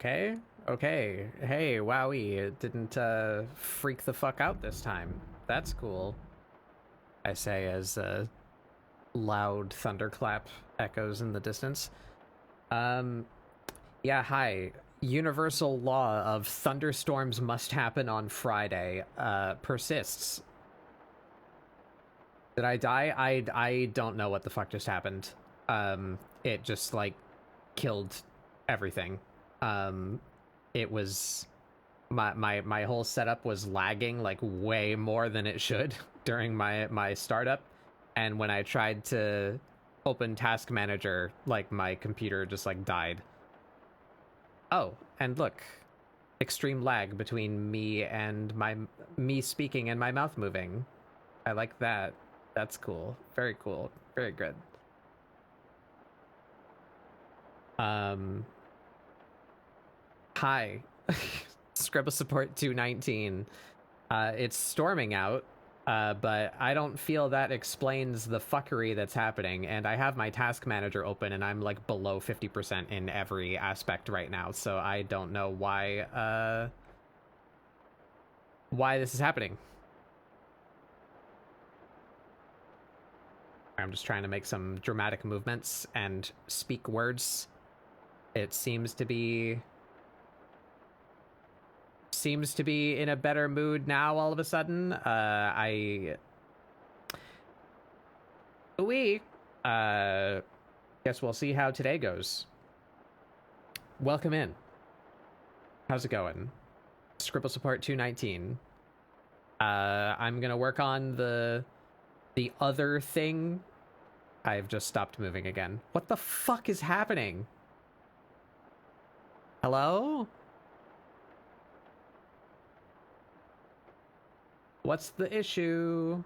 Okay. Okay. Hey, wowie, it didn't freak the fuck out this time. That's cool. I say as loud thunderclap echoes in the distance. Um, yeah, hi. Universal law of thunderstorms must happen on Friday persists. Did I die? I don't know what the fuck just happened. It just like killed everything. Um, it was my whole setup was lagging like way more than it should during my startup, and when I tried to open task manager, like my computer just like died. Oh, and look, extreme lag between me speaking and my mouth moving. I like that. That's cool. Very cool. Very good. Um Hi. Scribble support 219. It's storming out, but I don't feel that explains the fuckery that's happening. And I have my task manager open, and I'm like below 50% in every aspect right now. So I don't know why this is happening. I'm just trying to make some dramatic movements and speak words. It seems to be in a better mood now all of a sudden. We guess we'll see how today goes. Welcome in. How's it going? Scribble support 219. I'm gonna work on the other thing. I've just stopped moving again. What the fuck is happening? Hello? What's the issue?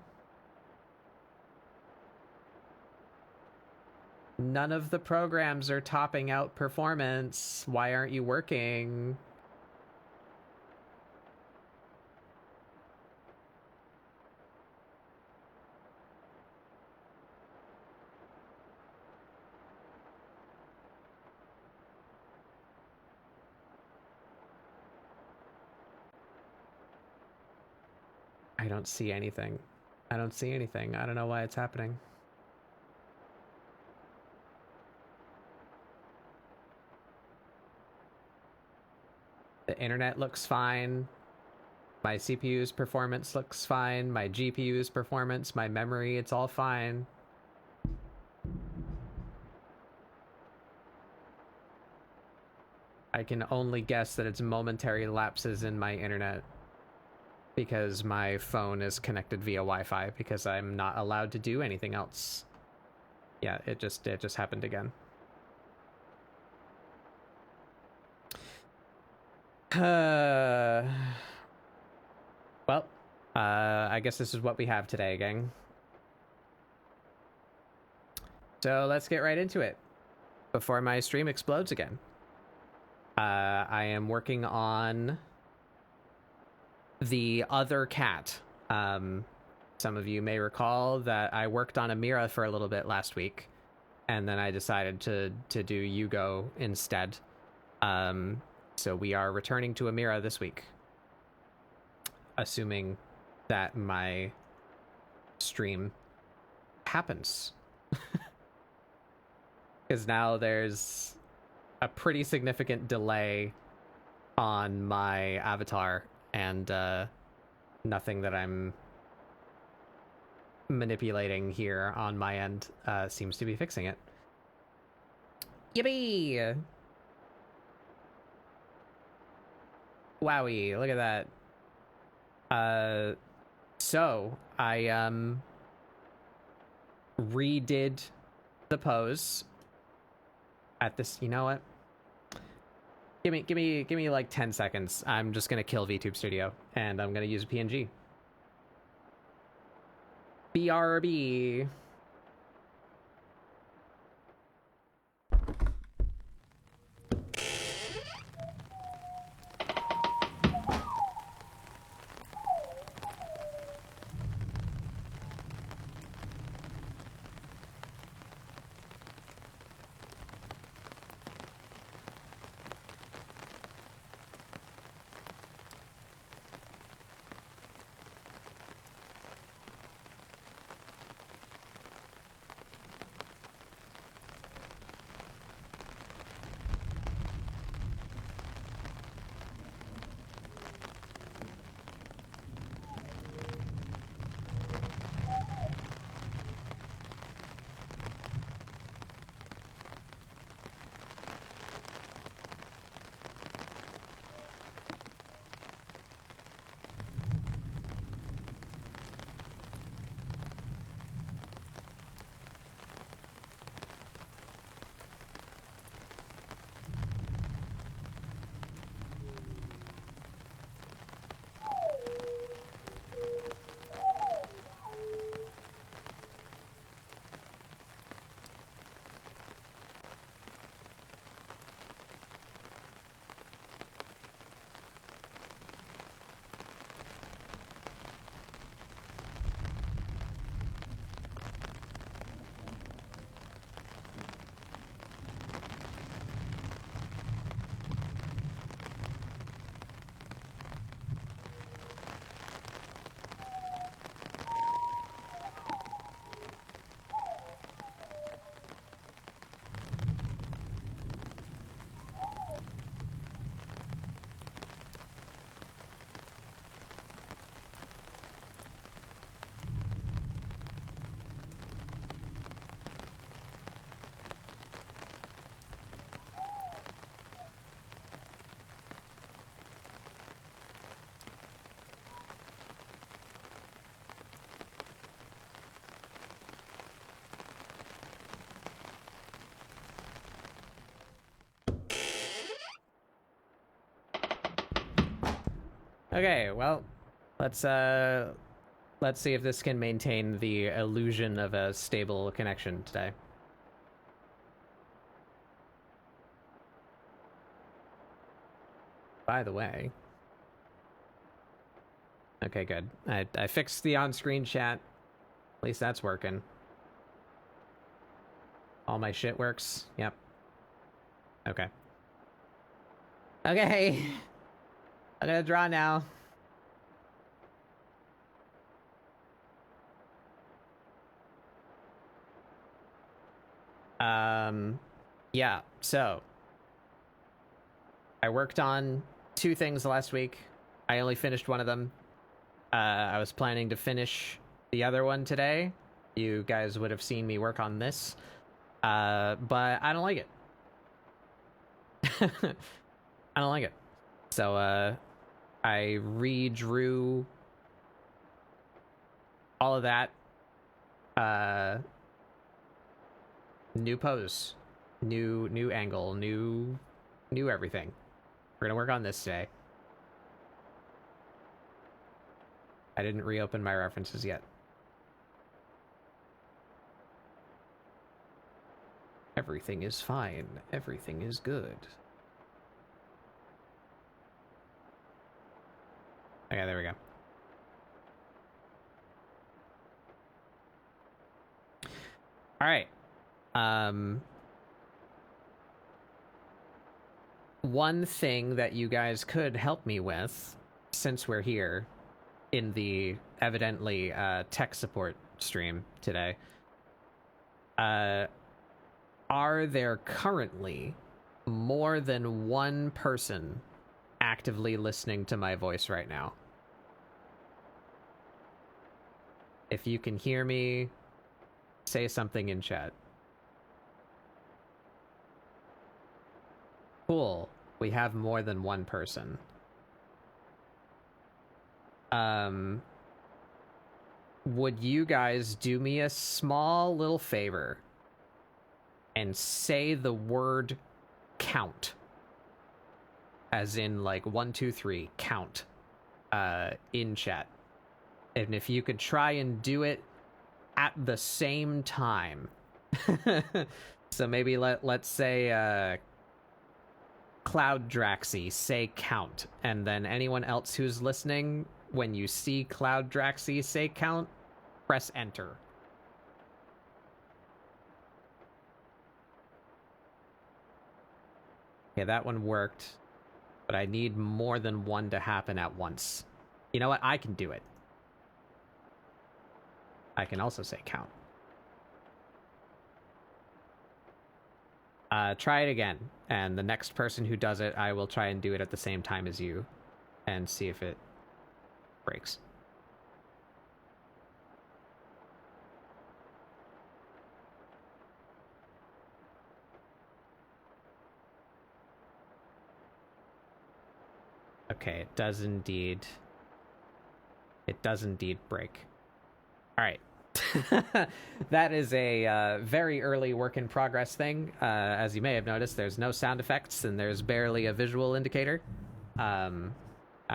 None of the programs are topping out performance. Why aren't you working? I don't see anything. I don't see anything. I don't know why it's happening. The internet looks fine. My CPU's performance looks fine. My GPU's performance, my memory, it's all fine. I can only guess that it's momentary lapses in my internet because my phone is connected via Wi-Fi because I'm not allowed to do anything else. Yeah, it just happened again. Well, I guess this is what we have today, gang. So let's get right into it before my stream explodes again. I am working on the other cat. Some of you may recall that I worked on Amira for a little bit last week, and then I decided to do Yugo instead. So we are returning to Amira this week, assuming that my stream happens. Because now there's a pretty significant delay on my avatar, and nothing that I'm manipulating here on my end seems to be fixing it. Yippee! Wowie, look at that. So I redid the pose at this. You know what? Give me like 10 seconds. I'm just gonna kill VTube Studio and I'm gonna use a PNG. BRB. Okay, well, let's see if this can maintain the illusion of a stable connection today. By the way, okay, good. I fixed the on-screen chat. At least that's working. All my shit works. Yep. Okay. Okay. I'm gonna draw now. Yeah, so I worked on 2 things last week. I only finished one of them. I was planning to finish the other one today. You guys would have seen me work on this. But I don't like it. I don't like it. So, I redrew all of that. New pose, new angle, new everything. We're gonna work on this today. I didn't reopen my references yet. Everything is fine. Everything is good. Okay, there we go. All right. One thing that you guys could help me with, since we're here in the evidently tech support stream today, are there currently more than one person actively listening to my voice right now? If you can hear me, say something in chat. Cool. We have more than one person. Would you guys do me a small little favor and say the word count? As in, like, 1, 2, 3, count, in chat. And if you could try and do it at the same time. So maybe let's say, Cloud Draxy, say count, and then anyone else who's listening, when you see Cloud Draxy say count, press enter. Okay, that one worked, but I need more than one to happen at once. You know what? I can do it. I can also say count. Try it again, and the next person who does it, I will try and do it at the same time as you, and see if it breaks. Okay, it does indeed. It does indeed break. All right. That is a very early work in progress thing. As you may have noticed, there's no sound effects and there's barely a visual indicator. I'm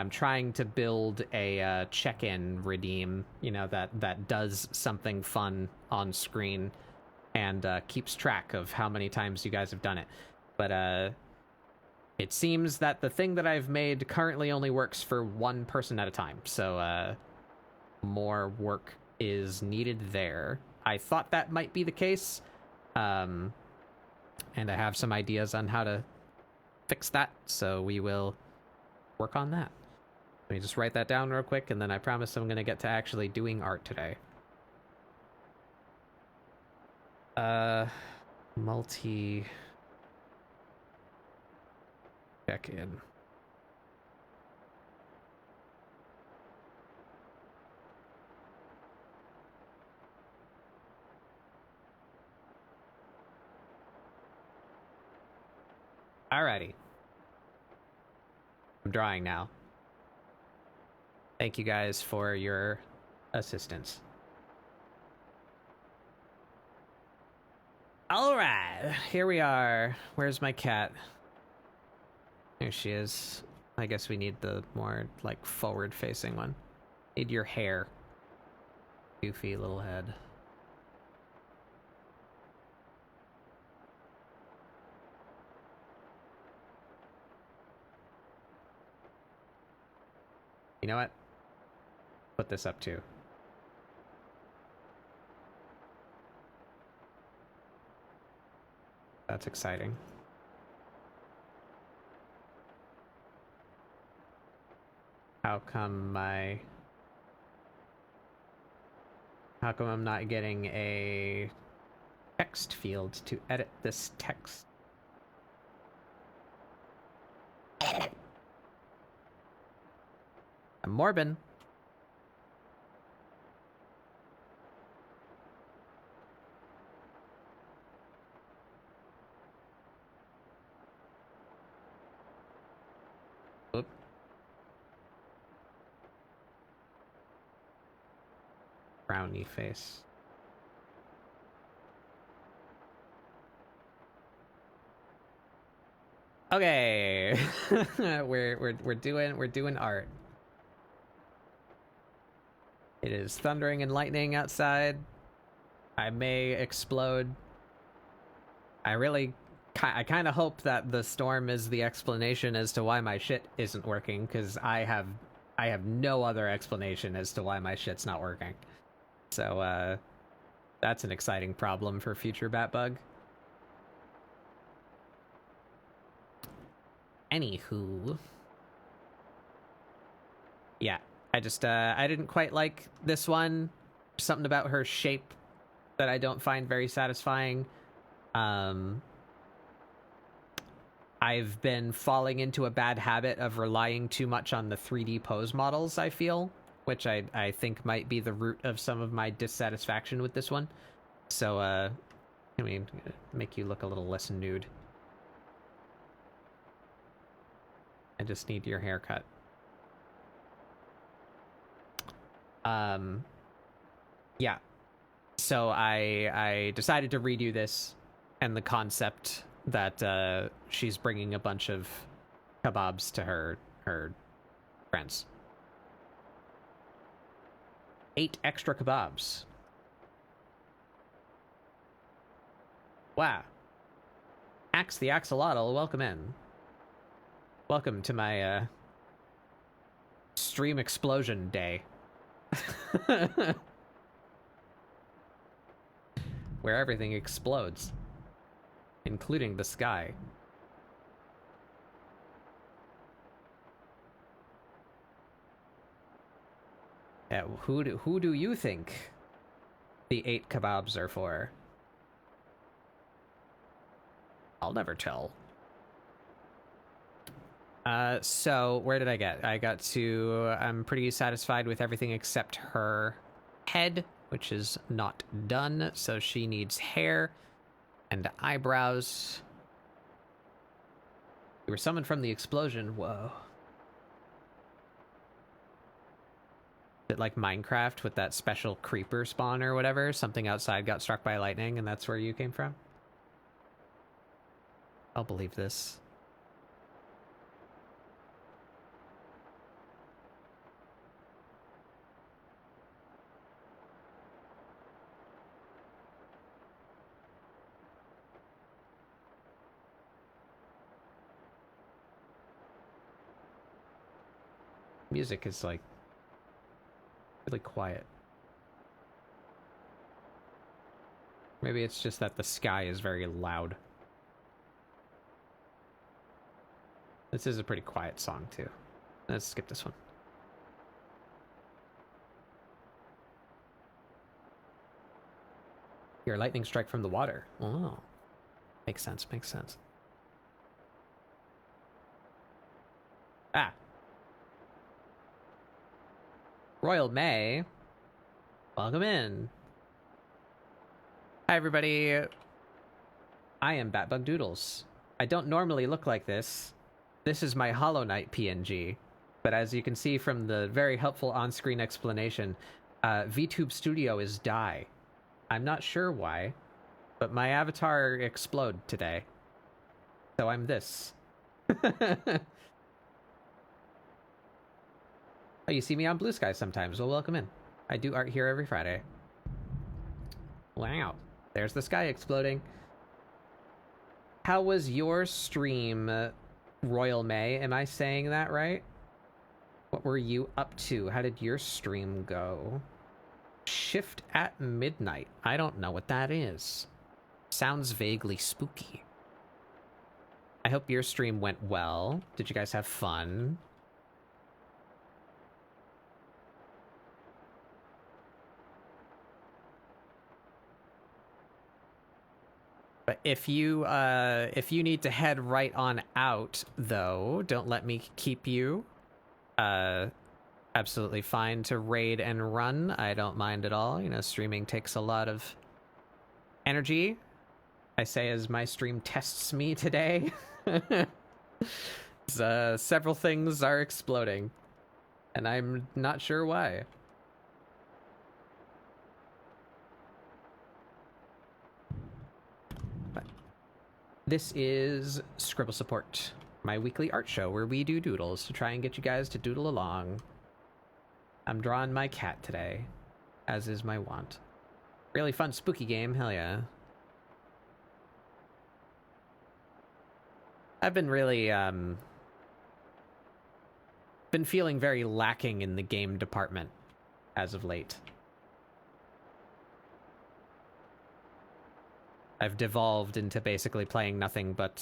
trying to build a check-in redeem, you know, that does something fun on screen and keeps track of how many times you guys have done it. But it seems that the thing that I've made currently only works for one person at a time. So more work is needed there. I thought that might be the case, and I have some ideas on how to fix that, so we will work on that. Let me just write that down real quick, and then I promise I'm gonna get to actually doing art today. Multi check-in. Alrighty. I'm drawing now. Thank you guys for your assistance. Alright, here we are. Where's my cat? There she is. I guess we need the more, like, forward-facing one. Need your hair. Goofy little head. You know what? Put this up too. That's exciting. How come I'm not getting a text field to edit this text? I'm Morbin. Oop. Brownie face. Okay. we're doing art. It is thundering and lightning outside. I may explode. I kind of hope that the storm is the explanation as to why my shit isn't working, because I have no other explanation as to why my shit's not working. So, that's an exciting problem for future Batbug. Anywho. Yeah, I just, I didn't quite like this one. Something about her shape that I don't find very satisfying. I've been falling into a bad habit of relying too much on the 3D pose models, I feel, which I think might be the root of some of my dissatisfaction with this one. So, I mean, make you look a little less nude. I just need your haircut. Yeah. So I decided to redo this, and the concept that she's bringing a bunch of kebabs to her friends. 8 extra kebabs. Wow. Axe the Axolotl, welcome in. Welcome to my stream explosion day. Where everything explodes, including the sky. Who do you think the 8 kebabs are for? I'll never tell. So where did I get? I got to, I'm pretty satisfied with everything except her head, which is not done. So she needs hair and eyebrows. We were summoned from the explosion. Whoa. Is it like Minecraft with that special creeper spawn or whatever? Something outside got struck by lightning and that's where you came from? I'll believe this. Music is like really quiet. Maybe it's just that the sky is very loud. This is a pretty quiet song too. Let's skip this one. Your lightning strike from the water. Oh, makes sense, makes sense. Ah. Royal May, welcome in. Hi everybody, I am Batbug Doodles. I don't normally look like this. This is my Hollow Knight PNG, but as you can see from the very helpful on-screen explanation, VTube Studio is die. I'm not sure why, but my avatar exploded today. So I'm this. Oh, you see me on Blue Sky sometimes. Well, welcome in. I do art here every Friday. Wow. There's the sky exploding. How was your stream, Royal May? Am I saying that right? What were you up to? How did your stream go? Shift at midnight. I don't know what that is. Sounds vaguely spooky. I hope your stream went well. Did you guys have fun? But if you need to head right on out, though, don't let me keep you. Absolutely fine to raid and run. I don't mind at all. You know, streaming takes a lot of energy. I say as my stream tests me today. Several things are exploding, and I'm not sure why. But this is Scribble Support, my weekly art show where we do doodles to try and get you guys to doodle along. I'm drawing my cat today, as is my wont. Really fun, spooky game, hell yeah. I've been really, been feeling very lacking in the game department as of late. I've devolved into basically playing nothing but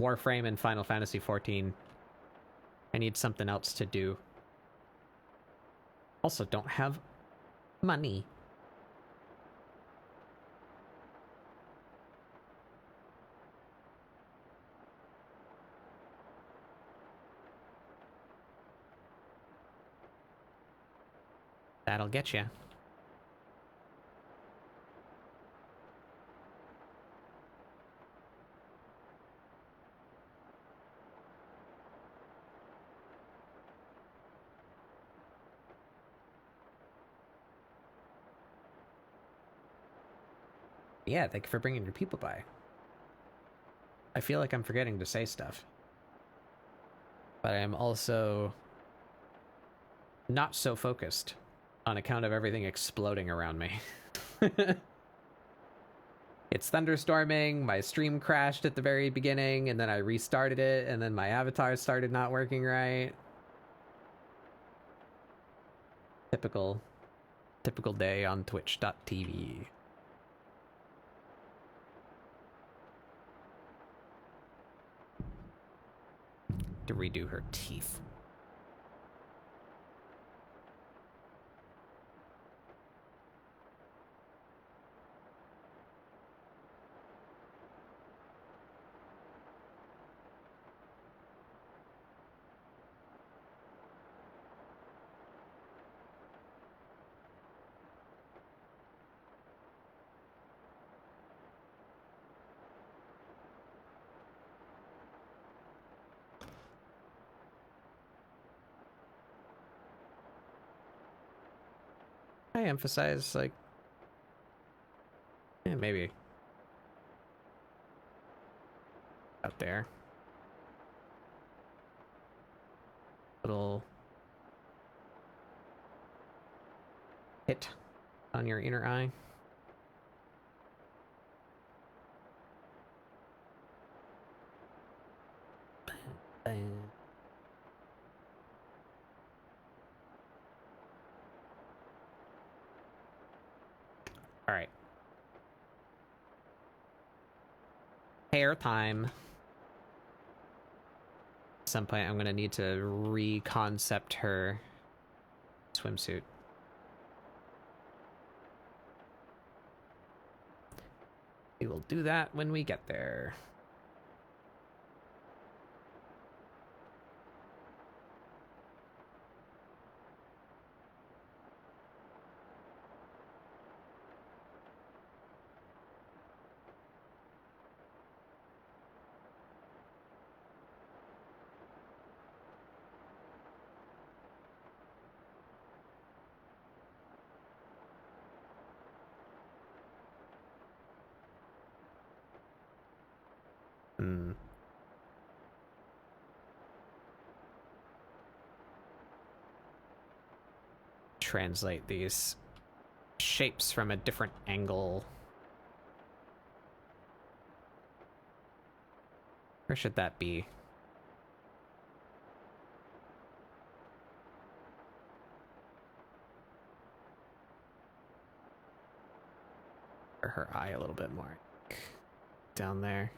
Warframe and Final Fantasy XIV. I need something else to do. Also, don't have money. That'll get you. Yeah, thank you for bringing your people by. I feel like I'm forgetting to say stuff. But I am also not so focused on account of everything exploding around me. It's thunderstorming, my stream crashed at the very beginning, and then I restarted it, and then my avatar started not working right. Typical day on twitch.tv. To redo her teeth. I emphasize, like, maybe out there. Little hit on your inner eye. All right. Hair time. At some point, I'm gonna need to reconcept her swimsuit. We will do that when we get there. Hmm. translate these shapes from a different angle. Where should that be? Or her eye a little bit more. Down there.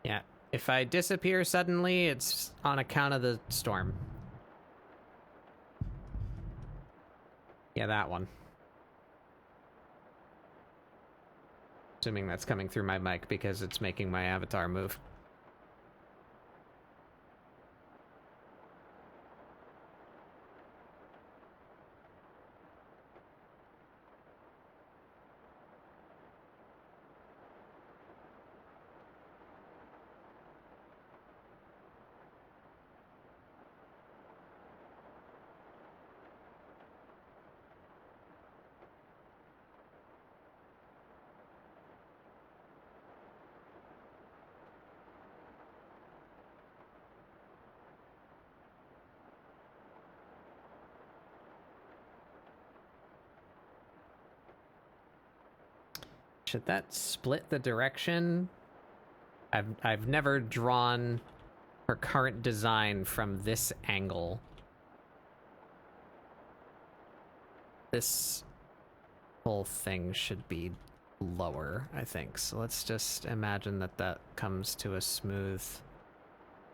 Yeah, if I disappear suddenly, it's on account of the storm. Yeah, that one. Assuming that's coming through my mic because it's making my avatar move. Should that split the direction? I've never drawn her current design from this angle. This whole thing should be lower, I think. So let's just imagine that that comes to a smooth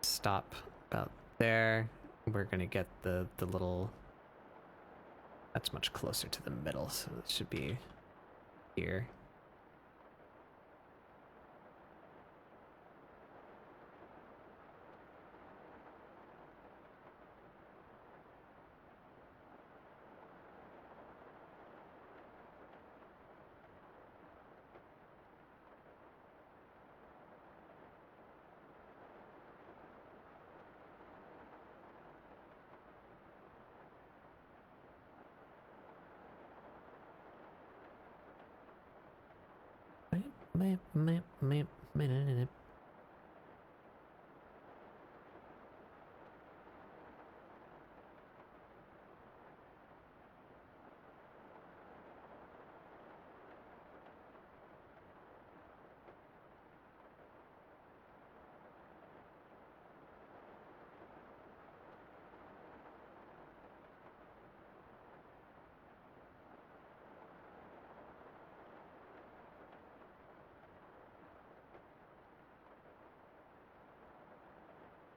stop about there. We're gonna get the little... That's much closer to the middle, so it should be here.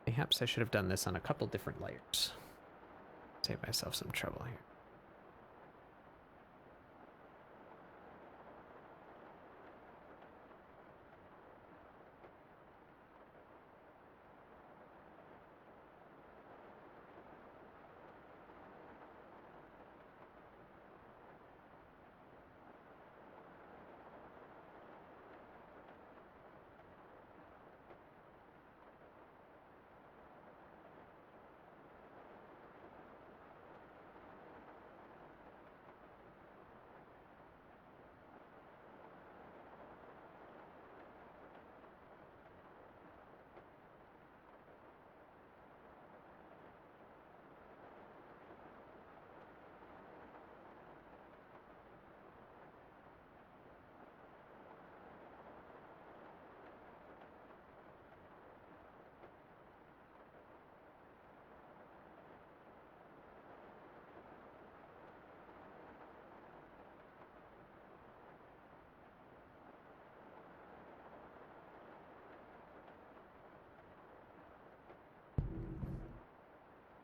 Perhaps I should have done this on a couple different layers. Save myself some trouble here.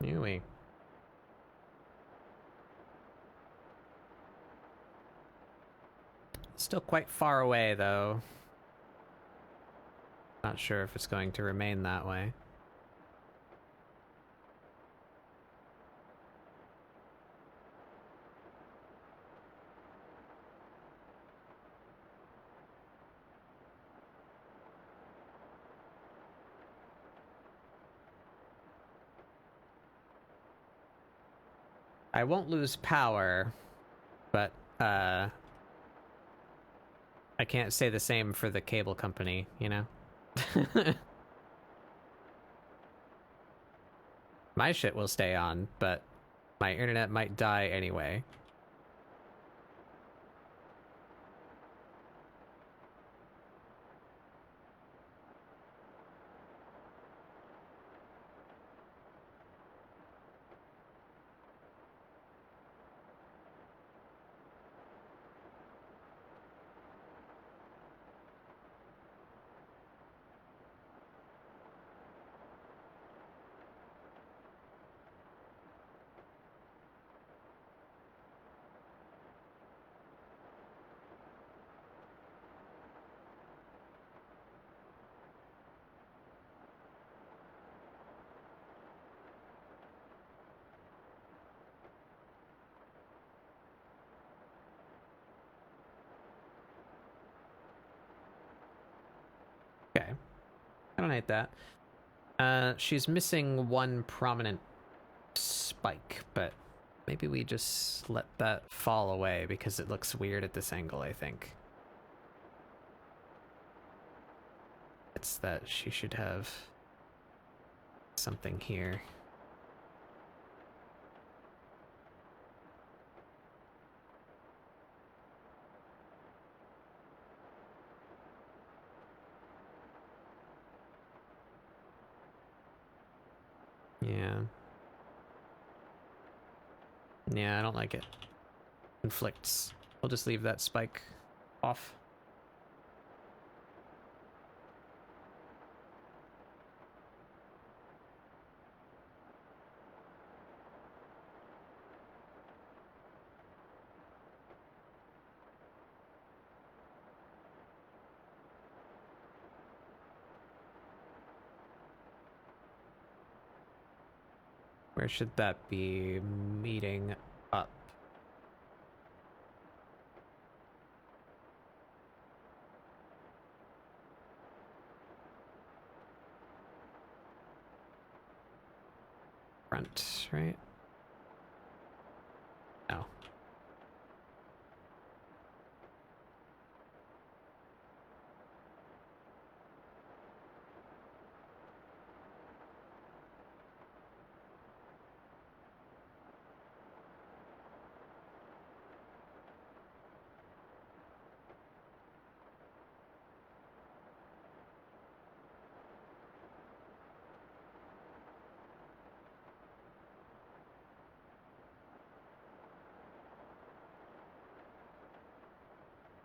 Anyway. Still quite far away, though. Not sure if it's going to remain that way. I won't lose power, but I can't say the same for the cable company, you know? My shit will stay on, but my internet might die anyway. Okay. I don't hate that. She's missing one prominent spike, but maybe we just let that fall away because it looks weird at this angle, I think. It's that she should have something here. Yeah. Yeah, I don't like it. Conflicts. We'll just leave that spike off. Where should that be meeting up? Front, right? No.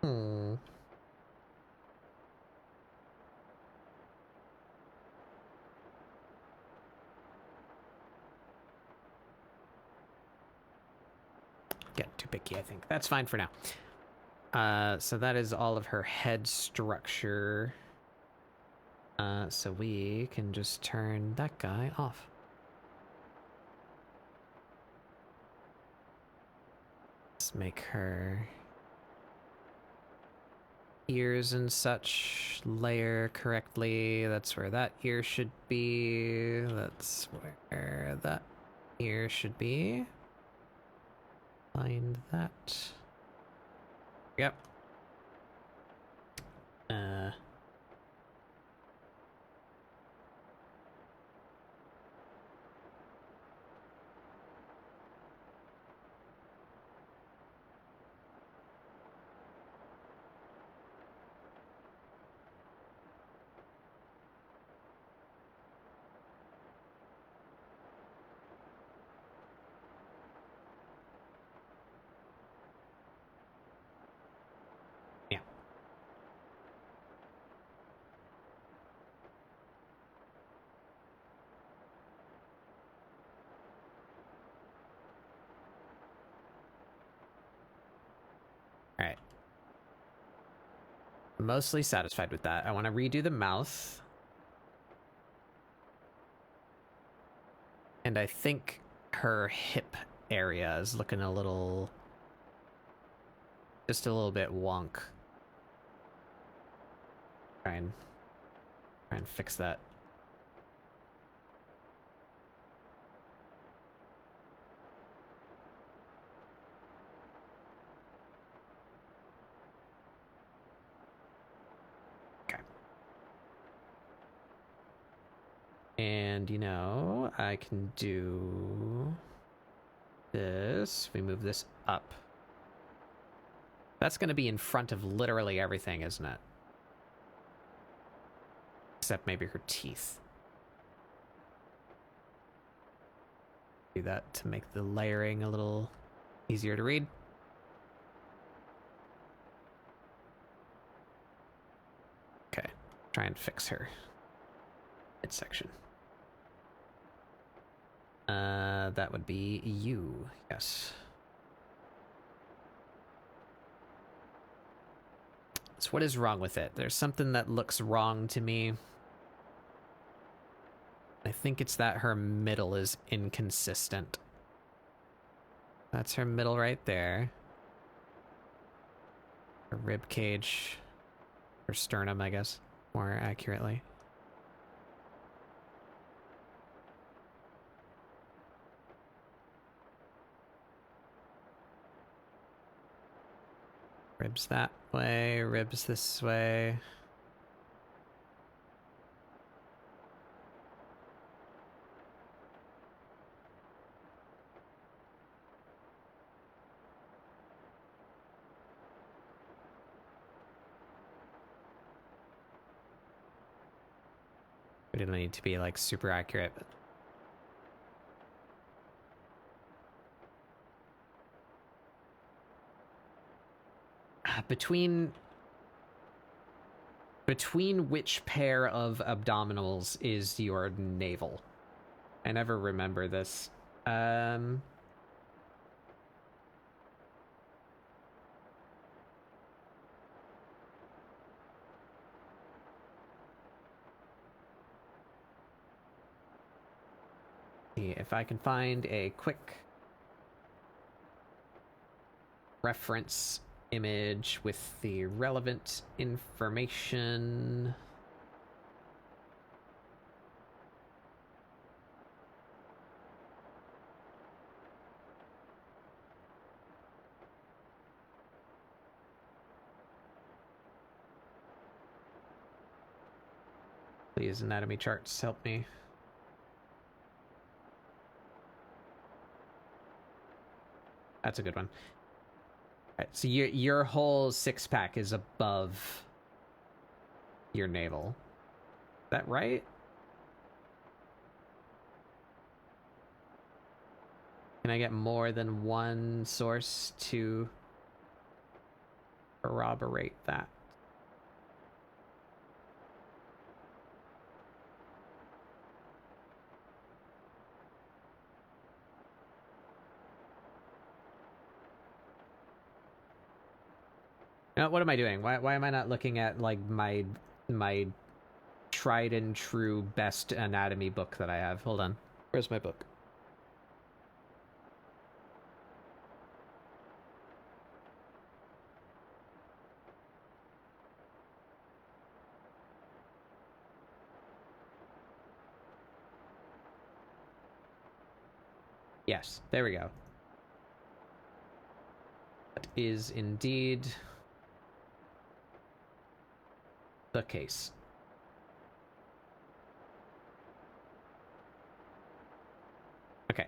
Hmm. Get too picky, I think. That's fine for now. So that is all of her head structure. So we can just turn that guy off. Let's make her ears and such layer correctly. That's where that ear should be. That's where that ear should be. Find that. Yep. Mostly satisfied with that. I want to redo the mouth. And I think her hip area is looking a little... just a little bit wonk. Try and fix that. Okay. And, you know, I can do this. We move this up. That's going to be in front of literally everything, isn't it? Except maybe her teeth. Do that to make the layering a little easier to read. Okay, try and fix her midsection. That would be you, yes. So what is wrong with it? There's something that looks wrong to me. I think it's that her middle is inconsistent. That's her middle right there. Her rib cage. Her sternum, I guess, more accurately. Ribs that way, ribs this way. We didn't need to be like super accurate, but between which pair of abdominals is your navel? I never remember this. See if I can find a quick reference image with the relevant information. Please, anatomy charts, help me. That's a good one. All right, so your whole six-pack is above your navel. Is that right? Can I get more than one source to corroborate that? Now, what am I doing? Why am I not looking at like my tried and true best anatomy book that I have? Hold on. Where's my book? Yes, there we go. That is indeed the case. Okay,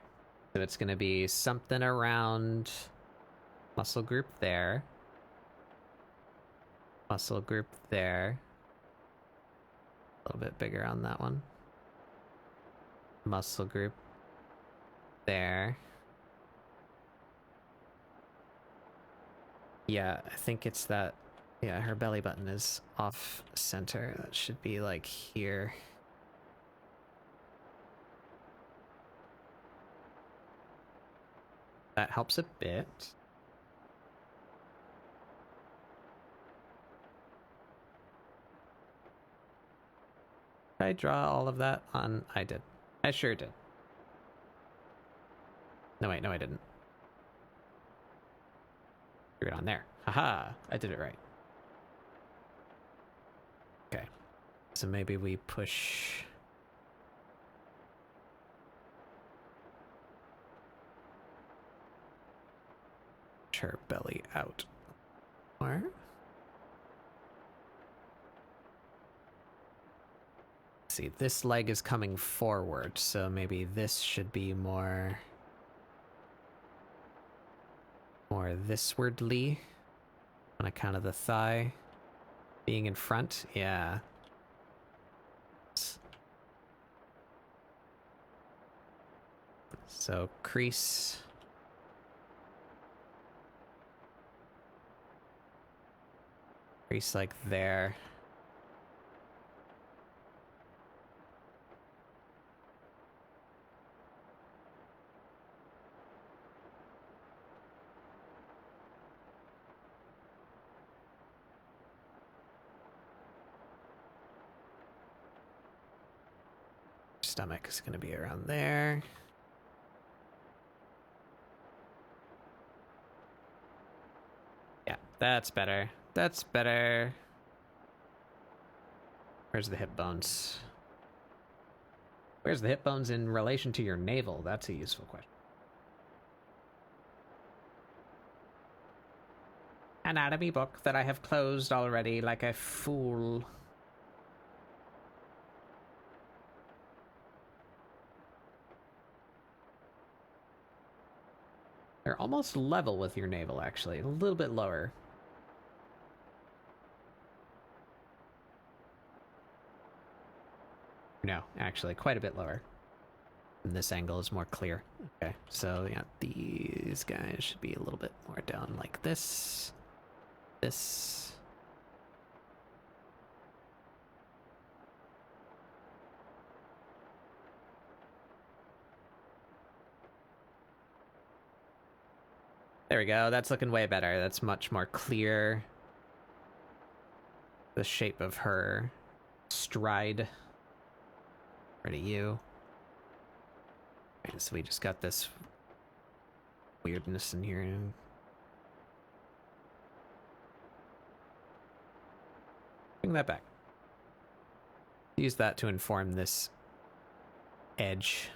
so it's going to be something around muscle group there. Muscle group there. A little bit bigger on that one. Muscle group there. Yeah, I think it's that. Yeah, her belly button is off center. That should be like here. That helps a bit. Did I draw all of that on? I did. I sure did. No, wait, no, I didn't. Drew it on there. Haha, I did it right. Okay. So maybe we push... her belly out. Or... see, this leg is coming forward, so maybe this should be more thiswardly on account of the thigh being in front. Yeah. So crease. Crease like there. Stomach is going to be around there. Yeah, that's better. That's better. Where's the hip bones? Where's the hip bones in relation to your navel? That's a useful question. Anatomy book that I have closed already like a fool. They're almost level with your navel, actually. A little bit lower. No, actually, quite a bit lower. And this angle is more clear. Okay, so yeah, these guys should be a little bit more down like this. This. There we go. That's looking way better. That's much more clear. The shape of her stride. Right at you. Okay, so we just got this weirdness in here. Bring that back. Use that to inform this edge.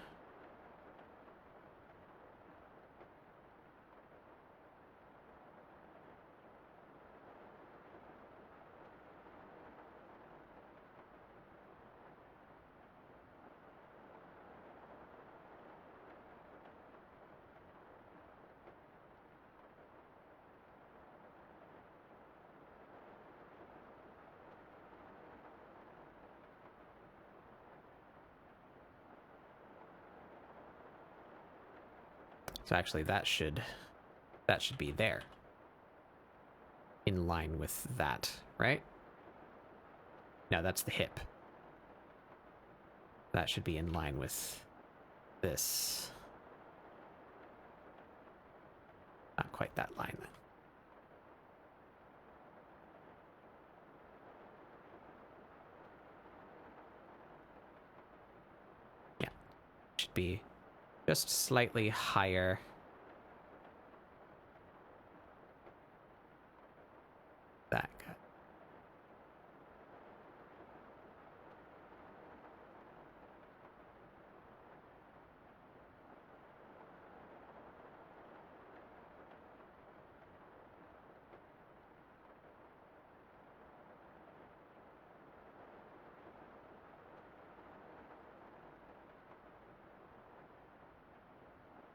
So actually that should be there. In line with that, right? No, that's the hip. That should be in line with this. Not quite that line. Yeah. Should be just slightly higher. That guy.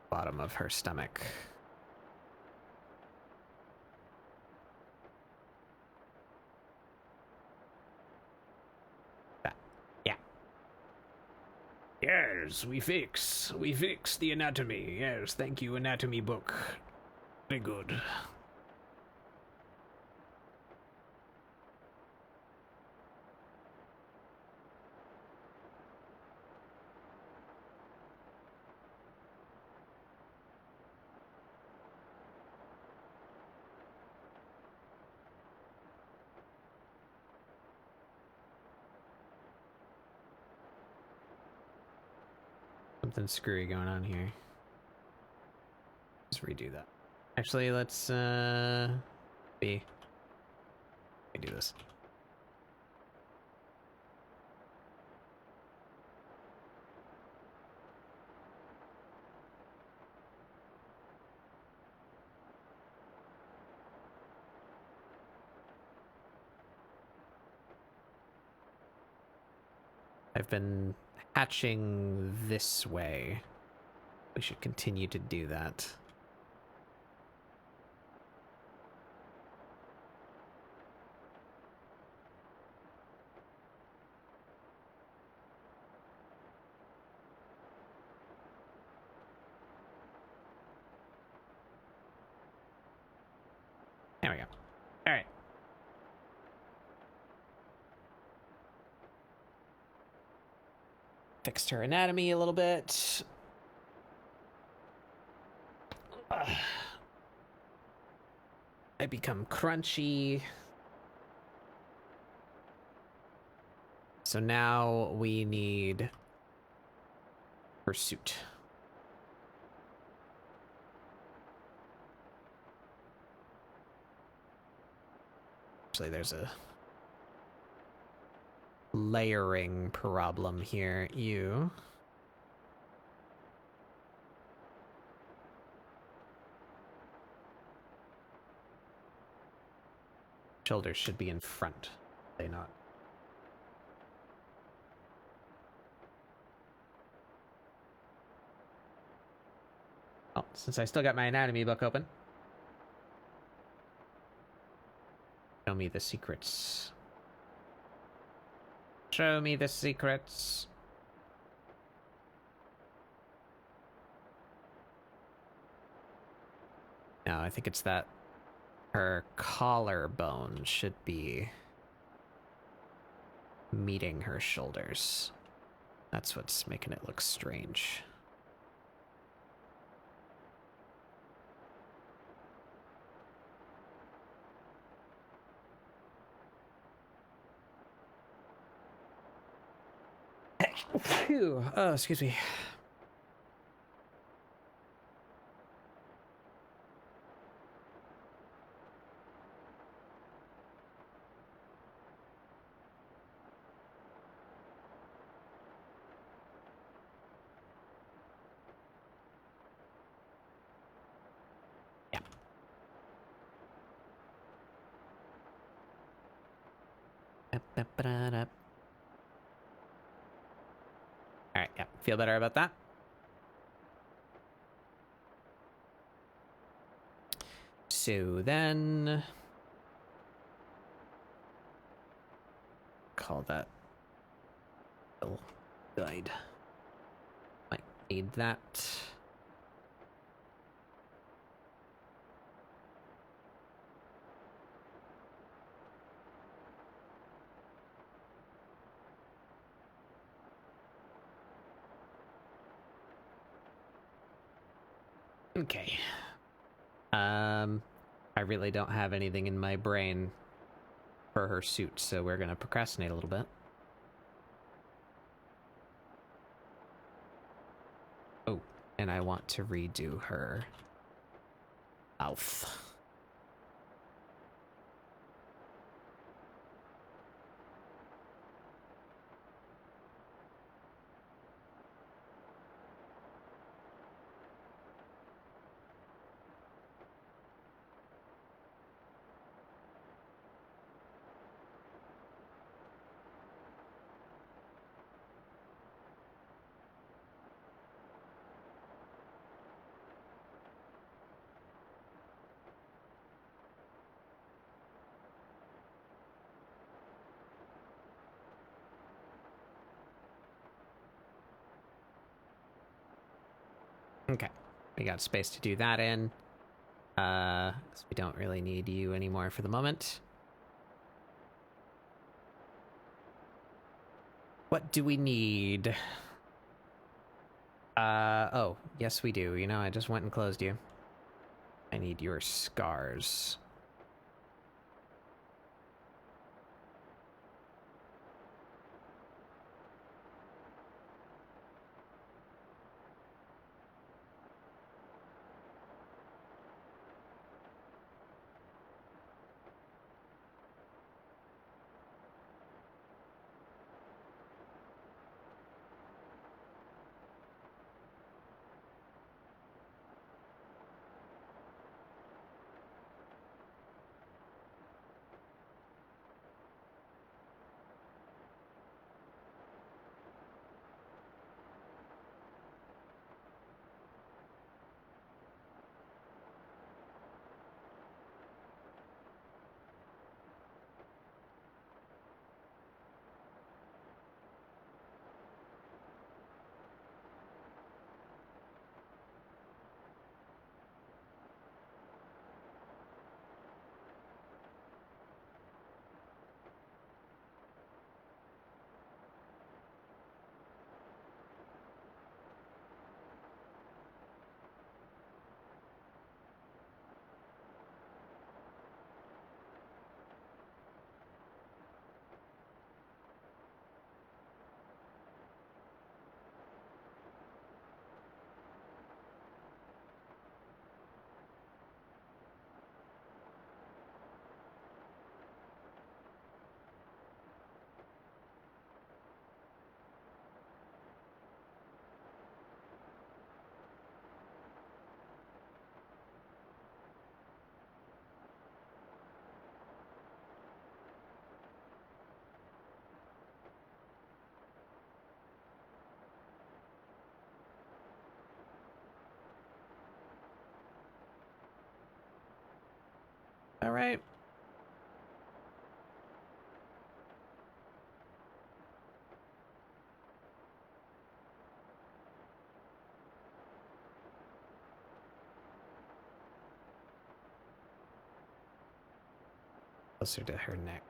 Bottom of her stomach. That. Yeah. Yes, we fix the anatomy. Yes, thank you, anatomy book. Very good. Something screwy going on here. Let's redo that. Actually, let's be. Let me do this. I've been hatching this way. We should continue to do that. There we go. All right. Fixed her anatomy a little bit. I become crunchy. So now we need pursuit. Actually, there's a layering problem here. You. Shoulders should be in front. They not. Oh, since I still got my anatomy book open. Show me the secrets. Show me the secrets. No, I think it's that her collarbone should be meeting her shoulders. That's what's making it look strange. Phew. Oh, excuse me. Yeah. All right, yeah. Feel better about that? So then... call that... guide. Might need that. Okay. I really don't have anything in my brain for her suit, so we're gonna procrastinate a little bit. Oh, and I want to redo her mouth. Okay, we got space to do that in. So we don't really need you anymore for the moment. What do we need? Oh, yes we do. You know, I just went and closed you. I need your scars. that right? Closer to her neck.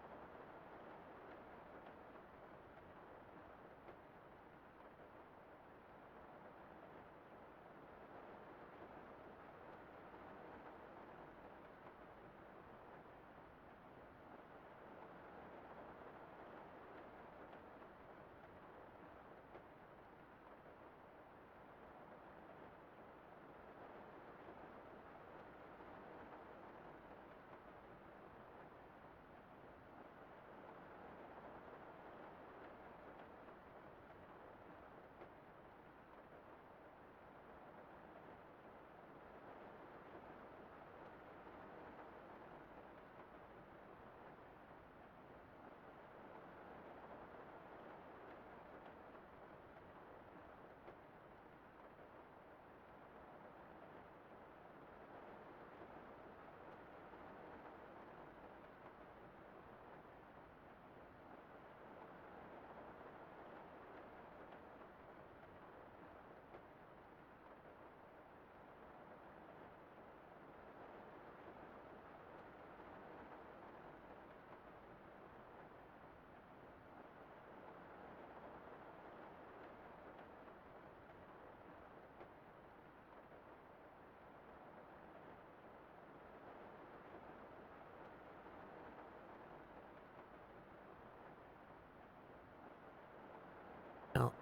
Well,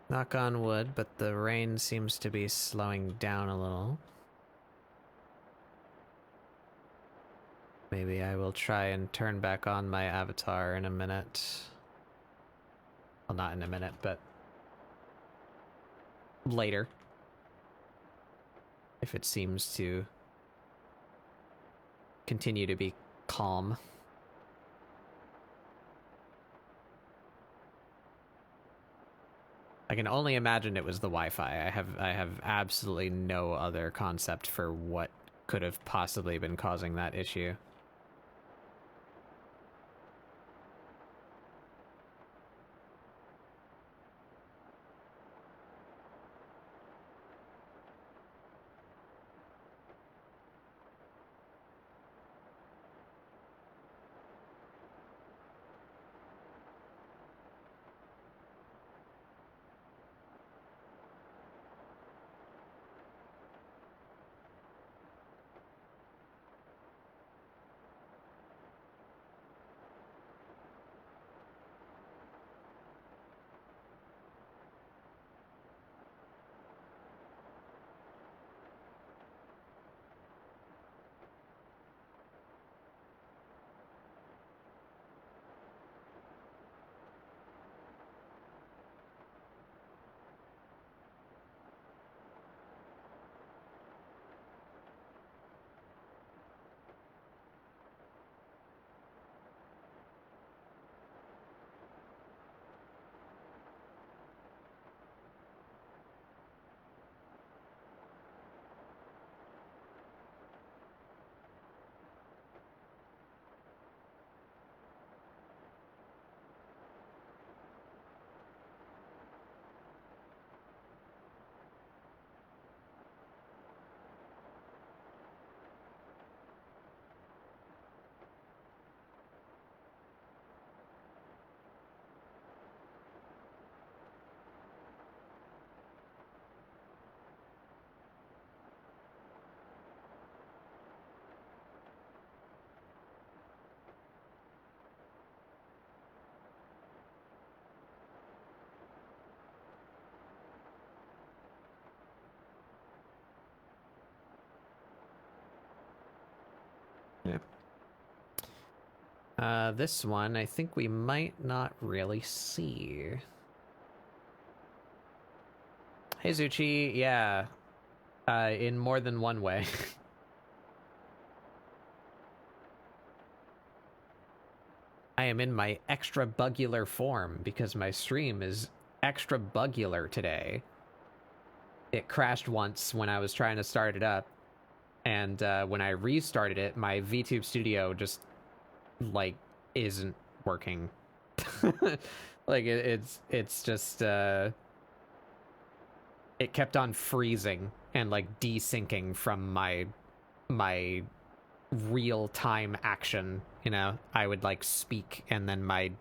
knock on wood, but the rain seems to be slowing down a little. Maybe I will try and turn back on my avatar in a minute. Well, not in a minute, but later. If it seems to continue to be calm. I can only imagine it was the Wi-Fi. I have absolutely no other concept for what could have possibly been causing that issue. Yeah. This one, I think we might not really see. Hey, Zuchi, yeah. In more than one way. I am in my extra bugular form because my stream is extra bugular today. It crashed once when I was trying to start it up. And when I restarted it, my VTube Studio just like isn't working. Like it's just it kept on freezing and like desyncing from my real time action. You know, I would like speak and then my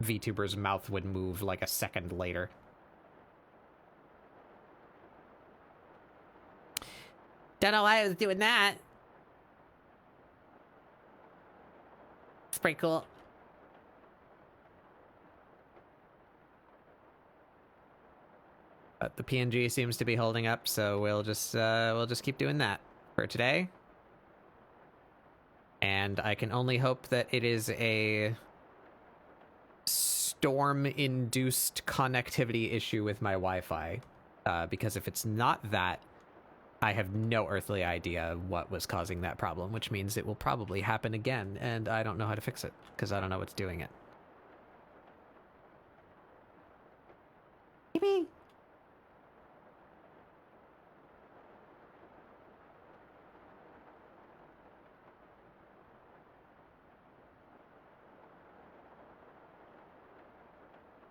VTuber's mouth would move like a second later. Don't know why I was doing that. It's pretty cool. But the PNG seems to be holding up, so we'll just keep doing that for today. And I can only hope that it is a storm-induced connectivity issue with my Wi-Fi, because if it's not that, I have no earthly idea what was causing that problem, which means it will probably happen again, and I don't know how to fix it, because I don't know what's doing it. Maybe.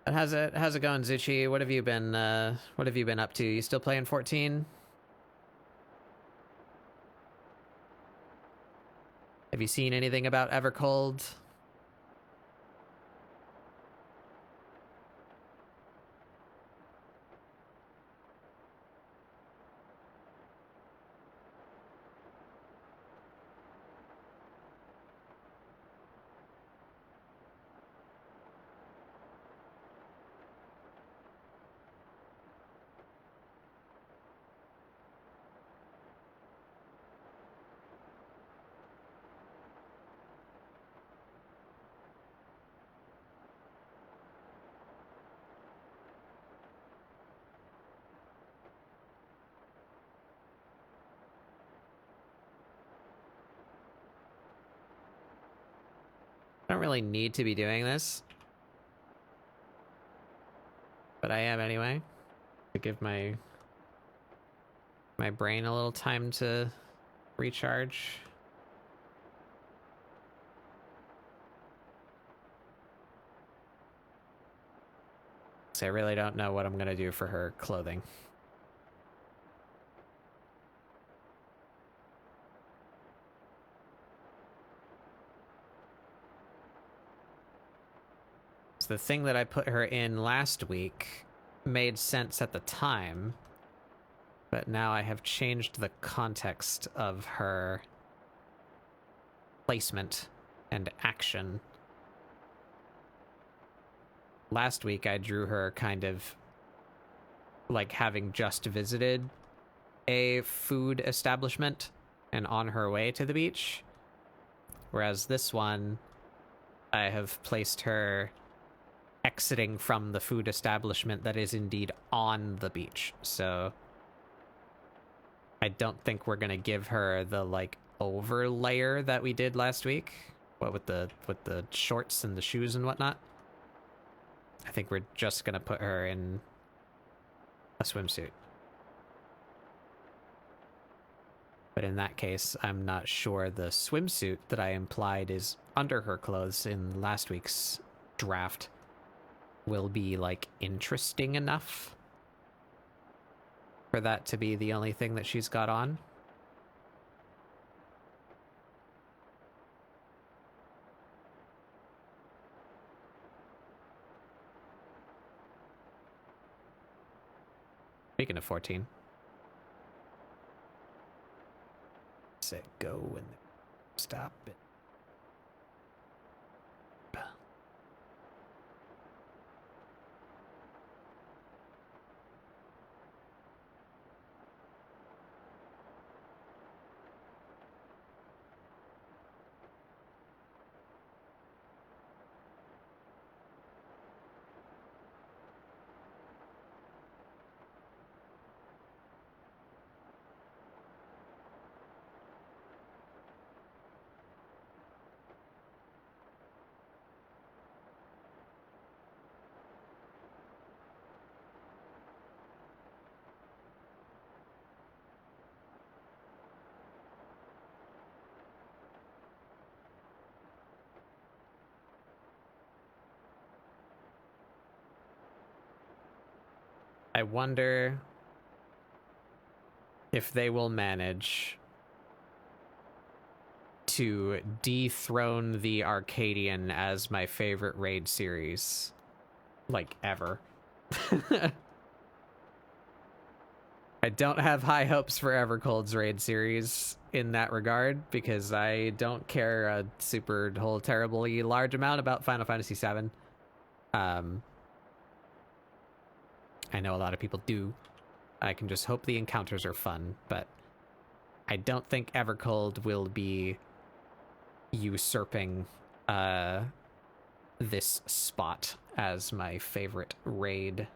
How's it going, Zuchi? What have you been up to? You still playing 14? Have you seen anything about Evercold? I don't really need to be doing this, but I am anyway, to give my brain a little time to recharge. So I really don't know what I'm gonna do for her clothing. So the thing that I put her in last week made sense at the time, but now I have changed the context of her placement and action. Last week I drew her kind of like having just visited a food establishment and on her way to the beach, whereas this one I have placed her exiting from the food establishment that is indeed on the beach. So I don't think we're gonna give her the like over layer that we did last week, what with the shorts and the shoes and whatnot. I think we're just gonna put her in a swimsuit. But in that case, I'm not sure the swimsuit that I implied is under her clothes in last week's draft will be like interesting enough for that to be the only thing that she's got on. Speaking of 14. Set, go, and stop it. I wonder if they will manage to dethrone the Arcadian as my favorite raid series, like, ever. I don't have high hopes for Evercold's raid series in that regard, because I don't care a super whole terribly large amount about Final Fantasy VII. I know a lot of people do. I can just hope the encounters are fun, but I don't think Evercold will be usurping this spot as my favorite raid.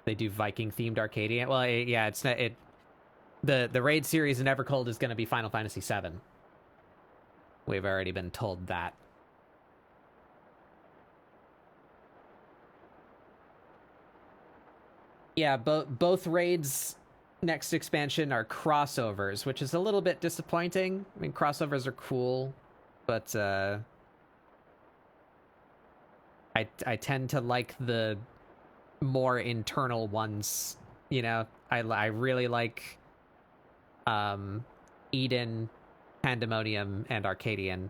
They do Viking-themed Arcadian. Well, yeah, it's not, the raid series in Evercold is going to be Final Fantasy VII. We've already been told that. Yeah, both raids next expansion are crossovers, which is a little bit disappointing. I mean, crossovers are cool, but I tend to like the more internal ones. You know, I really like Eden, Pandemonium, and Arcadian.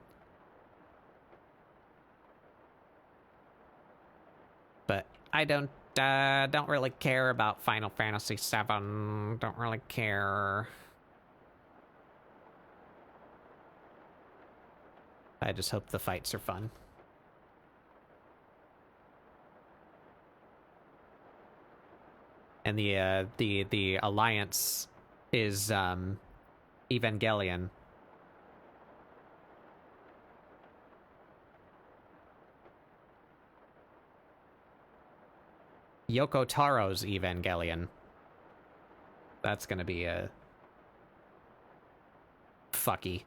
But I don't really care about Final Fantasy VII. Don't really care. I just hope the fights are fun. And the alliance is Evangelion. Yoko Taro's Evangelion. That's gonna be a fucky.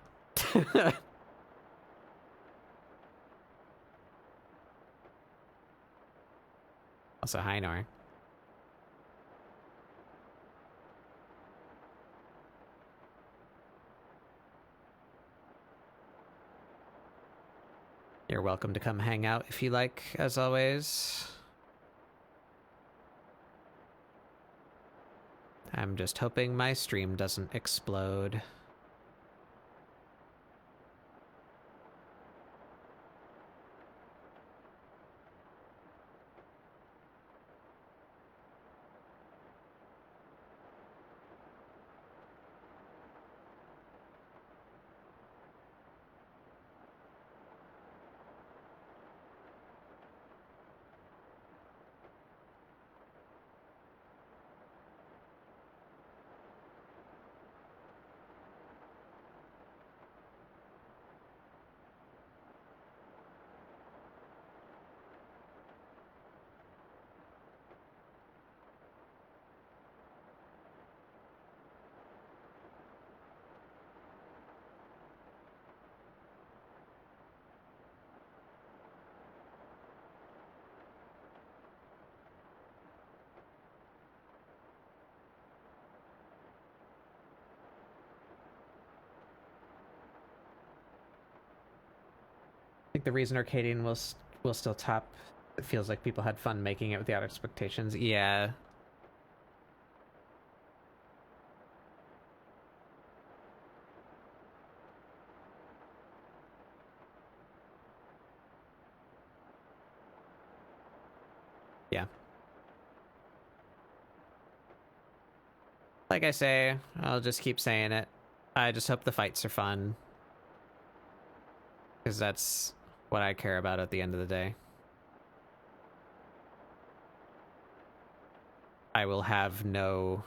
Also, hi, Nor. You're welcome to come hang out if you like, as always. I'm just hoping my stream doesn't explode. I think the reason Arcadian will still top, it feels like people had fun making it without expectations. Yeah. Yeah. Like I say, I'll just keep saying it. I just hope the fights are fun. Because that's what I care about at the end of the day. I will have no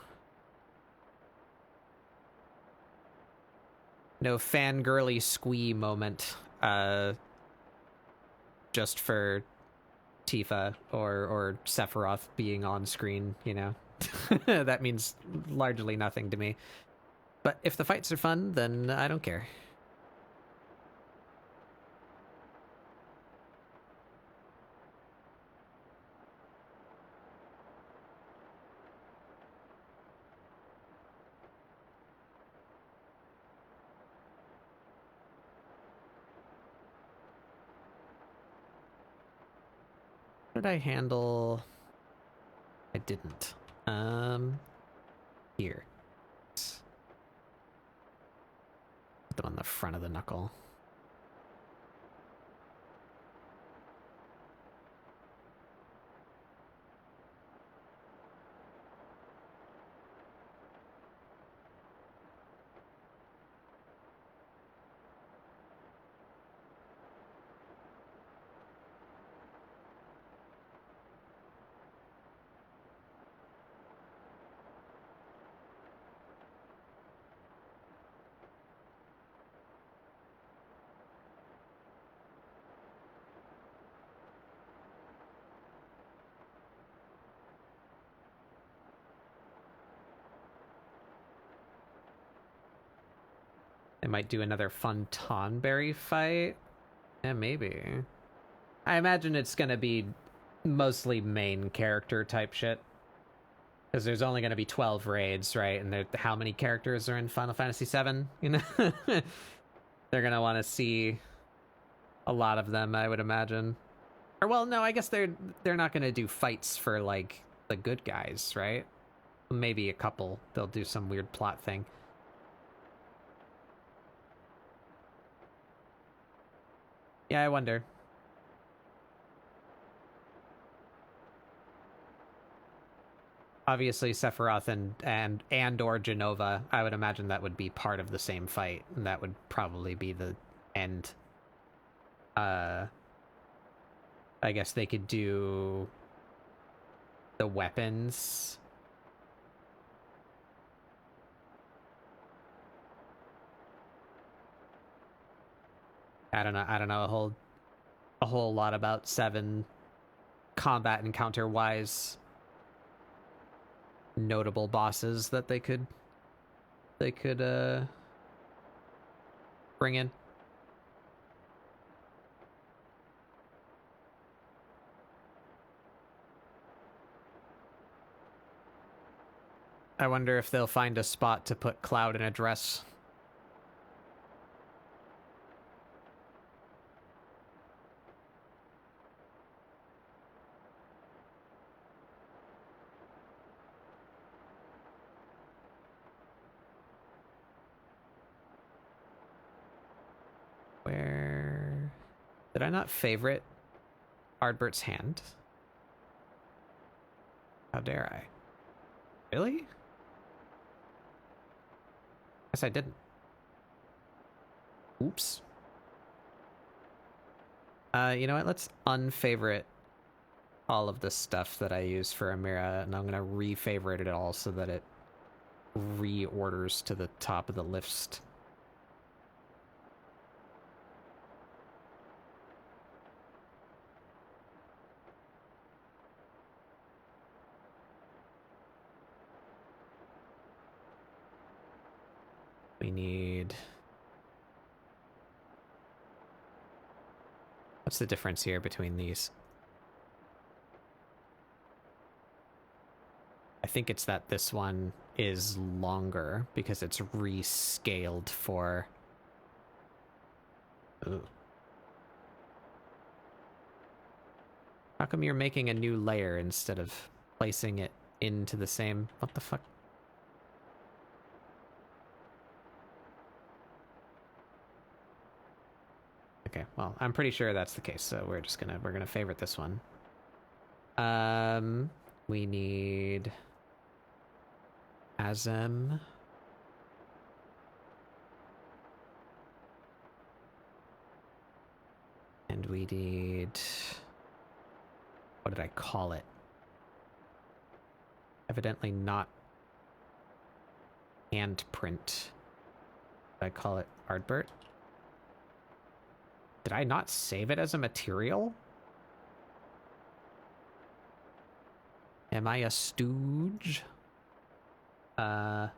fangirly squee moment just for Tifa or Sephiroth being on screen, you know. That means largely nothing to me. But if the fights are fun, then I don't care. How did I handle? I didn't. Here. Put them on the front of the knuckle. They might do another fun Tonberry fight. Yeah, maybe. I imagine it's gonna be mostly main character type shit. Because there's only gonna be 12 raids, right? And how many characters are in Final Fantasy VII? You know? They're gonna want to see a lot of them, I would imagine. Or well, no, I guess they're not gonna do fights for like the good guys, right? Maybe a couple. They'll do some weird plot thing. Yeah, I wonder. Obviously, Sephiroth and or Genova, I would imagine that would be part of the same fight, and that would probably be the end. I guess they could do the weapons. I don't know a whole lot about 7 combat encounter wise notable bosses that they could bring in. I wonder if they'll find a spot to put Cloud in a dress. Where did I not favorite Ardbert's hand? How dare I? Really? Guess I didn't. Oops. You know what? Let's unfavorite all of the stuff that I use for Amira, and I'm gonna refavorite it all so that it reorders to the top of the list. We need... What's the difference here between these? I think it's that this one is longer because it's rescaled for... Ooh. How come you're making a new layer instead of placing it into the same... What the fuck? Okay, well, I'm pretty sure that's the case, so we're gonna favorite this one. We need Azem. And we need... What did I call it? Evidently not handprint. Did I call it Ardbert? Did I not save it as a material? Am I a stooge? Where's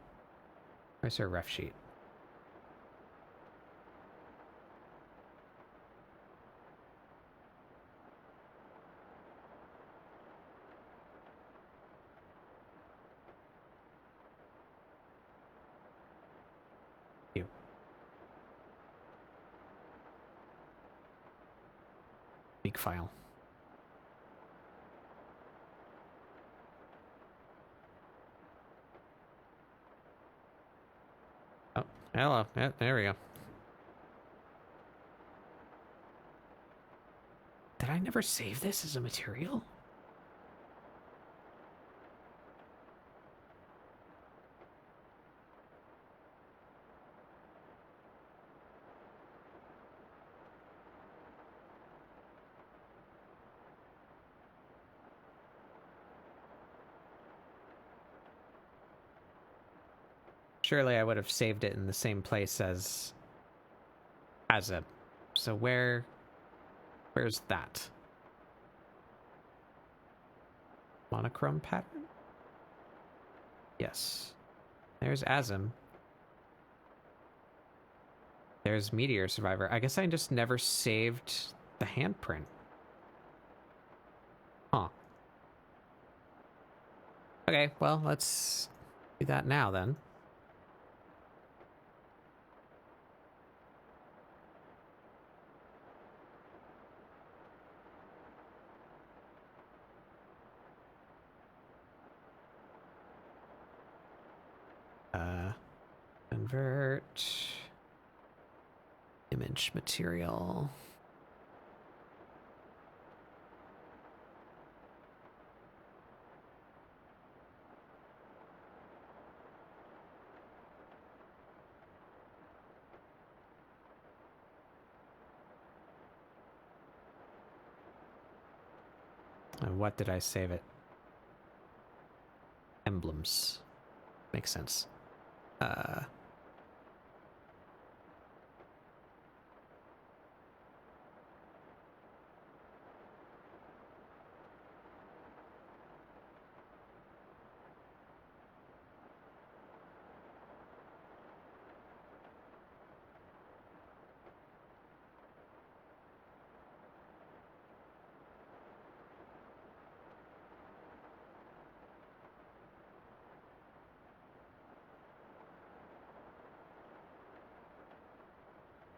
her ref sheet? You. Big file. hello. Yep, there we go. Did I never save this as a material? Surely I would have saved it in the same place as a. So where's that? Monochrome pattern? Yes. There's Asm. There's Meteor Survivor. I guess I just never saved the handprint. Huh. Okay, well, let's do that now then. Convert image material. And what did I save it? Emblems. Makes sense.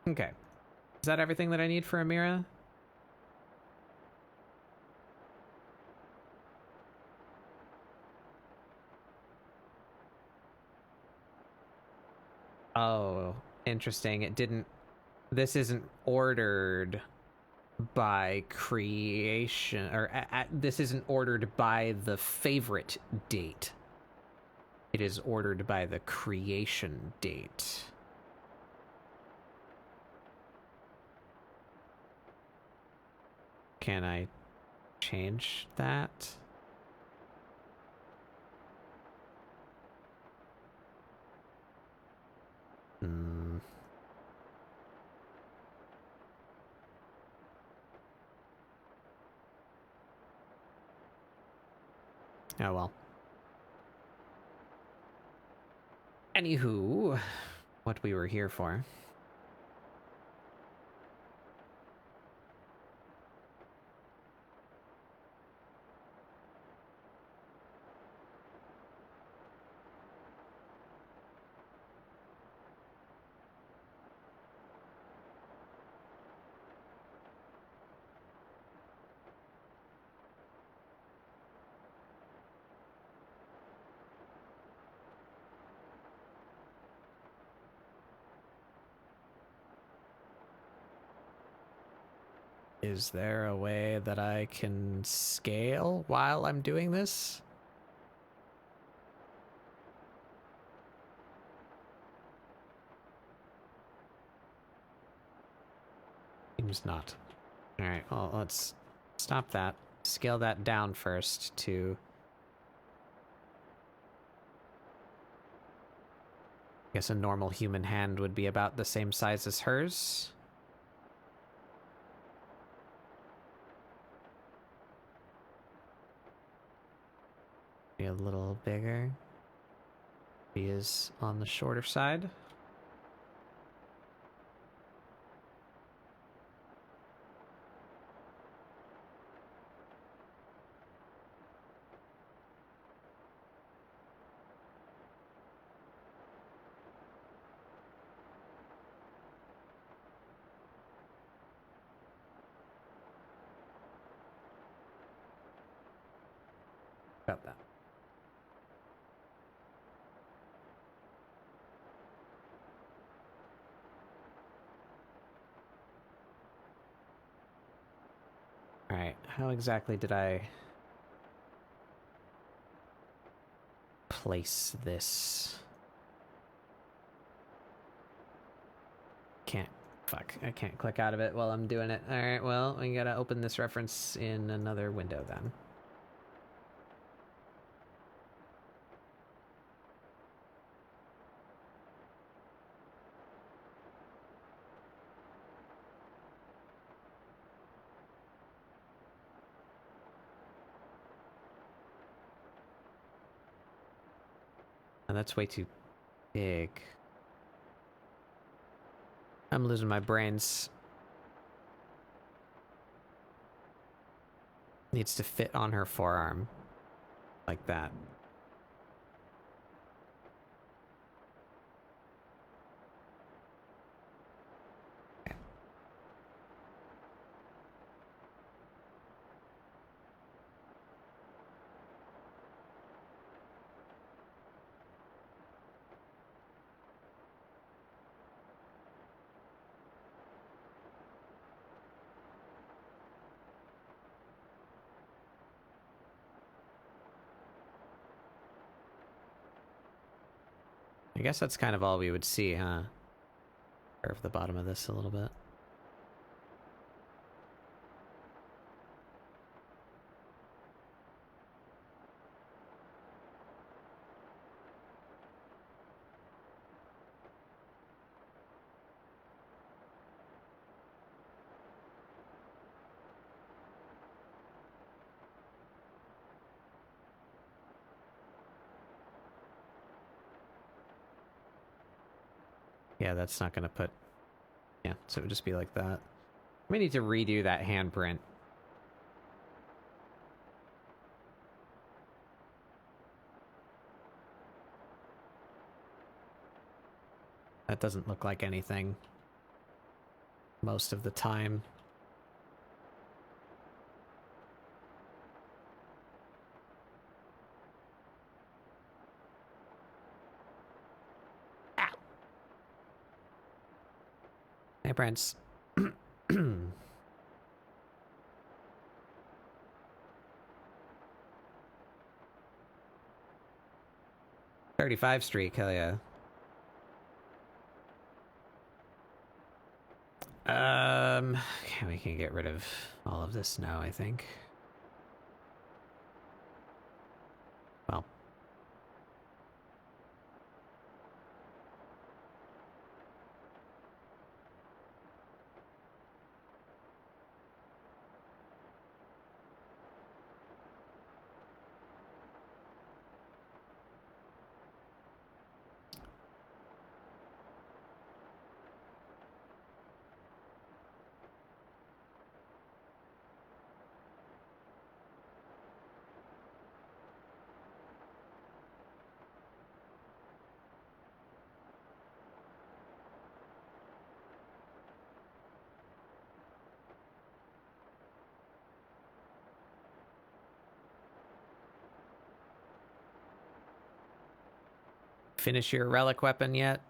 Okay. Is that everything that I need for Amira? Oh, interesting. It didn't... This isn't ordered by creation, or this isn't ordered by the favorite date. It is ordered by the creation date. Can I change that? Oh well. Anywho, what we were here for. Is there a way that I can scale while I'm doing this? Seems not. Alright, well, let's stop that. Scale that down first to... I guess a normal human hand would be about the same size as hers. Be a little bigger. He is on the shorter side. About that. Alright, how exactly did I place this? Can't. Fuck, I can't click out of it while I'm doing it. Alright, well, we gotta open this reference in another window then. Oh, that's way too big. I'm losing my brains. Needs to fit on her forearm. Like that. I guess that's kind of all we would see, huh? Curve the bottom of this a little bit. Yeah, that's not gonna put... Yeah, so it would just be like that. We need to redo that handprint. That doesn't look like anything most of the time. Ow. Hey, Prince. 35th Street, hell yeah. Okay, we can get rid of all of this now, I think. Well. Finish your relic weapon yet?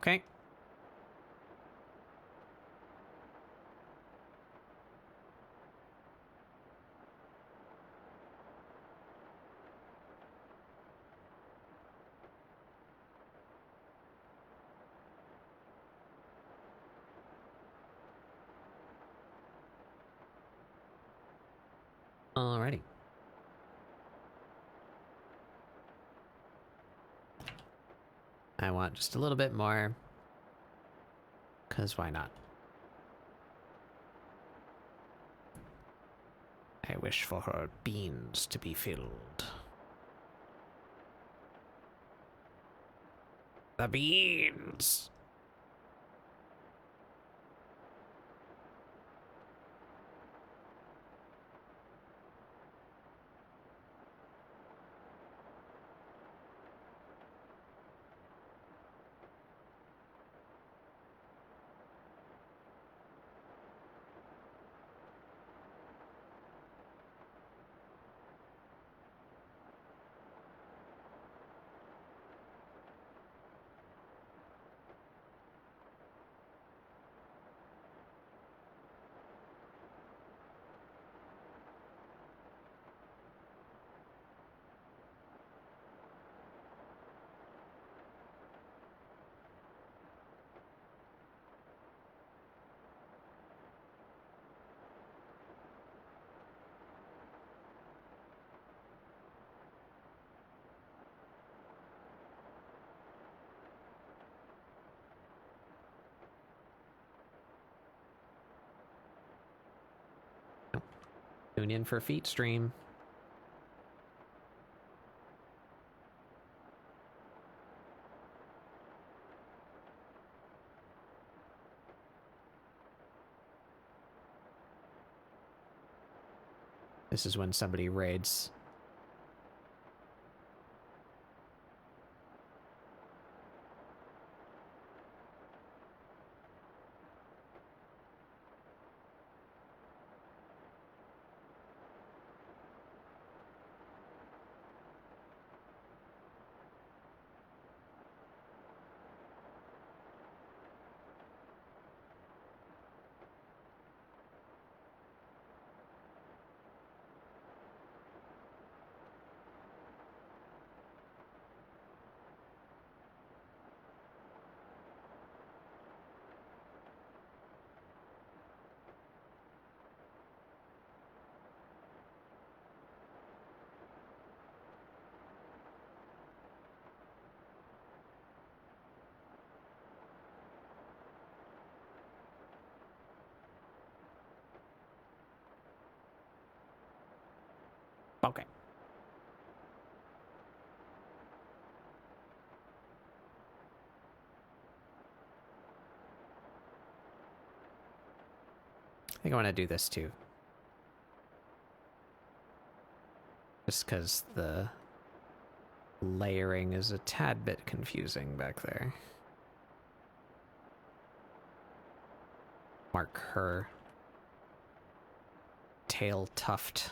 Okay. Alrighty. I want just a little bit more. Because why not? I wish for her beans to be filled. The beans! Tune in for feet stream. This is when somebody raids. Okay. I think I want to do this too. Just because the layering is a tad bit confusing back there. Mark her tail tuft.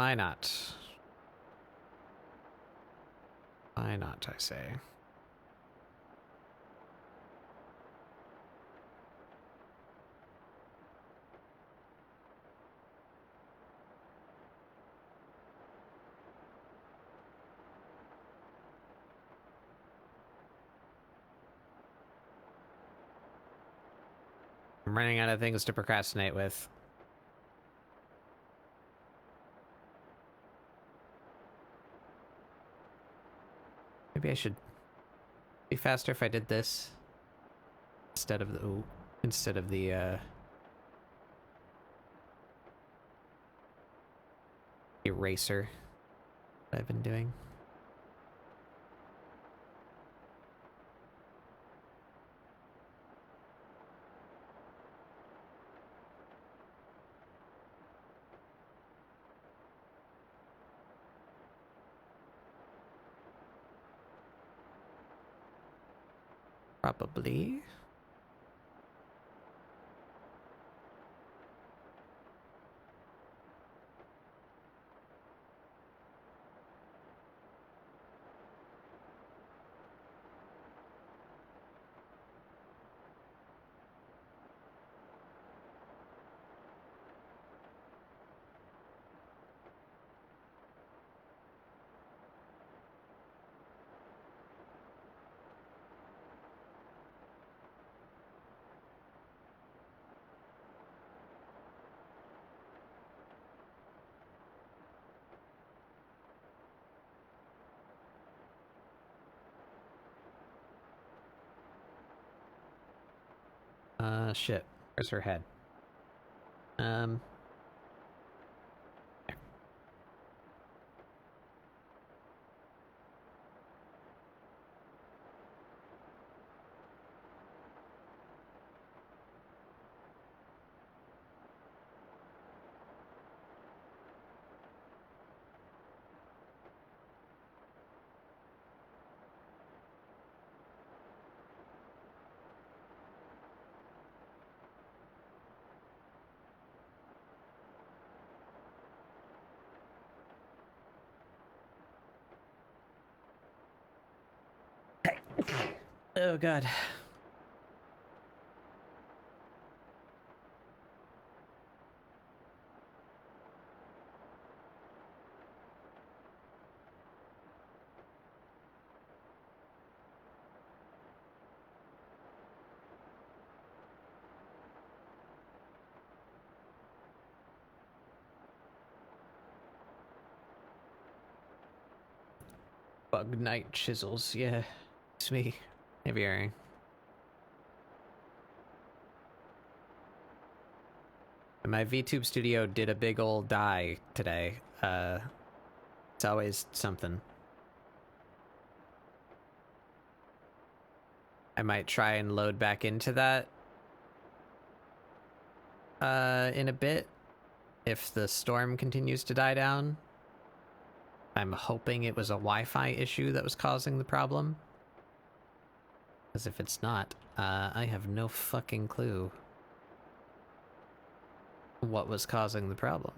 Why not? Why not, I say. I'm running out of things to procrastinate with. Maybe I should be faster if I did this instead of the eraser that I've been doing. Probably. Shit. Where's her head? There. Oh god. Bug night chisels, yeah. It's me. Heavy. My VTube studio did a big old die today. It's always something. I might try and load back into that in a bit if the storm continues to die down. I'm hoping it was a Wi-Fi issue that was causing the problem. Because if it's not, I have no fucking clue what was causing the problem.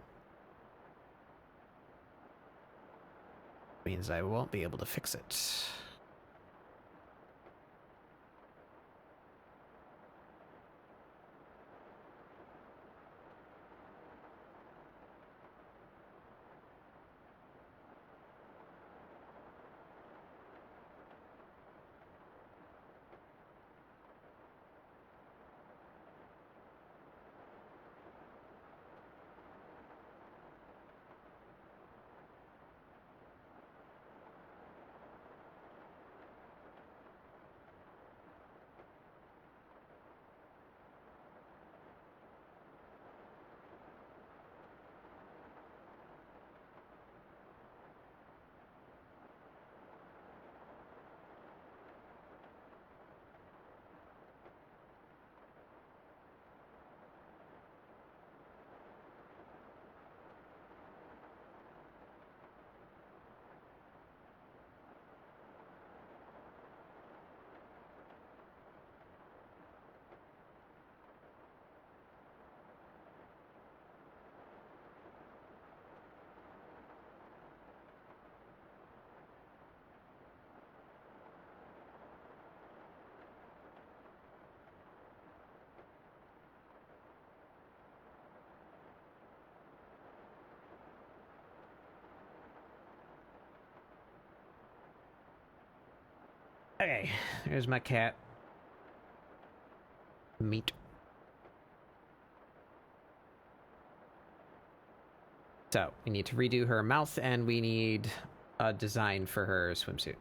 Means I won't be able to fix it. Okay, there's my cat. Meat. So, we need to redo her mouth, and we need a design for her swimsuit.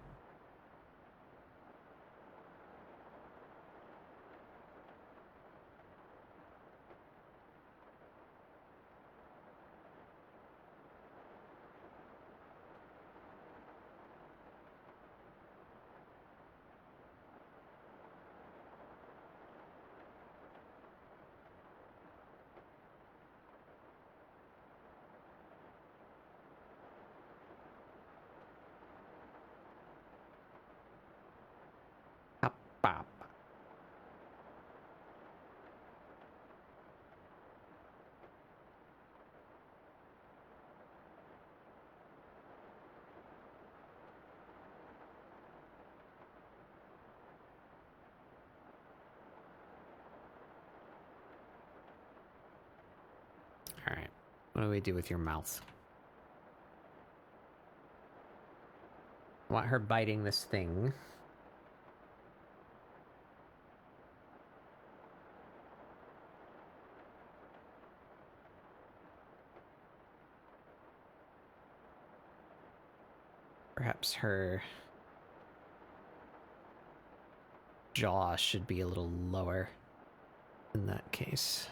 Pop, pop. Alright. What do we do with your mouth? I want her biting this thing. Perhaps her jaw should be a little lower in that case.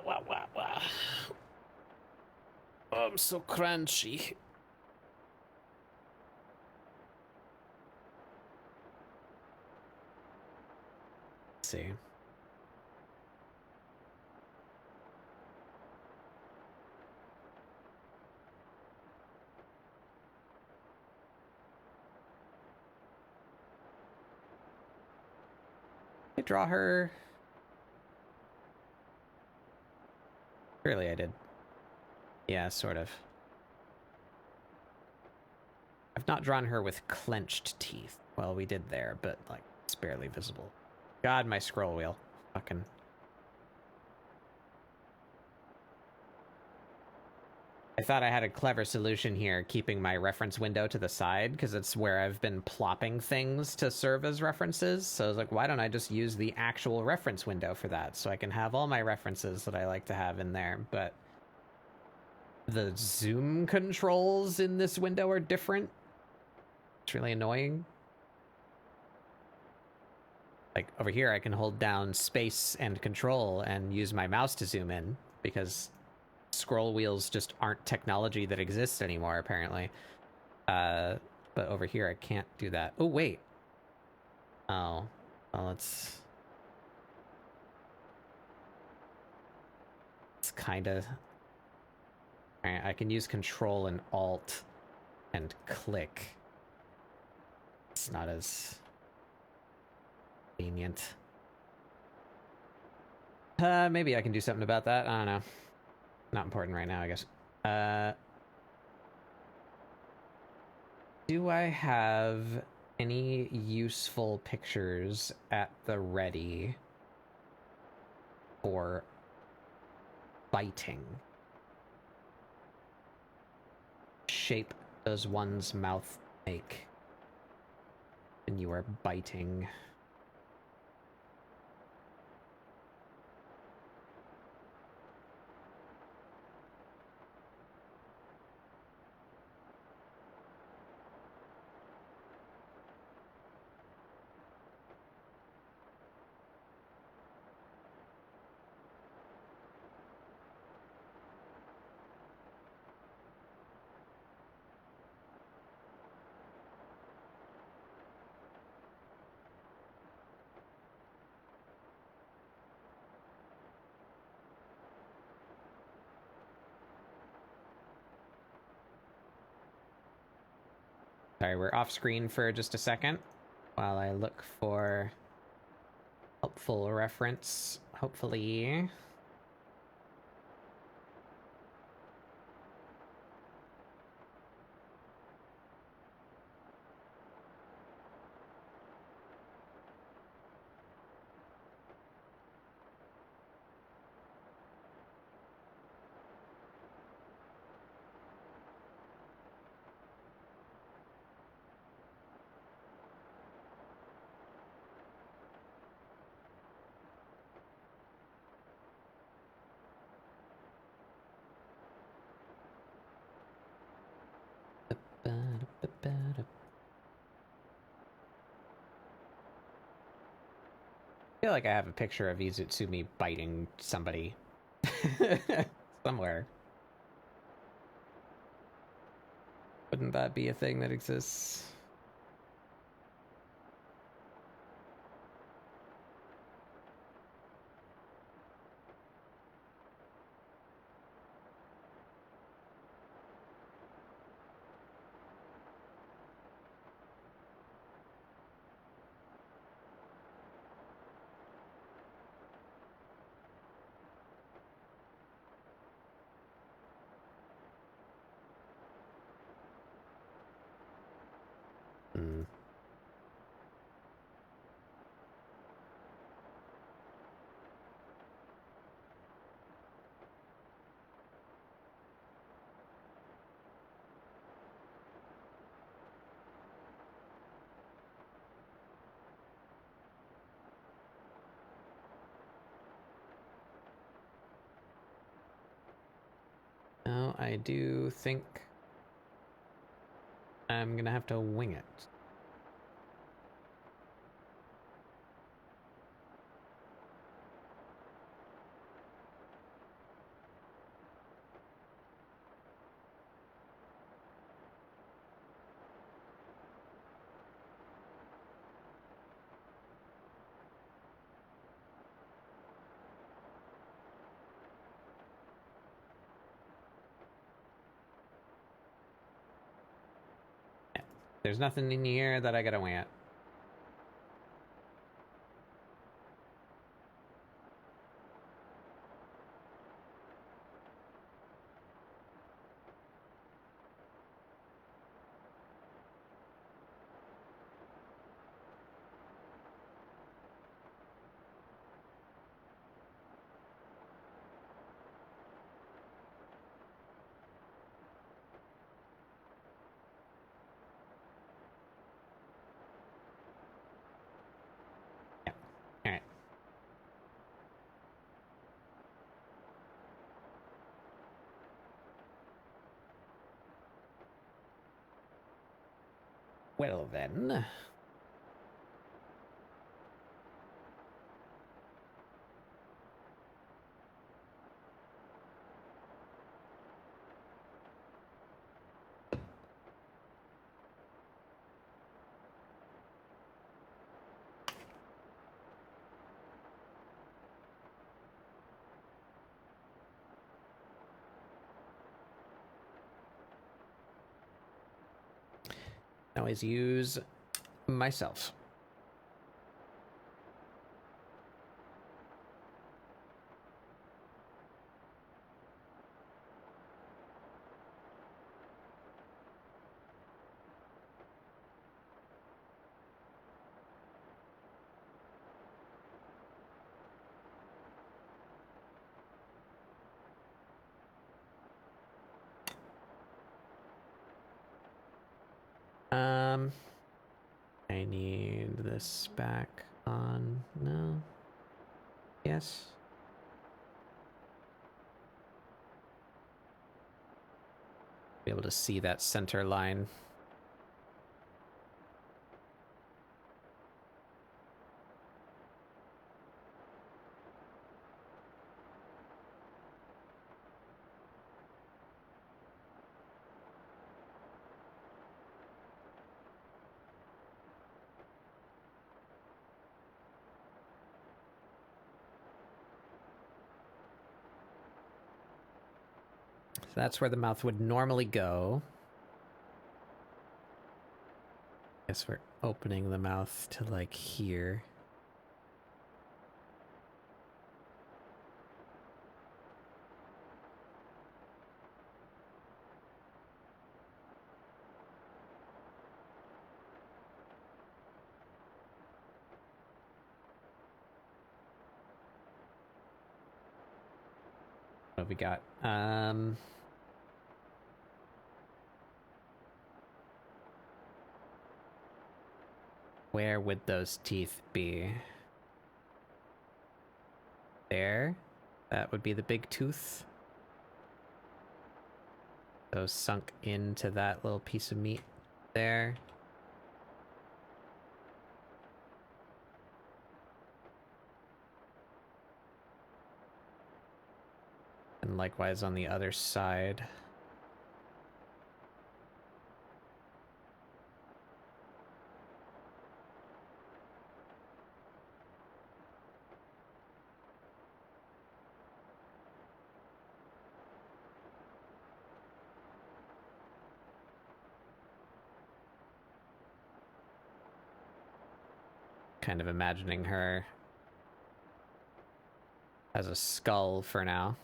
Wow, wow, wow. Oh, I'm so crunchy. Let's see. I draw her. Surely I did. Yeah, sort of. I've not drawn her with clenched teeth. Well, we did there, but, like, it's barely visible. God, my scroll wheel. Fucking... I thought I had a clever solution here, keeping my reference window to the side, because it's where I've been plopping things to serve as references. So I was like, why don't I just use the actual reference window for that, so I can have all my references that I like to have in there, but... the zoom controls in this window are different. It's really annoying. Like, over here I can hold down space and control and use my mouse to zoom in, because scroll wheels just aren't technology that exists anymore, apparently. But over here I can't do that. Oh, wait. Oh. Well, it's kind of... Alright, I can use control and alt and click. It's not as convenient. Maybe I can do something about that. I don't know. Not important right now, I guess. Do I have any useful pictures at the ready for biting? Shape does one's mouth make when you are biting? Sorry, we're off screen for just a second while I look for helpful reference, hopefully. I feel like I have a picture of Izutsumi biting somebody somewhere. Wouldn't that be a thing that exists? Hmm. No, I do think I'm gonna have to wing it. Yeah. There's nothing in here that I gotta wing it. Yeah. Alright. Well then. Always use myself. Um, I need this back on. No. Yes. Be able to see that center line. So that's where the mouth would normally go. Guess we're opening the mouth to like here. What have we got? Where would those teeth be? There? That would be the big tooth. Those sunk into that little piece of meat there. And likewise on the other side. Kind of imagining her as a skull for now.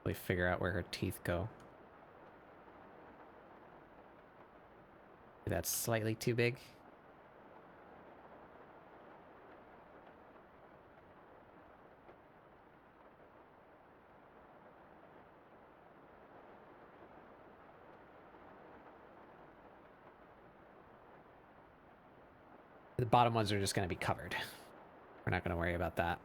We figure out where her teeth go. That's slightly too big. The bottom ones are just going to be covered. We're not going to worry about that.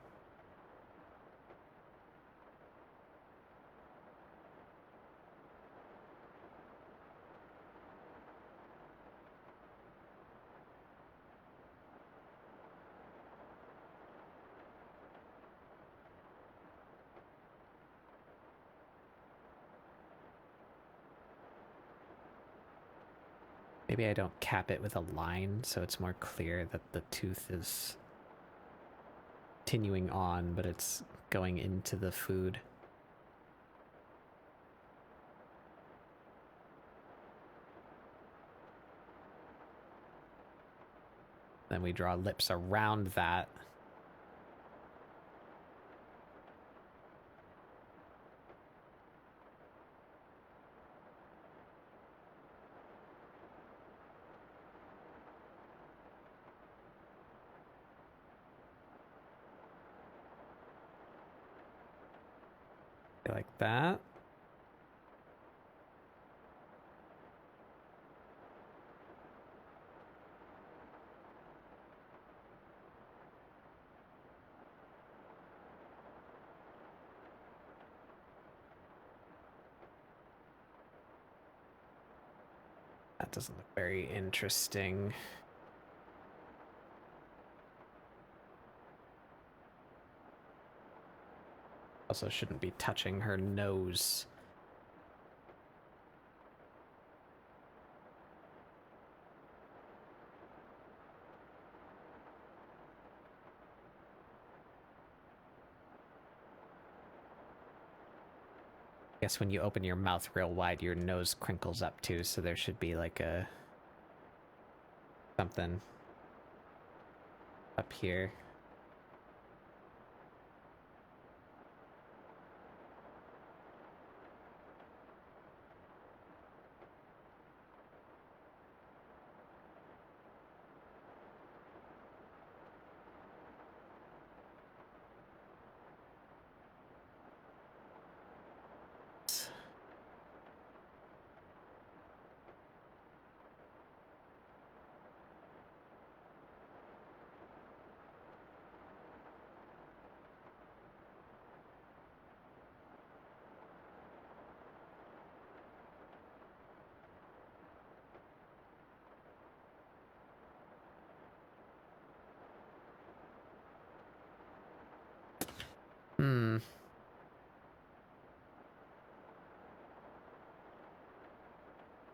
Maybe I don't cap it with a line so it's more clear that the tooth is continuing on, but it's going into the food. Then we draw lips around that. Like that. That doesn't look very interesting. Also shouldn't be touching her nose. I guess when you open your mouth real wide, your nose crinkles up too, so there should be like a something up here.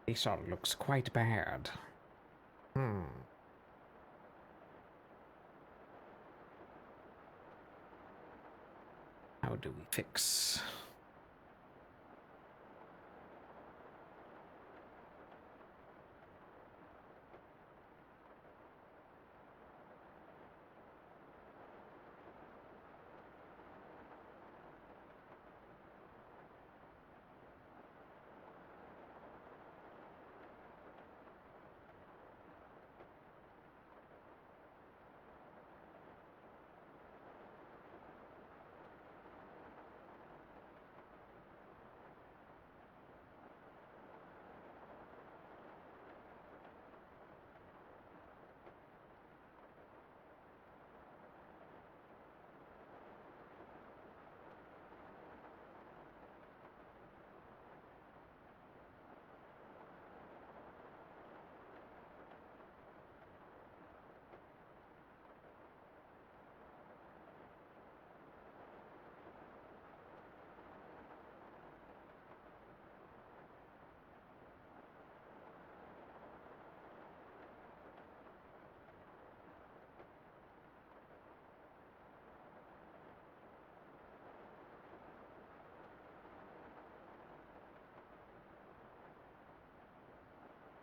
This all looks quite bad. How do we fix?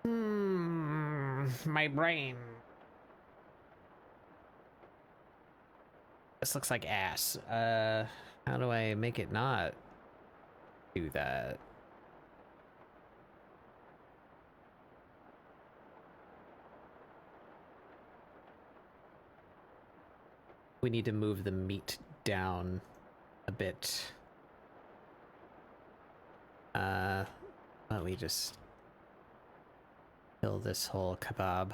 My brain. This looks like ass. How do I make it not do that? We need to move the meat down a bit. Let me just kill this whole kebab.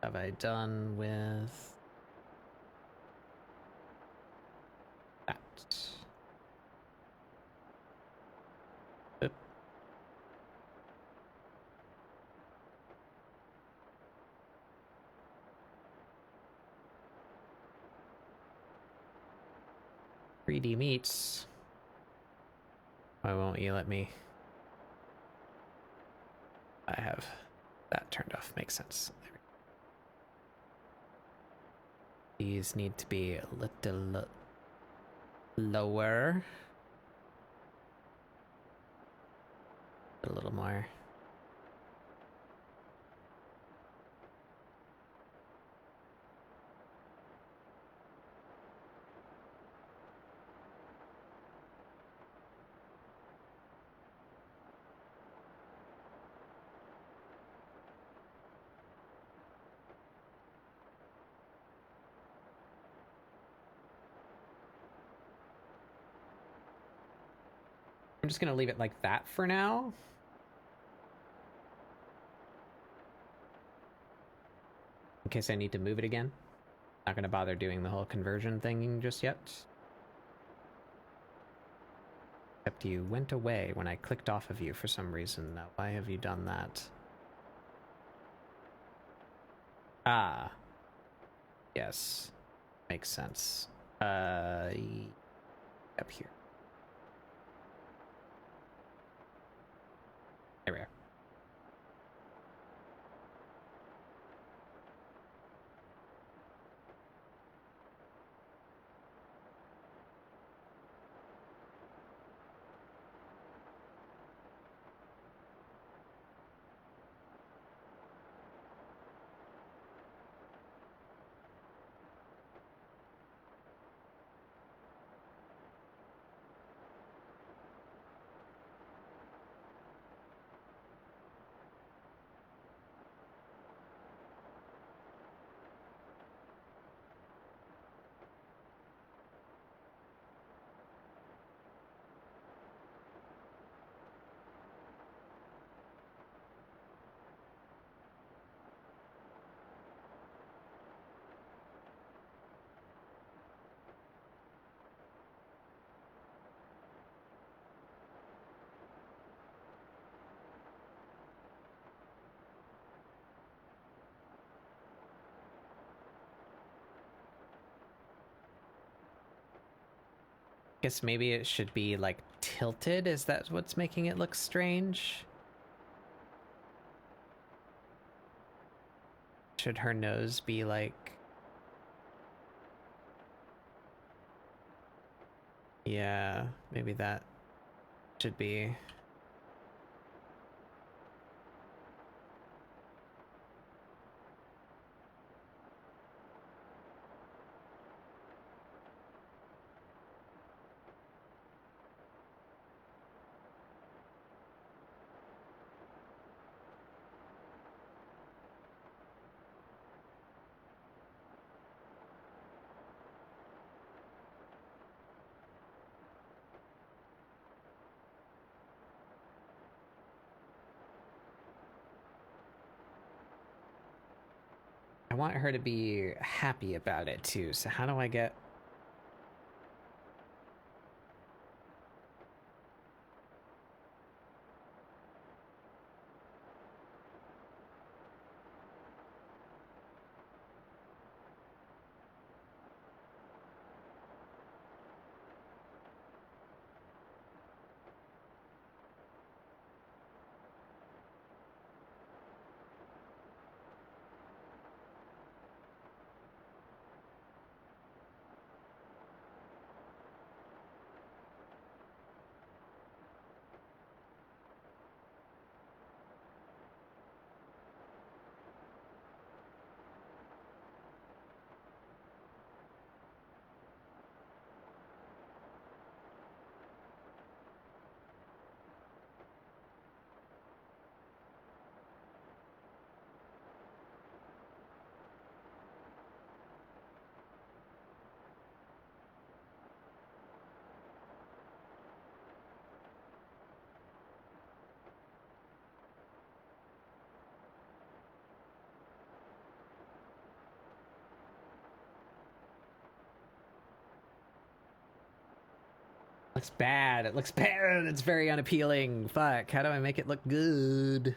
Have I done with that? Oop. 3D meats. Why won't you let me? I have that turned off. Makes sense. These need to be a little lower. A little more. I'm just gonna leave it like that for now. In case I need to move it again. Not gonna bother doing the whole conversion thing just yet. Except you went away when I clicked off of you for some reason. Now, why have you done that? Ah. Yes. Makes sense. Up here. There we are. Guess maybe it should be like tilted. Is that what's making it look strange? Should her nose be like... Yeah, maybe that should be... I want her to be happy about it too, so how do I get... Looks bad. It looks bad. It's very unappealing. Fuck. How do I make it look good?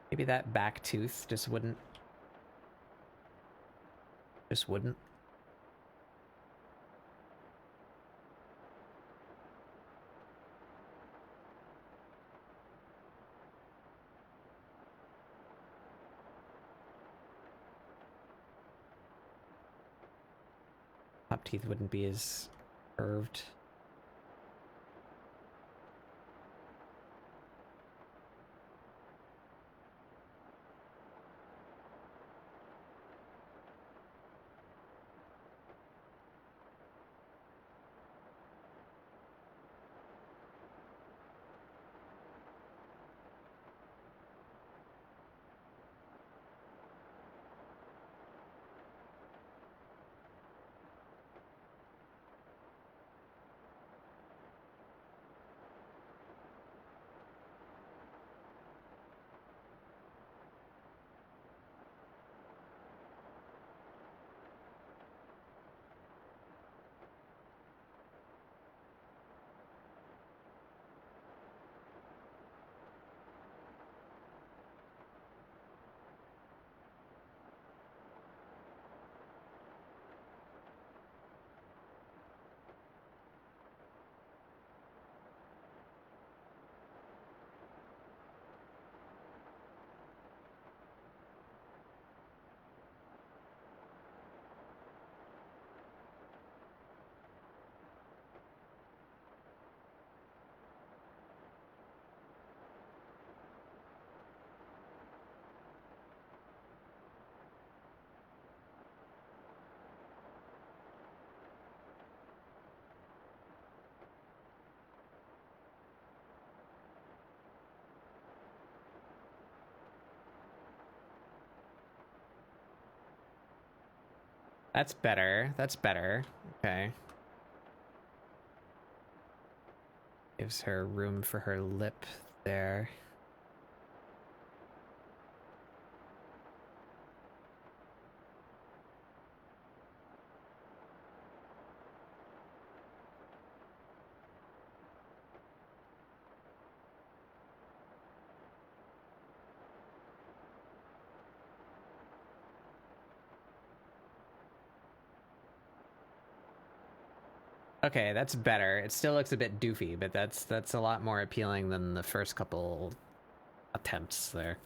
Maybe that back tooth just wouldn't. Just wouldn't. Top teeth wouldn't be as curved. That's better. That's better. Okay. Gives her room for her lip there. Okay, that's better. It still looks a bit doofy, but that's a lot more appealing than the first couple attempts there.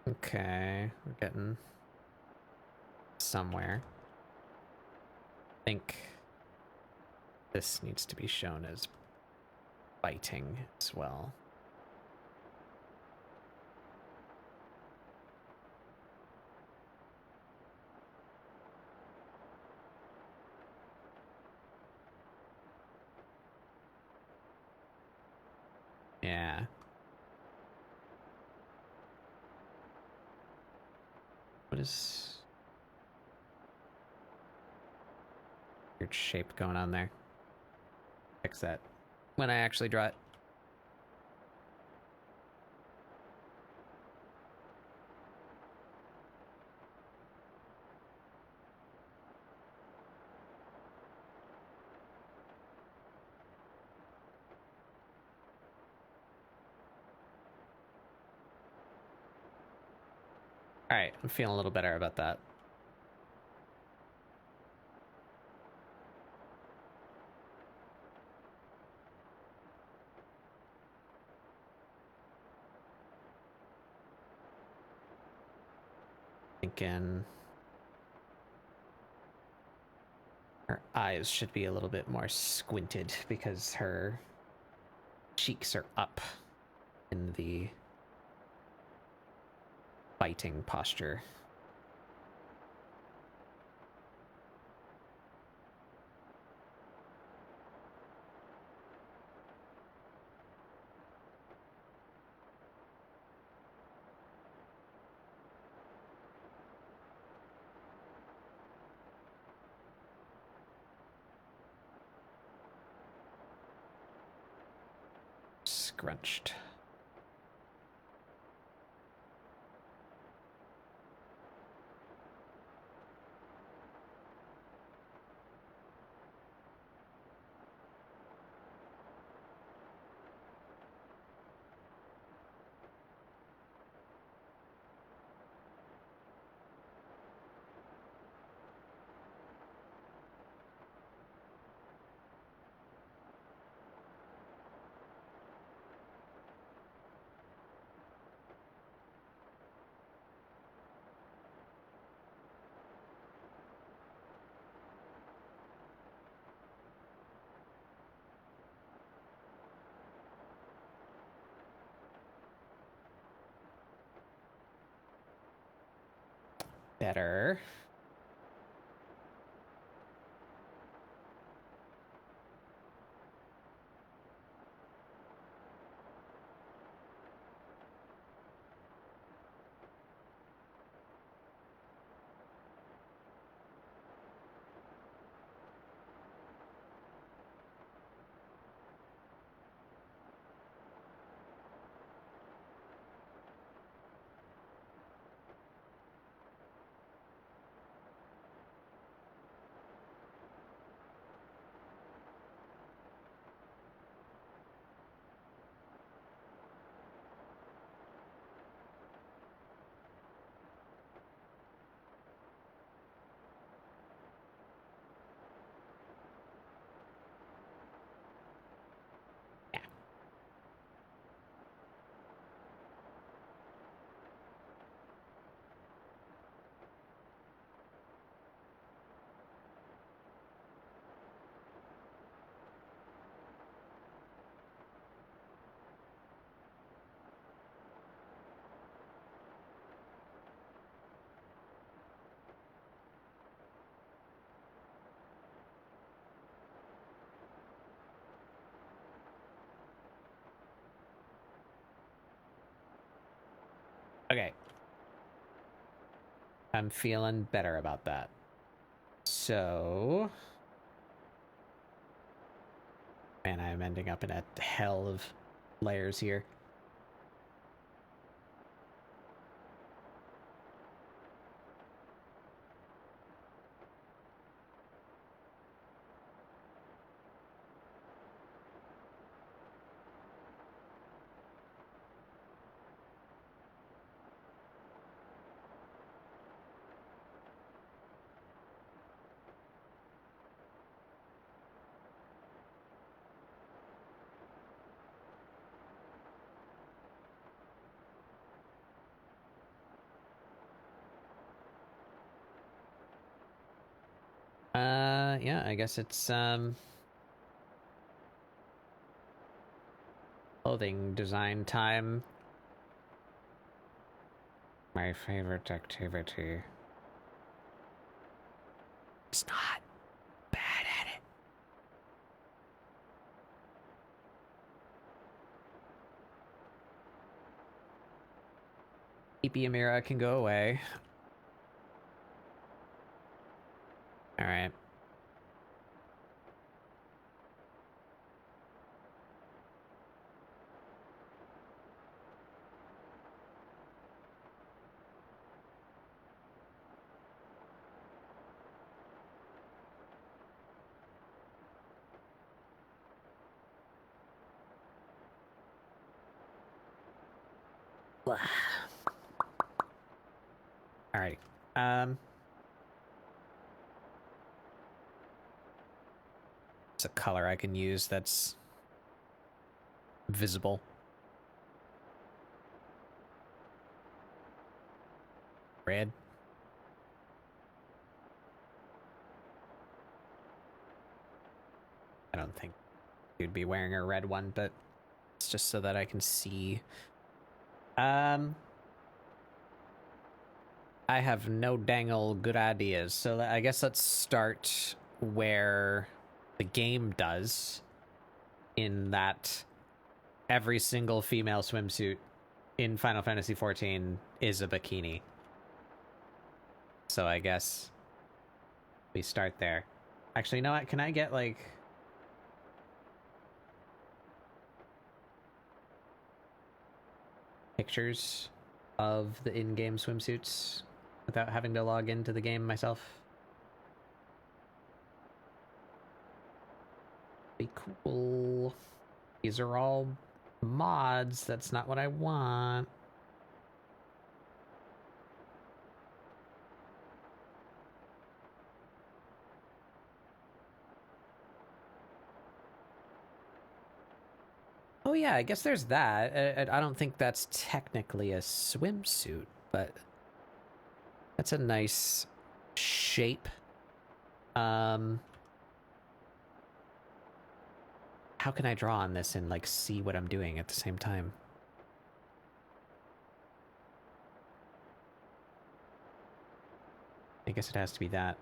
Okay, we're getting somewhere. I think this needs to be shown as biting as well. Yeah. What is... Weird shape going on there. Fix that when I actually draw it. All right, I'm feeling a little better about that. Thinking her eyes should be a little bit more squinted because her cheeks are up in the fighting posture. Scrunched. Better. Yeah. Okay. I'm feeling better about that. So, man, I'm ending up in a hell of layers here. Yeah, I guess it's clothing design time. My favorite activity. It's not bad at it. EP Amira can go away. All right. Alrighty. It's a color I can use that's visible. Red. I don't think you'd be wearing a red one, but it's just so that I can see. I have no dangle good ideas, so I guess let's start where the game does, in that every single female swimsuit in Final Fantasy XIV is a bikini. So I guess we start there. Actually, you know what? Can I get, like... pictures of the in-game swimsuits without having to log into the game myself? Be cool. These are all mods. That's not what I want. Oh yeah, I guess there's that. I don't think that's technically a swimsuit, but that's a nice shape. How can I draw on this and, like, see what I'm doing at the same time? I guess it has to be that.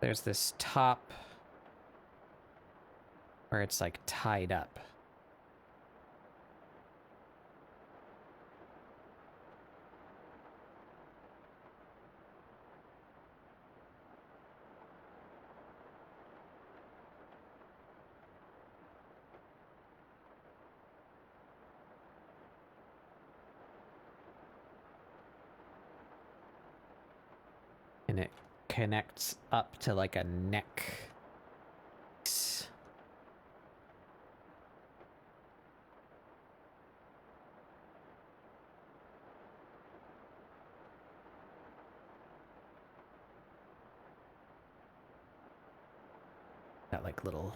There's this top where it's, like, tied up. And it connects up to, like, a neck. Got, like, little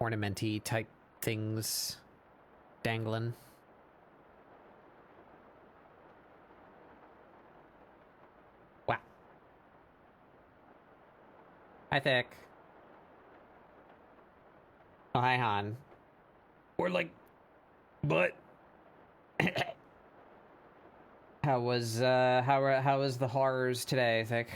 ornamenty type things dangling. Wow. Hi, Thick. Oh, hi, Han. Or, like, but... how was the horrors today, Thick?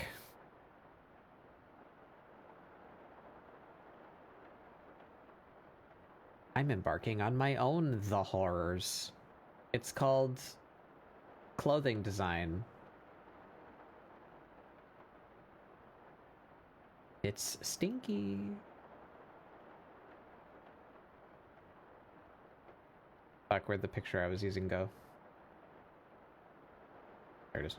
I'm embarking on my own The Horrors. It's called clothing design. It's stinky. Fuck, where'd the picture I was using go? There it is.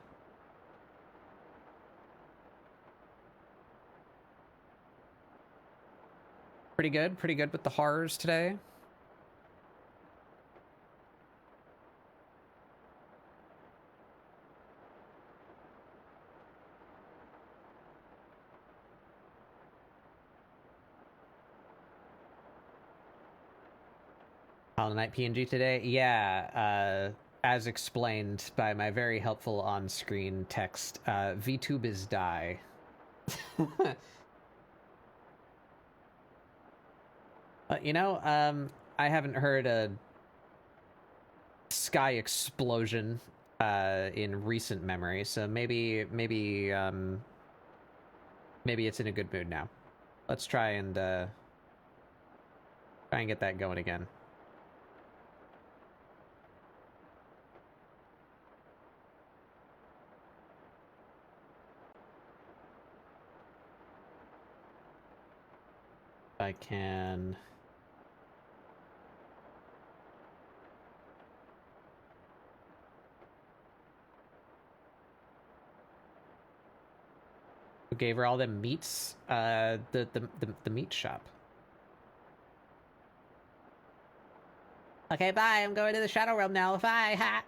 Pretty good with the horrors today. Hollow Knight PNG today? Yeah, as explained by my very helpful on-screen text, VTube is die. You know, I haven't heard a sky explosion in recent memory, so maybe it's in a good mood now. Let's try and get that going again. If I can... Who gave her all them meats? The meat shop. Okay, bye. I'm going to the Shadow Realm now. Bye. Ha.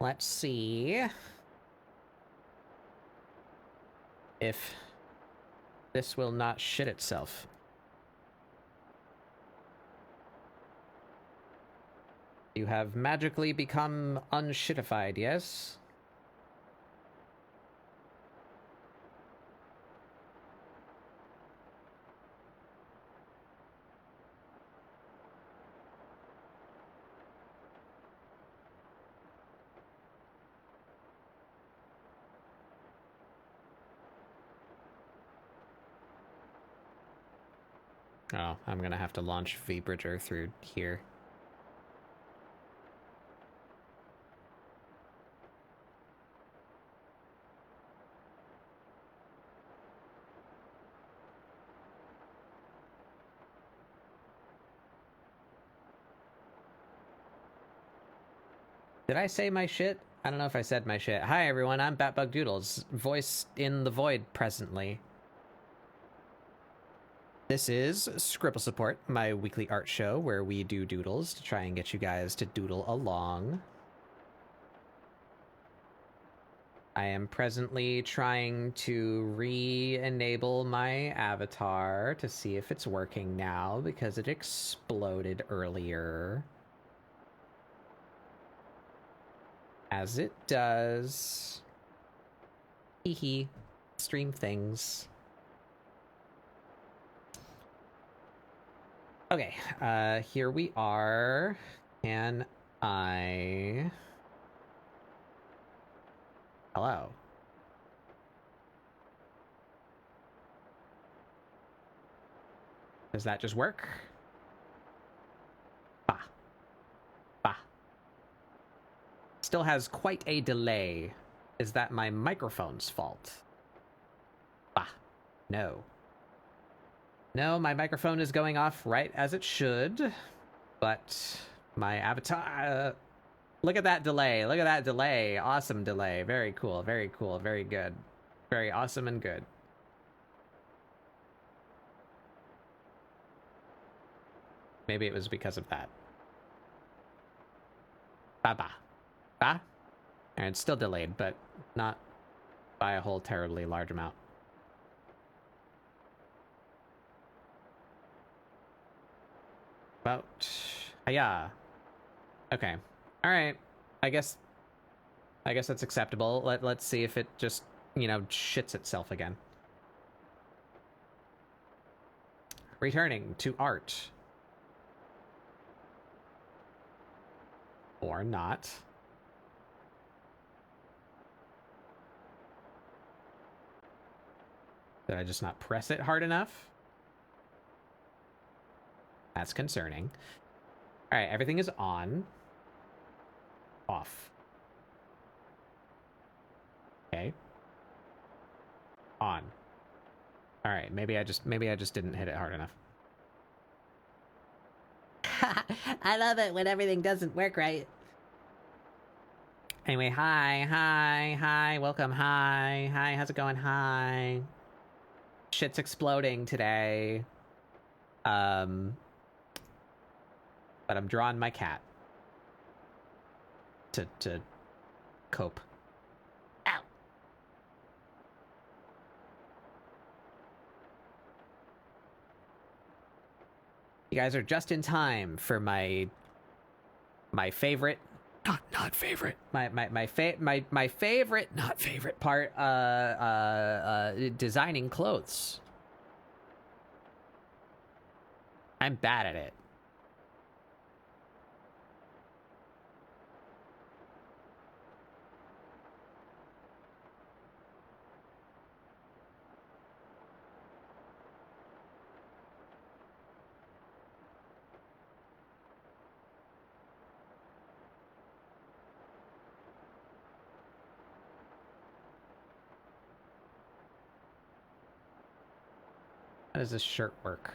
Let's see if this will not shit itself. You have magically become unshitified, yes? Oh, I'm gonna have to launch V-Bridger through here. Did I say my shit? I don't know if I said my shit. Hi everyone, I'm Batbug Doodles, voice in the void presently. This is Scribble Support, my weekly art show where we do doodles to try and get you guys to doodle along. I am presently trying to re-enable my avatar to see if it's working now because it exploded earlier. As it does. Hee stream things. Okay, here we are. Can I... Hello. Does that just work? Bah. Bah. Still has quite a delay. Is that my microphone's fault? Bah. No. No, my microphone is going off right as it should, but my avatar... look at that delay. Look at that delay. Awesome delay. Very cool. Very cool. Very good. Very awesome and good. Maybe it was because of that. Ba-ba. Ba? And it's still delayed, but not by a whole terribly large amount. About... yeah. Okay. Alright. I guess that's acceptable. Let's see if it just, you know, shits itself again. Returning to art. Or not. Did I just not press it hard enough? That's concerning. All right, everything is on. Off. Okay. On. All right, maybe I just didn't hit it hard enough. I love it when everything doesn't work right. Anyway, hi, welcome, hi, how's it going, hi. Shit's exploding today. But I'm drawing my cat. To cope. Ow! You guys are just in time for my favorite... Not favorite. My favorite, not favorite part, designing clothes. I'm bad at it. How does this shirt work?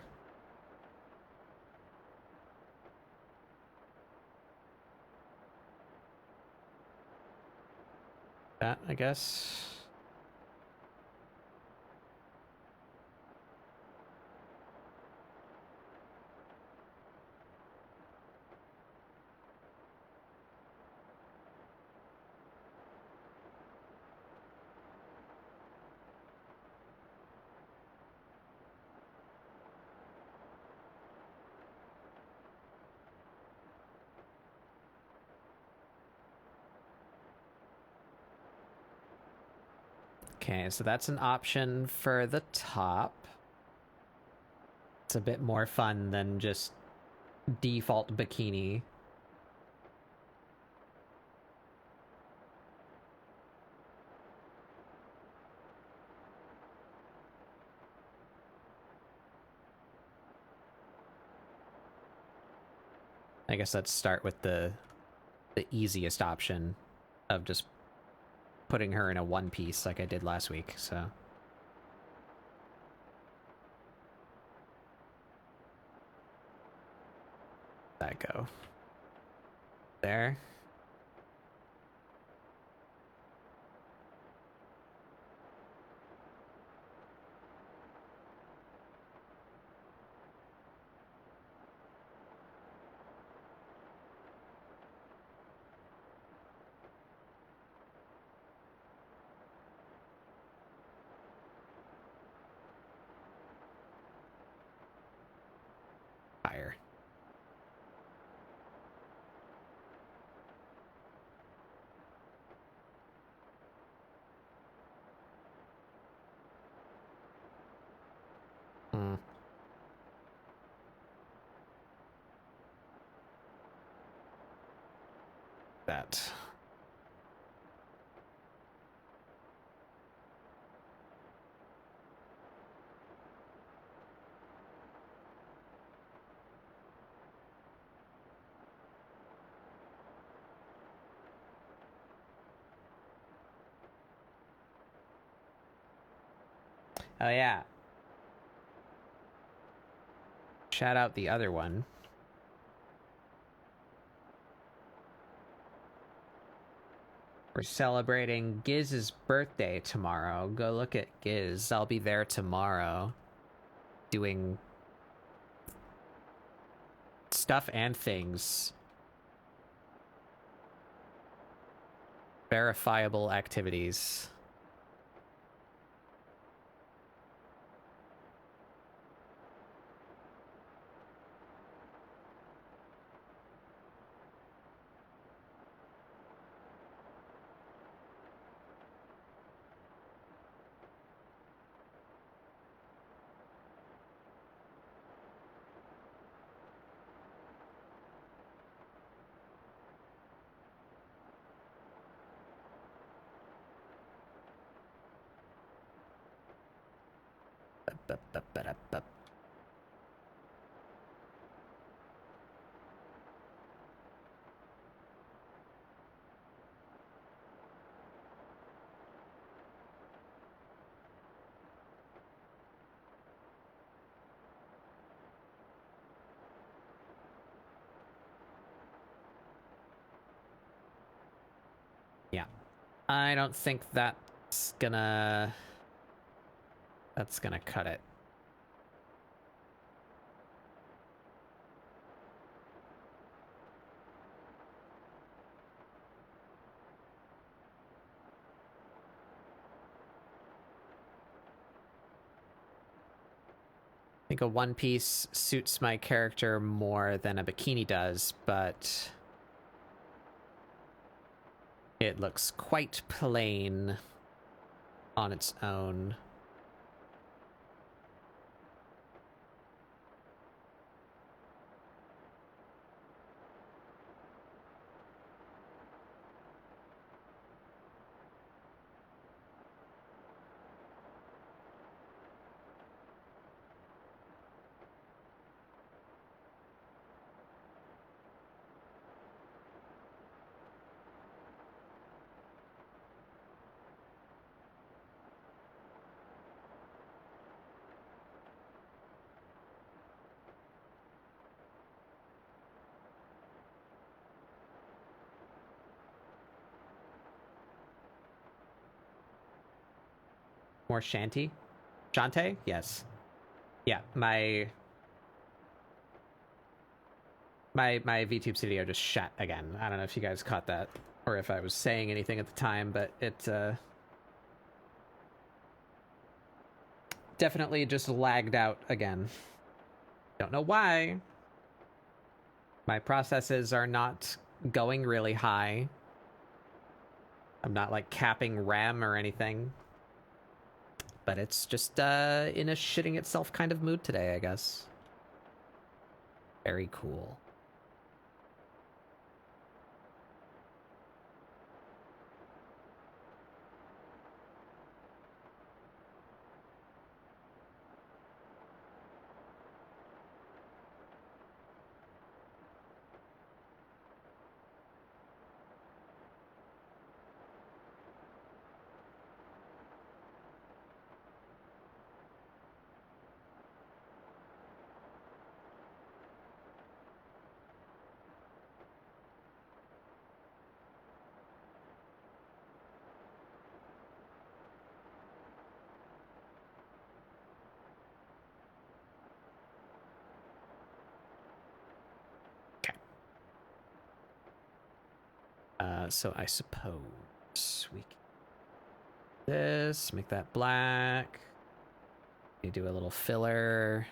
That, I guess. Okay, so that's an option for the top. It's a bit more fun than just default bikini. I guess let's start with the easiest option of just putting her in a one piece like I did last week, so. That go. There. Fire. Hmm. That. Oh yeah. Shout out the other one. We're celebrating Giz's birthday tomorrow. Go look at Giz. I'll be there tomorrow doing stuff and things. Verifiable activities. Yeah. I don't think that's gonna cut it. I think a one piece suits my character more than a bikini does, but it looks quite plain on its own. More shanty? Shantae? Yes. Yeah, my VTube studio just shut again. I don't know if you guys caught that or if I was saying anything at the time, but it definitely just lagged out again. Don't know why. My processes are not going really high. I'm not like capping RAM or anything. But it's just in a shitting itself kind of mood today, I guess. Very cool. So I suppose we can do this, make that black. We do a little filler.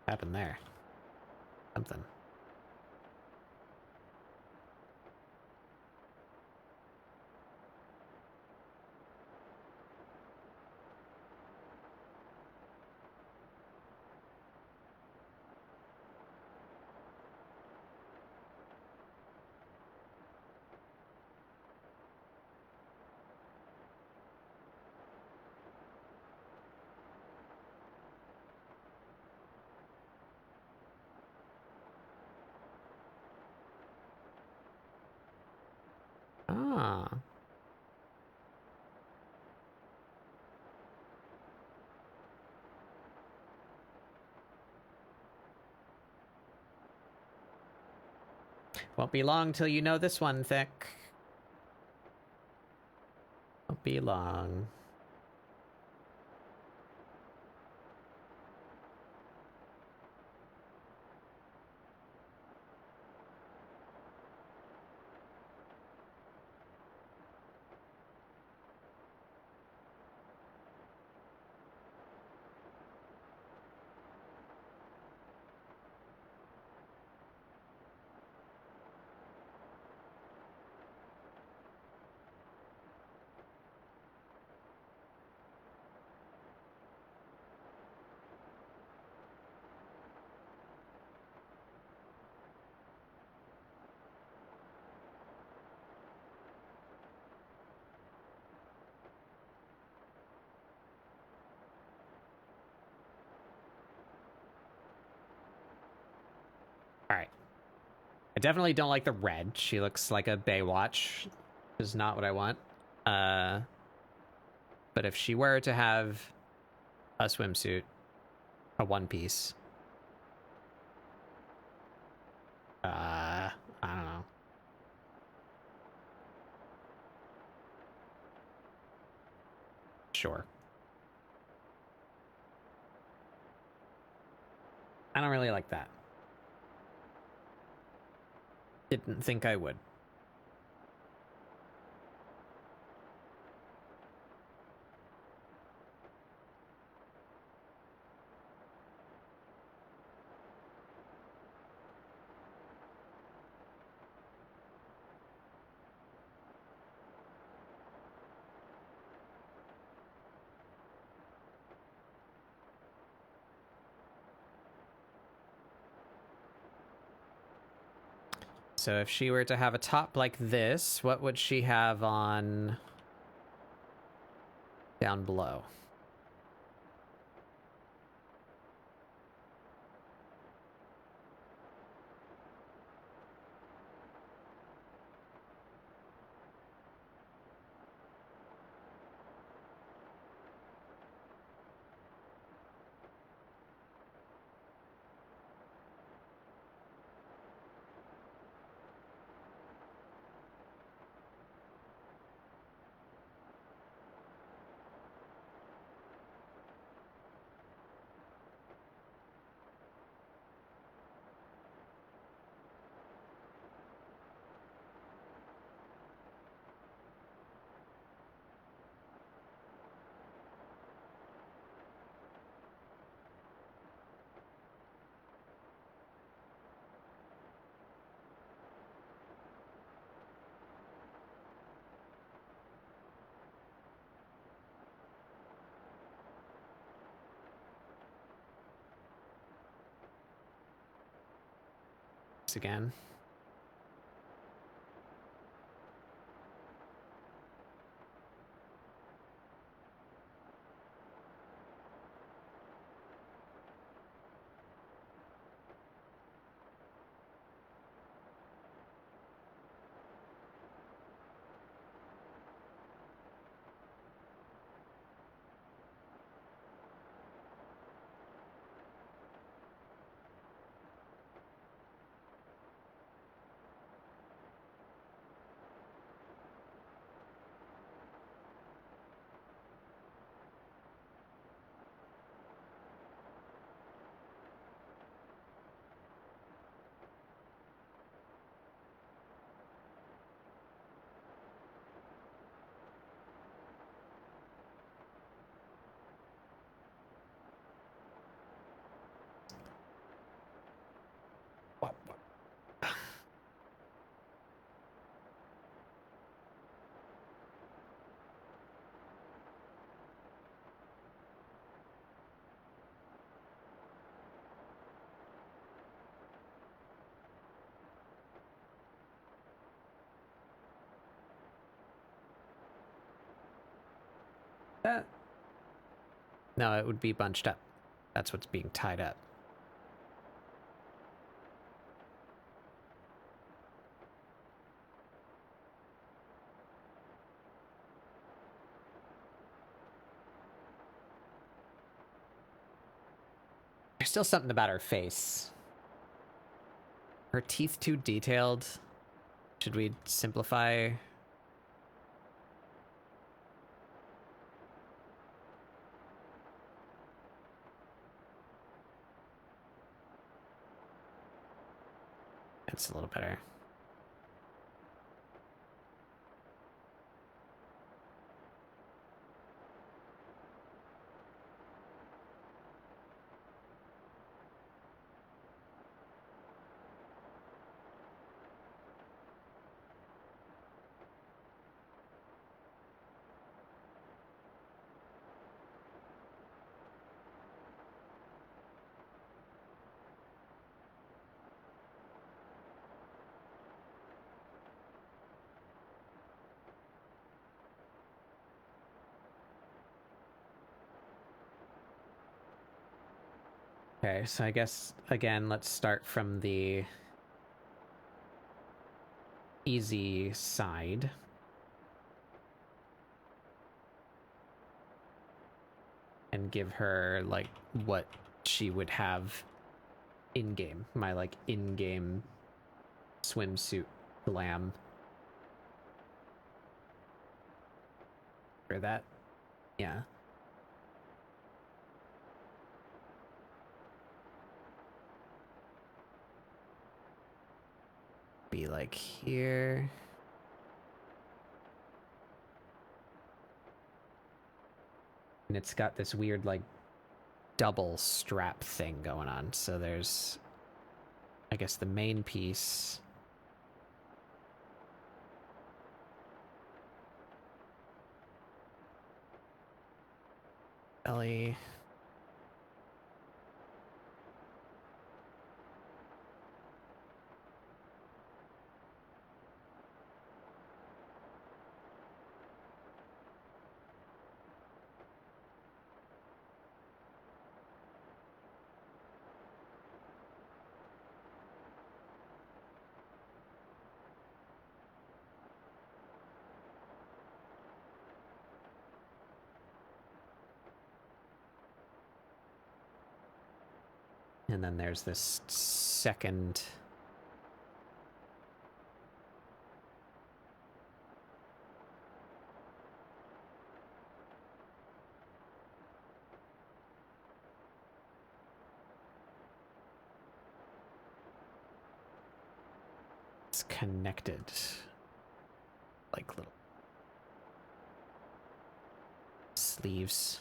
What happened there? Something. Ah. Won't be long till you know this one, Thick. Won't be long. All right. I definitely don't like the red. She looks like a Baywatch. Is not what I want. But if she were to have a swimsuit, a one piece, I don't know. Sure. I don't really like that. Didn't think I would. So if she were to have a top like this, what would she have on down below. Again. What? That? No, it would be bunched up. That's what's being tied up. There's still something about her face. Her teeth too detailed. Should we simplify? It's a little better. Okay, so I guess, again, let's start from the easy side. And give her, like, what she would have in-game. My, like, in-game swimsuit glam. For that? Yeah. Be, like, here. And it's got this weird, like, double strap thing going on. So there's, I guess, the main piece. Belly. And then there's this second... It's connected. Like little sleeves.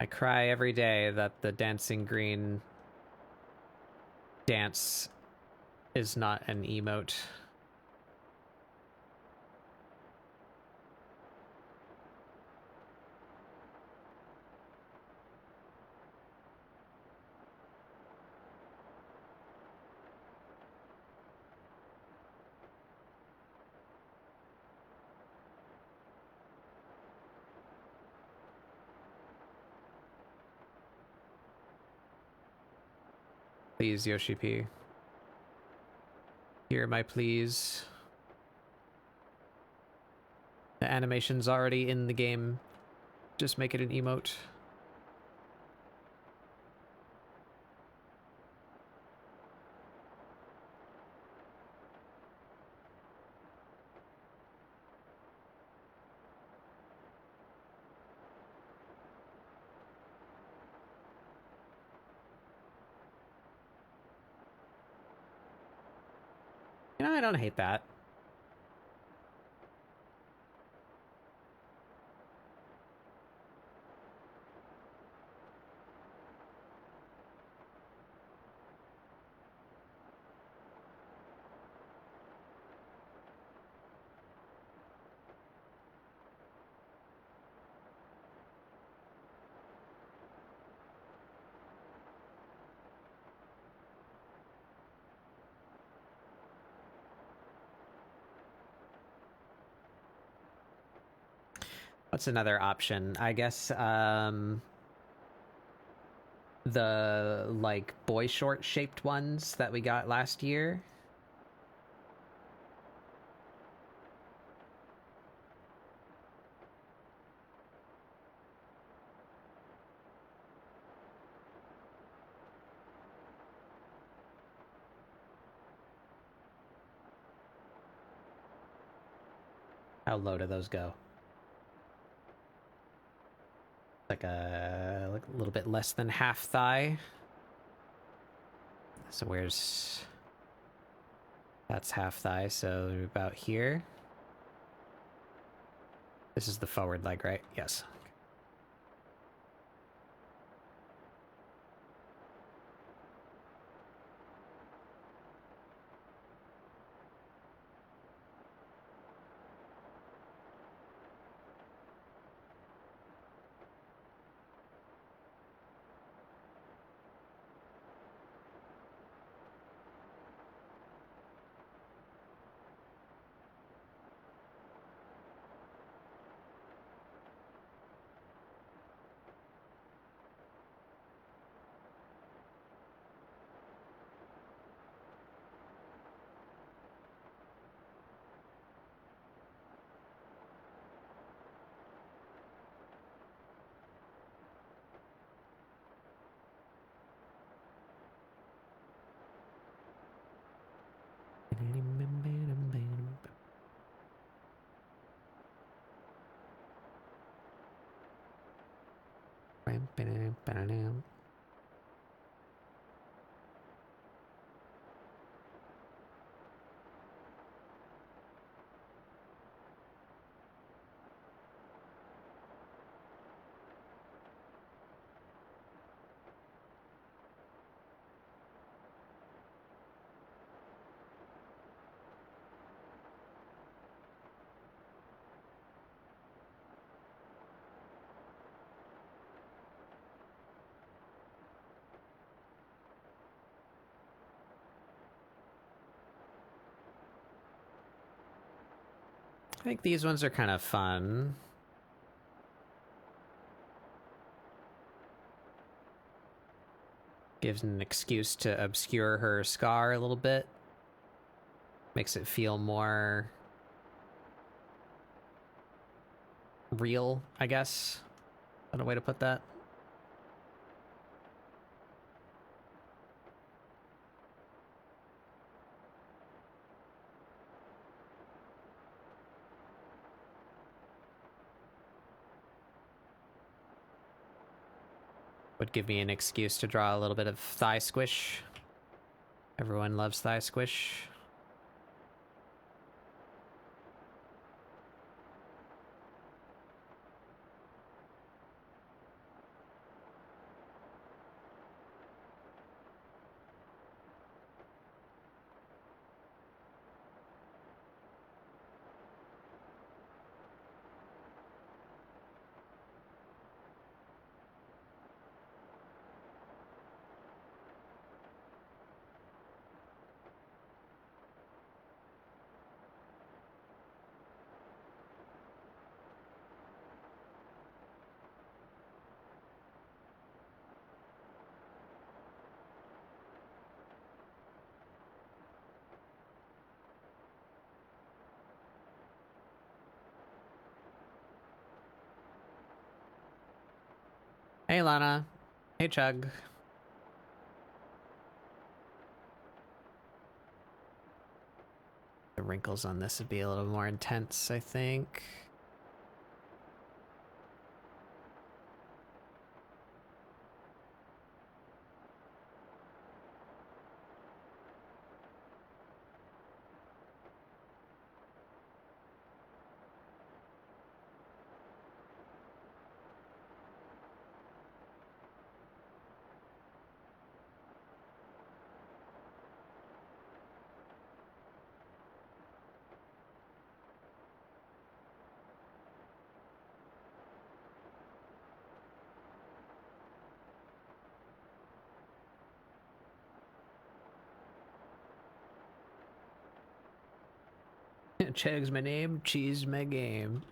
I cry every day that the dancing green dance is not an emote. Please, Yoshi P. Hear my pleas. The animation's already in the game. Just make it an emote. You know, I don't hate that. What's another option? I guess the like boy short shaped ones that we got last year. How low do those go? Like a little bit less than half thigh. So where's... That's half thigh, so about here. This is the forward leg, right? Yes. think these ones are kind of fun. Gives an excuse to obscure her scar a little bit. Makes it feel more real, I guess. Is that a way to put that? Would give me an excuse to draw a little bit of thigh squish. Everyone loves thigh squish. Hey, Lana. Hey, Chug. The wrinkles on this would be a little more intense, I think. Chug's my name, cheese my game.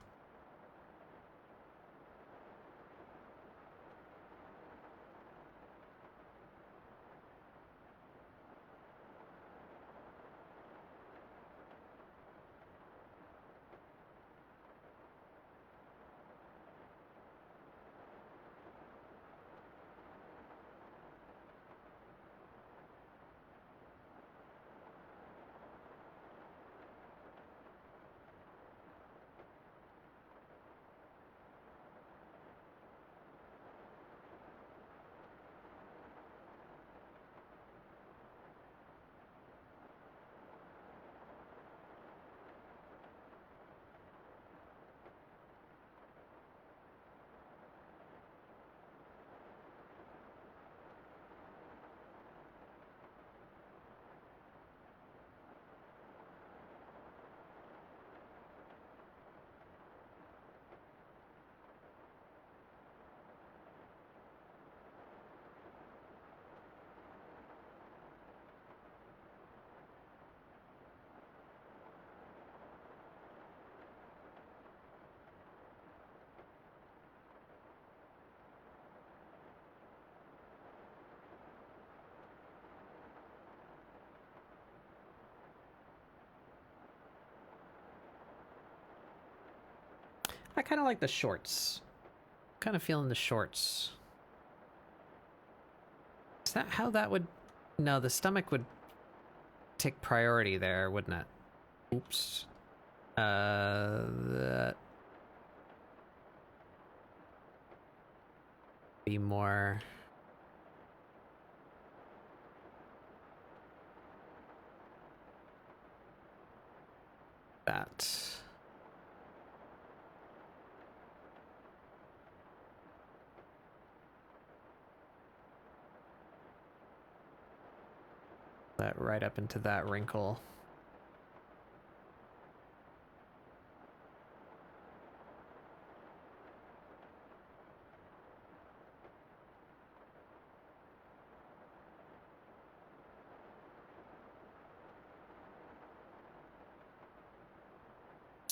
I kind of like the shorts. Kind of feeling the shorts. Is that how that would... No, the stomach would take priority there, wouldn't it? Oops. That... Be more... That... That right up into that wrinkle.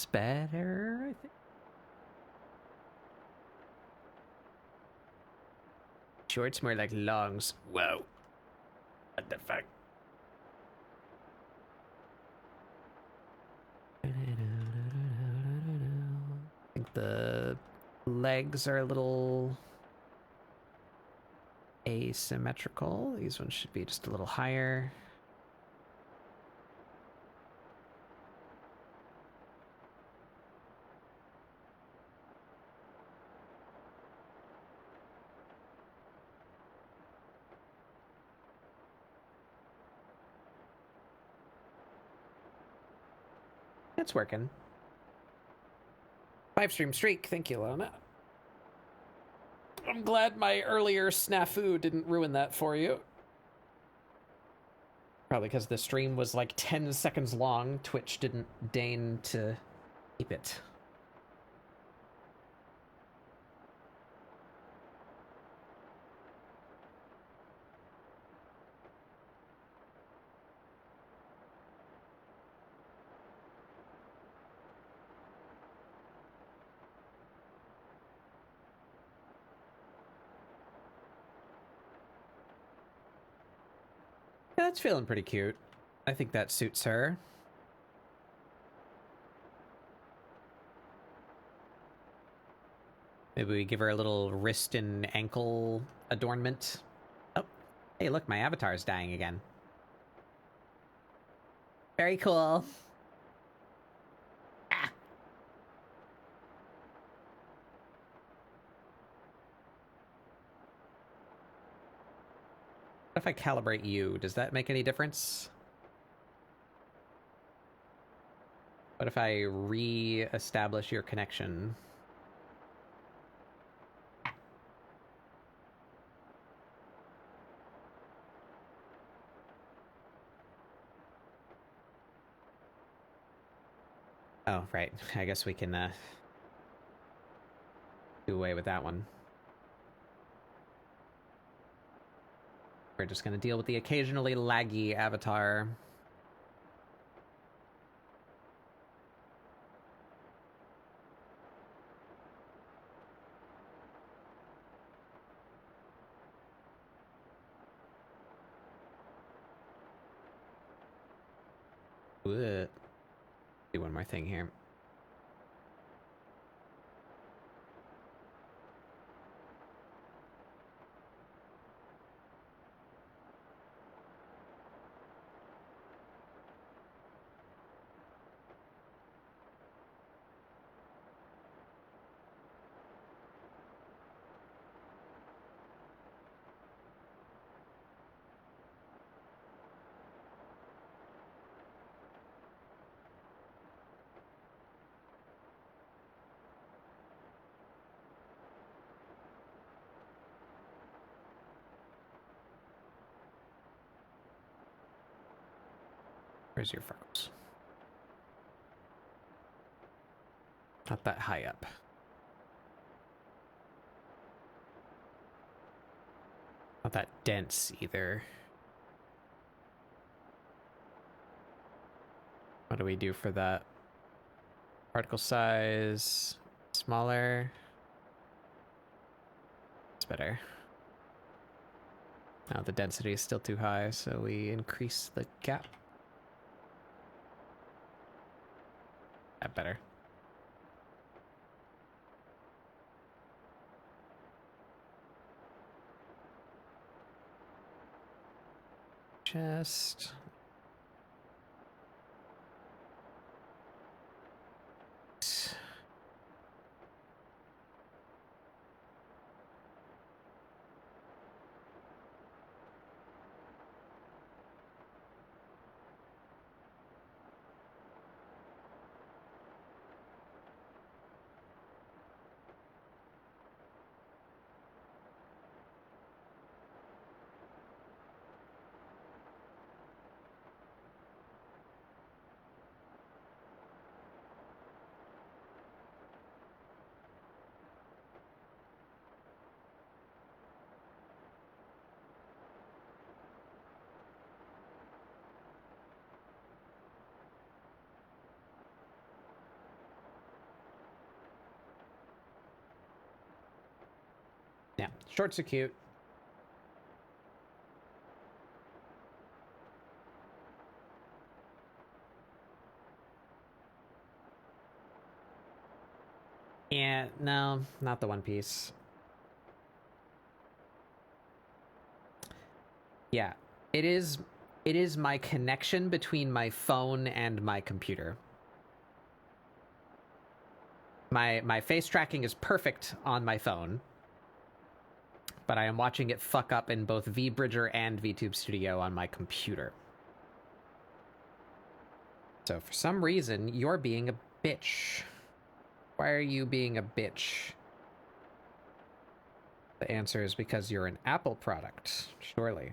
That's better, I think. Shorts more like longs. Whoa. What the fuck? I think the legs are a little asymmetrical. These ones should be just a little higher. It's working. 5-stream streak. Thank you, Lona. I'm glad my earlier snafu didn't ruin that for you. Probably because the stream was like 10 seconds long. Twitch didn't deign to keep it. Yeah, that's feeling pretty cute. I think that suits her. Maybe we give her a little wrist and ankle adornment. Oh, hey, look, my avatar's dying again. Very cool. Ah. What if I calibrate you? Does that make any difference? What if I re-establish your connection? Oh, right. I guess we can do away with that one. We're just going to deal with the occasionally laggy avatar. Ugh. Do one more thing here. Where's your freckles? Not that high up. Not that dense either. What do we do for that? Particle size, smaller. It's better. Now the density is still too high, so we increase the gap. That better. Chest. Yeah, shorts are cute. Yeah, no, not the One Piece. Yeah, it is. It is my connection between my phone and my computer. My face tracking is perfect on my phone, but I am watching it fuck up in both VBridger and VTube Studio on my computer. So for some reason, you're being a bitch. Why are you being a bitch? The answer is because you're an Apple product, surely.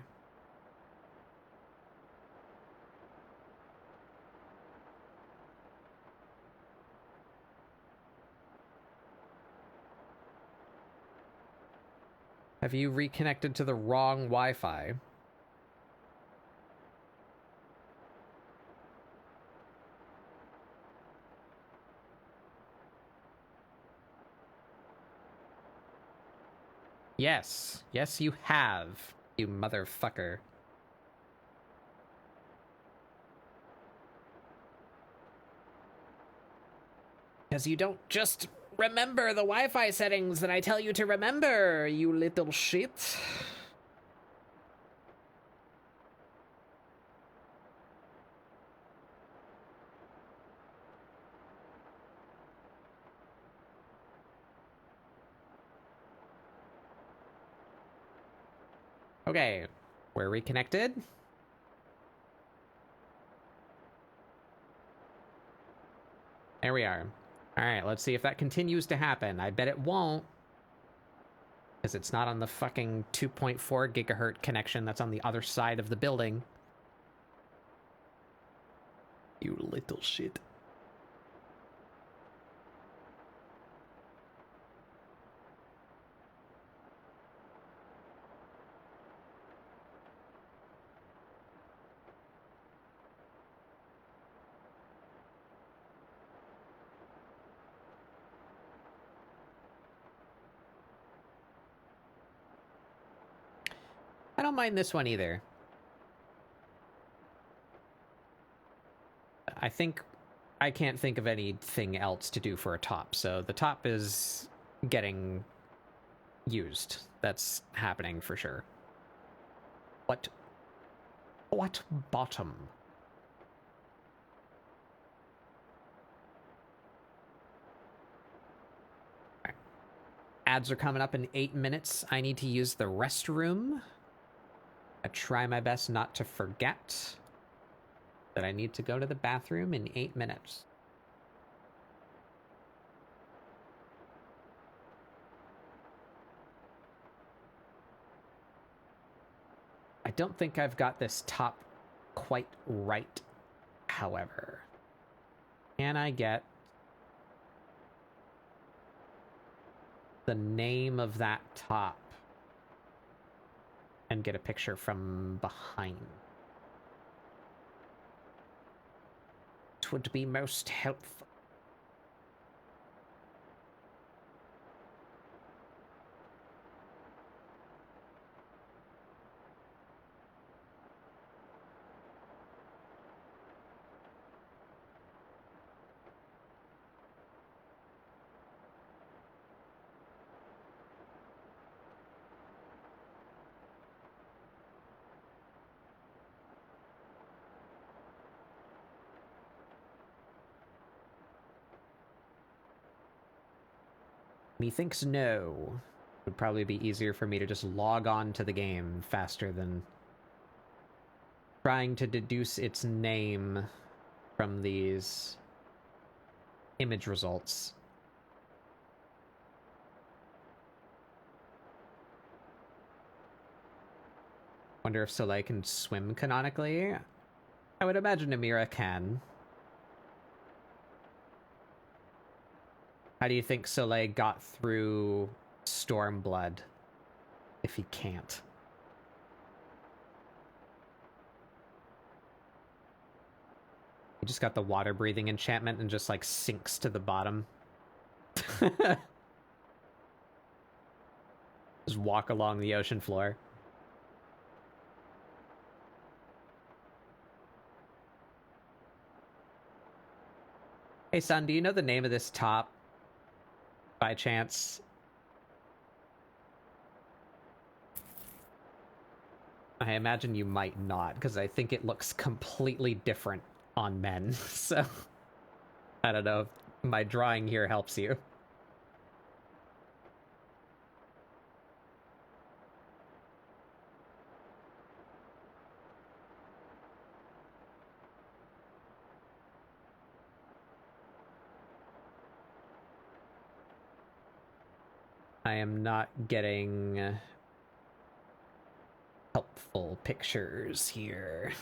Have you reconnected to the wrong Wi-Fi? Yes. Yes, you have, you motherfucker. Because you don't just remember the Wi-Fi settings that I tell you to remember, you little shit. Okay, we're reconnected. There we are. All right, let's see if that continues to happen. I bet it won't. Because it's not on the fucking 2.4 gigahertz connection that's on the other side of the building. You little shit. I don't mind this one either. I think I can't think of anything else to do for a top, so the top is getting used. That's happening for sure. What bottom? Right. Ads are coming up in 8 minutes. I need to use the restroom. I try my best not to forget that I need to go to the bathroom in 8 minutes. I don't think I've got this top quite right, however. Can I get the name of that top and get a picture from behind? It would be most helpful. Methinks no. It would probably be easier for me to just log on to the game faster than trying to deduce its name from these image results. Wonder if Soleil can swim canonically? I would imagine Amira can. How do you think Soleil got through Stormblood if he can't? He just got the water breathing enchantment and just like sinks to the bottom. Just walk along the ocean floor. Hey, son, do you know the name of this top by chance? I imagine you might not, because I think it looks completely different on men. So, I don't know if my drawing here helps you. I am not getting helpful pictures here.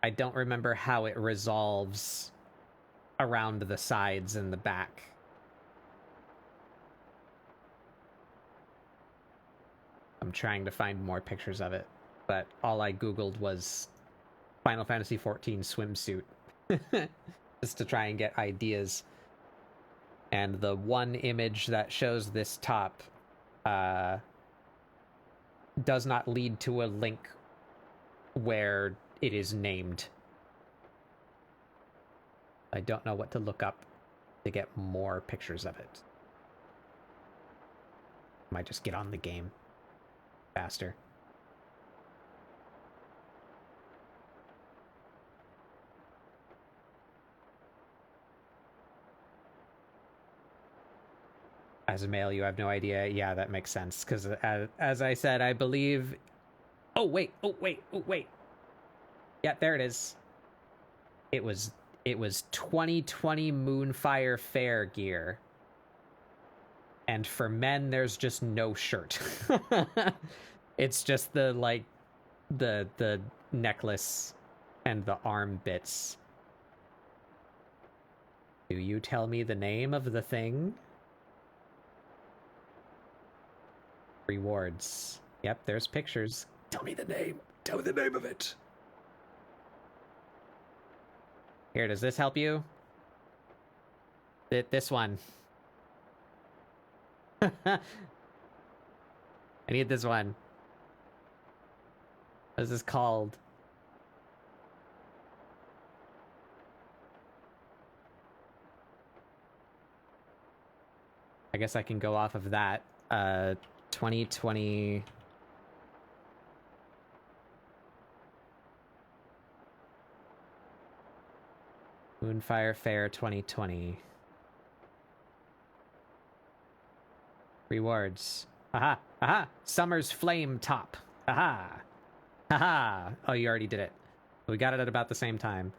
I don't remember how it resolves around the sides and the back. I'm trying to find more pictures of it, but all I googled was Final Fantasy XIV swimsuit just to try and get ideas. And the one image that shows this top does not lead to a link where it is named. I don't know what to look up to get more pictures of it. Might just get on the game faster. As a male, you have no idea. Yeah, that makes sense. Because as I said, I believe... Oh, wait. Yeah, there it is. It was 2020 Moonfire Fair gear. And for men, there's just no shirt. It's just the, like, the necklace and the arm bits. Do you tell me the name of the thing? Rewards. Yep, there's pictures. Tell me the name. Tell me the name of it. Here, does this help you? This one. I need this one. What is this called? I guess I can go off of that. 2020... Moonfire Fair 2020. Rewards. Aha! Aha! Summer's Flame Top. Aha! Haha! Oh, you already did it. We got it at about the same time.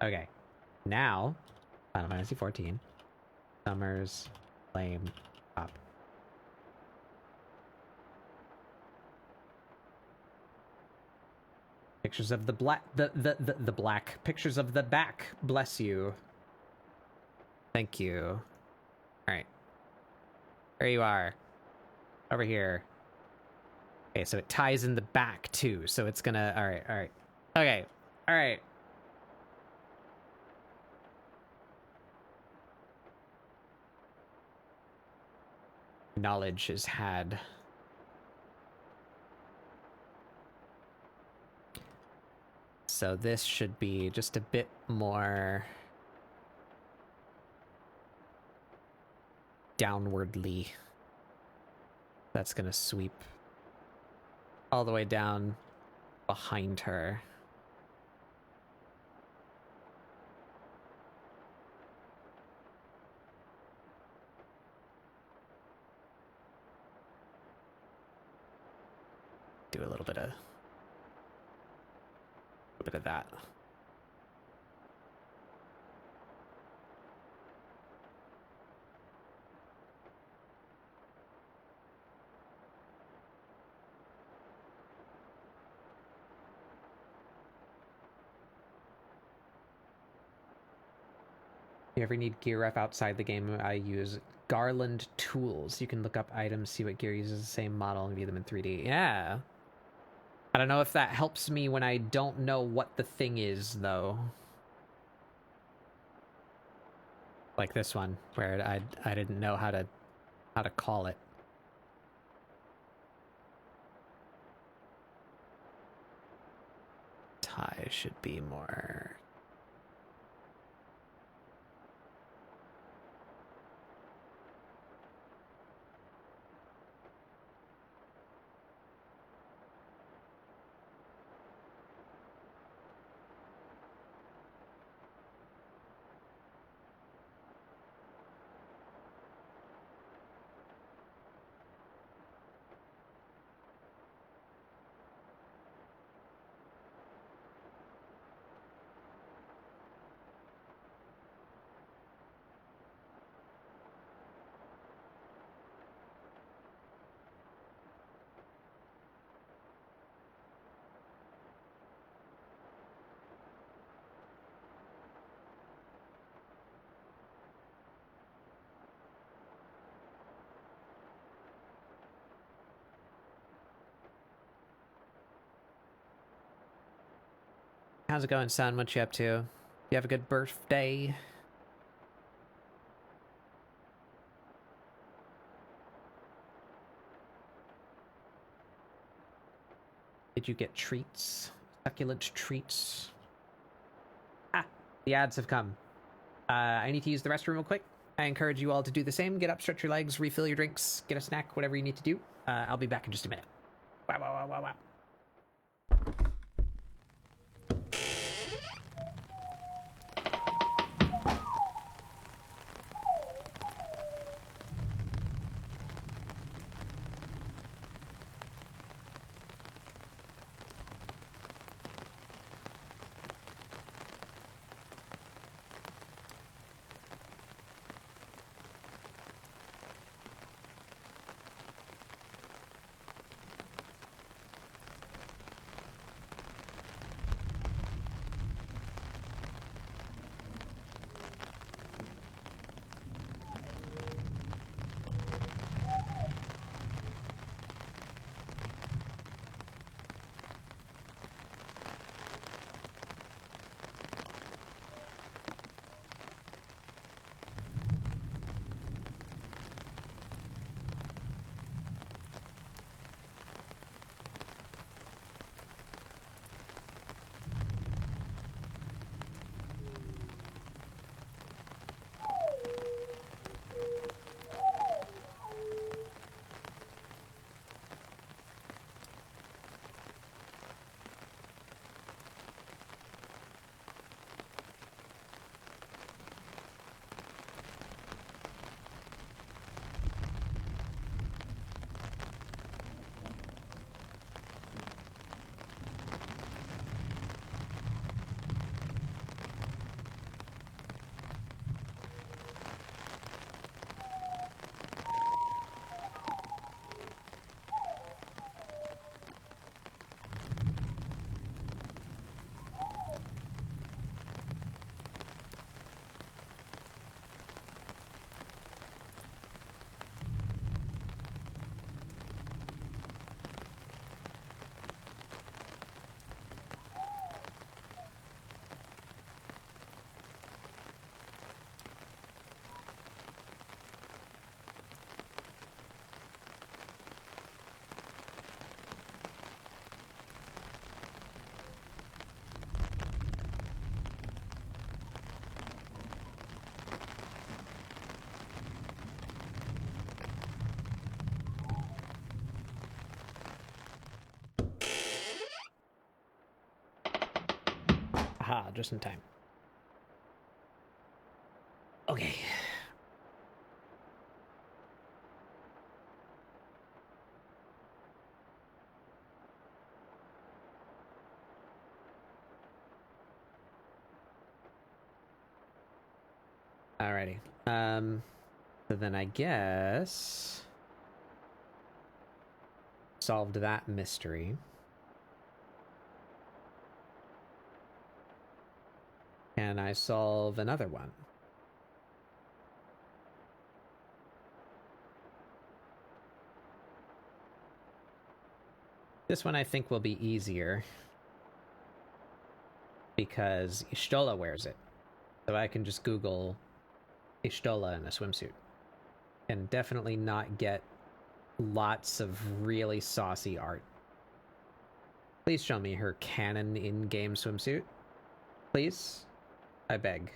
Okay. Now, Final Fantasy XIV. Summer's Flame Top. Pictures of the black... The black. Pictures of the back. Bless you. Thank you. Alright. There you are. Over here. Okay, so it ties in the back, too. So it's gonna... Alright. Okay. Alright. Knowledge is had. So this should be just a bit more downwardly. That's gonna sweep all the way down behind her. Do a little bit of that. If you ever need gear ref outside the game, I use Garland Tools. You can look up items, see what gear uses the same model, and view them in 3D. Yeah. I don't know if that helps me when I don't know what the thing is, though. Like this one, where I didn't know how to call it. Tie should be more. How's it going, son? What you up to? You have a good birthday? Did you get treats? Succulent treats? Ah, the ads have come. I need to use the restroom real quick. I encourage you all to do the same. Get up, stretch your legs, refill your drinks, get a snack, whatever you need to do. I'll be back in just a minute. Wow, wow, wow, wow, wow. Aha, just in time. Okay. Alrighty. So then I guess solved that mystery. Can I solve another one? This one I think will be easier because Ishtola wears it. So I can just Google Ishtola in a swimsuit and definitely not get lots of really saucy art. Please show me her canon in-game swimsuit. Please? I beg.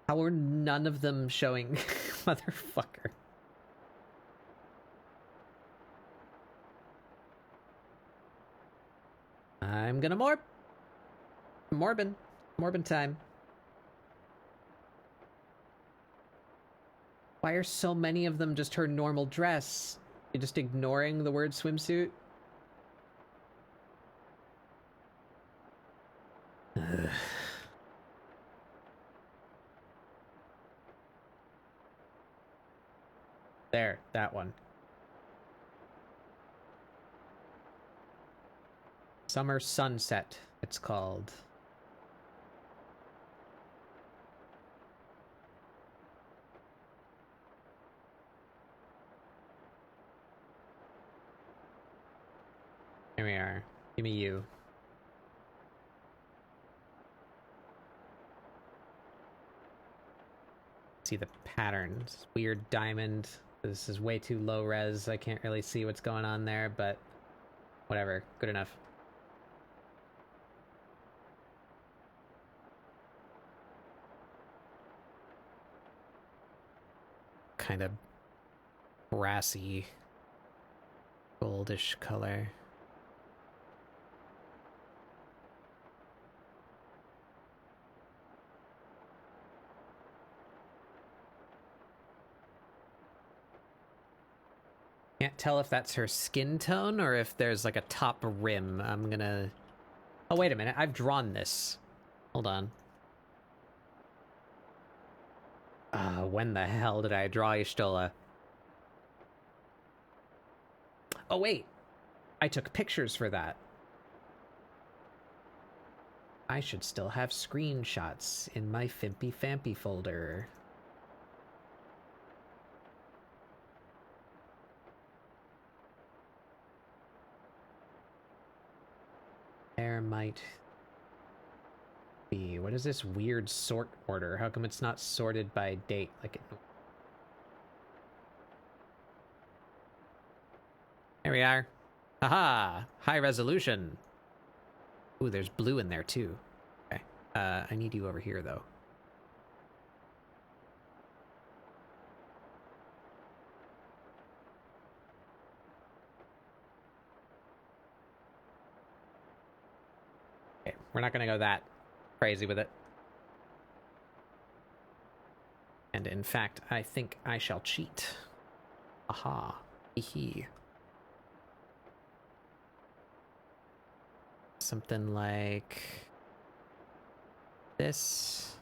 How are none of them showing? Motherfucker. I'm gonna morb. Morbin. Morbin time. Why are so many of them just her normal dress? You're just ignoring the word swimsuit? Ugh. There, that one. Summer Sunset, it's called. Here we are. Give me you. See the patterns. Weird diamond. This is way too low res. I can't really see what's going on there, but whatever. Good enough. Kind of brassy, goldish color. Can't tell if that's her skin tone or if there's like a top rim. I'm gonna... Oh, wait a minute. I've drawn this. Hold on. When the hell did I draw Ishtola? Oh, wait. I took pictures for that. I should still have screenshots in my Fimpy Fampy folder. There might be... What is this weird sort order? How come it's not sorted by date like it... There we are. Haha! High resolution! Ooh, there's blue in there too. Okay. I need you over here though. Okay, we're not gonna go that crazy with it. And in fact, I think I shall cheat. Aha. Hee. Something like this.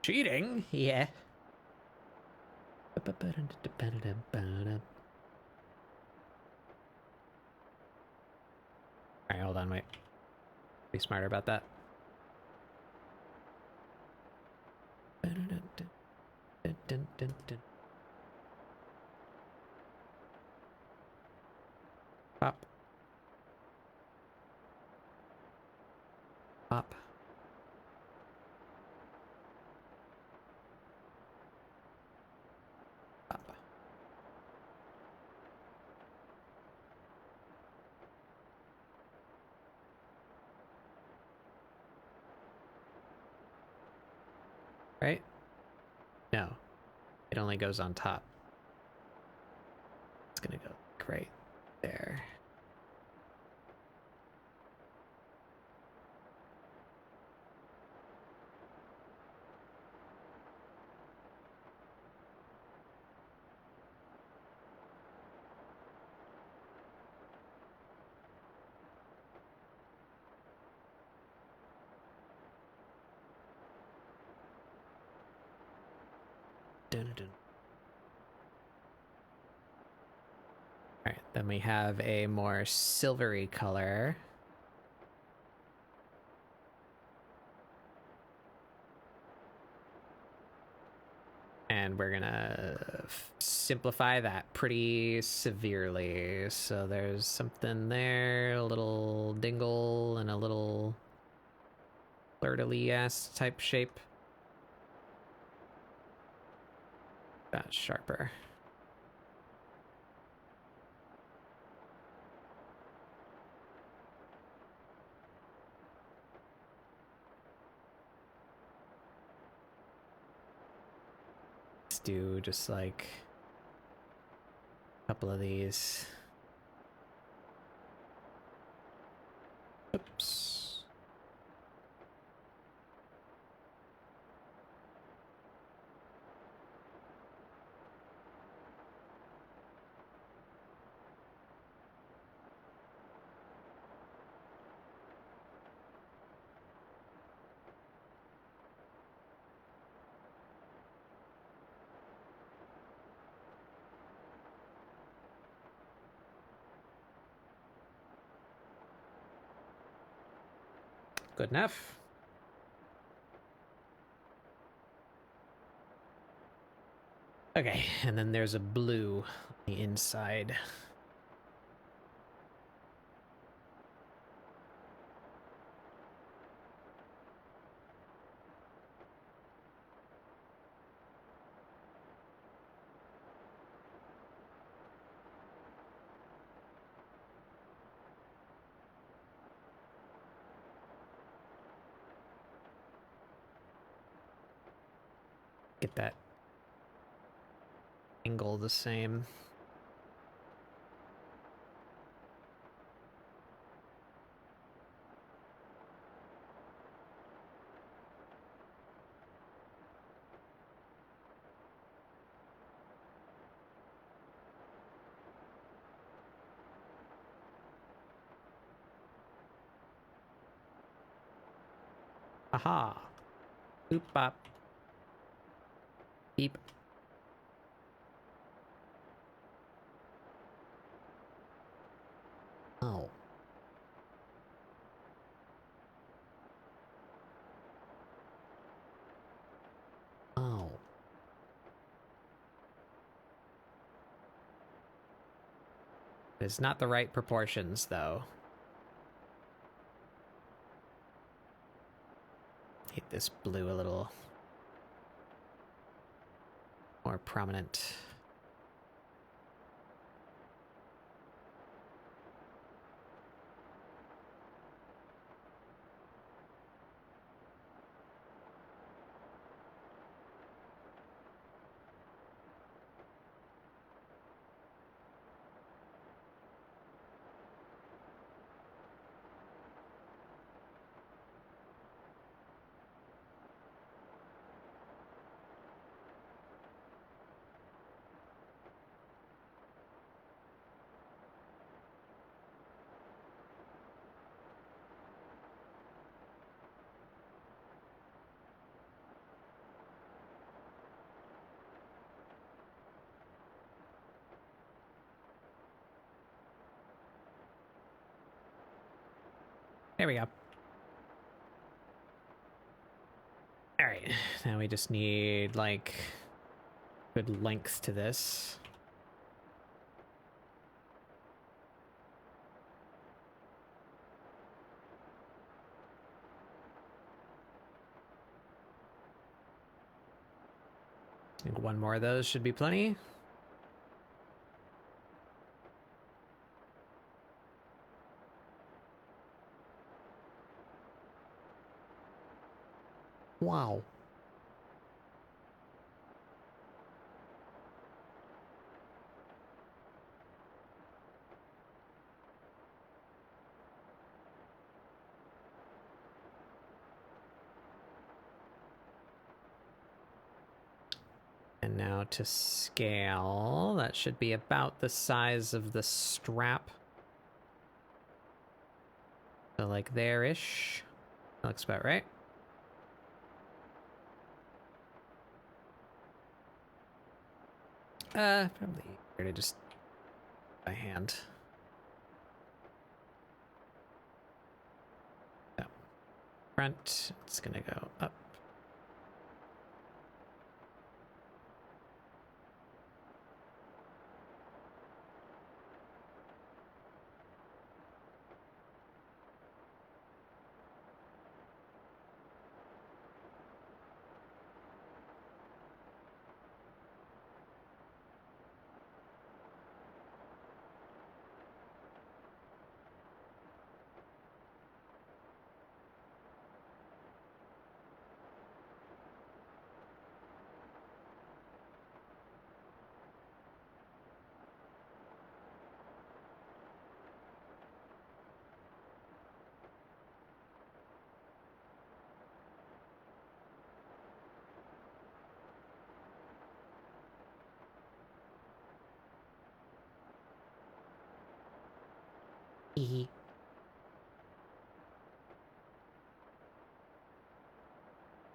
Cheating? Yeah. Alright, hold on, wait. Be smarter about that. Pop. Pop. Pop. Right? No. It only goes on top. It's gonna go right there. Dun, dun. Then we have a more silvery color. And we're gonna simplify that pretty severely. So there's something there, a little dingle and a little flirtily-ass type shape. That's sharper. Let's do just like a couple of these. Oops. Good enough. Okay, and then there's a blue on the inside. Get that angle the same. Aha. Boop bop. Beep. Oh. Oh. It's not the right proportions, though. Hit this blue a little more prominent. There we go. All right, now we just need like good length to this. I think one more of those should be plenty. Wow. And now to scale, that should be about the size of the strap. So like there-ish. That looks about right. Probably better to just by hand. So, front, it's gonna go up.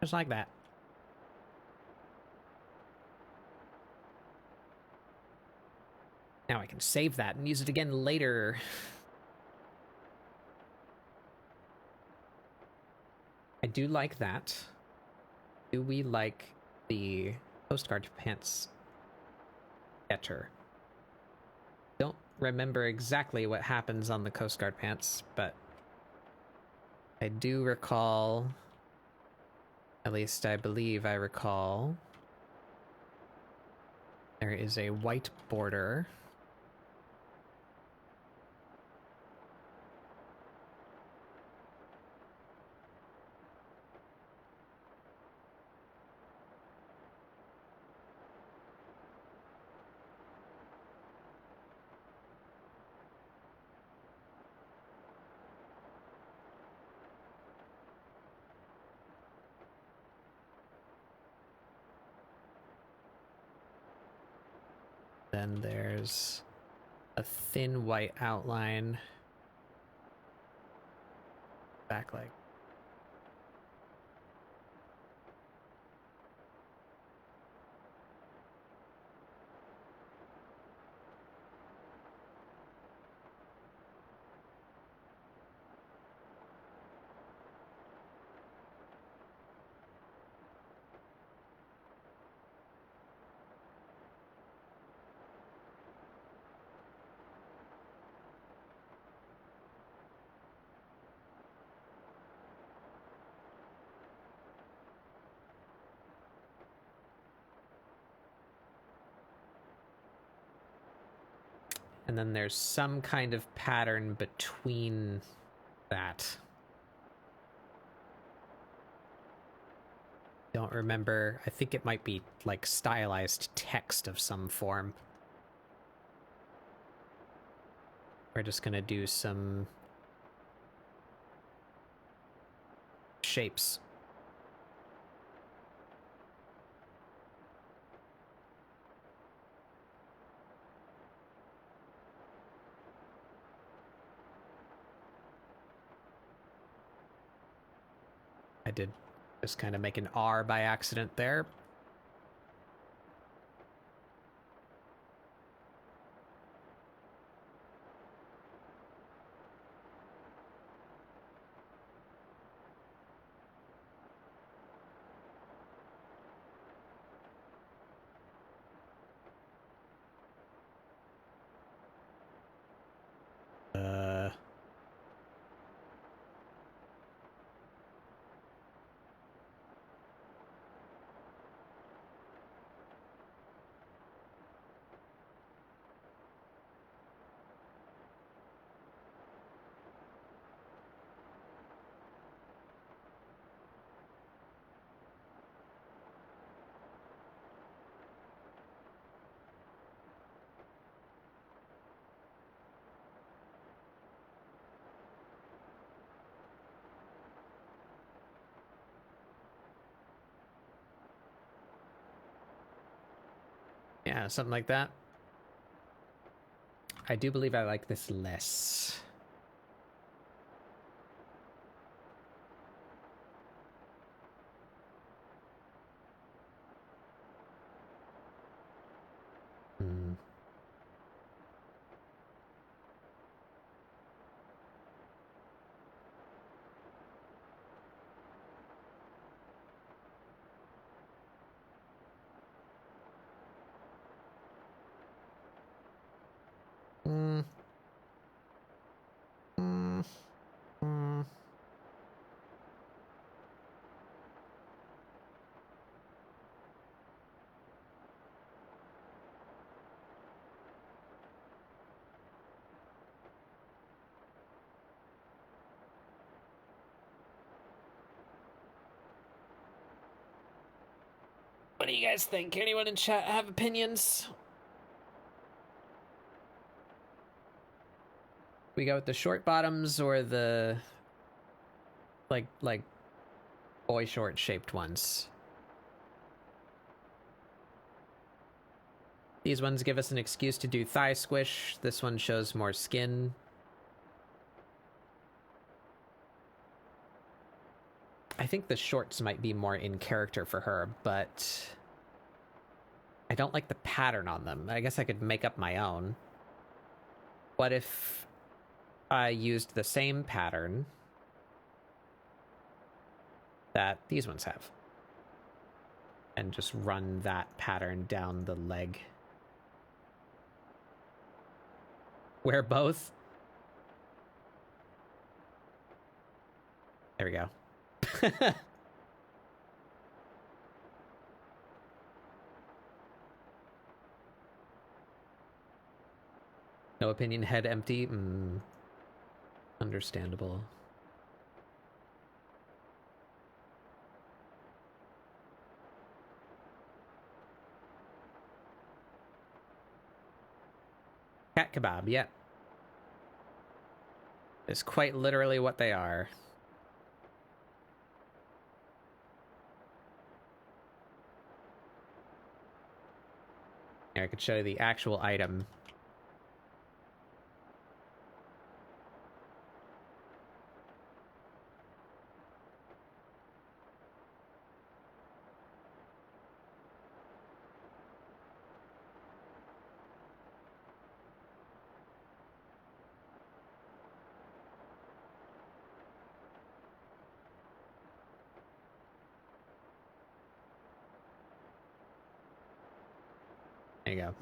Just like that. Now I can save that and use it again later. I do like that. Do we like the Coast Guard pants better? Don't remember exactly what happens on the Coast Guard pants, but I do recall, at least I believe I recall, there is a white border. Then there's a thin white outline. Back leg. And then there's some kind of pattern between that. Don't remember. I think it might be like stylized text of some form. We're just gonna do some shapes. I did just kind of make an R by accident there. Yeah, something like that. I do believe I like this less. Hmm. Mm. Mm. Mm. What do you guys think? Anyone in chat have opinions? We go with the short bottoms or the like boy short shaped ones. These ones give us an excuse to do thigh squish. This one shows more skin. I think the shorts might be more in character for her, but I don't like the pattern on them. I guess I could make up my own. What if I used the same pattern that these ones have and just run that pattern down the leg? Wear both? There we go. No opinion, head empty. Understandable. Cat kebab, yeah. Is quite literally what they are. Here, I could show you the actual item. There you go.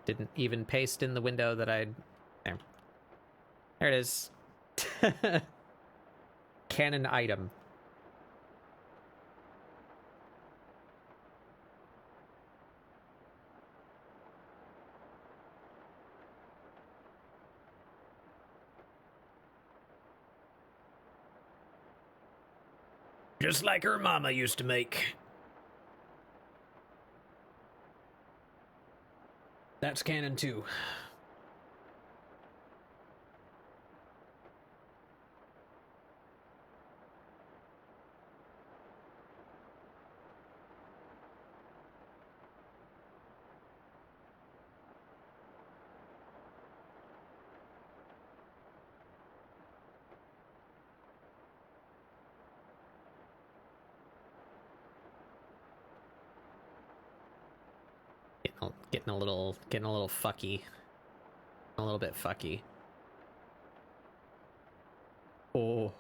Didn't even paste in the window that I'd... There. There it is. Canon item. Just like her mama used to make. That's canon too. Getting a little fucky. A little bit fucky. Oh.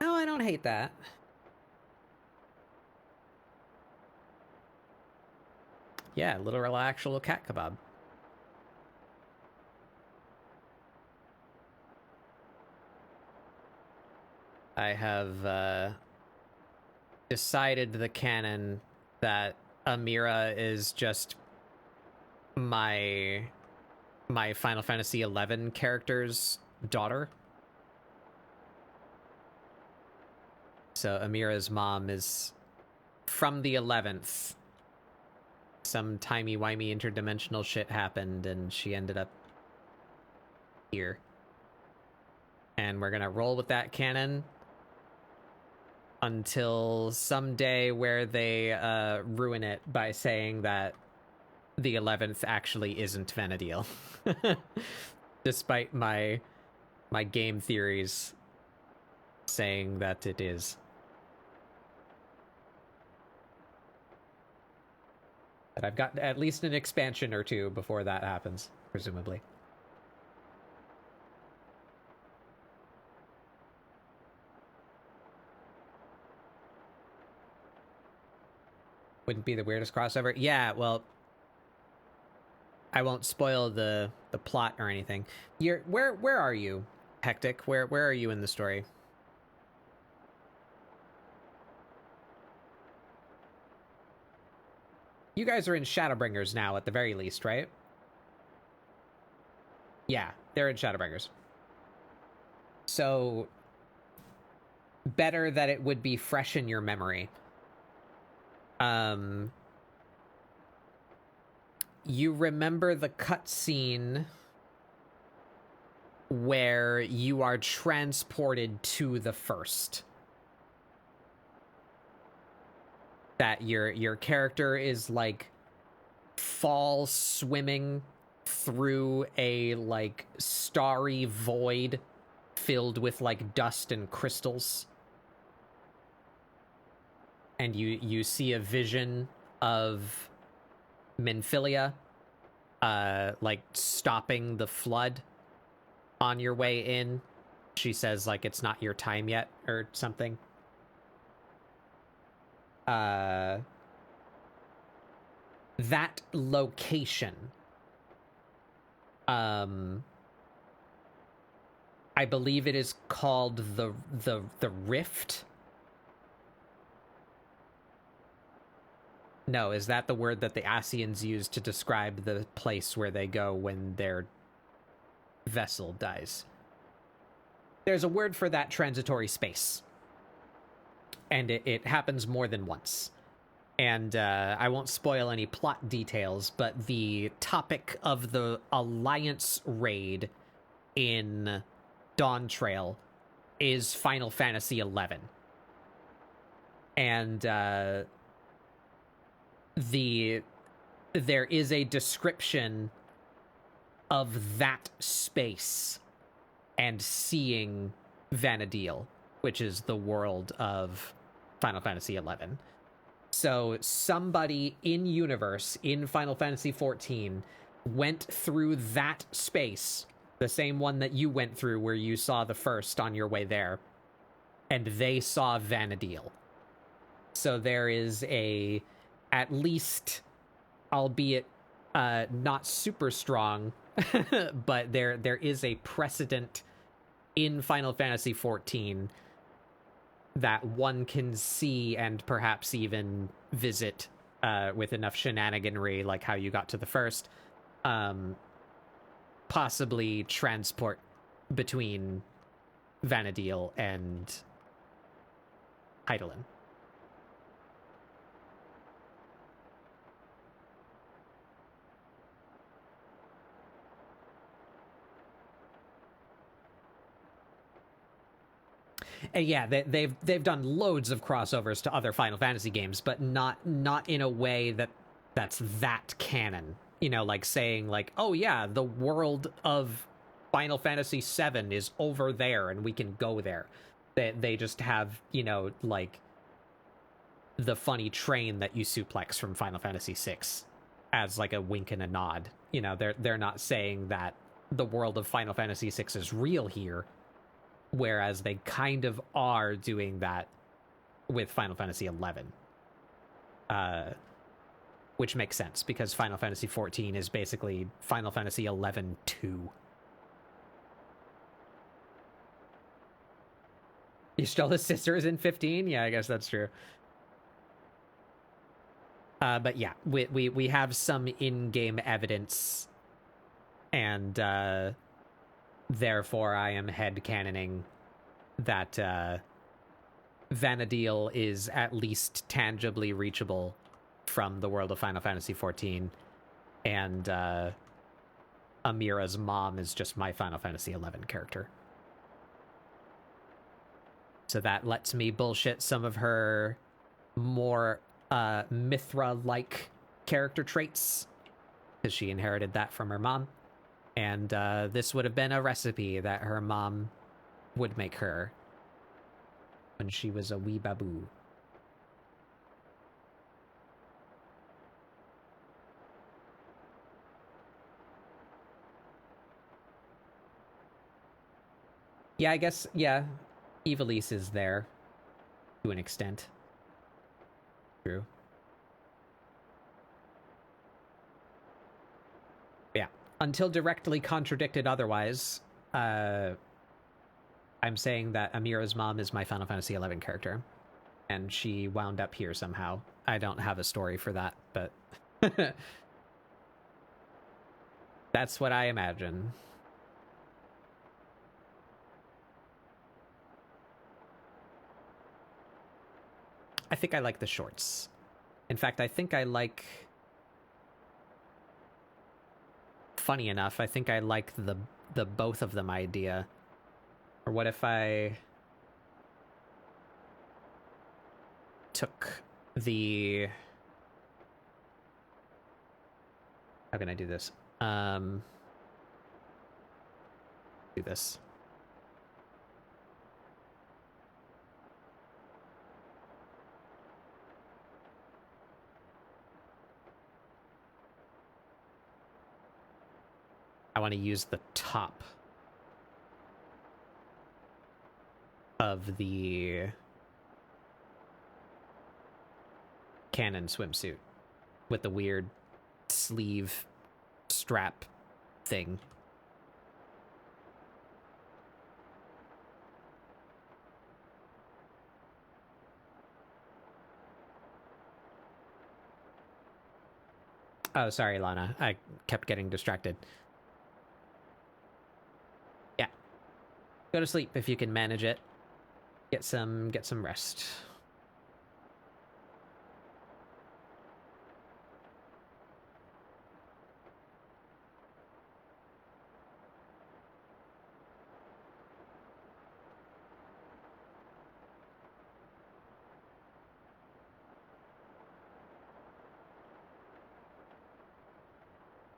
No, I don't hate that. Yeah, literal actual cat kebab. I have decided the canon that Amira is just my Final Fantasy XI character's daughter. So Amira's mom is from the 11th. Some timey-wimey interdimensional shit happened and she ended up here. And we're gonna roll with that canon. until someday where they ruin it by saying that the 11th actually isn't Vana'diel. Despite my game theories saying that it is. But I've got at least an expansion or two before that happens, presumably. Wouldn't be the weirdest crossover. Yeah, well, I won't spoil the plot or anything. Where are you, Hectic? Where are you in the story? You guys are in Shadowbringers now, at the very least, right? Yeah, they're in Shadowbringers. So, better that it would be fresh in your memory. You remember the cutscene where you are transported to the first. That your character is like fall swimming through a like starry void filled with like dust and crystals. And you see a vision of Minfilia like stopping the flood on your way in. She says like it's not your time yet or something. That location, I believe it is called the Rift. No, is that the word that the Asians use to describe the place where they go when their vessel dies? There's a word for that transitory space. And it happens more than once. And I won't spoil any plot details, but the topic of the Alliance raid in Dawn Trail is Final Fantasy XI. And there is a description of that space and seeing Vana'diel, which is the world of Final Fantasy XI. So somebody in universe in Final Fantasy XIV went through that space, the same one that you went through where you saw the first on your way there, and they saw Vana'diel. So there is a, at least, albeit not super strong, but there is a precedent in Final Fantasy XIV that one can see and perhaps even visit with enough shenaniganry, like how you got to the first, possibly transport between Vana'diel and Hydaelyn. And yeah, they've done loads of crossovers to other Final Fantasy games, but not in a way that's that canon. You know, like saying like, oh yeah, the world of Final Fantasy VII is over there, and we can go there. They just have, you know, like the funny train that you suplex from Final Fantasy VI as like a wink and a nod. You know, they're not saying that the world of Final Fantasy VI is real here. Whereas they kind of are doing that with Final Fantasy XI. Which makes sense, because Final Fantasy XIV is basically Final Fantasy XI 2. Yashtola's sister is in 15? Yeah, I guess that's true. But yeah, we have some in-game evidence, and therefore, I am headcanoning that Vana'diel is at least tangibly reachable from the world of Final Fantasy XIV, and Amira's mom is just my Final Fantasy XI character. So that lets me bullshit some of her more Mithra-like character traits, because she inherited that from her mom. And this would have been a recipe that her mom would make her when she was a wee baboo. Yeah, I guess, yeah, Evilise is there to an extent. True. Yeah. Until directly contradicted otherwise, I'm saying that Amira's mom is my Final Fantasy XI character, and she wound up here somehow. I don't have a story for that, but that's what I imagine. I think I like the shorts. In fact, I think I like... Funny enough, I think I like the both of them idea. Or what if I took the... How can I do this? Do this. I want to use the top of the cannon swimsuit with the weird sleeve strap thing. Oh, sorry, Lana. I kept getting distracted. Yeah. Go to sleep if you can manage it. Get some rest.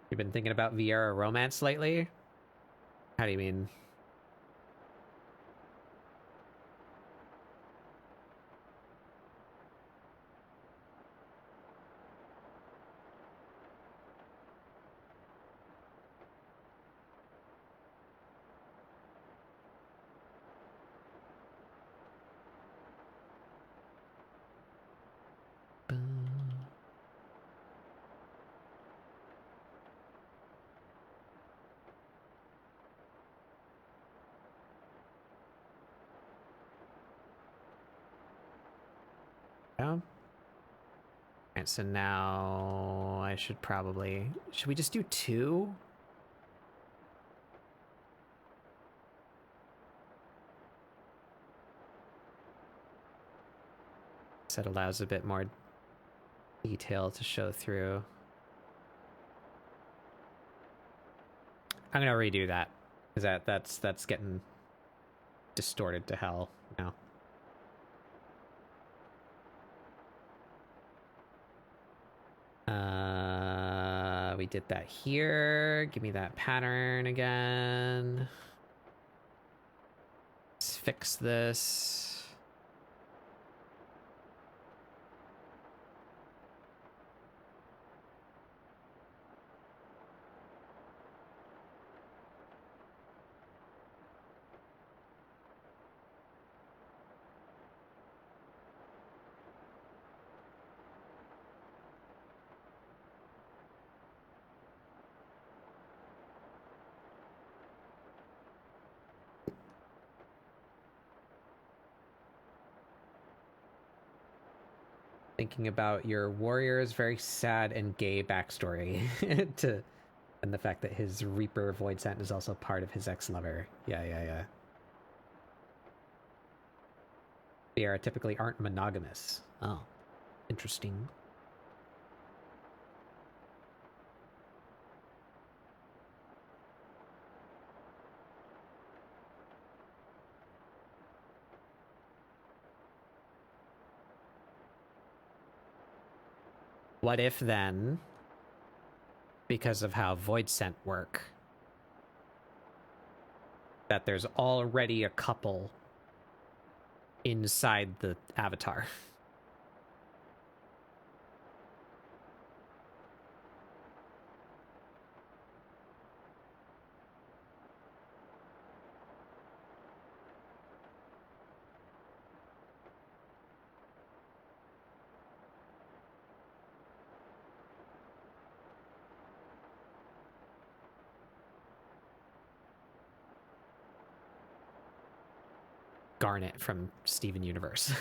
You've been thinking about Vieira romance lately? How do you mean? Oh. And so now I should probably... Should we just do 2? So it allows a bit more detail to show through. I'm gonna redo that, because that's getting distorted to hell now. We did that here. Give me that pattern again. Let's fix this. Thinking about your warrior's very sad and gay backstory and the fact that his Reaper Void Sent is also part of his ex-lover. Yeah. They typically aren't monogamous. Oh, interesting. What if then, because of how void scent work, that there's already a couple inside the avatar? Garnet from Steven Universe.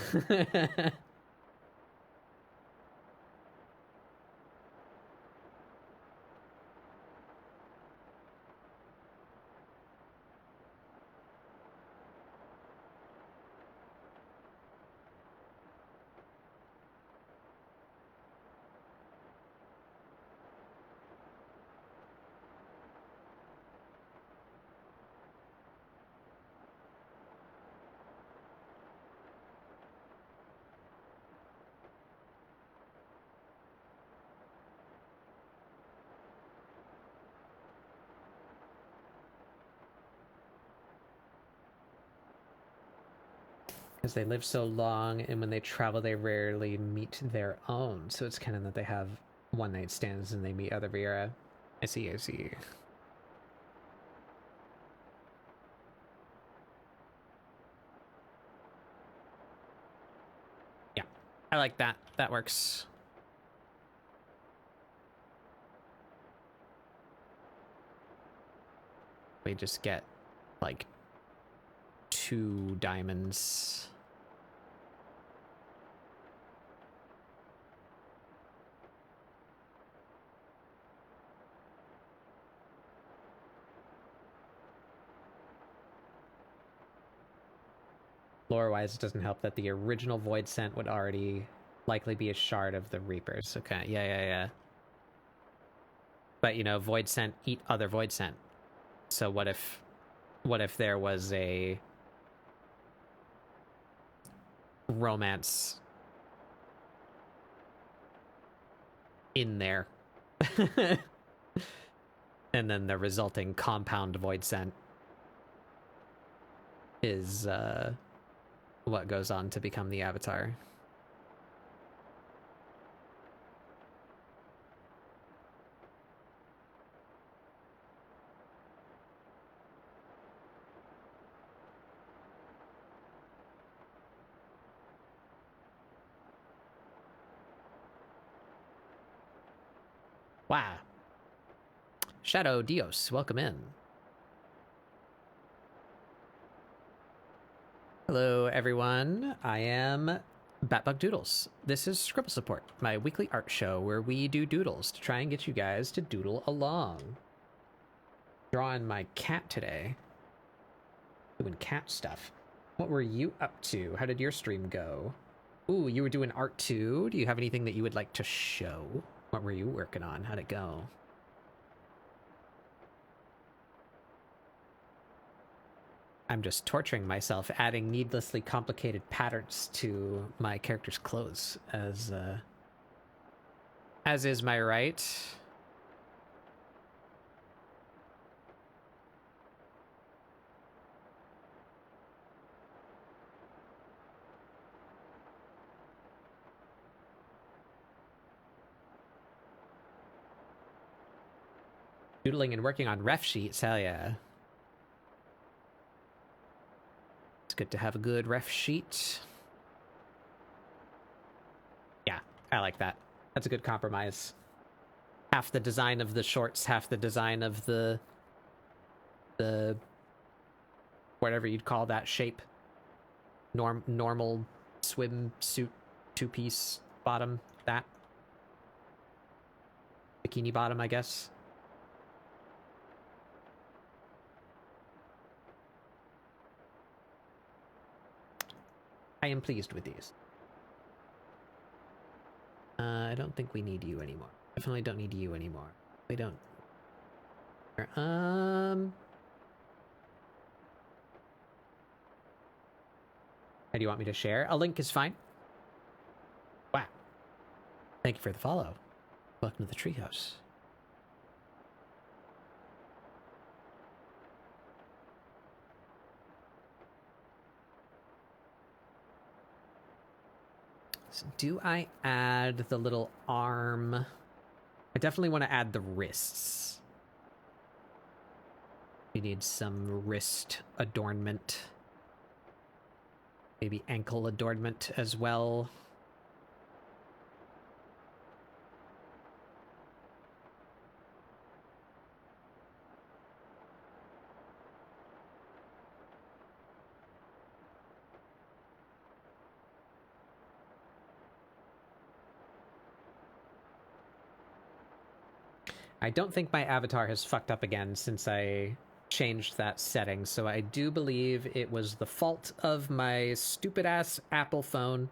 Because they live so long, and when they travel, they rarely meet their own. So it's kind of that they have one night stands and they meet other Vera. I see, I see. Yeah, I like that. That works. We just get like 2 diamonds. Lore-wise, it doesn't help that the original void scent would already likely be a shard of the Reapers. Okay, yeah. But, you know, void scent eat other void scent. So what if there was a romance in there? And then the resulting compound void scent is what goes on to become the avatar. Wow. Shadow Dios, welcome in. Hello, everyone. I am Batbug Doodles. This is Scribble Support, my weekly art show where we do doodles to try and get you guys to doodle along. Drawing my cat today. Doing cat stuff. What were you up to? How did your stream go? Ooh, you were doing art too? Do you have anything that you would like to show? What were you working on? How'd it go? I'm just torturing myself, adding needlessly complicated patterns to my character's clothes, as is my right. Doodling and working on ref sheets, hell yeah. It's good to have a good ref sheet. Yeah, I like that. That's a good compromise. Half the design of the shorts, half the design of the whatever you'd call that shape. Normal swimsuit 2-piece bottom, that. Bikini bottom, I guess. I am pleased with these. I don't think we need you anymore. Definitely don't need you anymore. We don't. How do you want me to share? A link is fine. Wow. Thank you for the follow. Welcome to the treehouse. So do I add the little arm? I definitely want to add the wrists. We need some wrist adornment. Maybe ankle adornment as well. I don't think my avatar has fucked up again since I changed that setting, so I do believe it was the fault of my stupid-ass Apple phone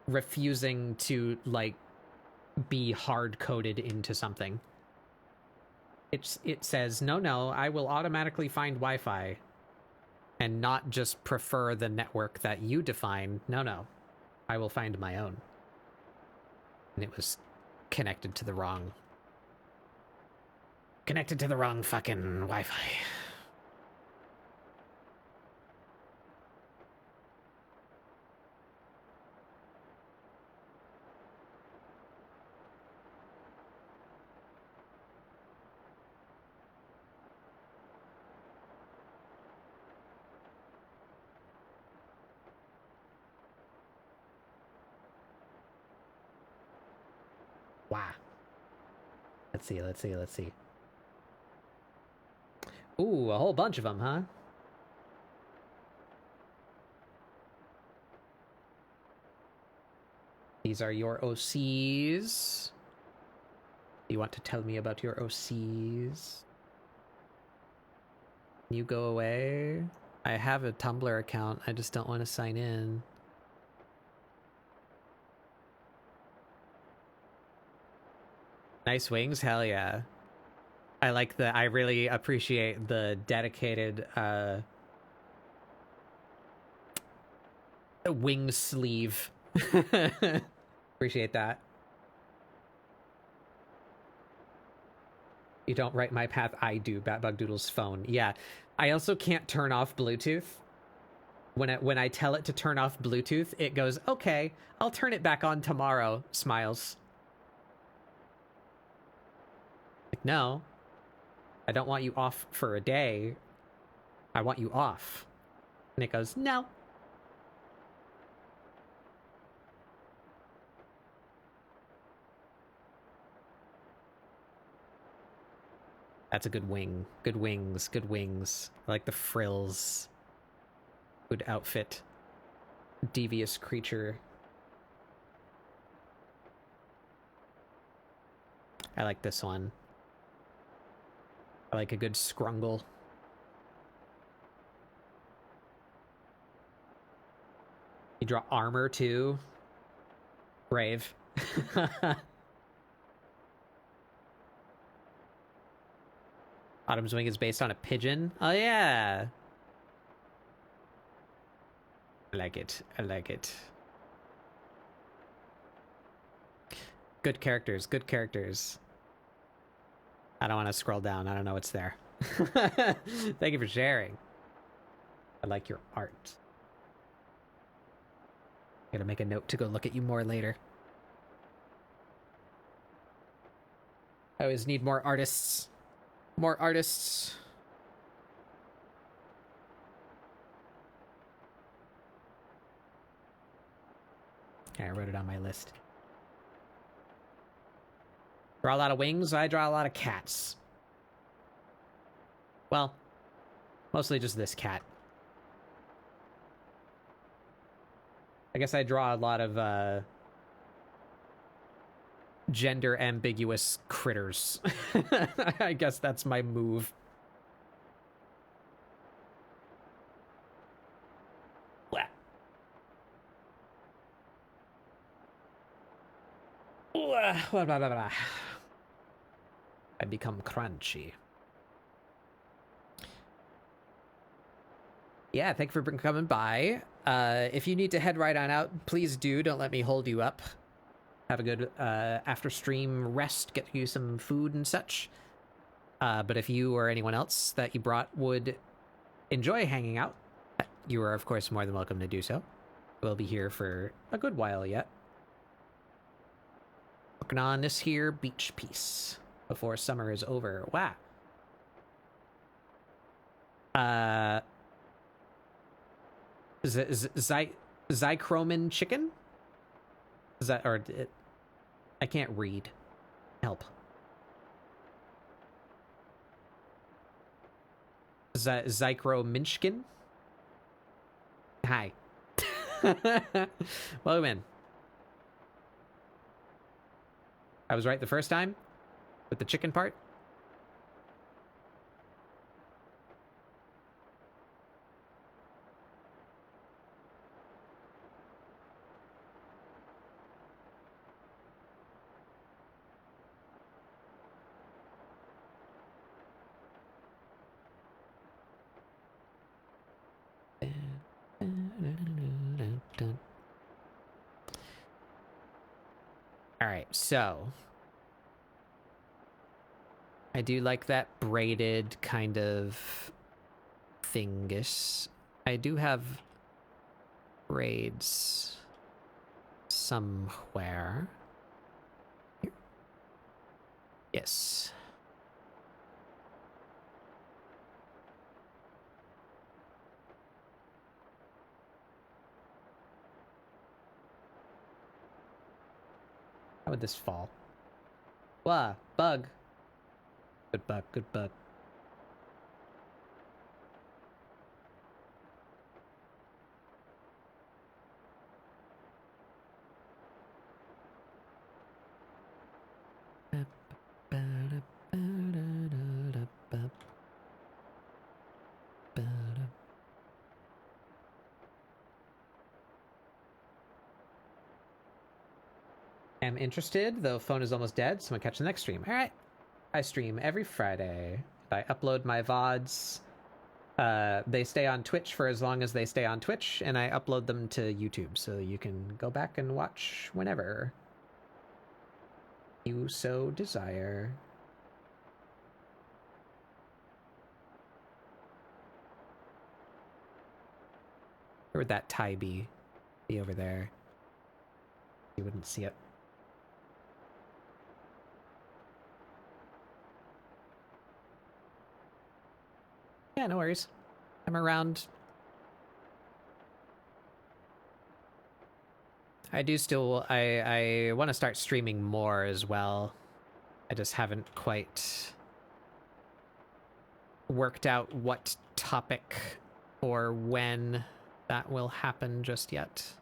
refusing to, like, be hard-coded into something. It says, no, I will automatically find Wi-Fi and not just prefer the network that you define. No, I will find my own. And it was connected to the wrong fucking Wi-Fi. Wow. Let's see. Ooh, a whole bunch of them, huh? These are your OCs. You want to tell me about your OCs? You go away. I have a Tumblr account. I just don't want to sign in. Nice wings? Hell yeah. I really appreciate the dedicated wing sleeve. Appreciate that. You don't write my path, I do. Batbugdoodle's phone. Yeah. I also can't turn off Bluetooth. When I tell it to turn off Bluetooth, it goes, okay, I'll turn it back on tomorrow. Smiles. Like, no. I don't want you off for a day. I want you off. And it goes, no. That's a good wing. Good wings. Good wings. I like the frills. Good outfit. Devious creature. I like this one. I like a good scrungle. You draw armor too. Brave. Autumn's Wing is based on a pigeon. Oh yeah. I like it. I like it. Good characters. Good characters. I don't want to scroll down. I don't know what's there. Thank you for sharing. I like your art. Gotta make a note to go look at you more later. I always need more artists. More artists. Okay, I wrote it on my list. Draw a lot of wings, I draw a lot of cats. Well, mostly just this cat. I guess I draw a lot of gender ambiguous critters. I guess that's my move. I become crunchy. Yeah, thank you for coming by. If you need to head right on out, please do. Don't let me hold you up. have a good after stream rest, get you some food and such. But if you or anyone else that you brought would enjoy hanging out, you are of course more than welcome to do so. We'll be here for a good while yet, working on this here beach piece before summer is over. Wow. Zychromin chicken? Is that, or I can't read. Help. Zychrominchkin? Hi. Welcome in. I was right the first time with the chicken part. All right, so I do like that braided kind of thingus. I do have braids somewhere. Here. Yes. How would this fall? Blah, bug. Good bug, good bug. I'm interested, though phone is almost dead, so I'm gonna catch the next stream. All right. I stream every Friday. I upload my VODs. They stay on Twitch for as long as they stay on Twitch, and I upload them to YouTube, so you can go back and watch whenever you so desire. Where would that tie be? Be over there. You wouldn't see it. Yeah, no worries. I'm around. I do still, I want to start streaming more as well. I just haven't quite worked out what topic or when that will happen just yet.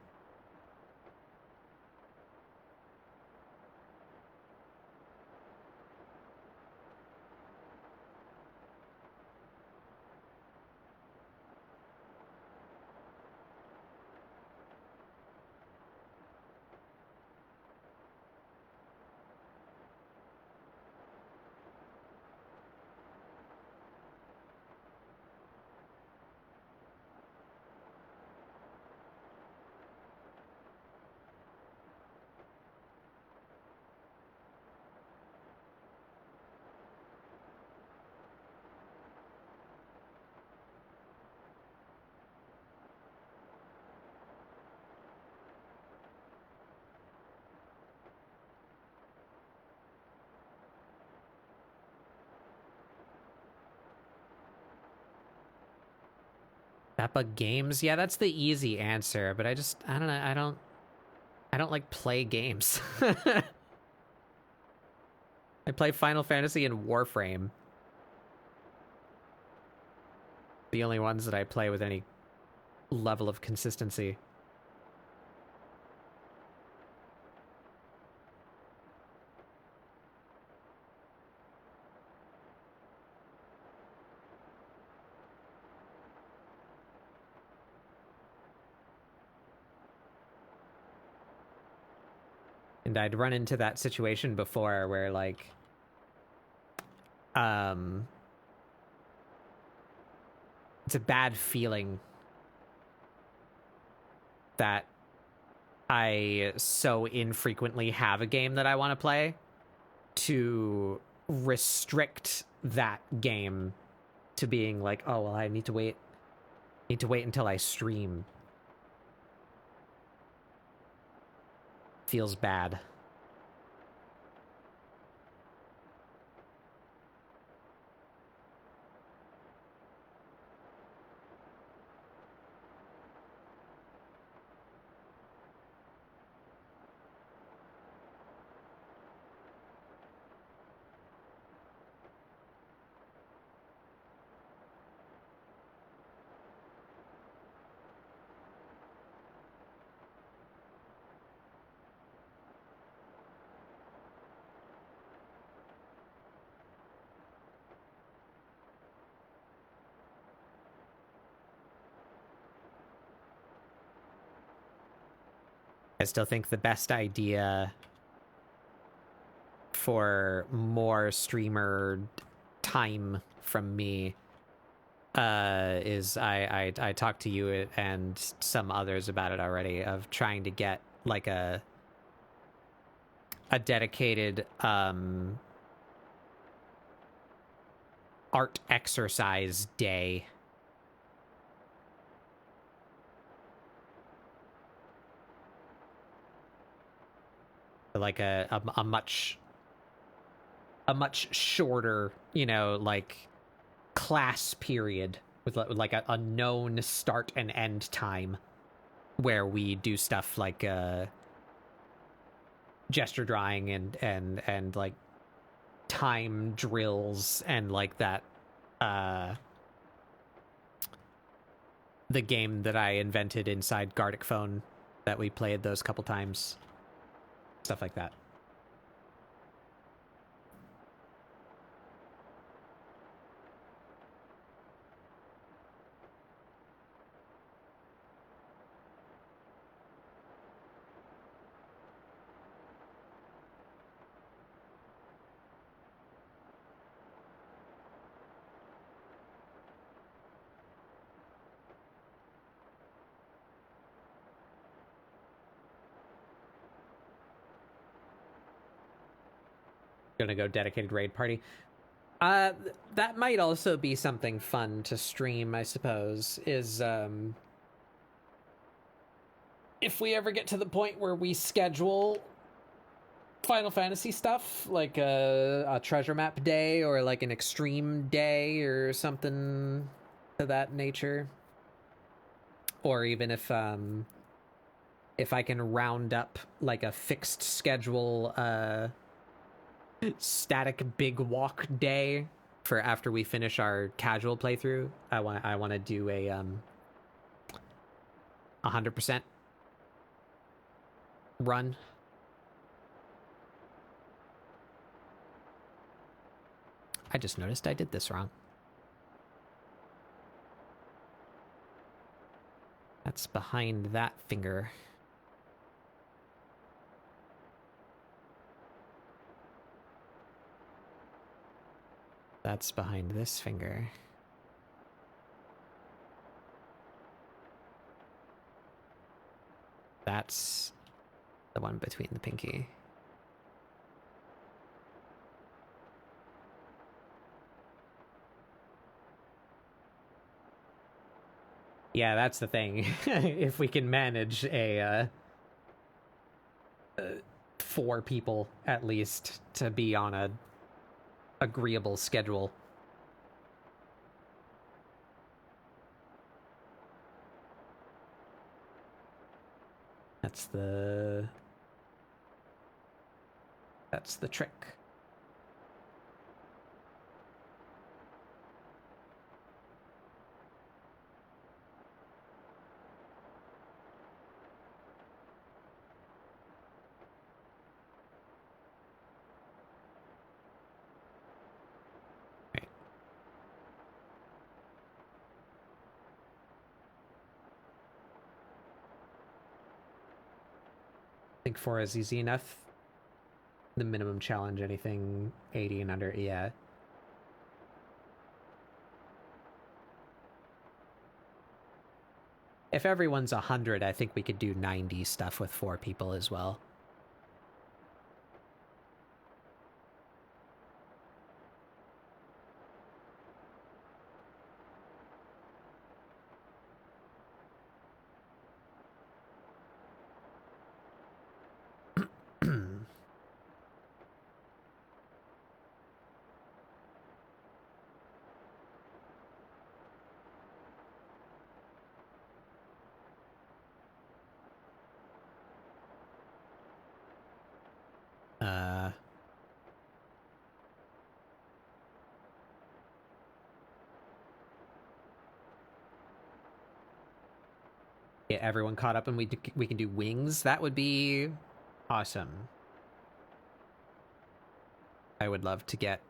That bug games? Yeah, that's the easy answer, but I don't know, I don't like play games. I play Final Fantasy and Warframe. The only ones that I play with any level of consistency. And I'd run into that situation before where, like, it's a bad feeling that I so infrequently have a game that I want to play, to restrict that game to being like, oh well, I need to wait until I stream, feels bad. I still think the best idea for more streamer time from me is I talked to you and some others about it already, of trying to get like a dedicated art exercise day. Like a much shorter, like class period with like a known start and end time, where we do stuff like gesture drawing and like time drills, and like that the game that I invented inside Gardic Phone that we played those couple times, stuff like that. Gonna go dedicated raid party. That might also be something fun to stream, I suppose, is if we ever get to the point where we schedule Final Fantasy stuff, like a treasure map day or like an extreme day or something to that nature. Or even if I can round up like a fixed schedule static big walk day for after we finish our casual playthrough. I want to do a 100% run. I just noticed I did this wrong. That's behind that finger. That's behind this finger. That's the one between the pinky. Yeah, that's the thing. If we can manage a 4 people at least to be on a agreeable schedule. That's the trick. I think 4 is easy enough. The minimum challenge, anything 80 and under, yeah. if everyone's 100, I think we could do 90 stuff with 4 people as well. Get everyone caught up and we can do wings. That would be awesome. I would love to get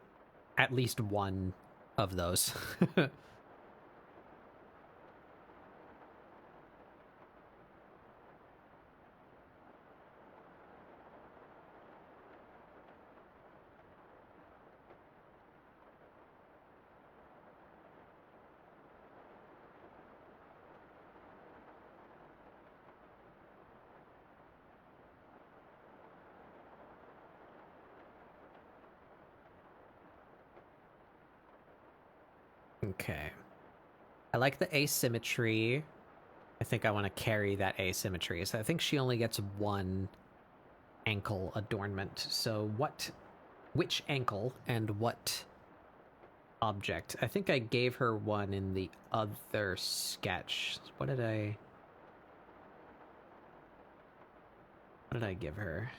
at least one of those. Okay. I like the asymmetry. I think I want to carry that asymmetry. So I think she only gets 1 ankle adornment. So which ankle and what object? I think I gave her 1 in the other sketch. What did I give her?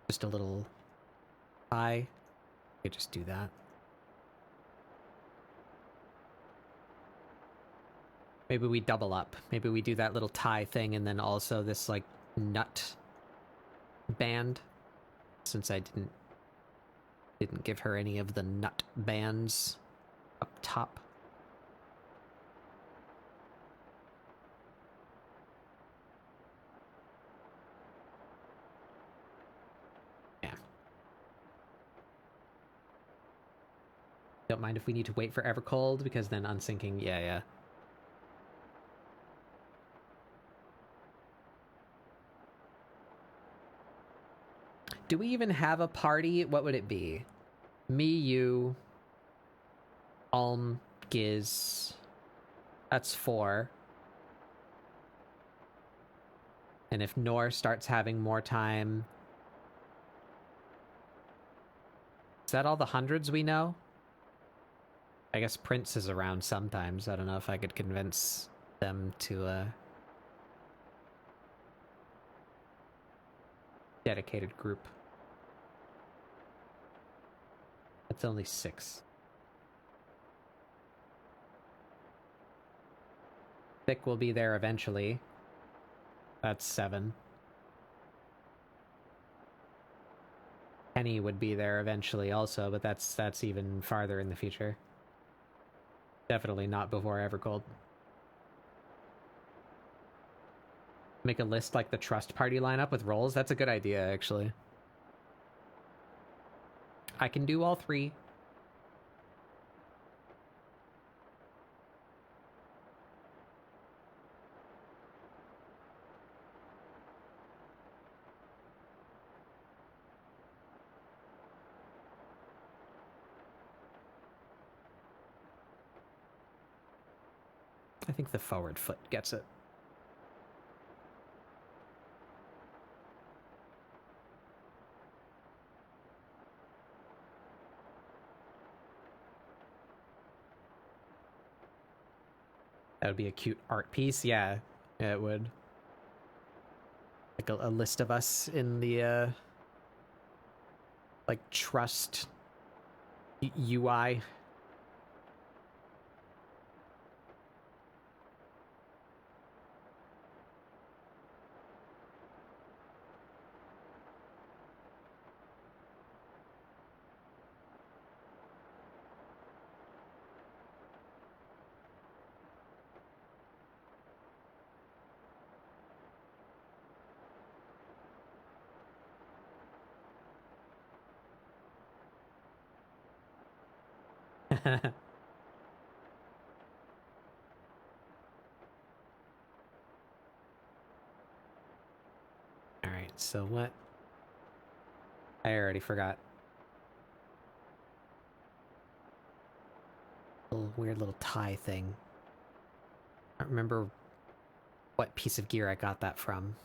Just a little eye. I could just do that. Maybe we double up. Maybe we do that little tie thing and then also this like nut band, since I didn't give her any of the nut bands up top. Yeah. Don't mind if we need to wait for Evercold, because then unsyncing, yeah. Do we even have a party? What would it be? Me, you, Alm, Giz. That's 4. And if Nor starts having more time... Is that all the hundreds we know? I guess Prince is around sometimes. I don't know if I could convince them to, dedicated group. That's only 6. Thick will be there eventually. That's 7. Penny would be there eventually also, but that's even farther in the future. Definitely not before Evercold. Make a list like the Trust Party lineup with roles. That's a good idea, actually. I can do all 3. I think the forward foot gets it. That would be a cute art piece. Yeah, it would. Like a list of us in the, like, Trust UI. So what? I already forgot. Weird little tie thing. I don't remember what piece of gear I got that from.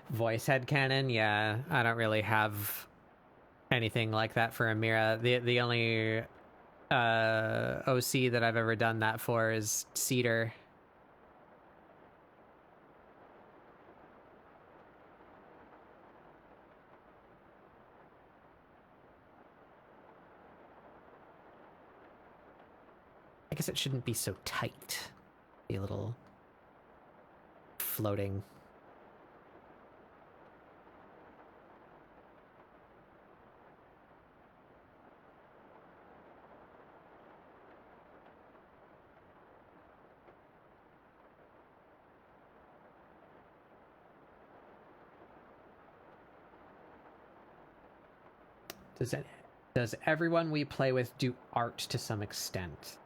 Voice headcanon? Yeah, I don't really have anything like that for Amira. The only OC that I've ever done that for is Cedar. I guess it shouldn't be so tight. Be a little floating. Does everyone we play with do art to some extent?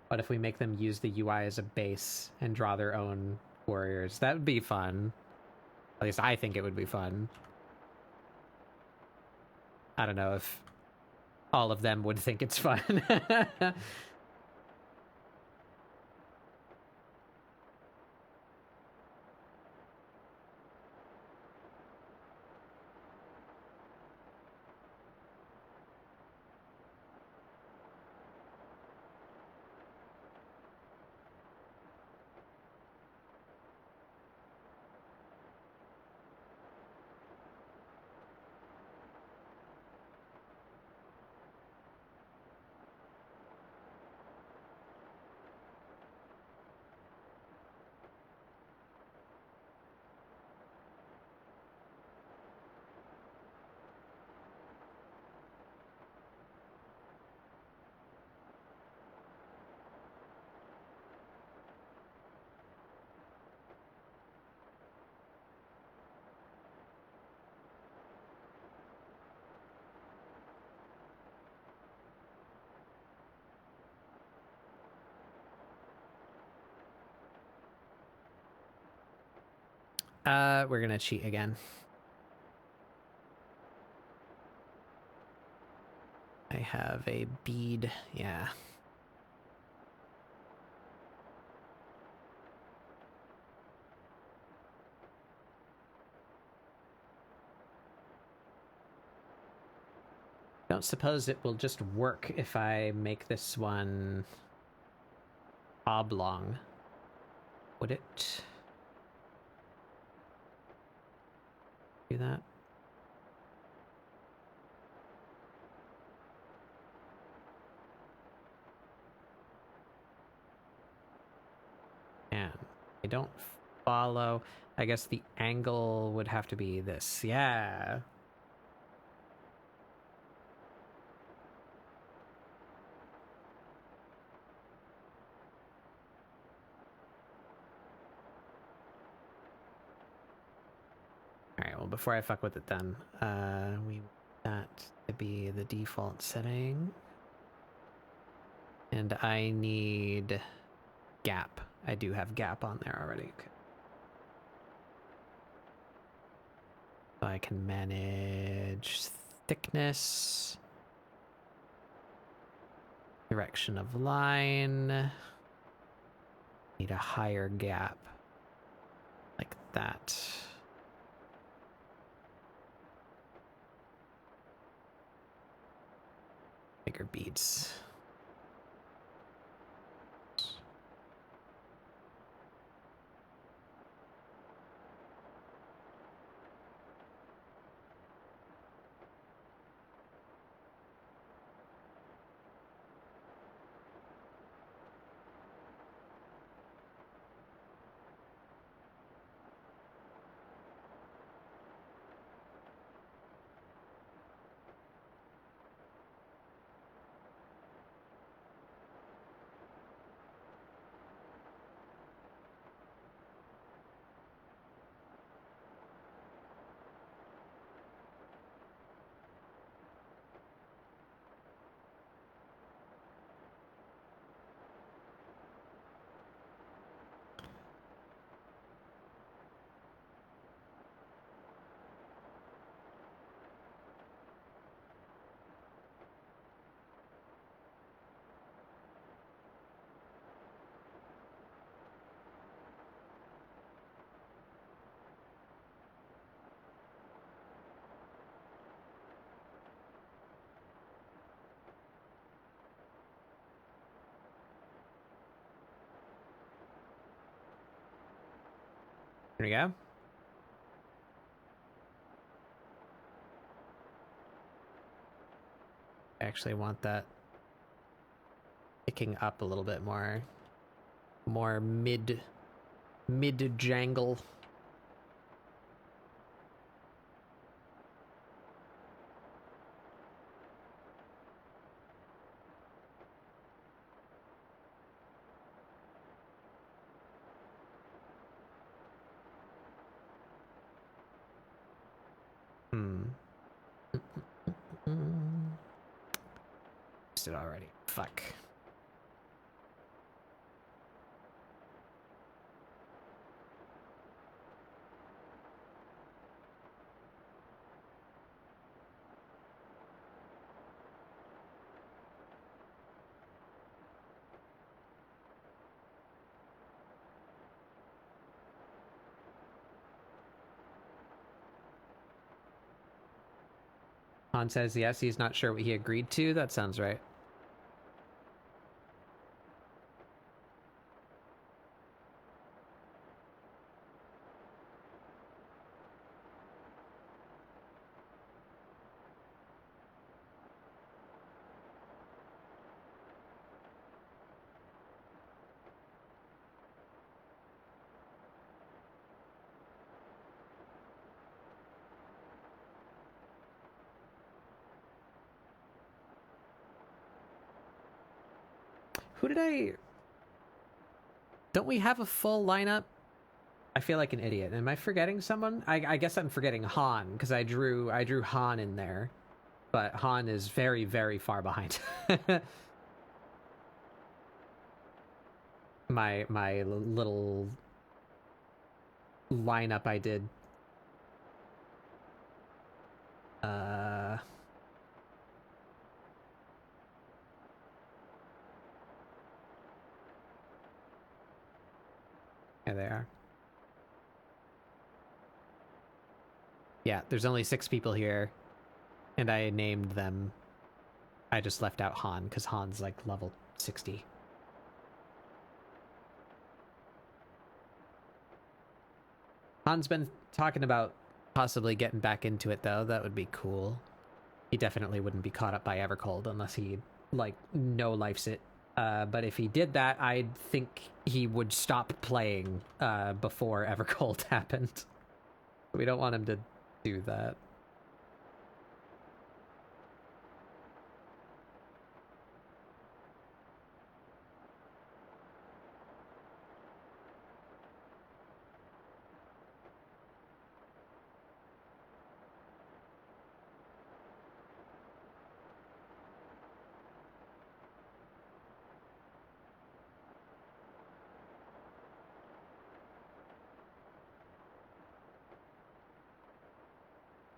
What if we make them use the UI as a base and draw their own warriors? That would be fun. At least I think it would be fun. I don't know if all of them would think it's fun. We're gonna cheat again. I have a bead, yeah. Don't suppose it will just work if I make this one oblong. Would it do that? And I don't follow. I guess the angle would have to be this. Yeah. Alright, well, before I fuck with it then, we want that to be the default setting. And I need gap. I do have gap on there already. Okay. So I can manage thickness, direction of line. Need a higher gap, like that. Bigger beads. Here we go. I actually want that picking up a little bit more. More mid-jangle. It already. Fuck. Han says yes, he's not sure what he agreed to. That sounds right. Who did I... Don't we have a full lineup? I feel like an idiot. Am I forgetting someone? I guess I'm forgetting Han, because I drew Han in there. But Han is very, very far behind. my little lineup I did. Here they are. Yeah, there's only 6 people here, and I named them. I just left out Han, because Han's like level 60. Han's been talking about possibly getting back into it, though. That would be cool. He definitely wouldn't be caught up by Evercold unless he, like, no-lifes it. But if he did that, I think he would stop playing before Evercold happened. We don't want him to do that.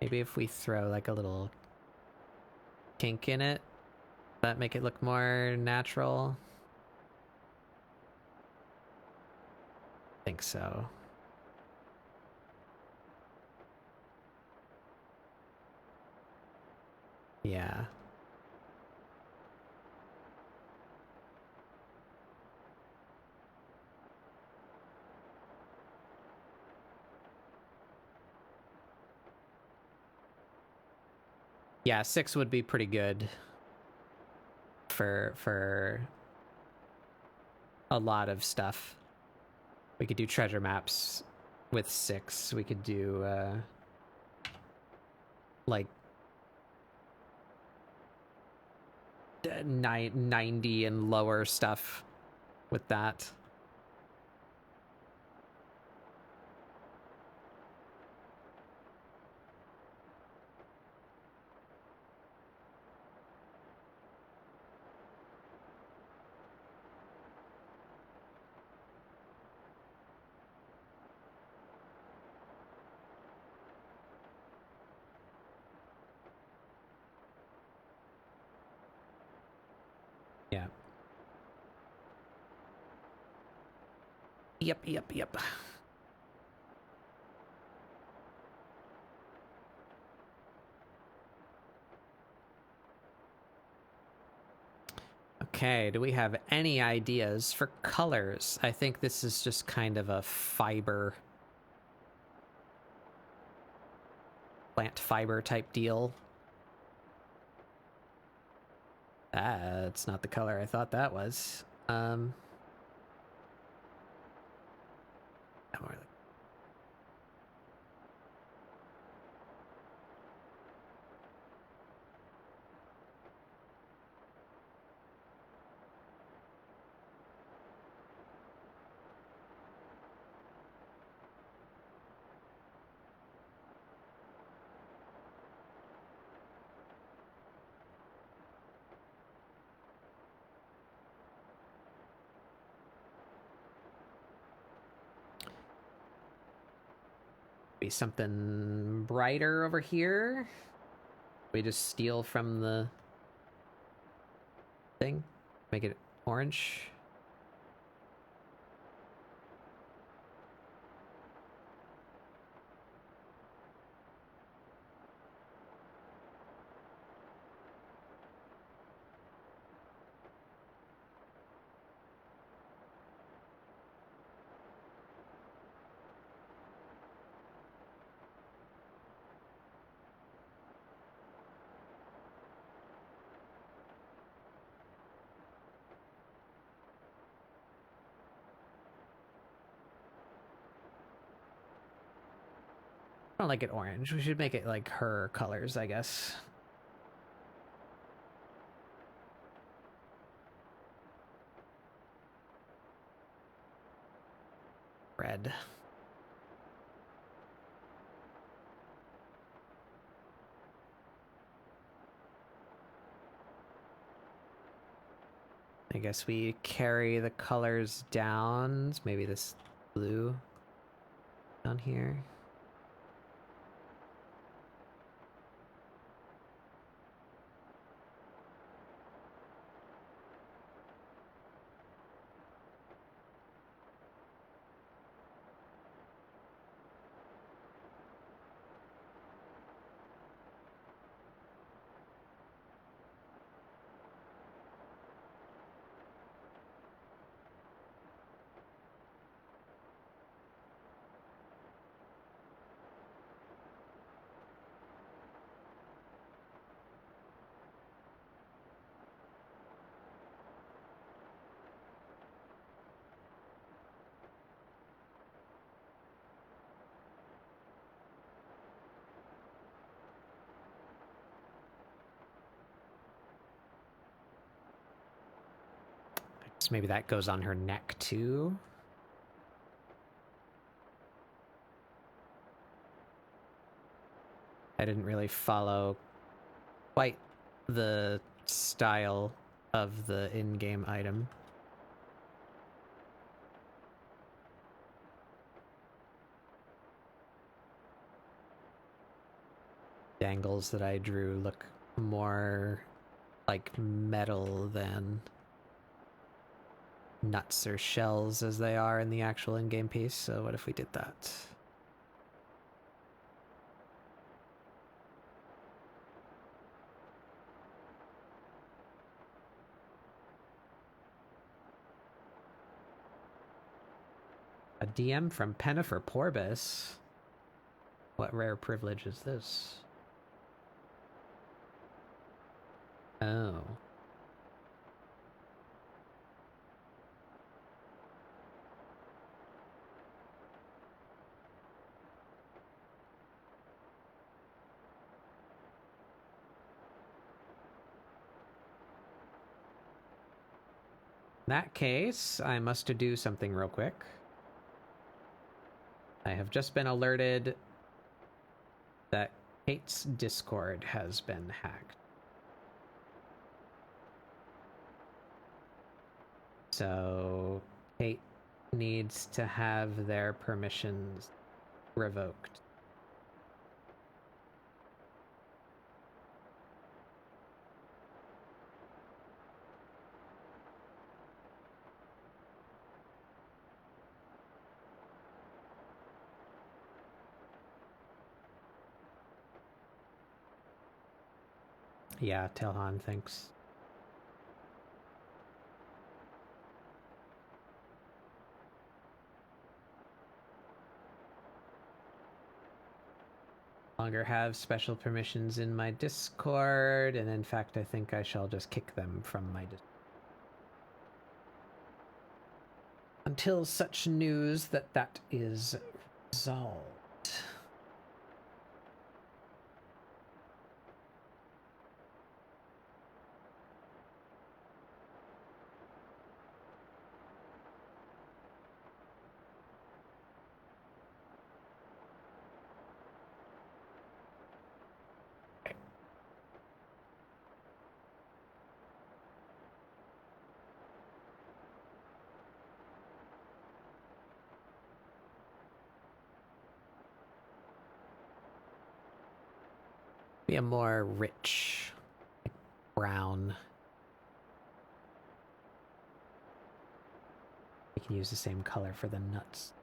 Maybe if we throw like a little kink in it, that make it look more natural. I think so. Yeah. Yeah, 6 would be pretty good for a lot of stuff. We could do treasure maps with 6. We could do like 90 and lower stuff with that. Yeah. Yep. Okay, do we have any ideas for colors? I think this is just kind of a fiber plant fiber type deal. That's not the color I thought that was. Be something brighter over here. We just steal from the thing, make it orange. I don't like it orange. We should make it like her colors, I guess. Red. I guess we carry the colors down. Maybe this blue down here. So maybe that goes on her neck too. I didn't really follow quite the style of the in-game item. Dangles that I drew look more like metal than nuts or shells as they are in the actual in-game piece, so what if we did that? A DM from Pennifer Porbis? What rare privilege is this? Oh. In that case, I must do something real quick. I have just been alerted that Kate's Discord has been hacked. So Kate needs to have their permissions revoked. Yeah, Telhan, thanks. longer have special permissions in my Discord, and in fact, I think I shall just kick them from my Discord. Until such news that is resolved. Be a more rich brown. We can use the same color for the nuts.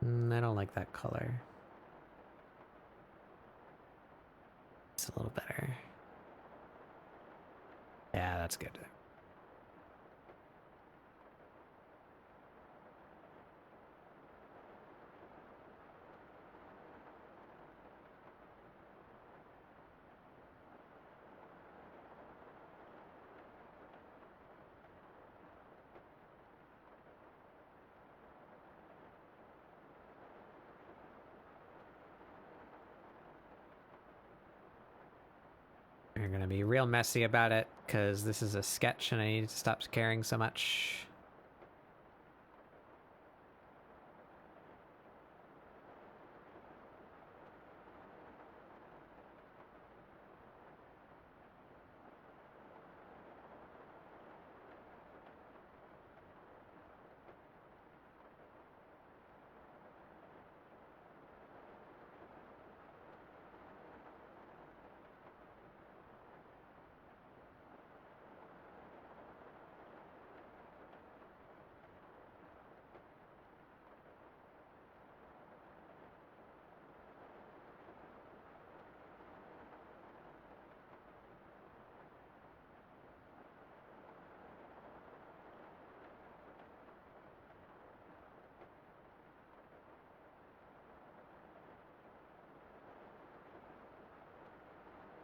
I don't like that color. It's a little better. Yeah, that's good. We're gonna be real messy about it because this is a sketch and I need to stop caring so much.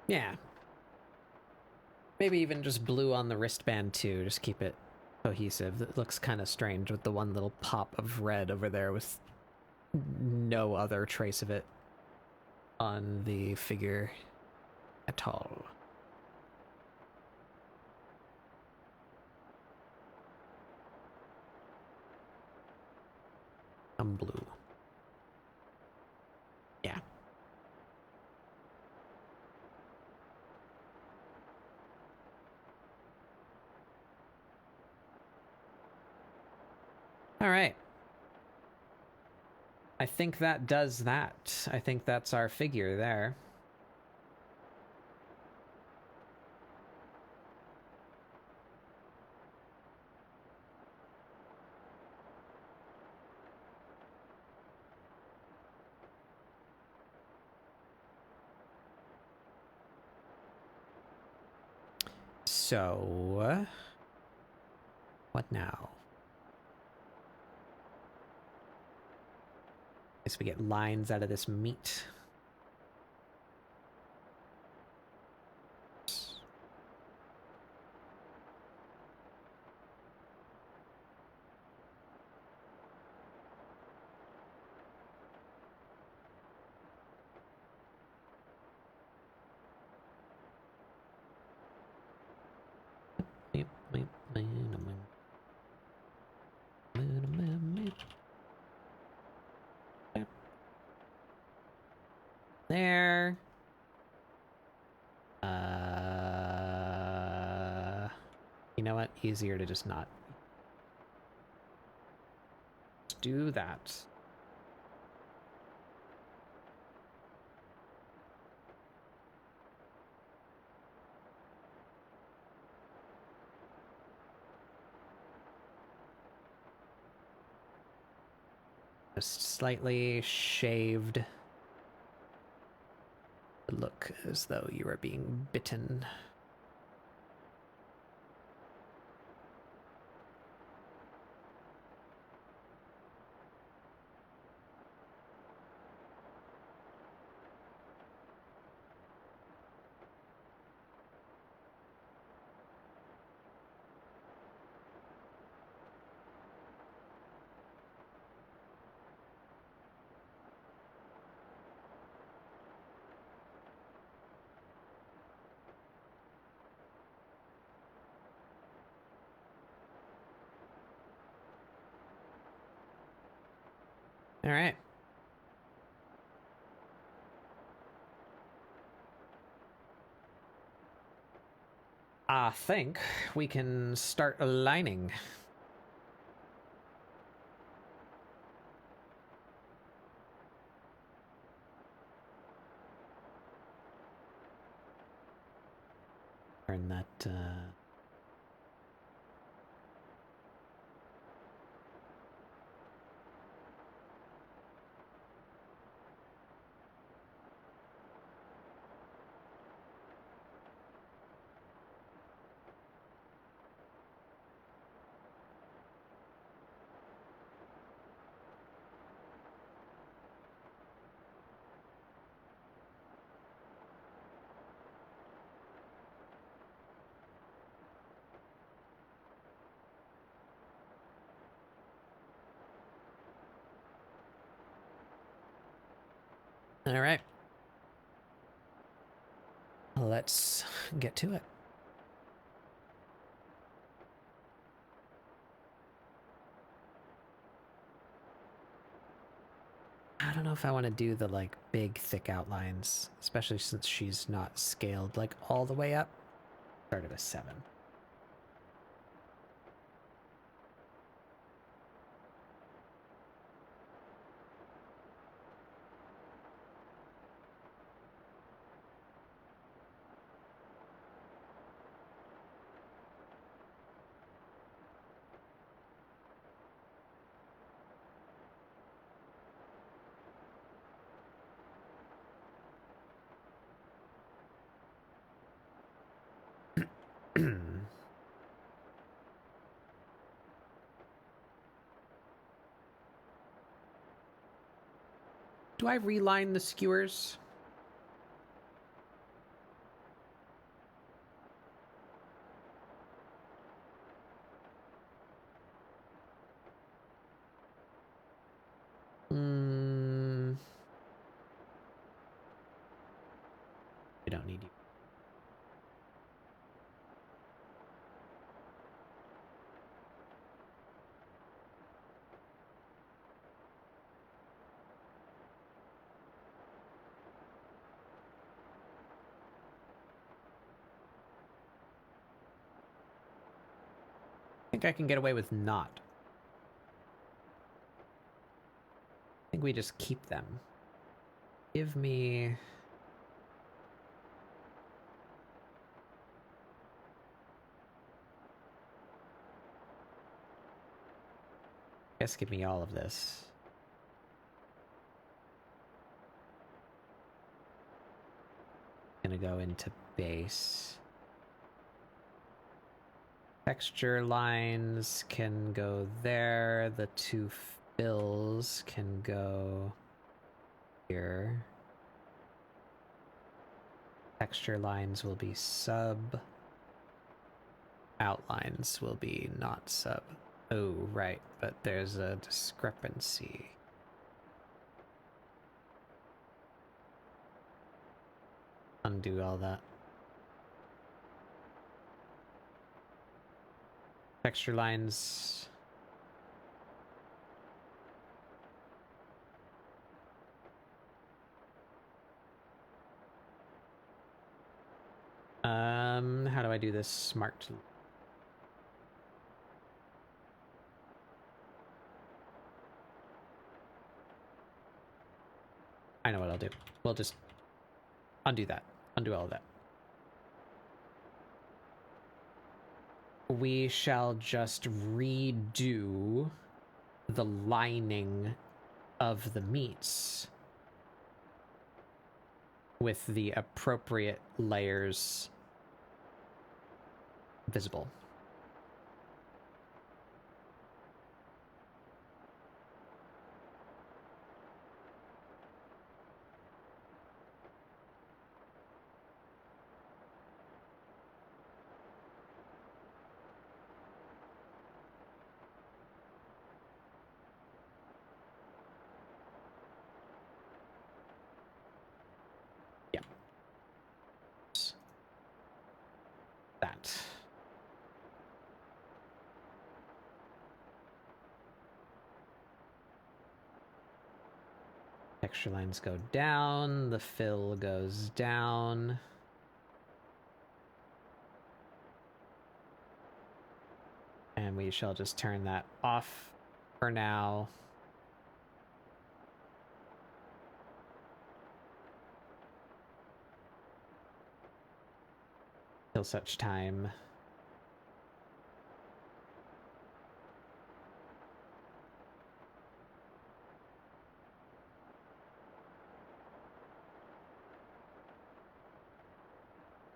Yeah. Maybe even just blue on the wristband too, just keep it cohesive. It looks kind of strange with the one little pop of red over there with no other trace of it on the figure at all. I'm blue. Yeah. All right. I think that does that. I think that's our figure there. So, what now? Guess we get lines out of this meat. There. You know what? Easier to just not. Let's do that. Just slightly shaved look as though you are being bitten. All right. I think we can start aligning. Turn that, all right. Let's get to it. I don't know if I want to do the like big thick outlines, especially since she's not scaled like all the way up. Start at a 7. Do I reline the skewers? We don't need you. I think I can get away with not. I think we just keep them. Give me... I guess give me all of this. Gonna go into base. Texture lines can go there. The 2 fills can go here. Texture lines will be sub. Outlines will be not sub. Oh, right, but there's a discrepancy. Undo all that. Texture lines. How do I do this smart? I know what I'll do. We'll just undo that. Undo all of that. We shall just redo the lining of the meats. with the appropriate layers visible. Yeah. That. Texture lines go down, the fill goes down. And we shall just turn that off for now. Till such time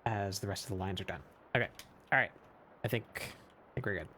as the rest of the lines are done. Okay. All right. I think we're good.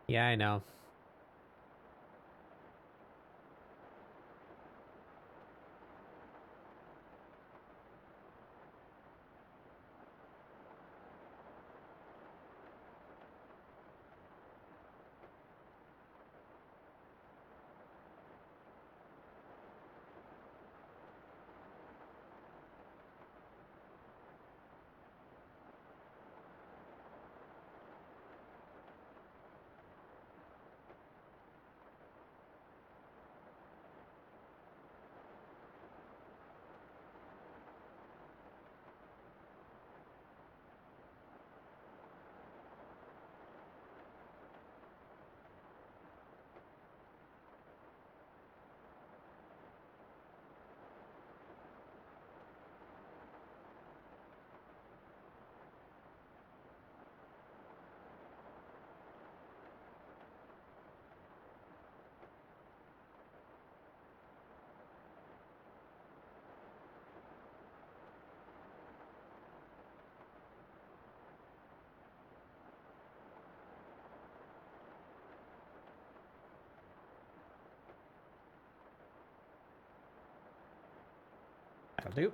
Yeah, I know. That'll do.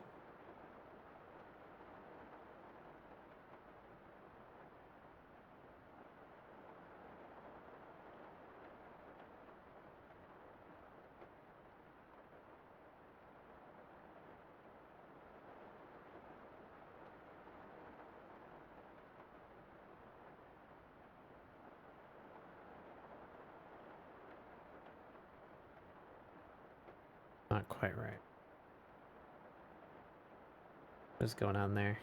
Not quite right. What's going on there?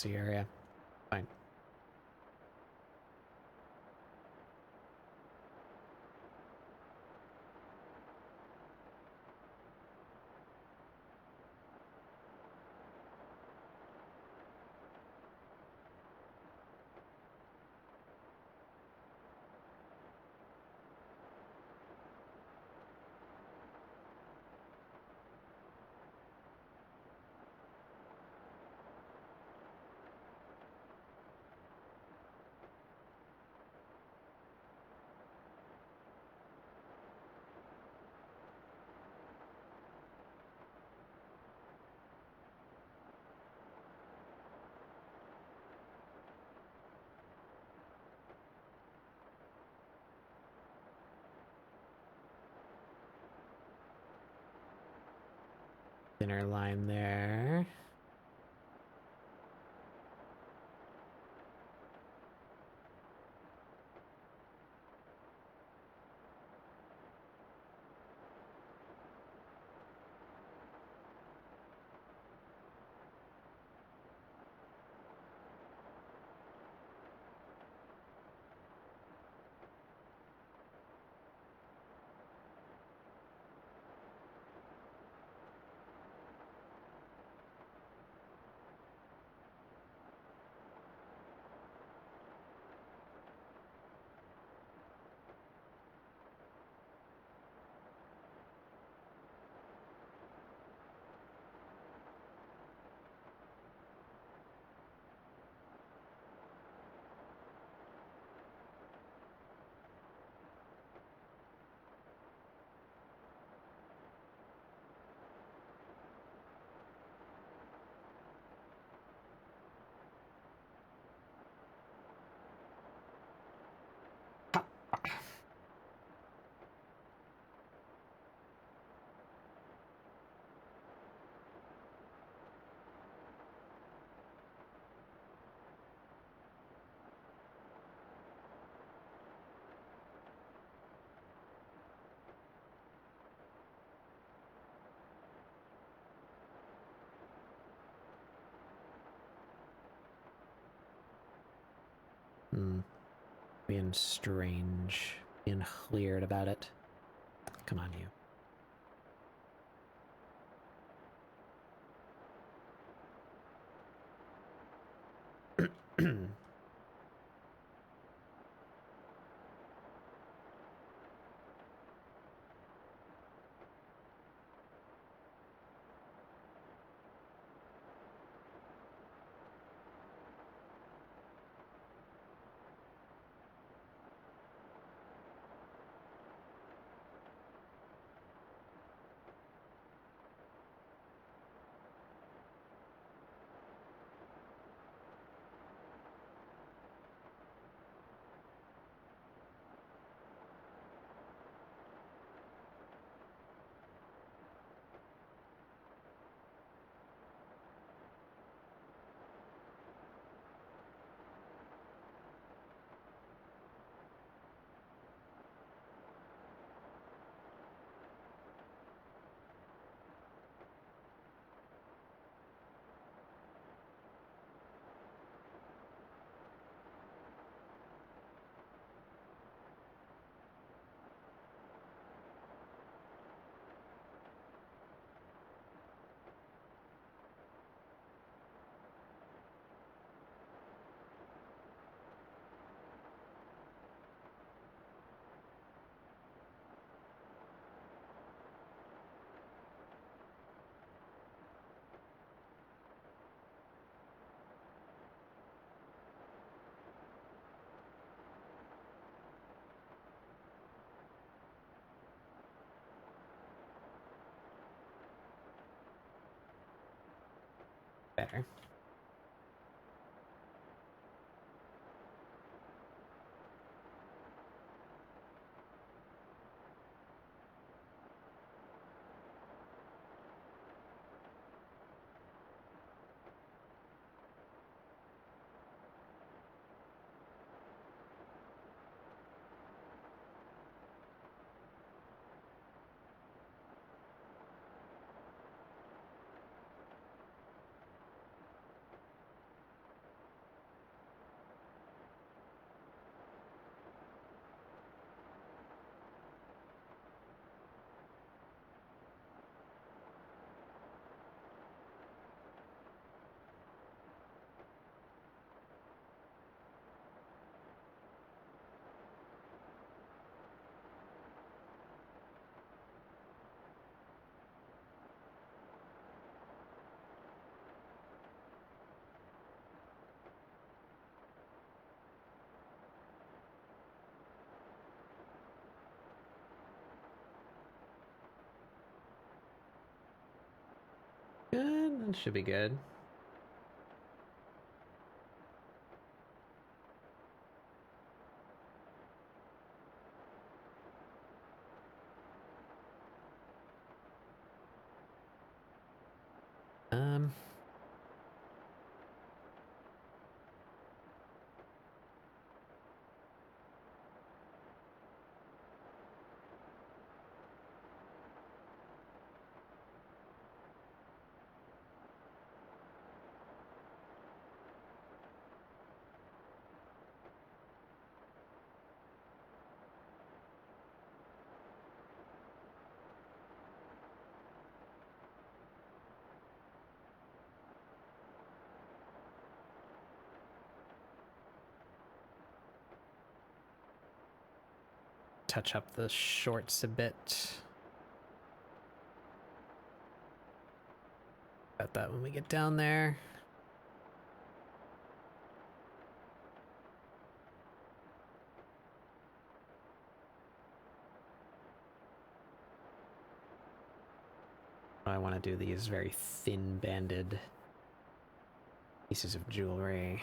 See area. Fine. Thinner line there. Being strange. Being cleared about it. Come on, you. Better. That should be good. Um, touch up the shorts a bit. Got that when we get down there. I want to do these very thin banded pieces of jewelry.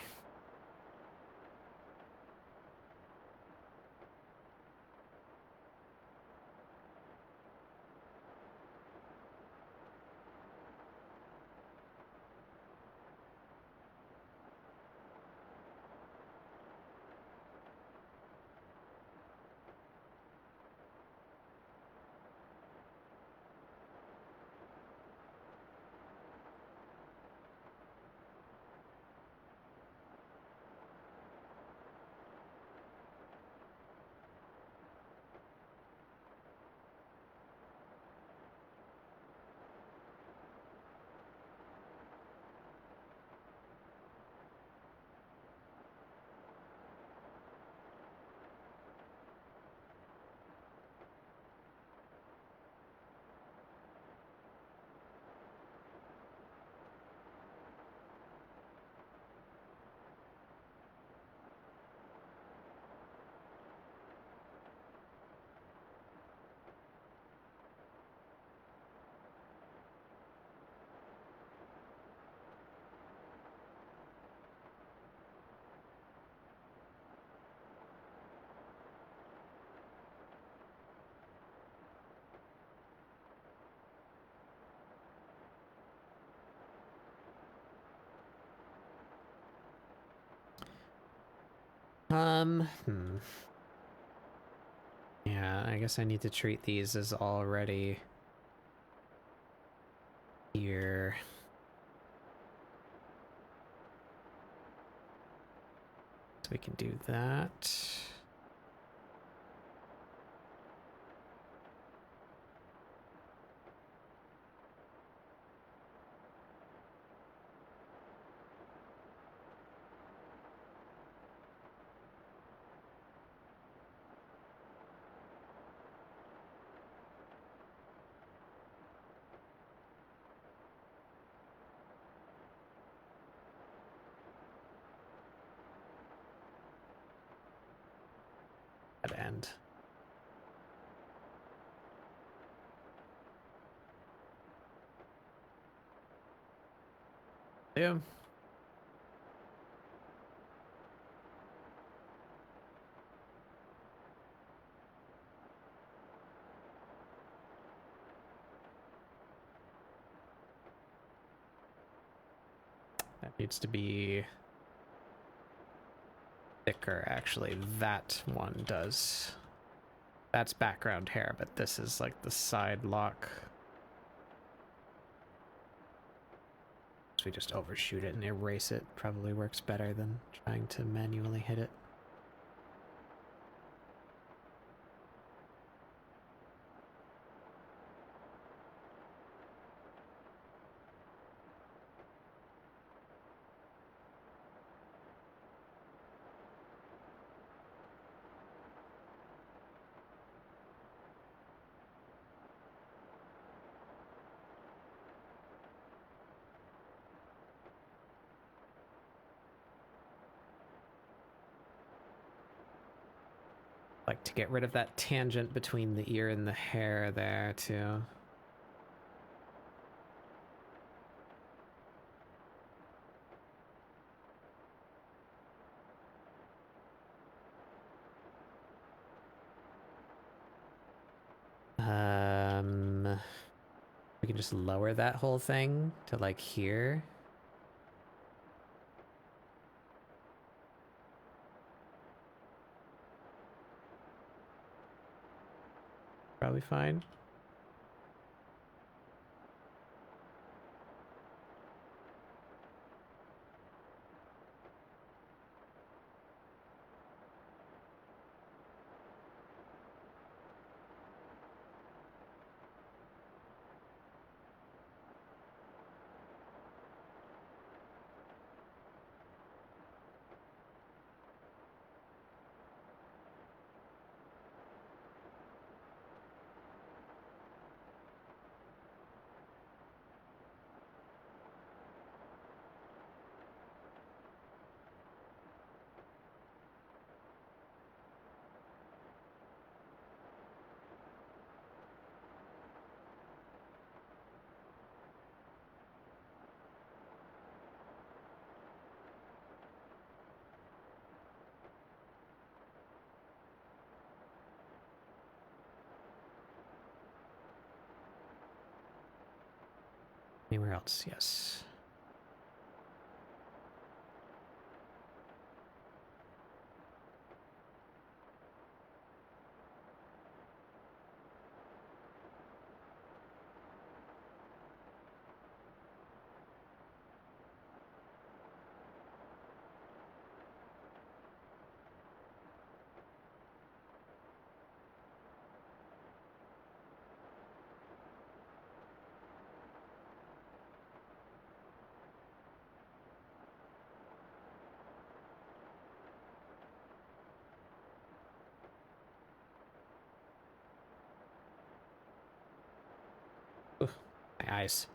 Hmm. Yeah, I guess I need to treat these as already here. So we can do that. That end. Yeah. That needs to be thicker, actually. That one does. That's background hair, but this is like the side lock. So we just overshoot it and erase it. Probably works better than trying to manually hit it. Like to get rid of that tangent between the ear and the hair there too. We can just lower that whole thing to like here. Probably fine. Anywhere else? Yes. Ooh, my eyes.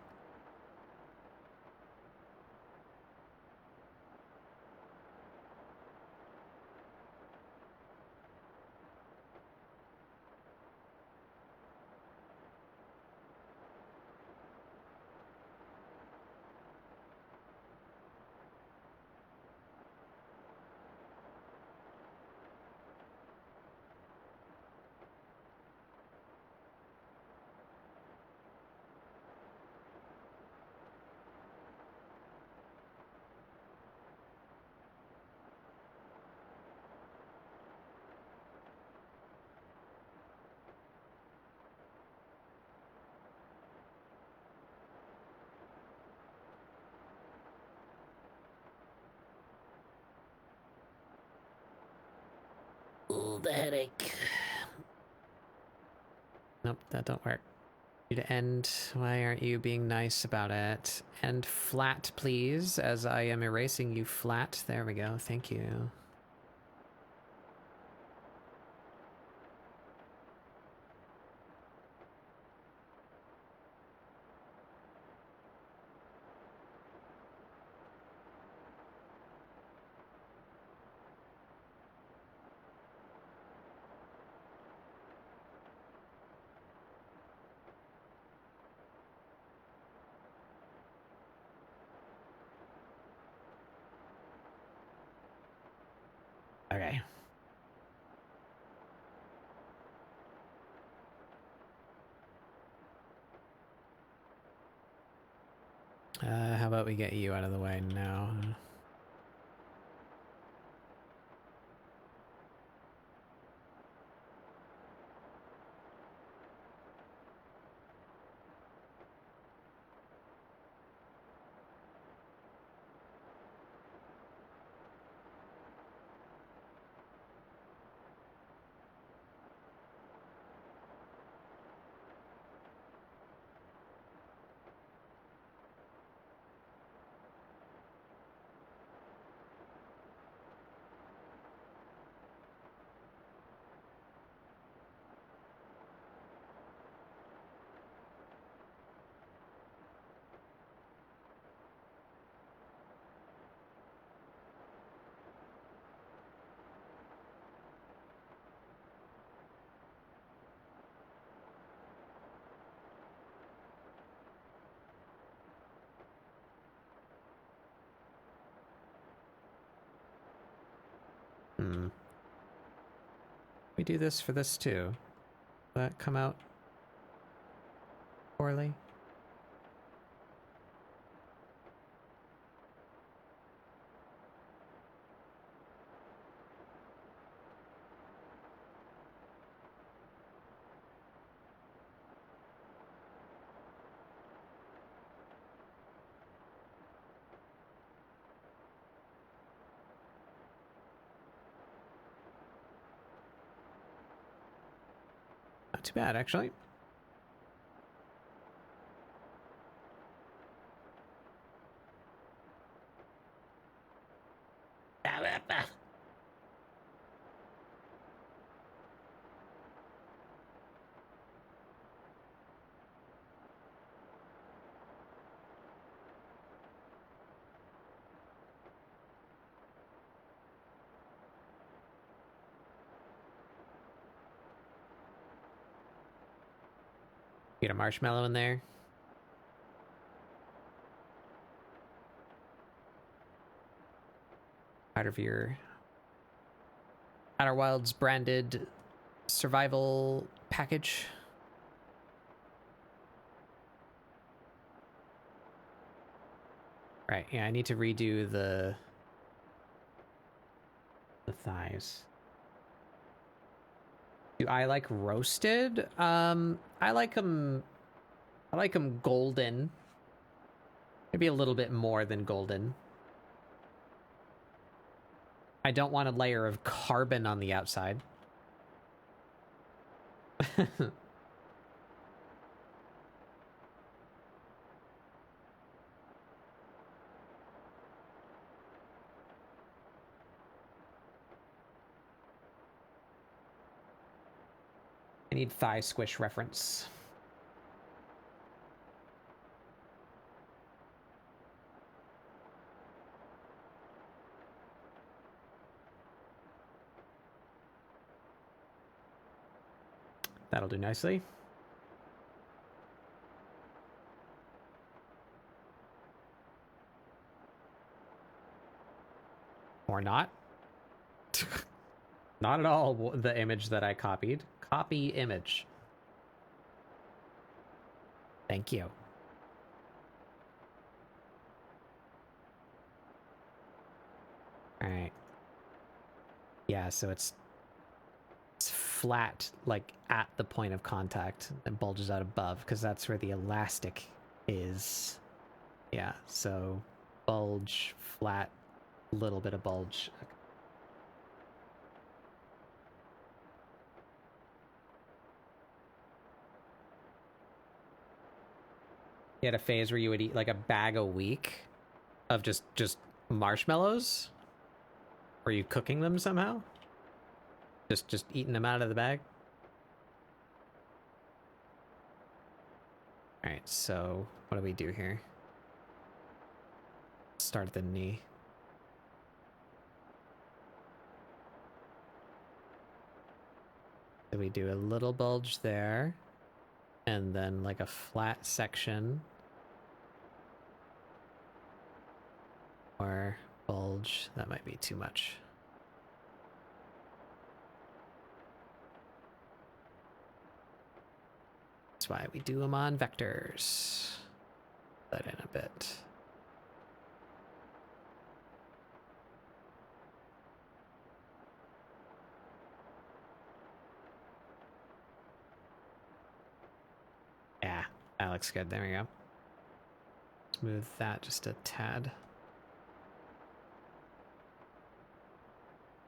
Ooh, the headache. Nope, that don't work. You to end. Why aren't you being nice about it? End flat, please, as I am erasing you flat. There we go. Thank you. Okay. How about we get you out of the way now? Hmm. We do this for this too. That come out poorly. Not too bad, actually. Get a marshmallow in there. Out of your Outer Wilds branded survival package. Right, yeah, I need to redo the thighs. Do I like roasted? I like them golden. Maybe a little bit more than golden. I don't want a layer of carbon on the outside. I need thigh squish reference. That'll do nicely. Or not. Not at all the image that I copied. Copy image. Thank you. All right. Yeah, so it's flat, like at the point of contact, and bulges out above because that's where the elastic is. Yeah, so bulge, flat, little bit of bulge. Okay. You had a phase where you would eat like a bag a week of just marshmallows? Were you cooking them somehow? Just eating them out of the bag? Alright, so what do we do here? Start at the knee. So we do a little bulge there, and then like a flat section. Or bulge, that might be too much. That's why we do them on vectors. That in a bit. Yeah, that looks good. There we go. Smooth that just a tad.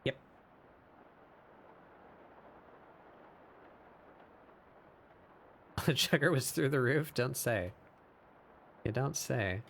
Yep. The sugar was through the roof? Don't say. You don't say.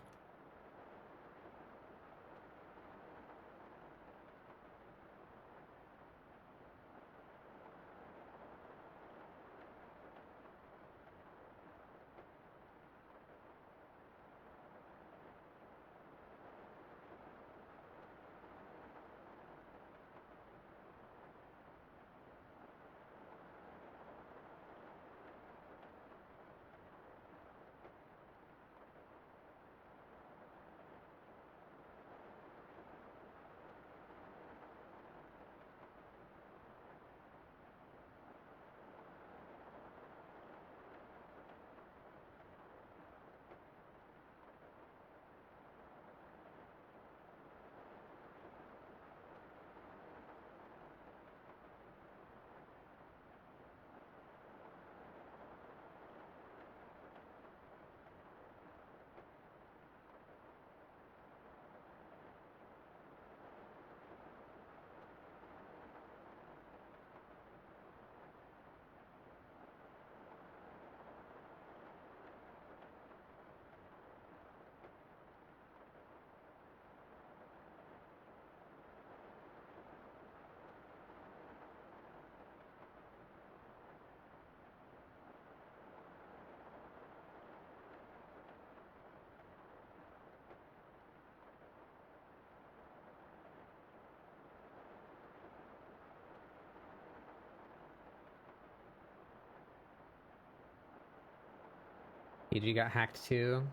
PG got hacked too?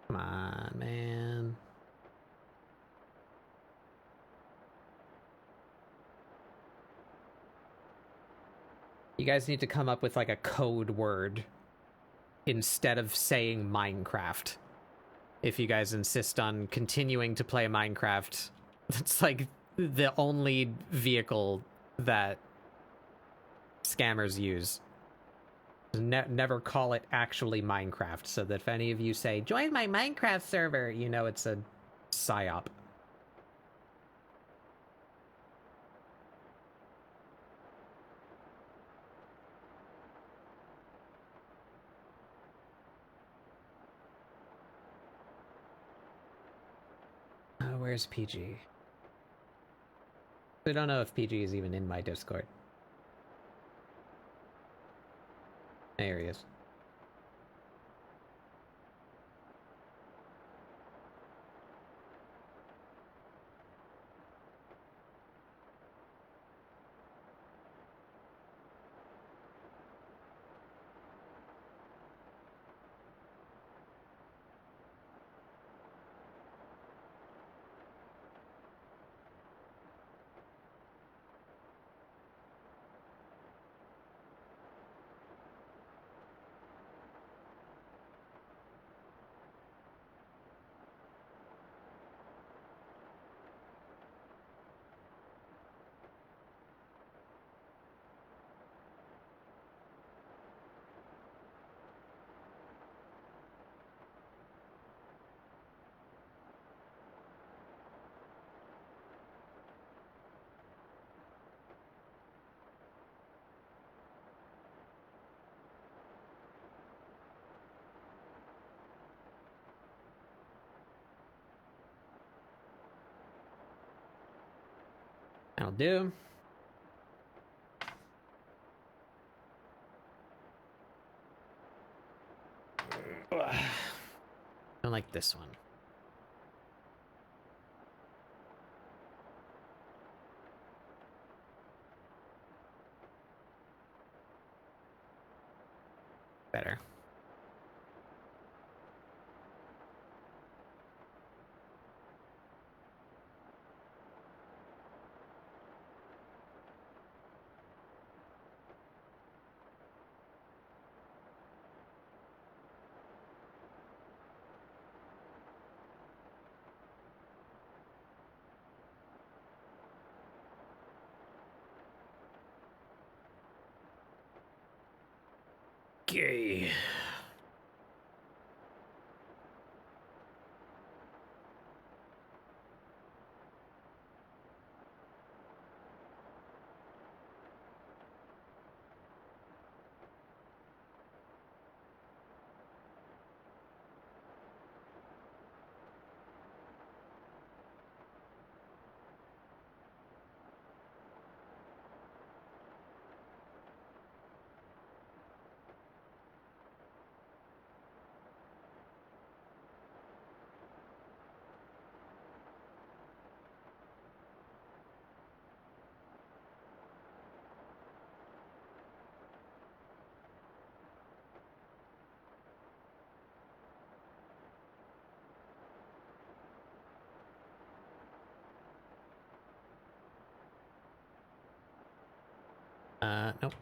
Come on, man. You guys need to come up with like a code word instead of saying Minecraft. If you guys insist on continuing to play Minecraft, that's like the only vehicle that scammers use. Never call it actually Minecraft, so that if any of you say, join my Minecraft server, you know it's a psyop. Where's PG? I don't know if PG is even in my Discord. There he is. I'll do. I don't like this one. Better. Okay. Nope.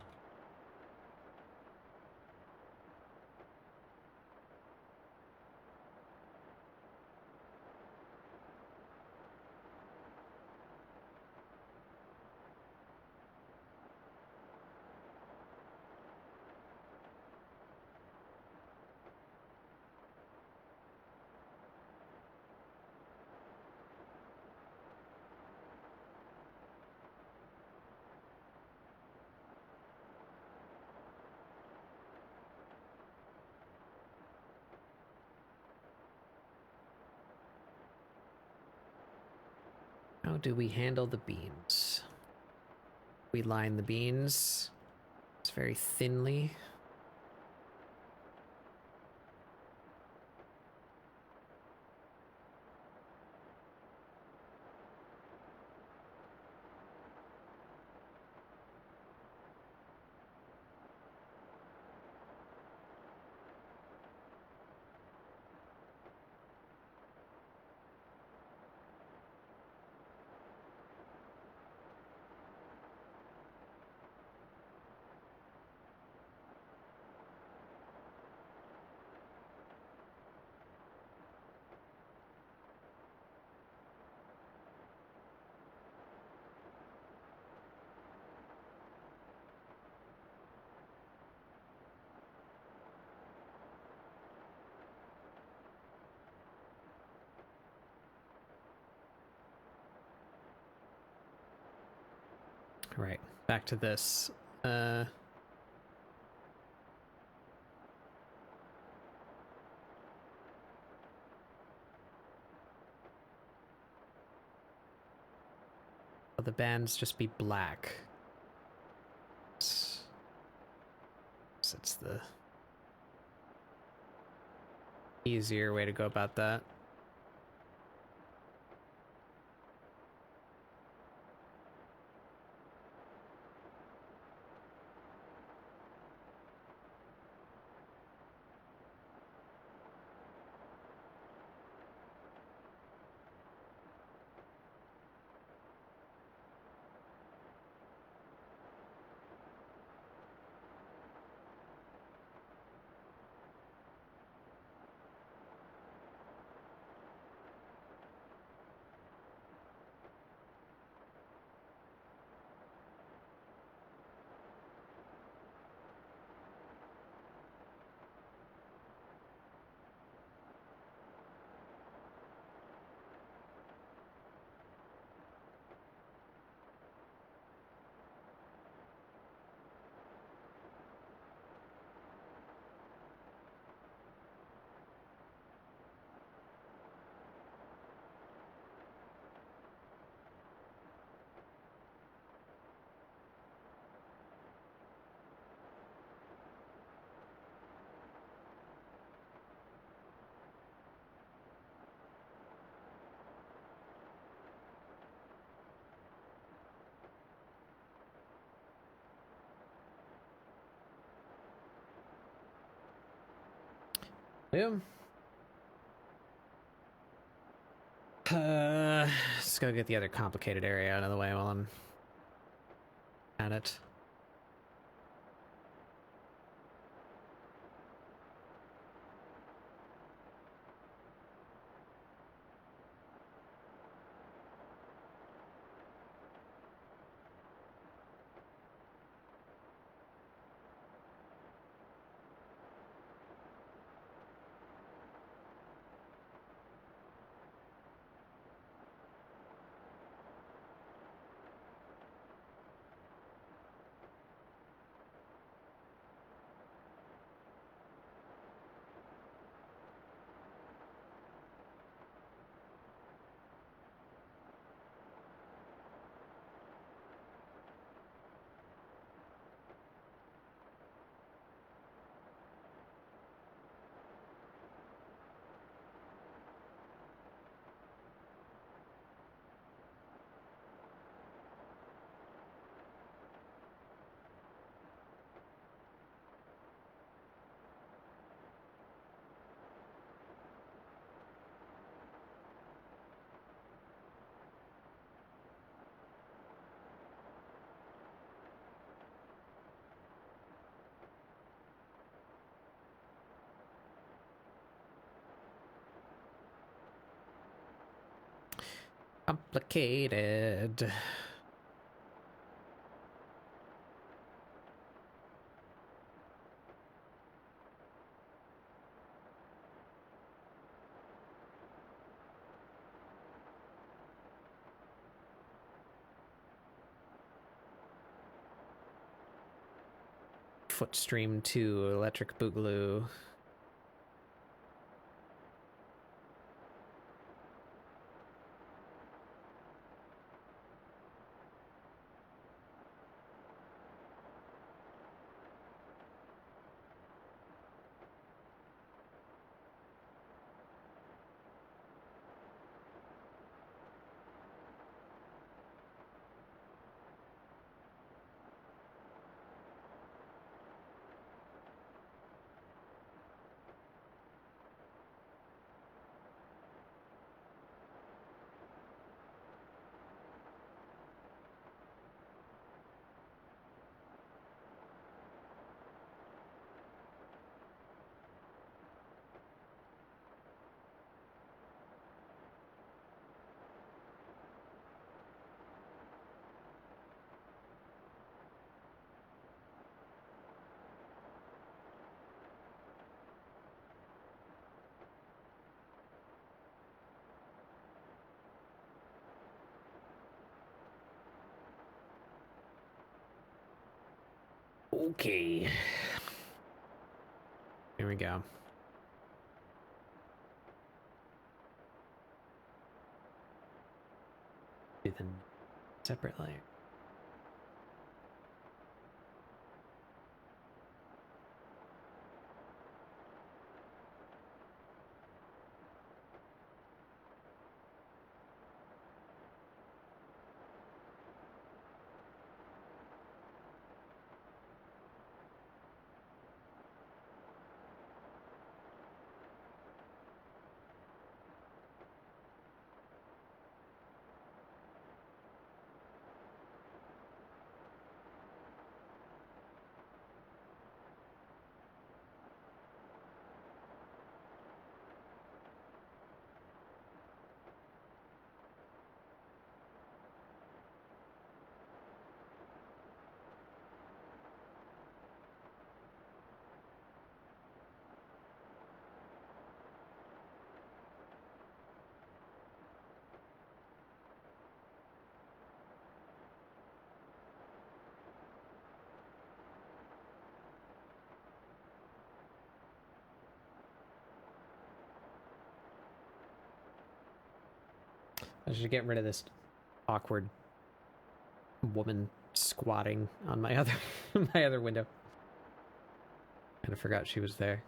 How do we handle the beans? We line the beans. It's very thinly. right. Back to this. The bands just be black. It's the easier way to go about that. Yeah. Let's go get the other complicated area out of the way while I'm at it. Complicated. Footstream 2, Electric Boogaloo. Okay. Here we go. Do the separate layer. I should get rid of this awkward woman squatting on my other my other window. Kind of forgot she was there.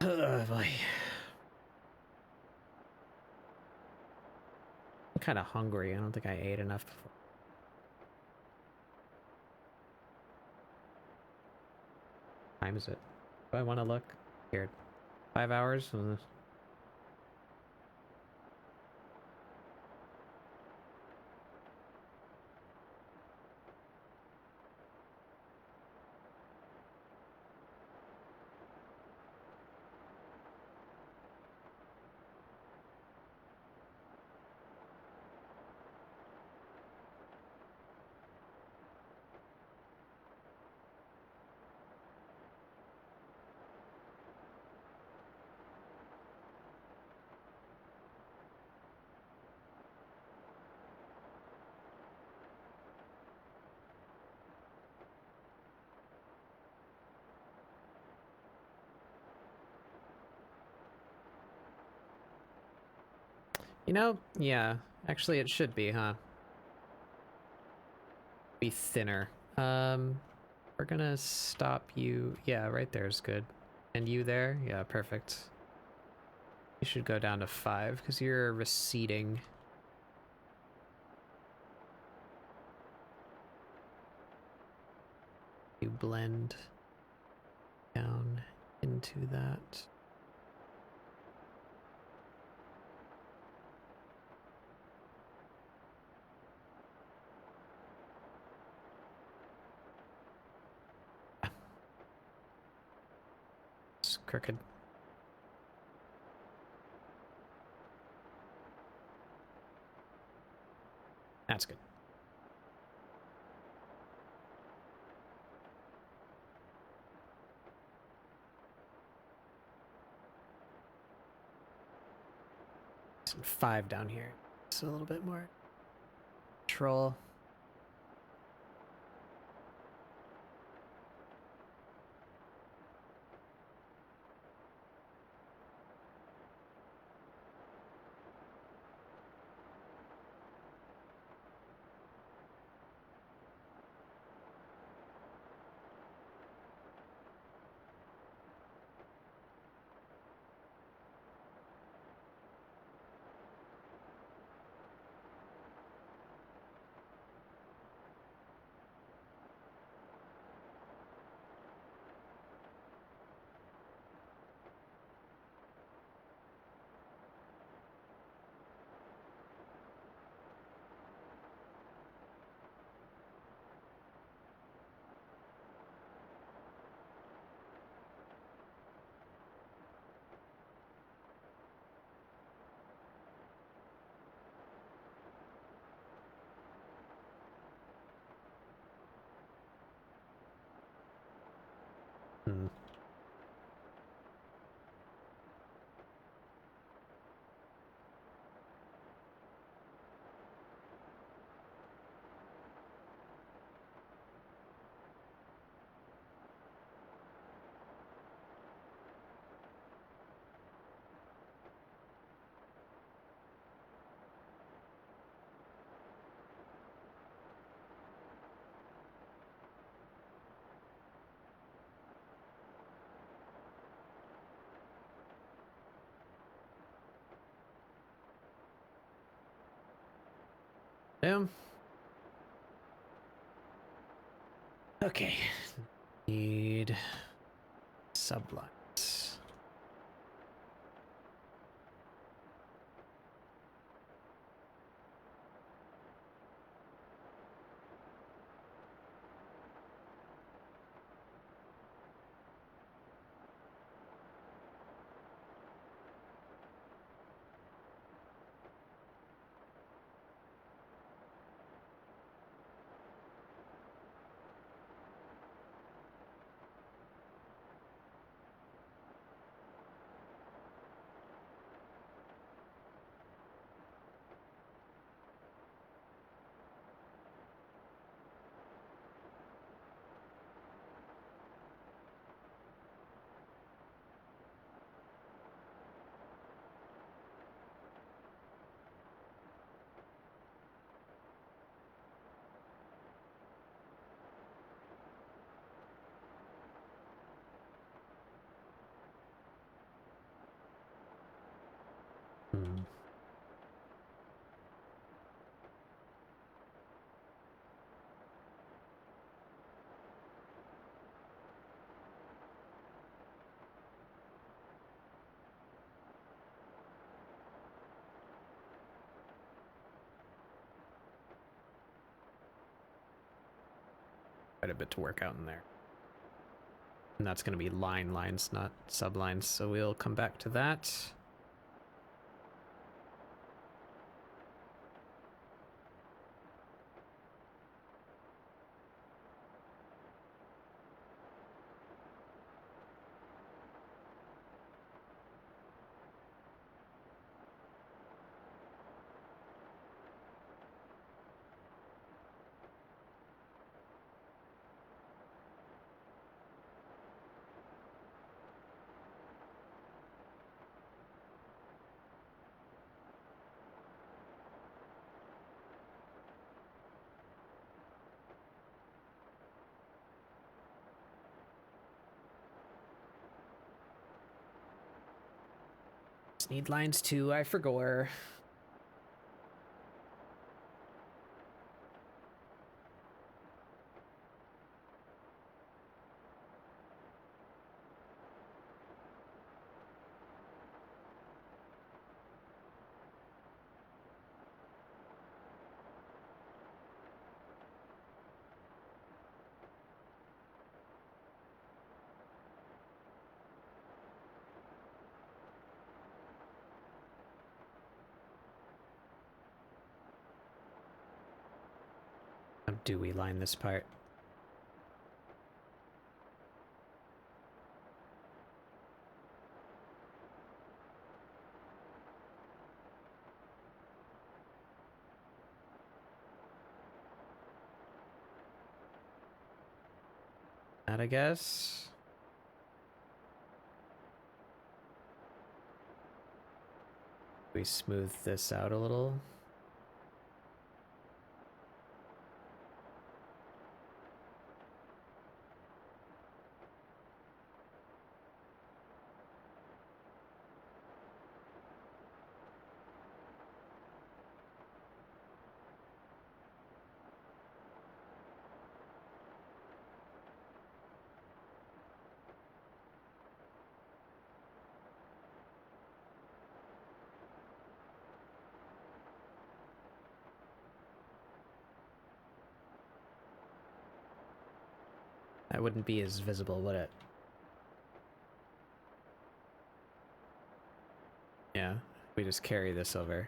Oh boy. I'm kind of hungry. I don't think I ate enough before. What time is it? Do I want to look? Here. 5 hours? You know, yeah. Actually, it should be, huh? Be thinner. We're gonna stop you. Yeah, right there is good. And you there? Yeah, perfect. You should go down to 5 because you're receding. You blend down into that. It's crooked. That's good. Some 5 down here. It's a little bit more control. Yeah. Okay. Need sublines. Hmm. Quite a bit to work out in there. And that's going to be lines, not sublines. So we'll come back to that. Just need lines too, I forgot. How do we line this part? That, I guess. We smooth this out a little. That wouldn't be as visible, would it? Yeah, we just carry this over.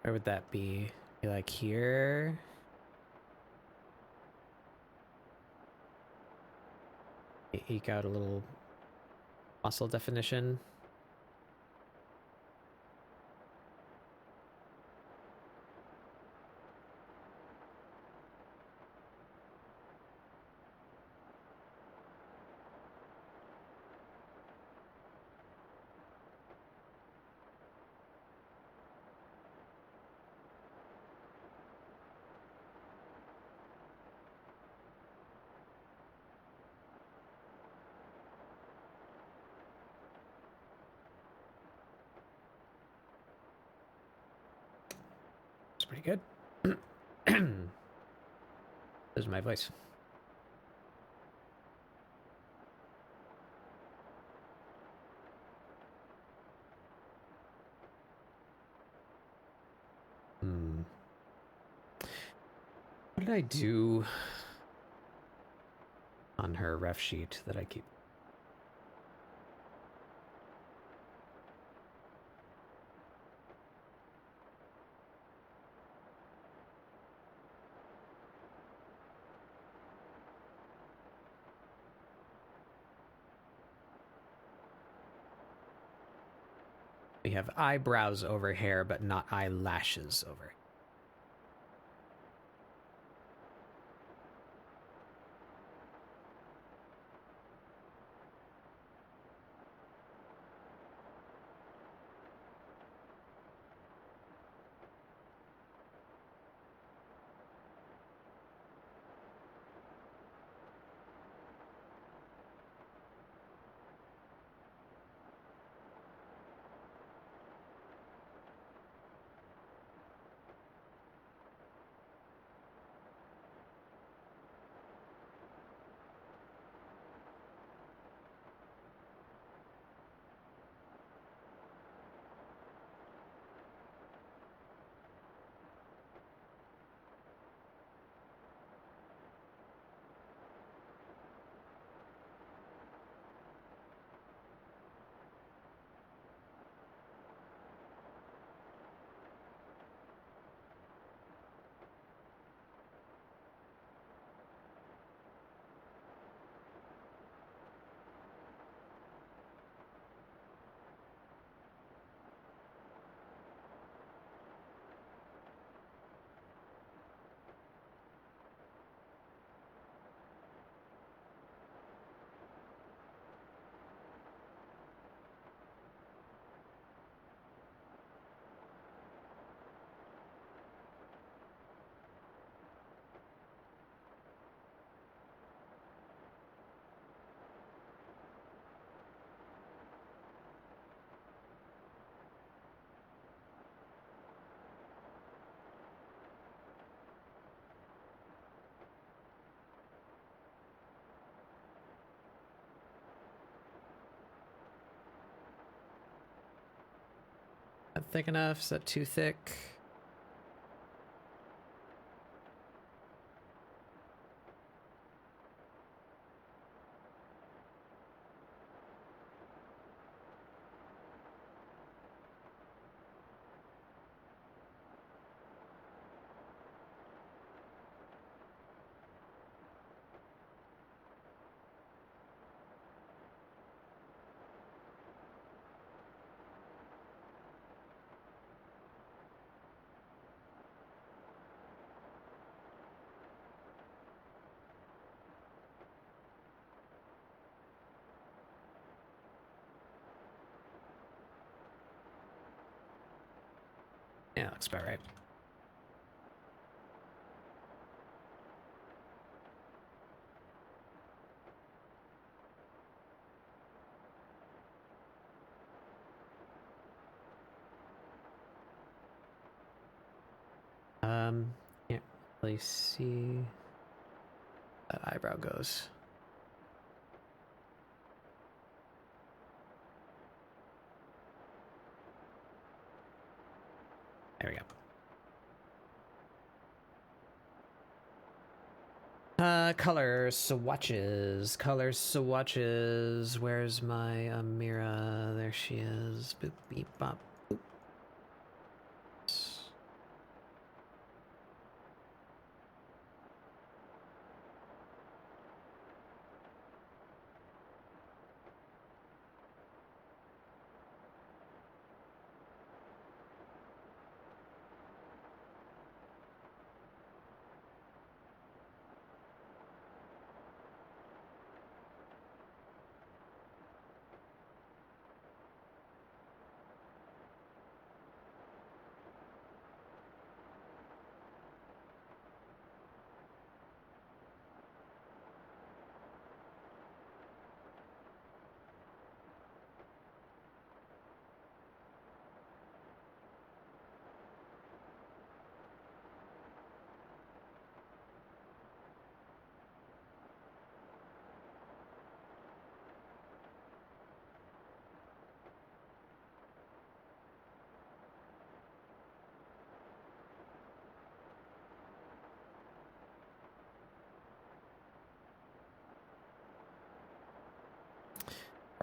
Where would that be? Be like here? Eke out a little muscle definition. It's pretty good. This is my voice. What did I do on her ref sheet that I keep? We have eyebrows over hair, but not eyelashes over hair. Not thick enough? Is that too thick? Yeah, looks about right. Can't really see that eyebrow goes. There we go. Color swatches. Color swatches. Where's my Amira? There she is. Boop, beep, bop, boop.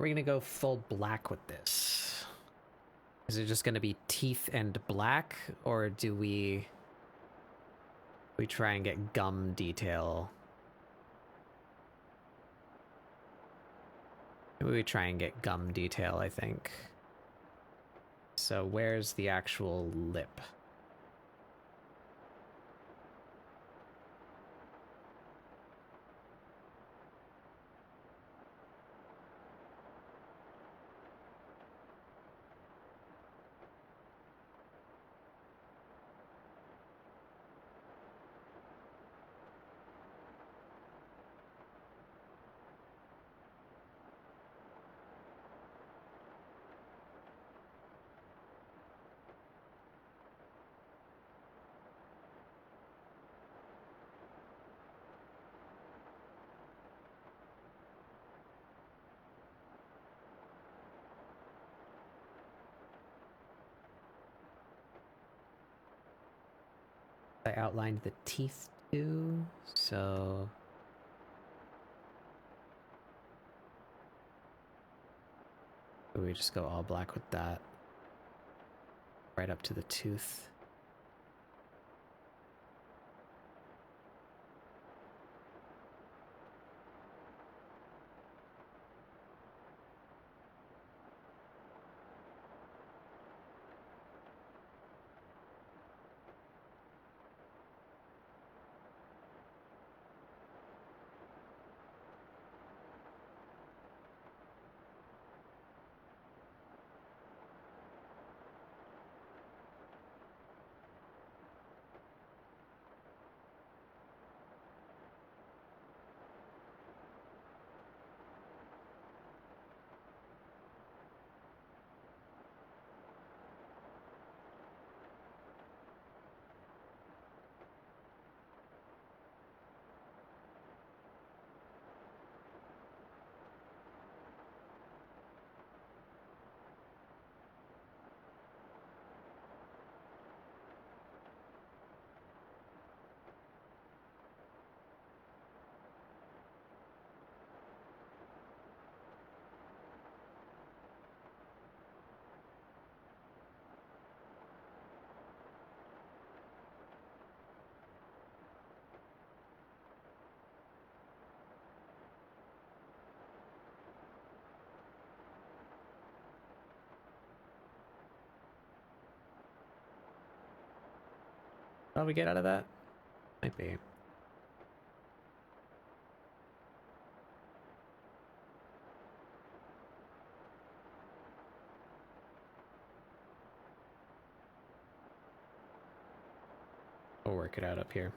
Are we gonna go full black with this? Is it just gonna be teeth and black, or do we try and get gum detail? Maybe we try and get gum detail, I think. So where's the actual lip? I outlined the teeth too, so we just go all black with that. Right up to the tooth. What do we get out of that? Might be. We'll work it out up here.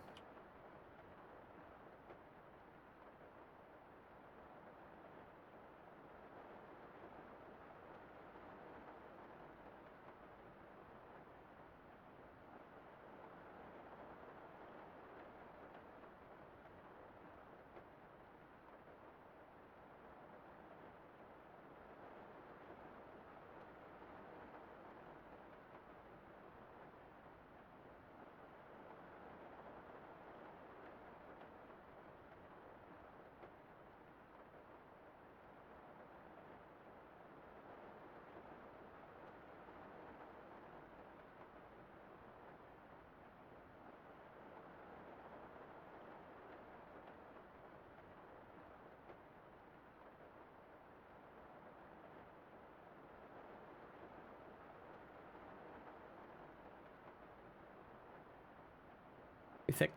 Too thick.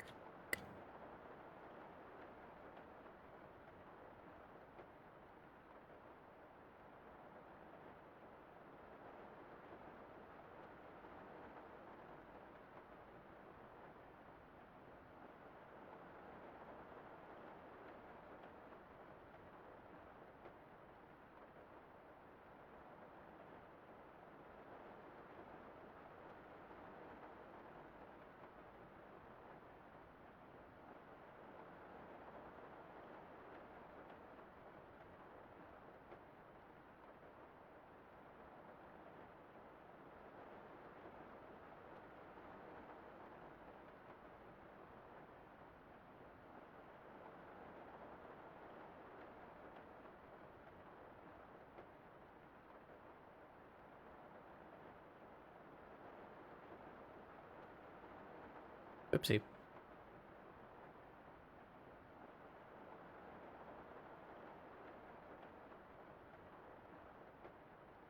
Oopsie.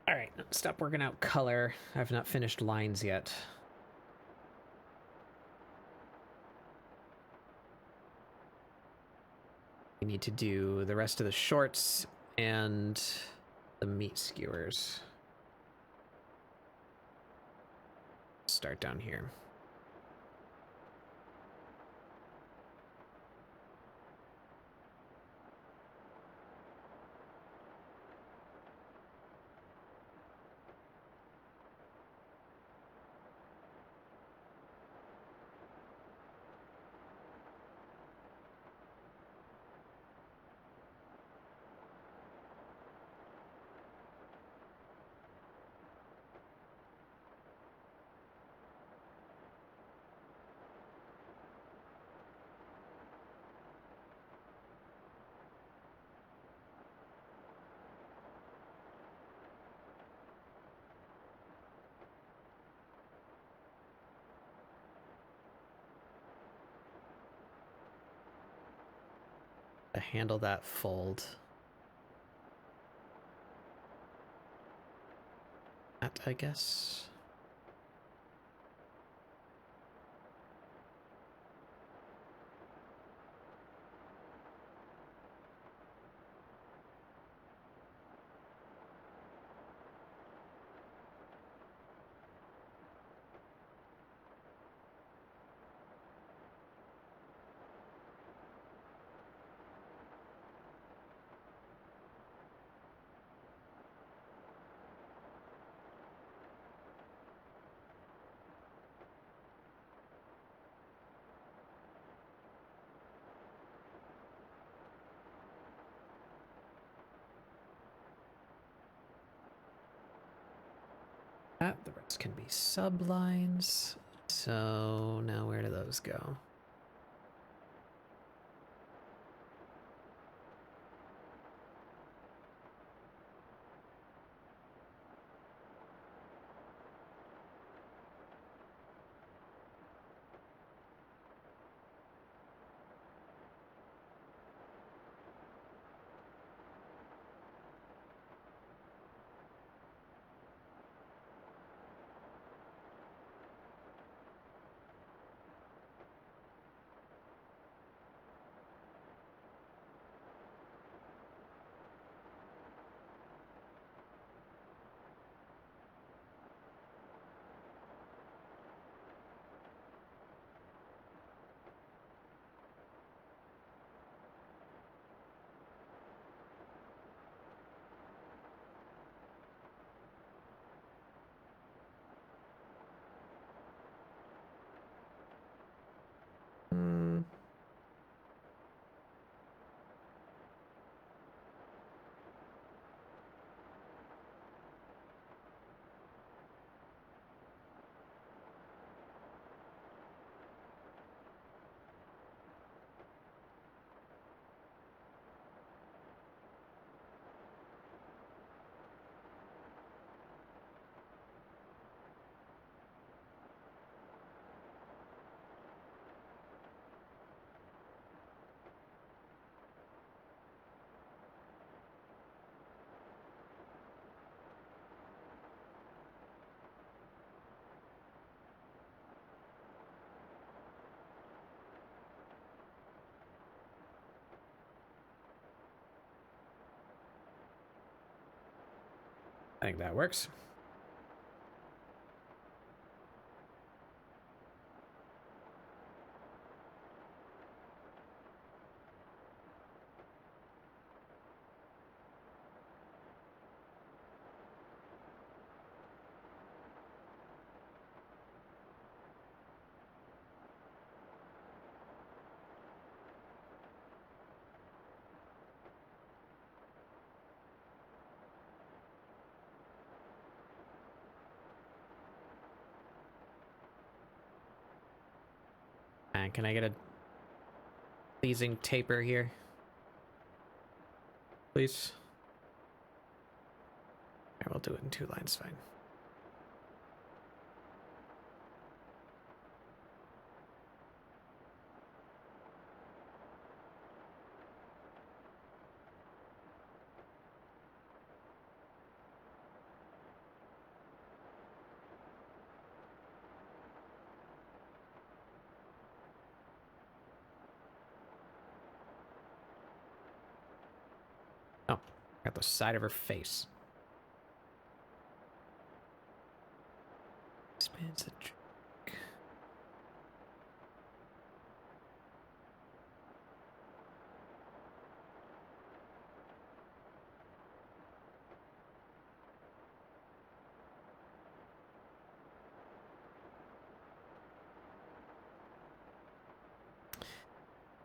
All right, stop working out color. I've not finished lines yet. We need to do the rest of the shorts and the meat skewers. Start down here. To handle that fold. That, I guess. The rest can be sublines. So now where do those go? Hmm. I think that works. And can I get a pleasing taper here? Please. I will do it in 2 lines, fine. . Got the side of her face. Spins the trick.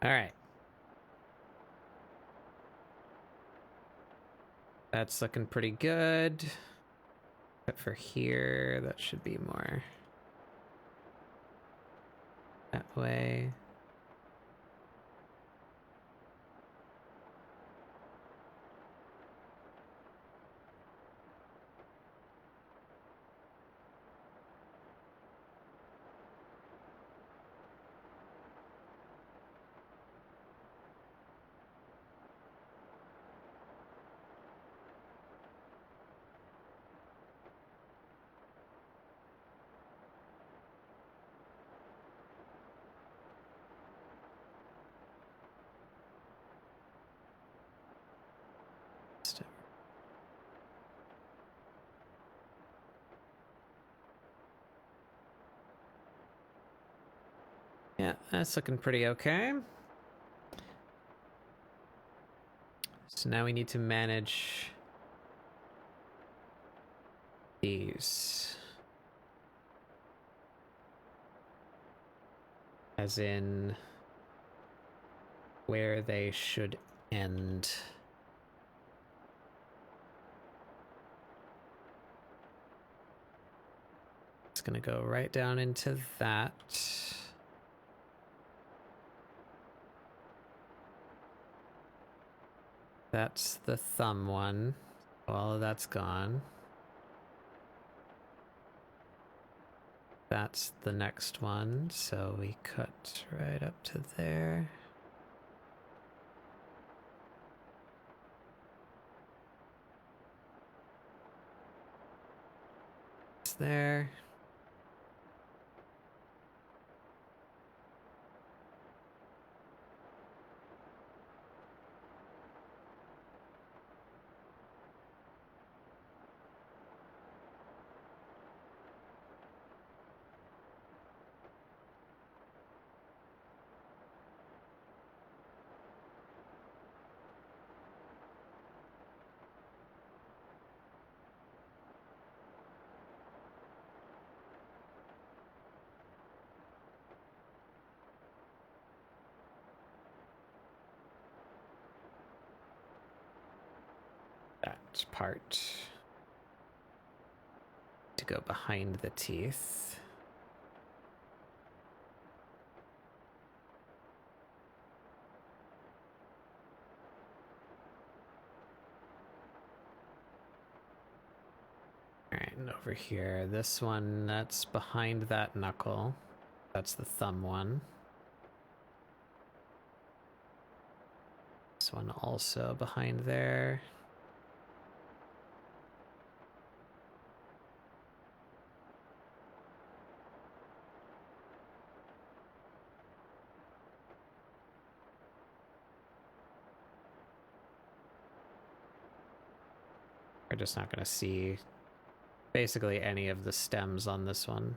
All right. That's looking pretty good. Except for here, that should be more that way. Yeah, that's looking pretty okay. So now we need to manage these. As in where they should end. It's gonna go right down into that. That's the thumb one. All of that's gone. That's the next one, so we cut right up to there. It's there. That part to go behind the teeth. All right, and over here, this one that's behind that knuckle. That's the thumb one. This one also behind there. We're just not going to see basically any of the stems on this one.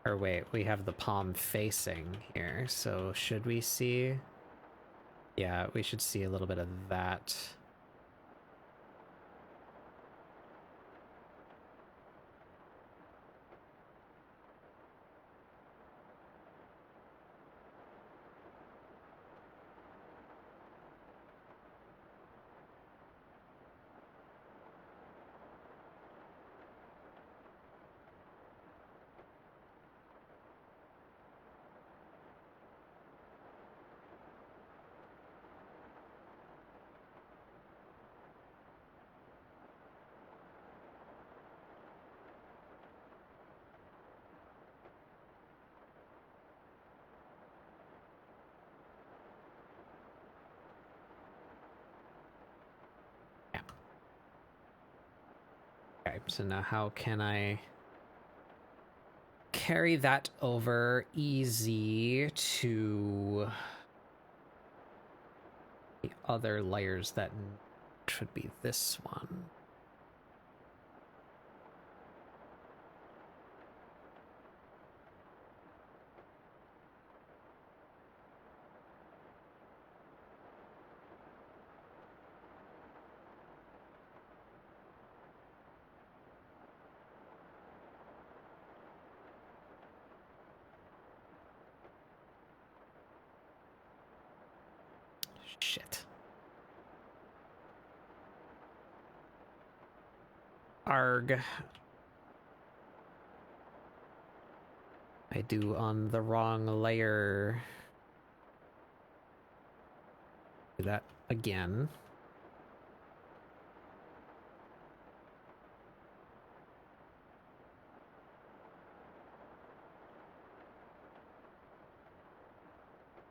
Or wait, we have the palm facing here, so should we see? Yeah, we should see a little bit of that. Okay, so now how can I carry that over easy to the other layers that should be this one. Shit. Arg. I do on the wrong layer. Do that again.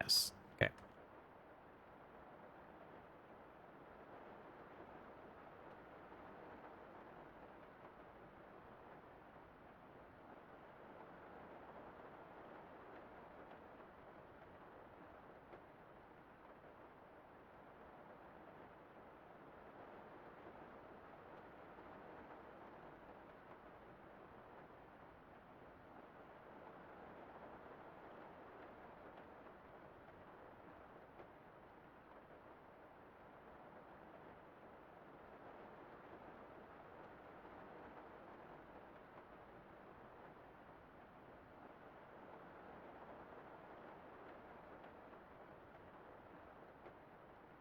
Yes. Okay.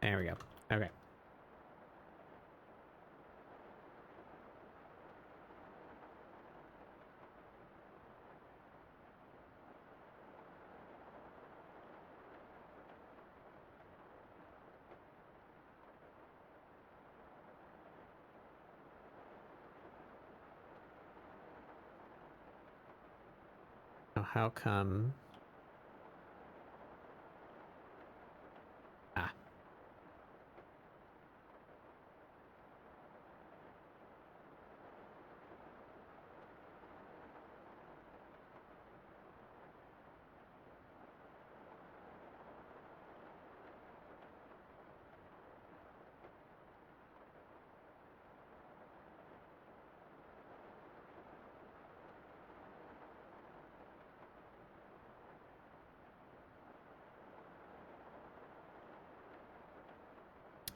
There we go. Okay. Now, how come? Ah.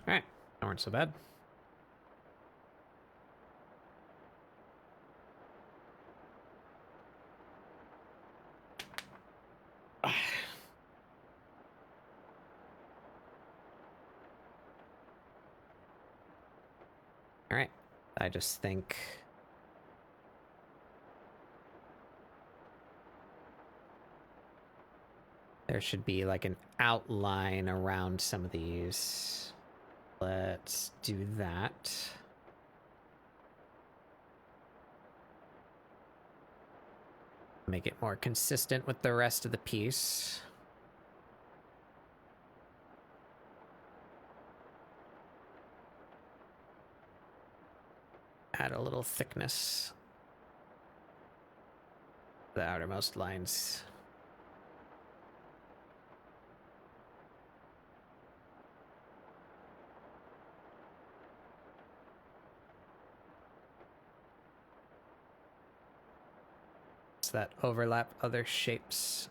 All right. That weren't so bad. All right. I just think there should be like an outline around some of these. Let's do that. Make it more consistent with the rest of the piece. Add a little thickness to the outermost lines. That overlap other shapes.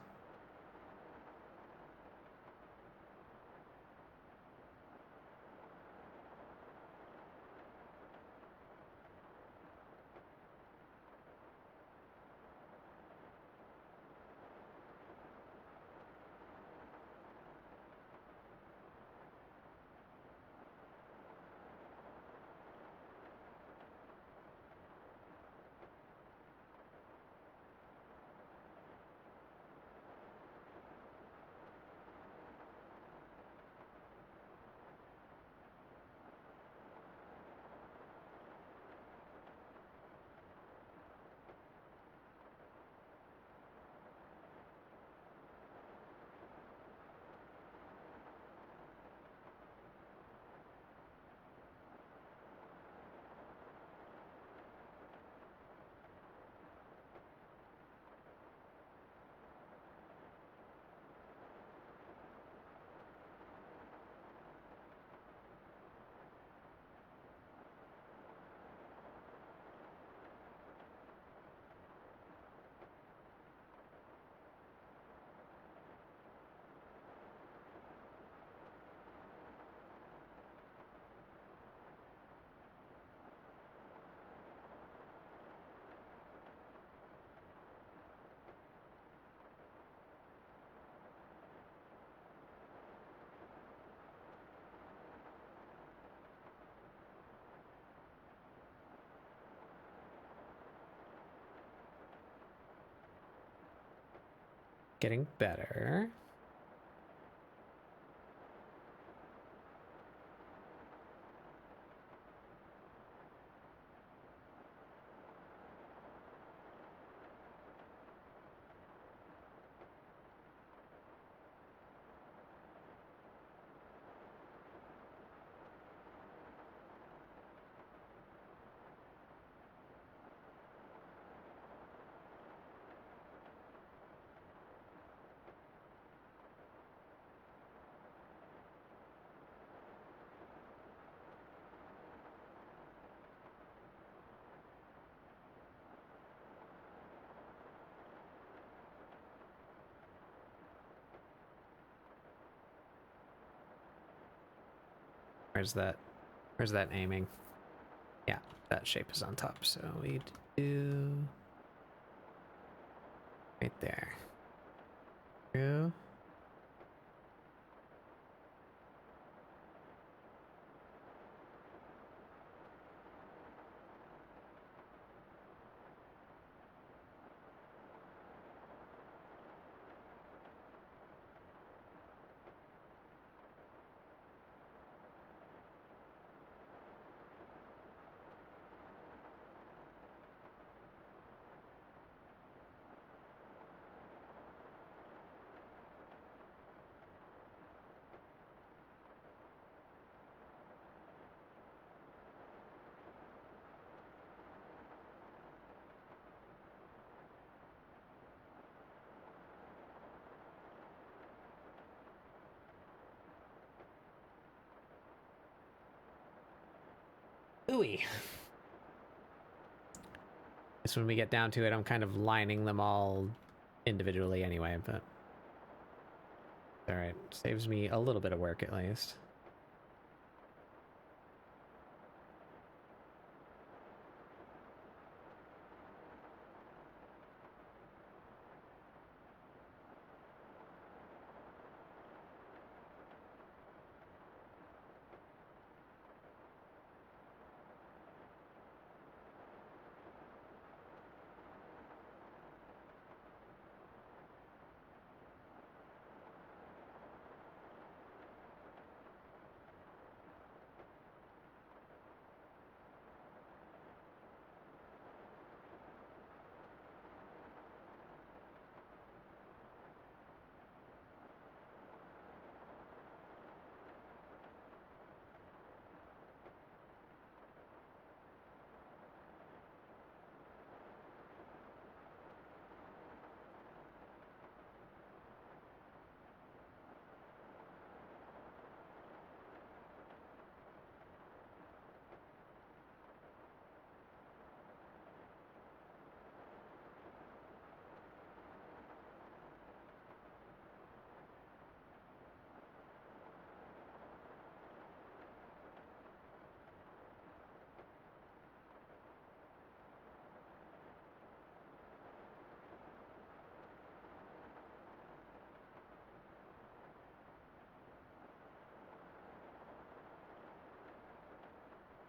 getting better. Where's that? Where's that aiming? Yeah, that shape is on top, so we do right there. True. Ooey. Guess when we get down to it, I'm kind of lining them all individually anyway, but alright. Saves me a little bit of work at least.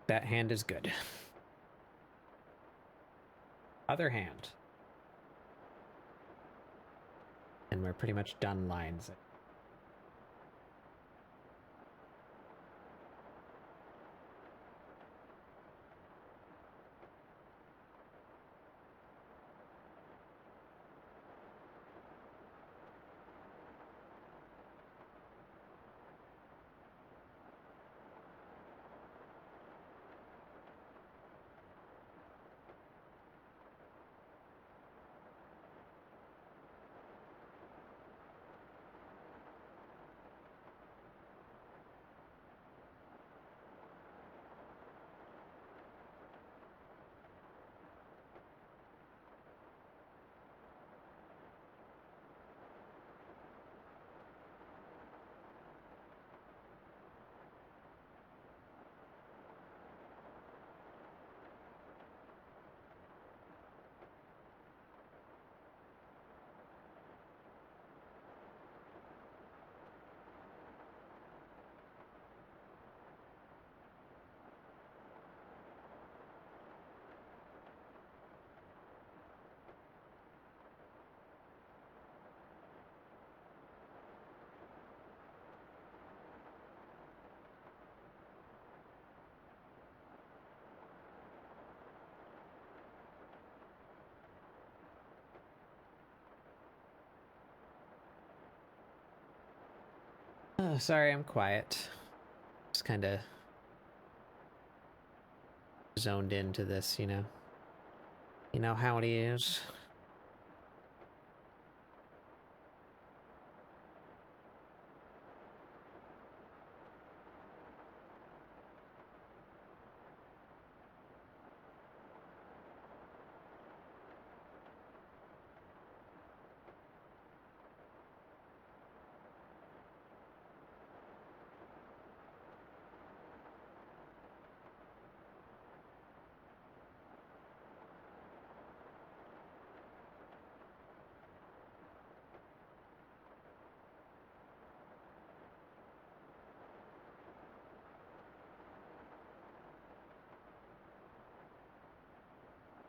That hand is good. Other hand. And we're pretty much done lines. Oh, sorry, I'm quiet. Just kind of zoned into this, you know. You know how it is.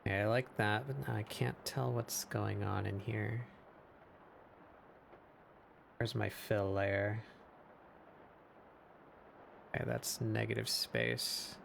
Yeah, I like that, but now I can't tell what's going on in here. Where's my fill layer? Okay, that's negative space.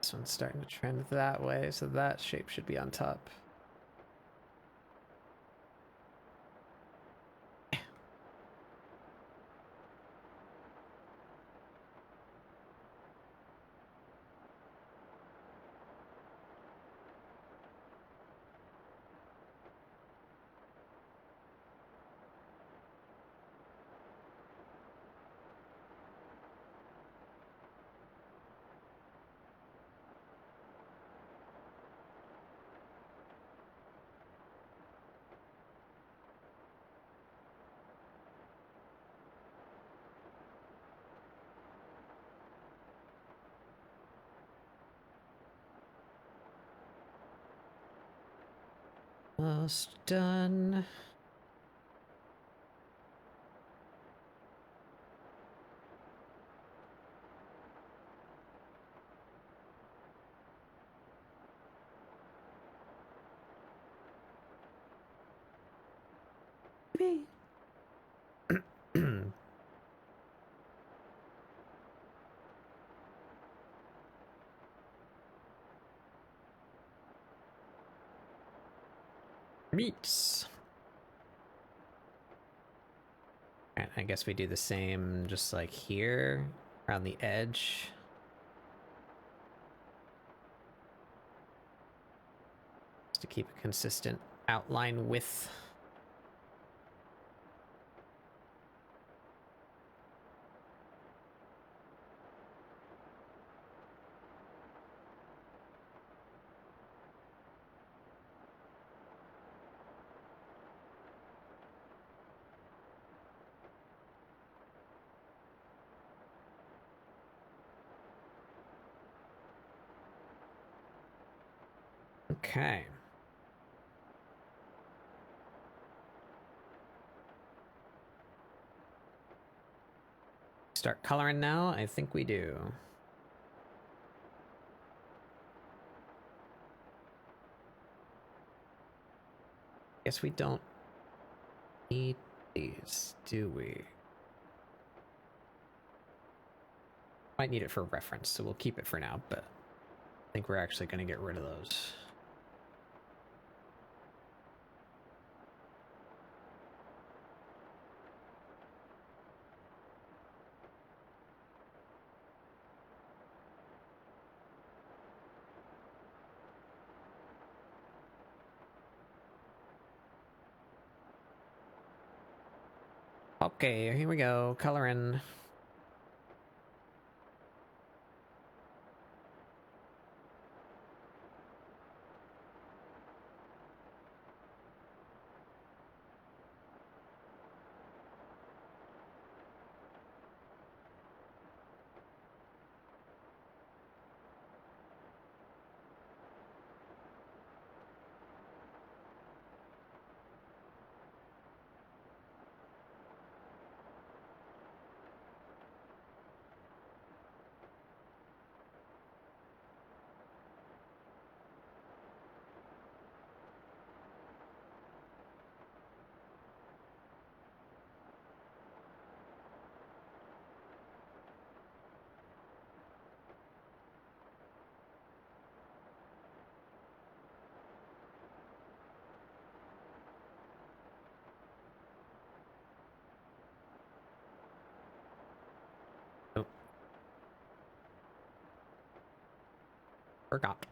This one's starting to trend that way, so that shape should be on top. Almost done. Maybe. Meats. Alright, I guess we do the same just like here, around the edge. Just to keep a consistent outline width. Okay. Start coloring now? I think we do. Guess we don't need these, do we? Might need it for reference, so we'll keep it for now, but I think we're actually going to get rid of those. Okay, here we go. Coloring. Oh, forgot.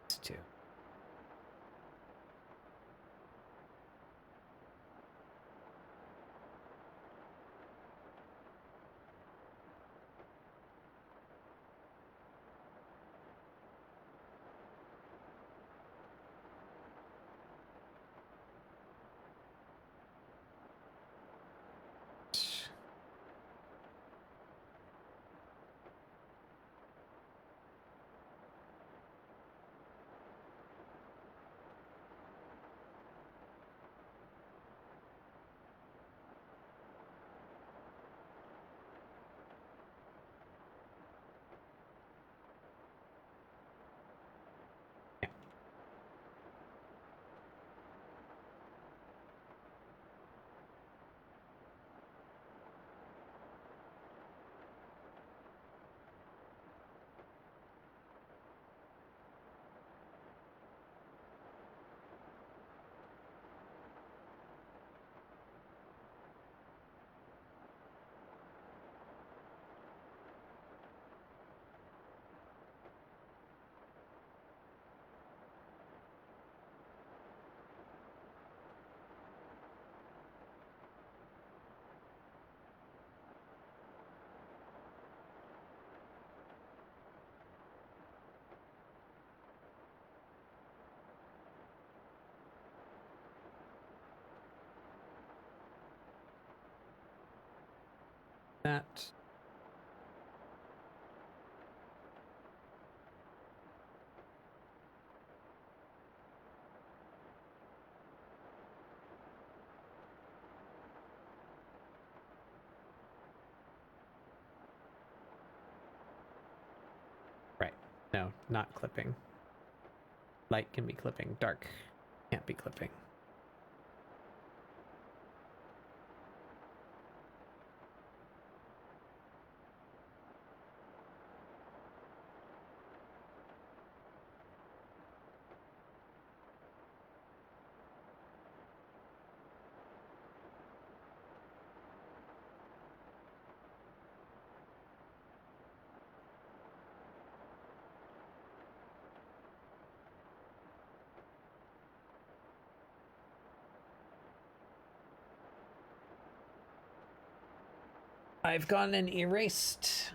These two. That. Right. No, not clipping. Light can be clipping. Dark can't be clipping. I've gone and erased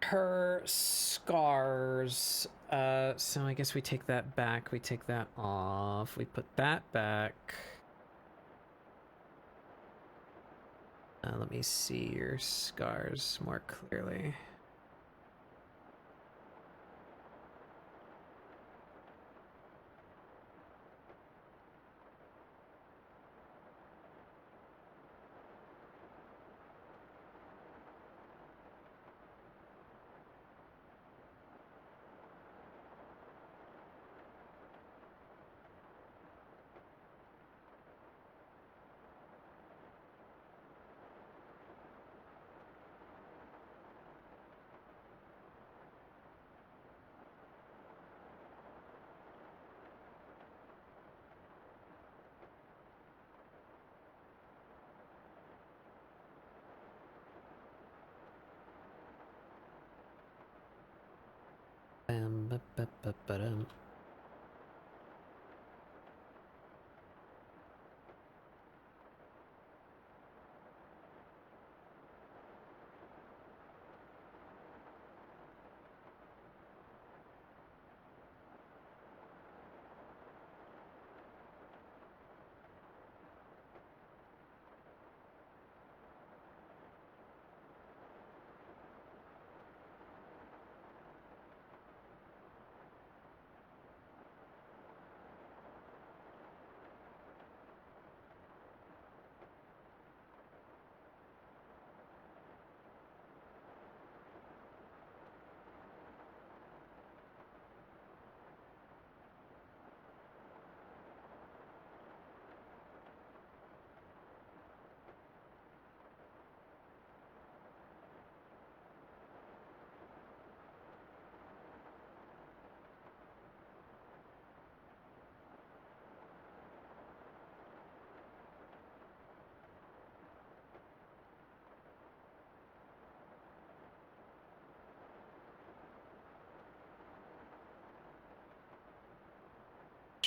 her scars. So I guess we take that back. We take that off. We put that back. Let me see your scars more clearly. Ba-ba-ba-ba-dum.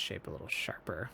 shape a little sharper.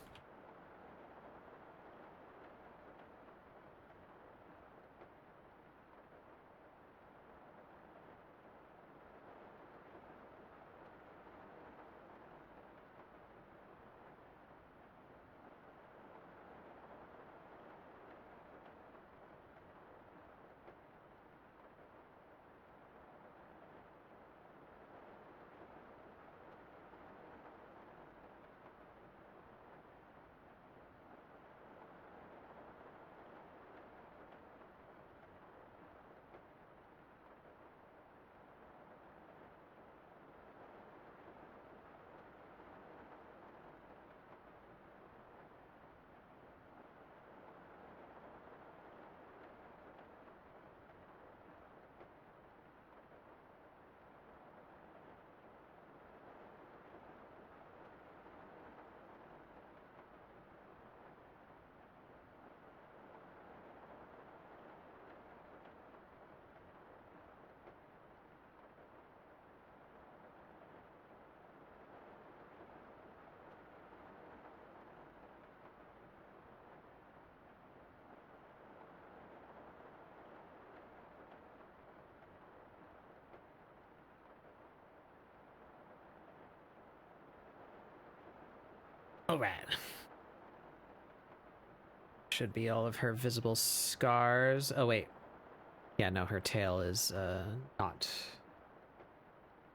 All right. Should be all of her visible scars. Oh, wait. Yeah, no, her tail is not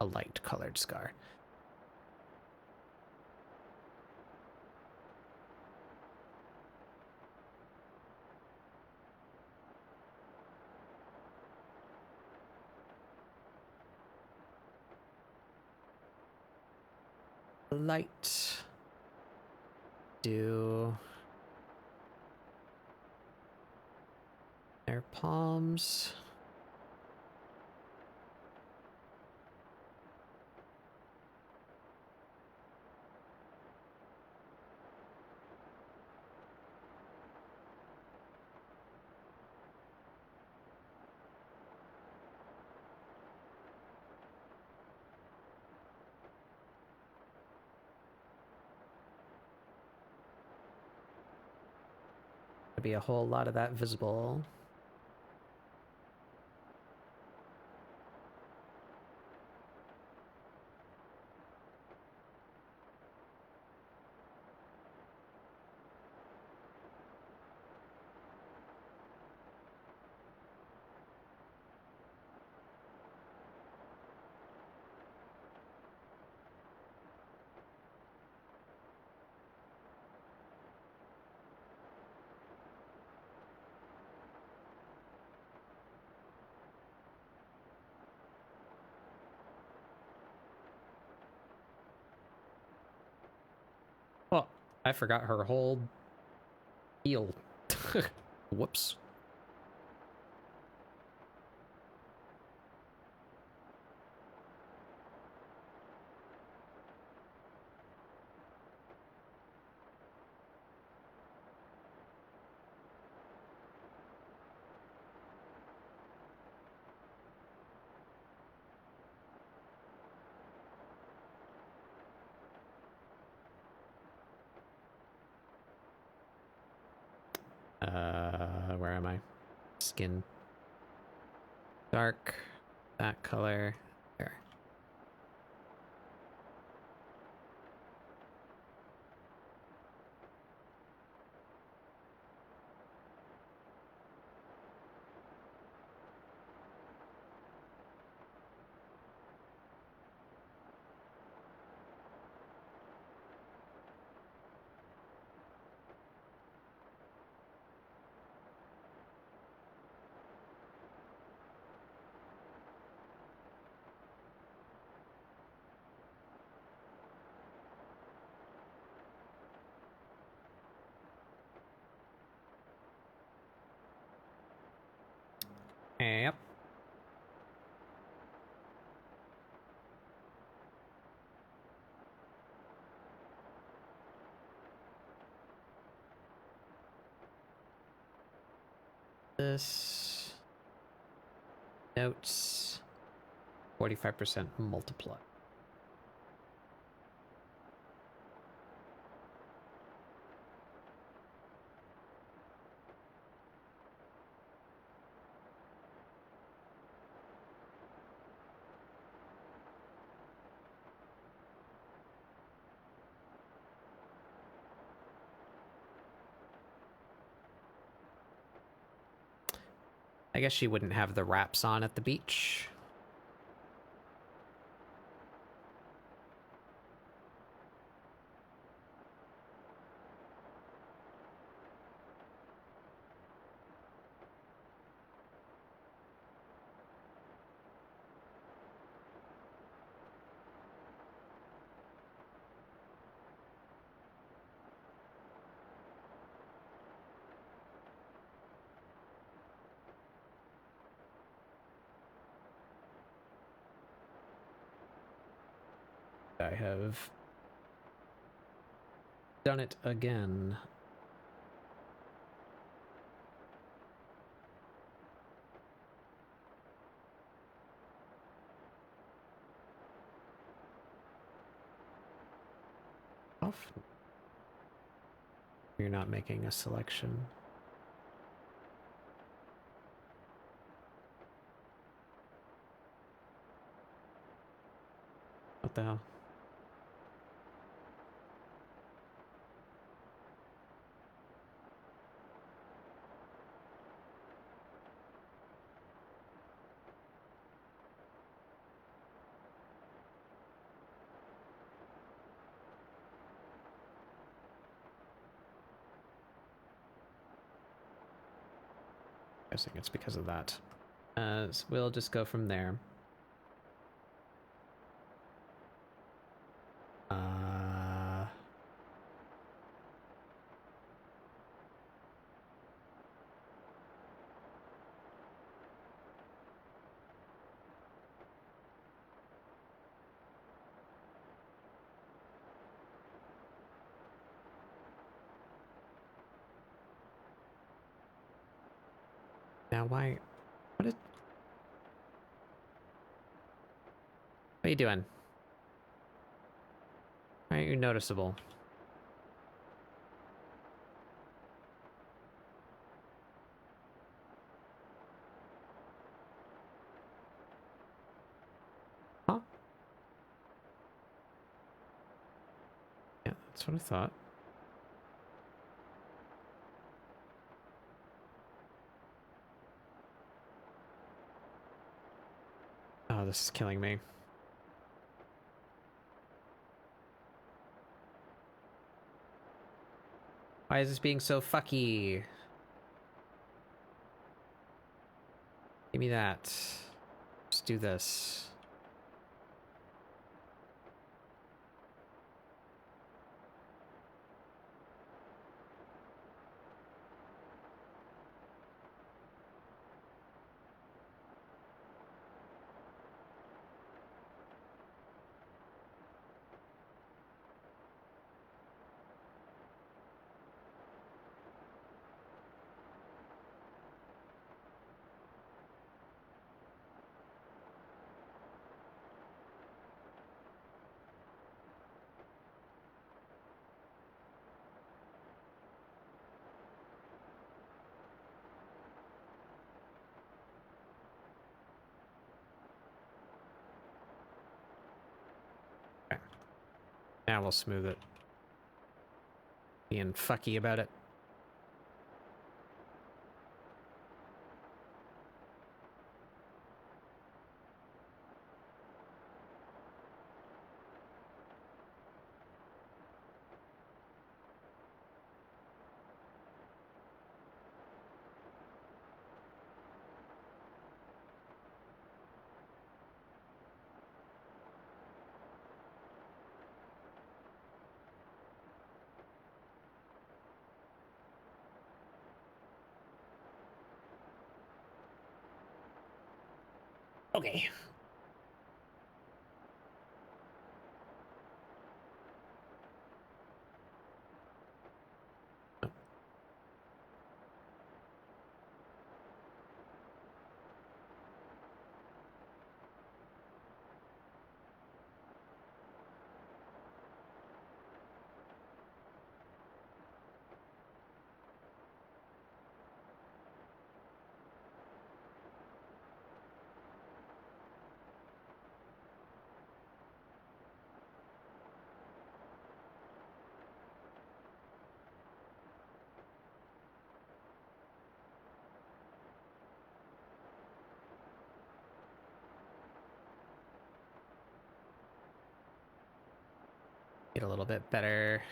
a light colored scar. Light. Do their palms. There'll be a whole lot of that visible. Oh, I forgot her whole heel. Whoops. Where am I? Skin. Dark. That color. There. Yep. This. Notes. 45% multiply. I guess she wouldn't have the wraps on at the beach. I have done it again. Off. You're not making a selection. What the hell? Guessing it's because of that. So we'll just go from there. Now why? What are you doing? Why aren't you noticeable? Huh? Yeah, that's what I thought. Oh, this is killing me. Why is this being so fucky? Give me that. Just do this. Okay. Now we'll smooth it. Being fucky about it. Okay. get a little bit better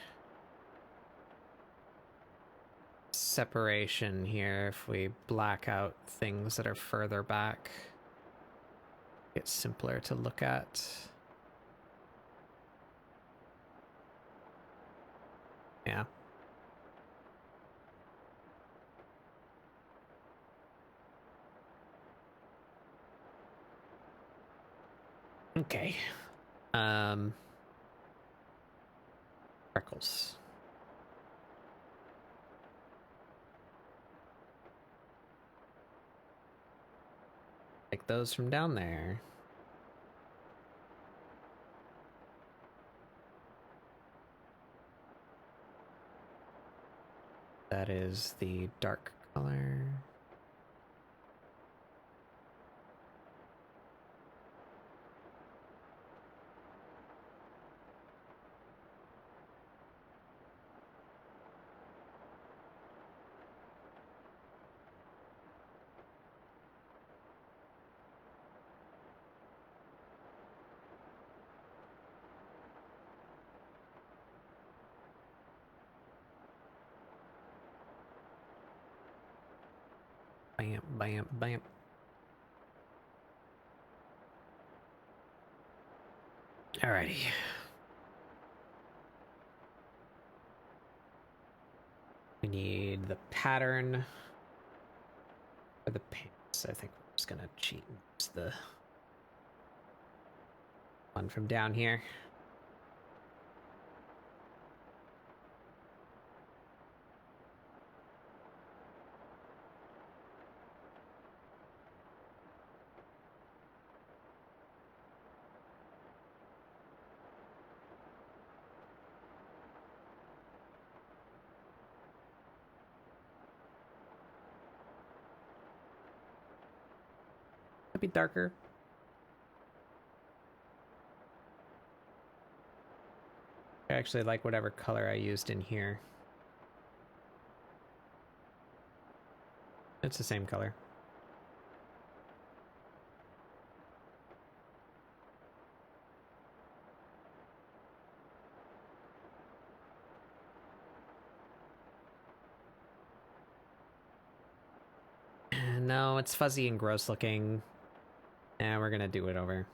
separation here if we black out things that are further back. It's simpler to look at. Yeah. Okay. Freckles. Like those from down there. That is the dark color. Bam, bam, bam. Alrighty. We need the pattern for the pants. I think we're just gonna cheat and use the one from down here. Be darker. I actually like whatever color I used in here. It's the same color. No, it's fuzzy and gross looking. Yeah, we're gonna do it over.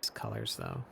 These colors, though.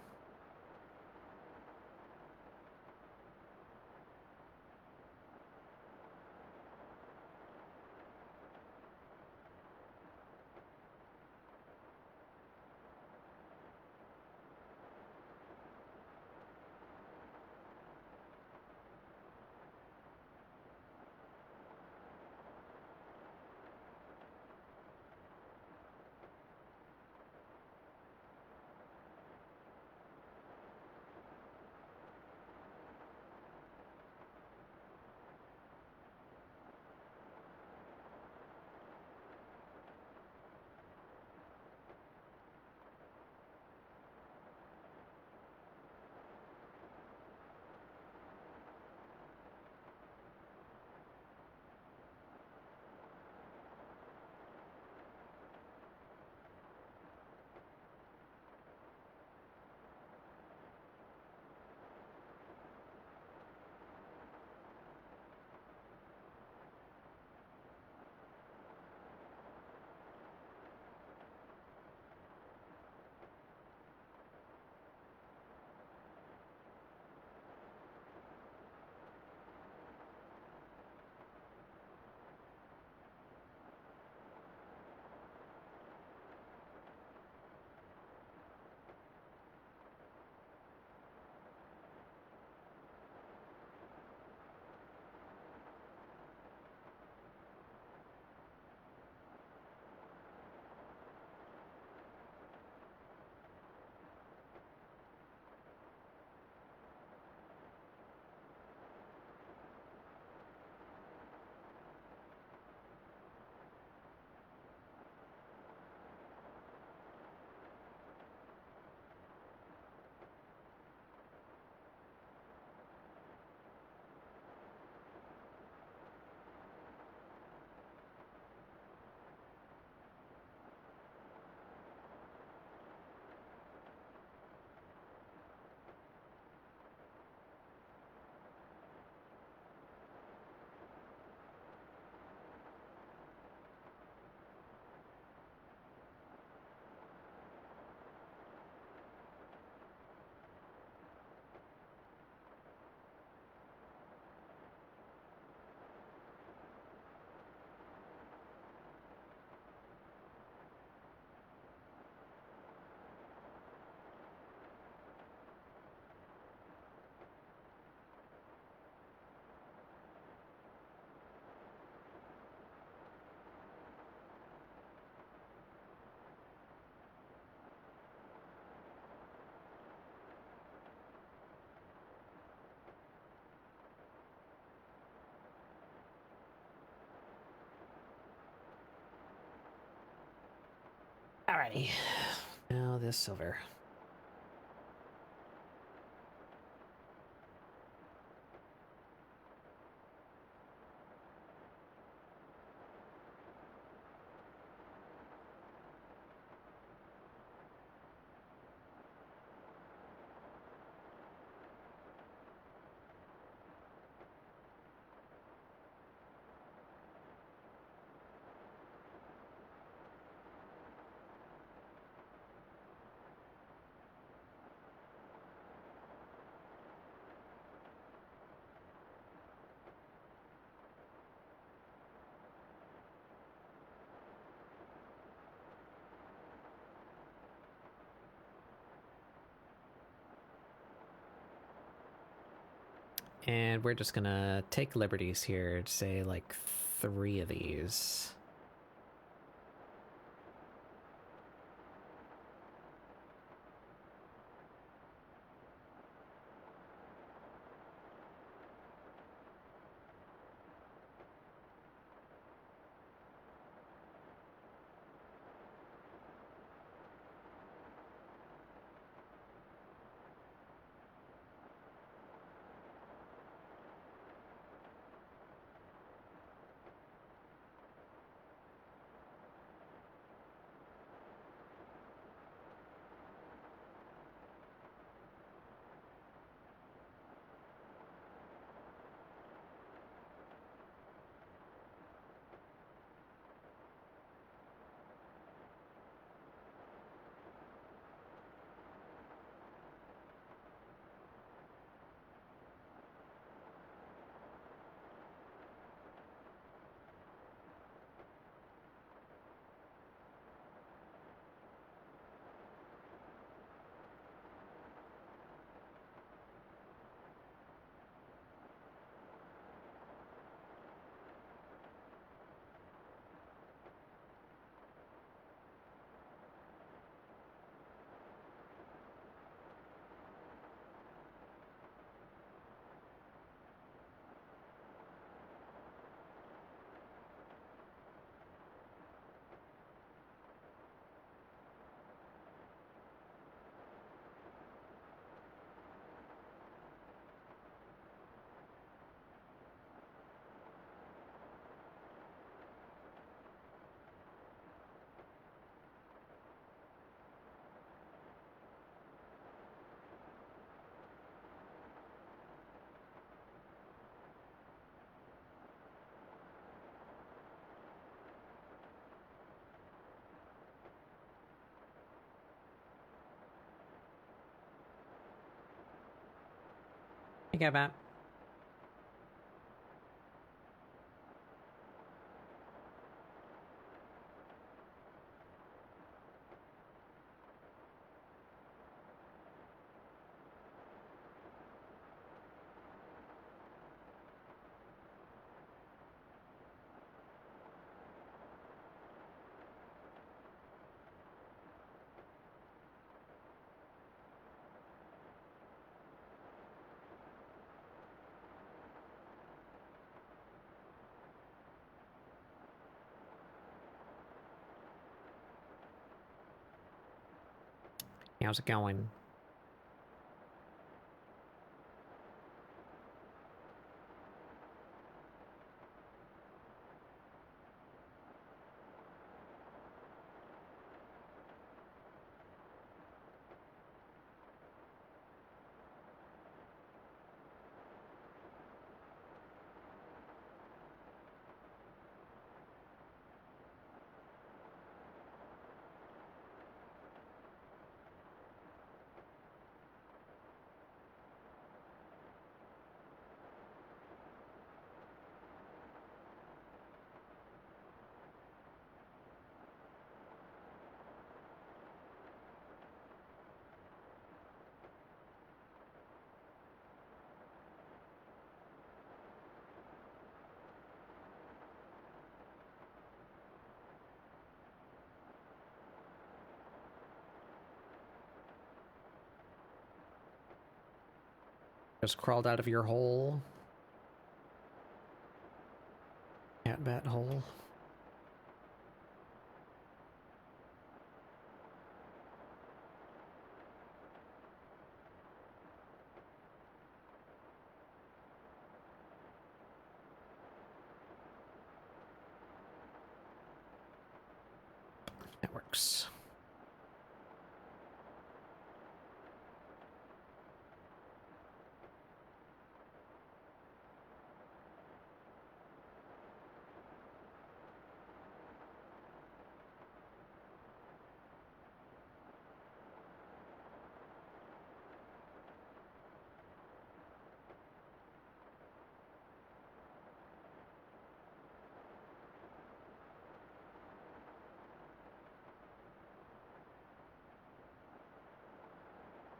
Alrighty. Now this silver. And we're just gonna take liberties here to say like 3 of these. I got that. How's it going? Just crawled out of your hole. Cat bat hole. That works.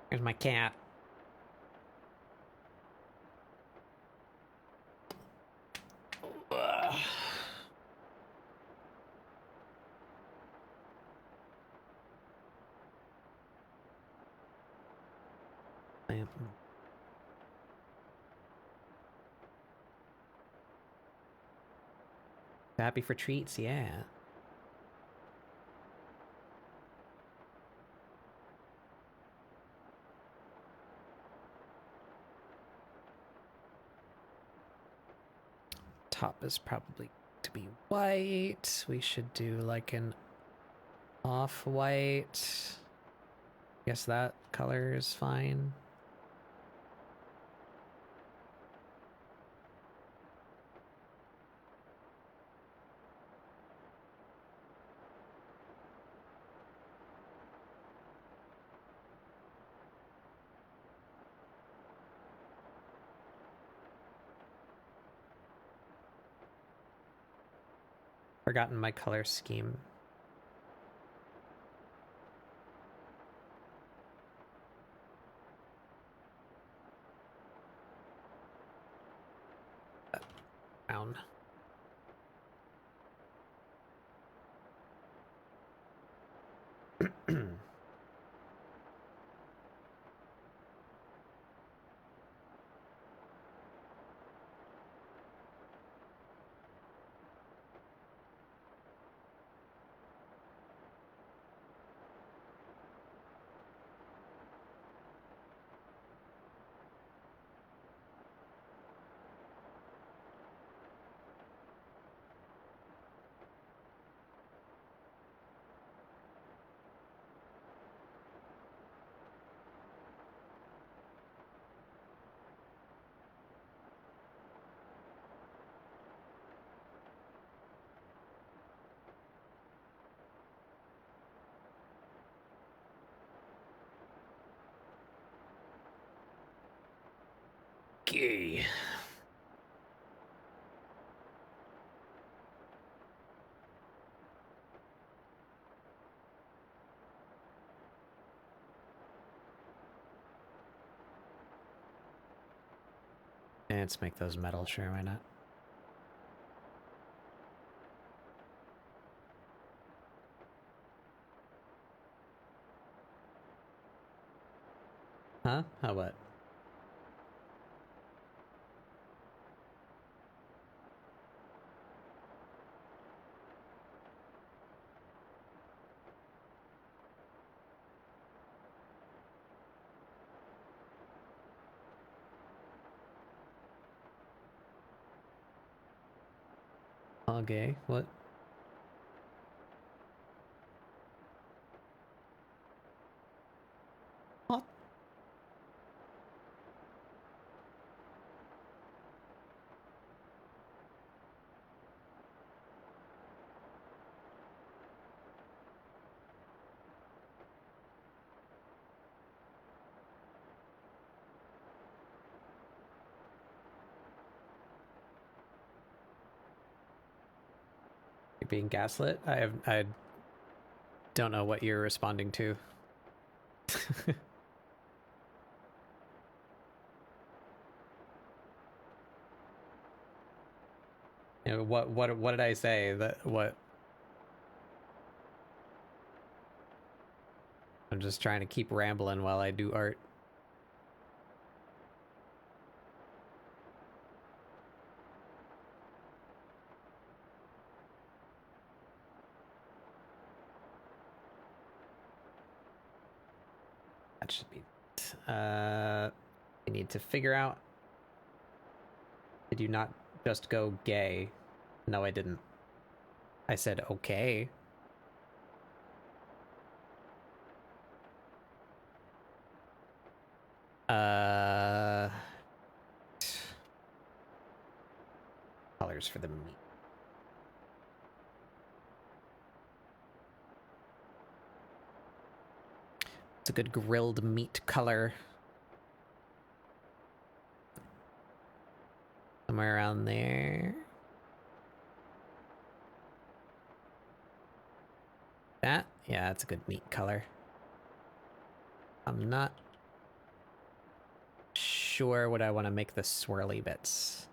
Here's my cat. Ugh. Happy for treats, yeah. Top is probably to be white. We should do like an off-white. Guess that color is fine. Forgotten my color scheme. Brown. Okay. Let's make those metal, sure, why not? Huh? How what? Okay, what? What? You're being gaslit? I don't know what you're responding to. You know, what did I say? That what? I'm just trying to keep rambling while I do art. That should be. I need to figure out. Did you not just go gay? No, I didn't. I said okay. Colors for the meat. It's a good grilled meat color. Somewhere around there. That? Yeah, that's a good meat color. I'm not sure what I want to make the swirly bits.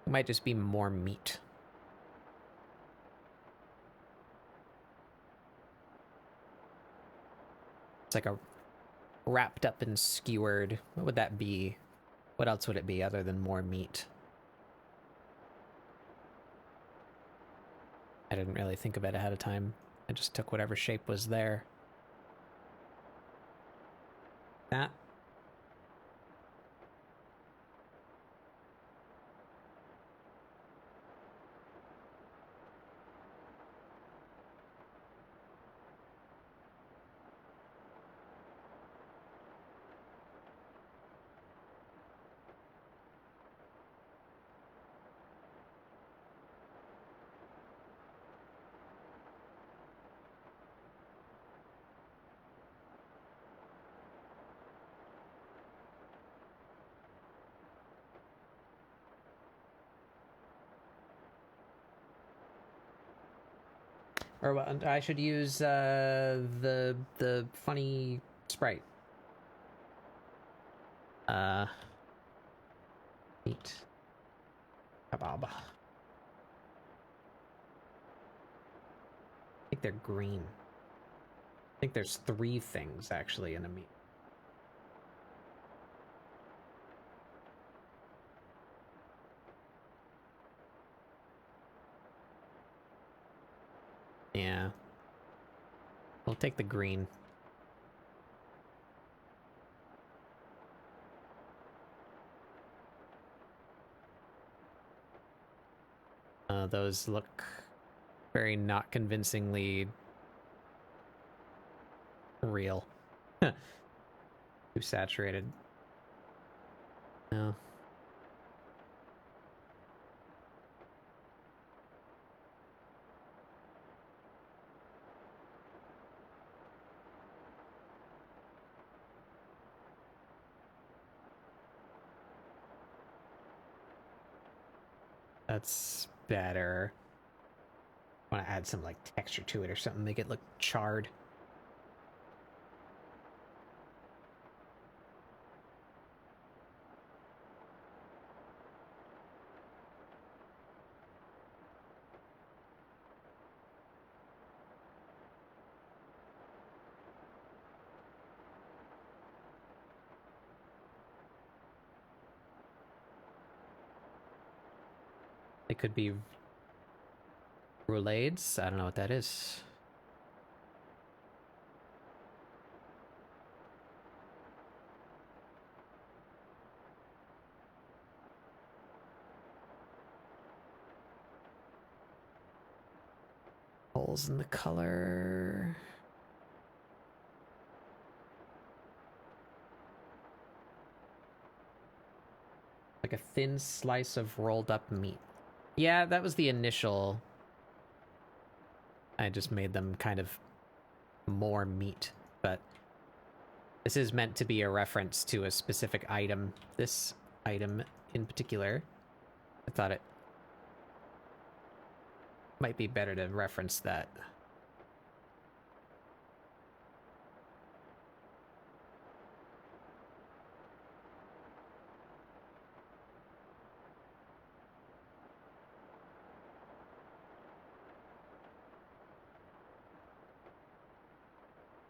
It might just be more meat. It's like a wrapped up and skewered. What would that be? What else would it be other than more meat? I didn't really think of it ahead of time. I just took whatever shape was there. That. Or what? I should use the funny sprite. Meat kebab. I think they're green. I think there's 3 things actually in a meat. Yeah. We'll take the green. Those look very not convincingly real. Too saturated. No. That's better. I want to add some like texture to it or something, make it look charred. They could be roulades. I don't know what that is. Holes in the color. Like a thin slice of rolled up meat. Yeah, that was the initial. I just made them kind of more meat, but this is meant to be a reference to a specific item. This item in particular, I thought it might be better to reference that.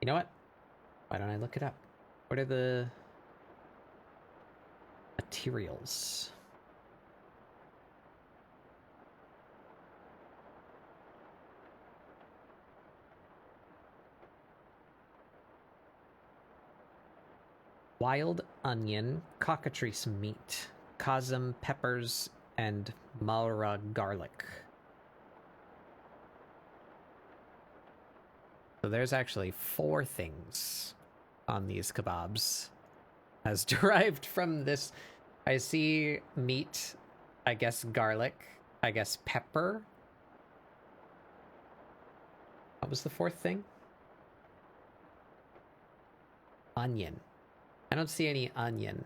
You know what? Why don't I look it up? What are the materials? Wild onion, cockatrice meat, kazam peppers, and Malra garlic. So there's actually 4 things on these kebabs as derived from this. I see meat, I guess garlic, I guess pepper. What was the 4th thing? Onion. I don't see any onion.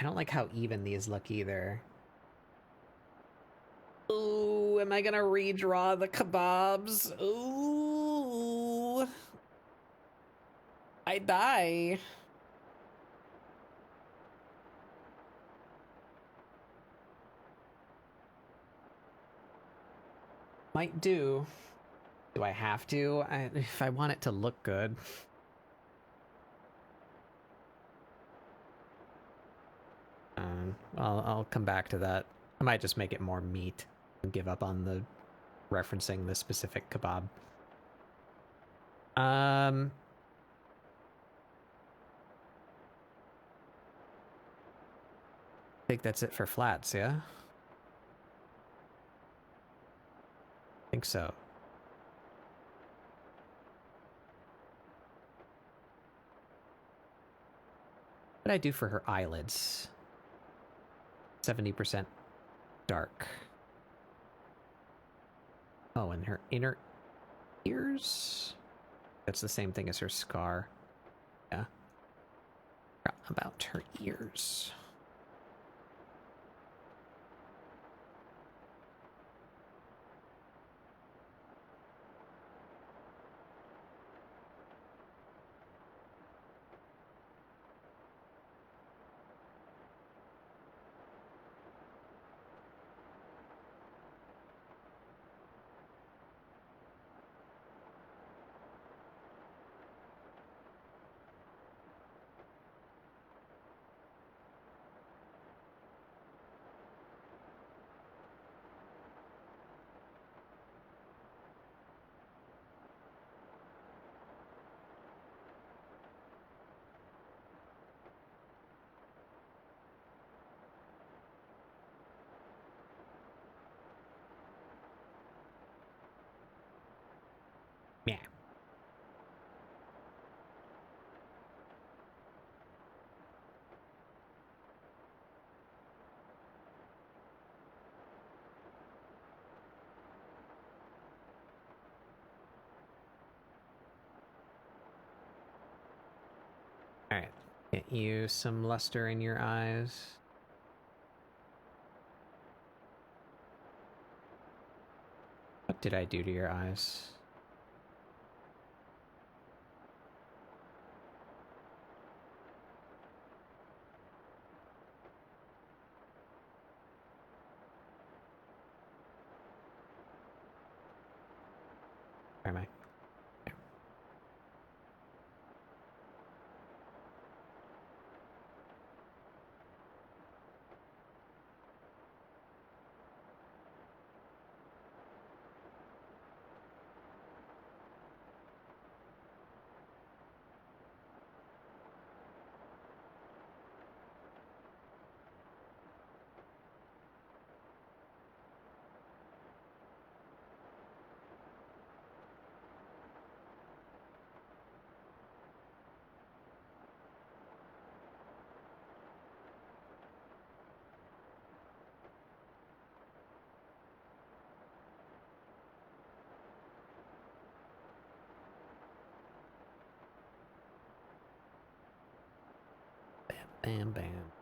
I don't like how even these look either. Ooh, am I gonna redraw the kebabs? Ooh. I die. Might do. Do I have to? If I want it to look good. I'll come back to that. I might just make it more meat and give up on the referencing the specific kebab. I think that's it for flats, yeah? I think so. What did I do for her eyelids? 70% dark. Oh, and her inner ears? That's the same thing as her scar. Yeah. About her ears. Yeah. Alright. Get you some luster in your eyes. What did I do to your eyes? Where am I? Bam, bam.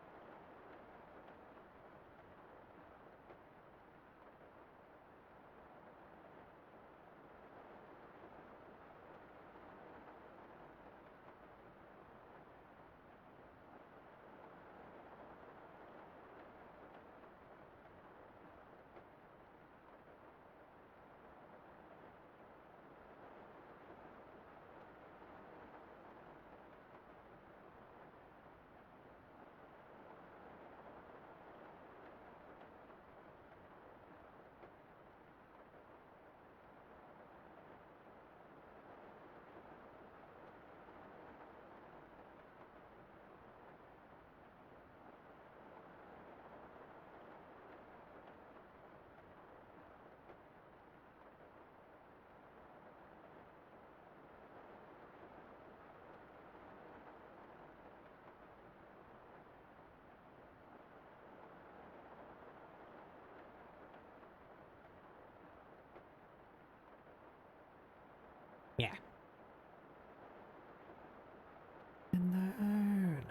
Yeah. In the urn.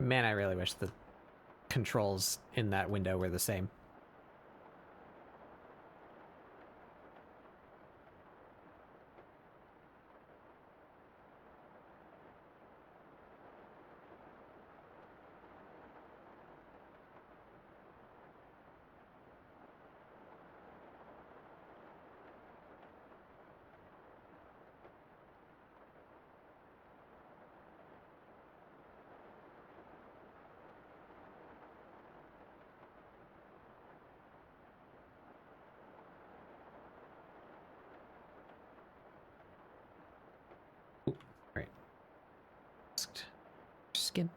Man, I really wish the controls in that window were the same. Ooh, right. Skin.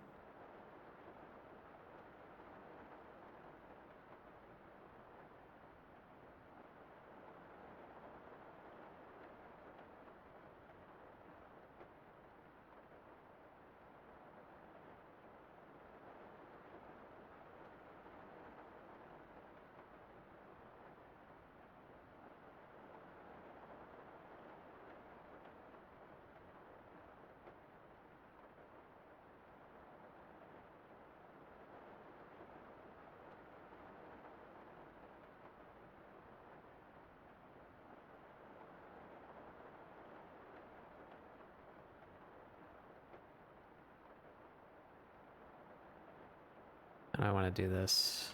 I want to do this.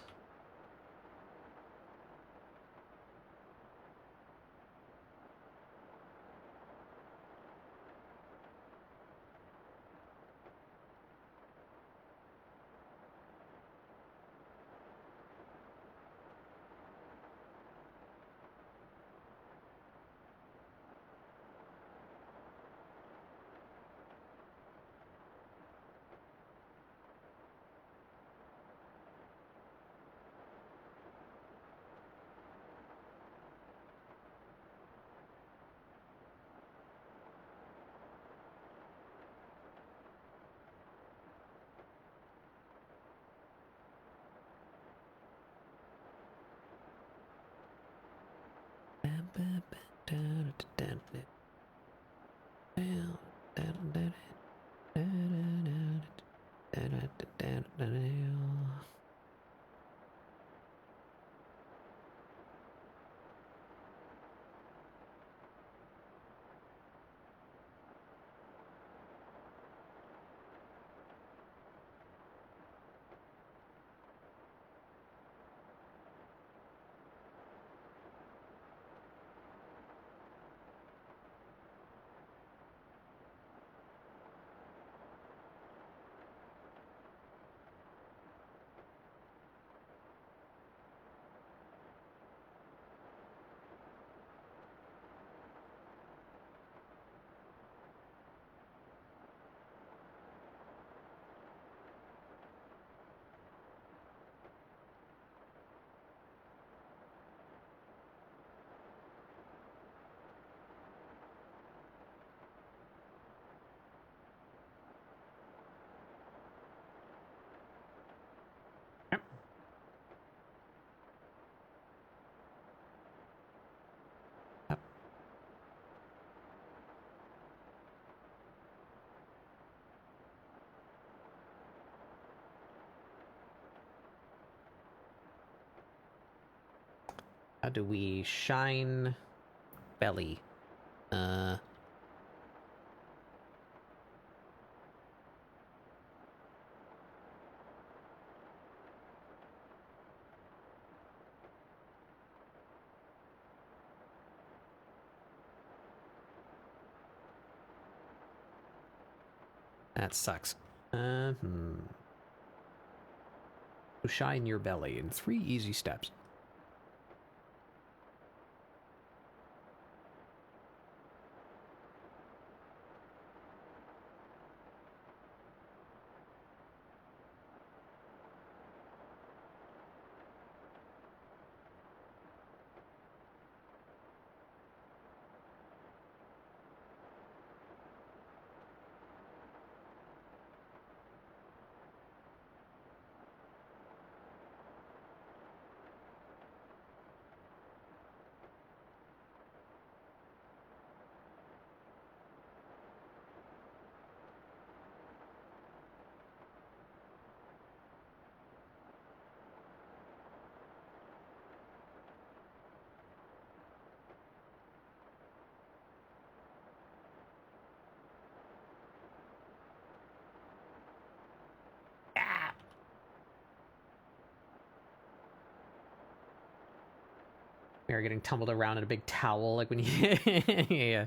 How do we shine belly? That sucks. Shine your belly in 3 easy steps. We are getting tumbled around in a big towel, like when you... yeah.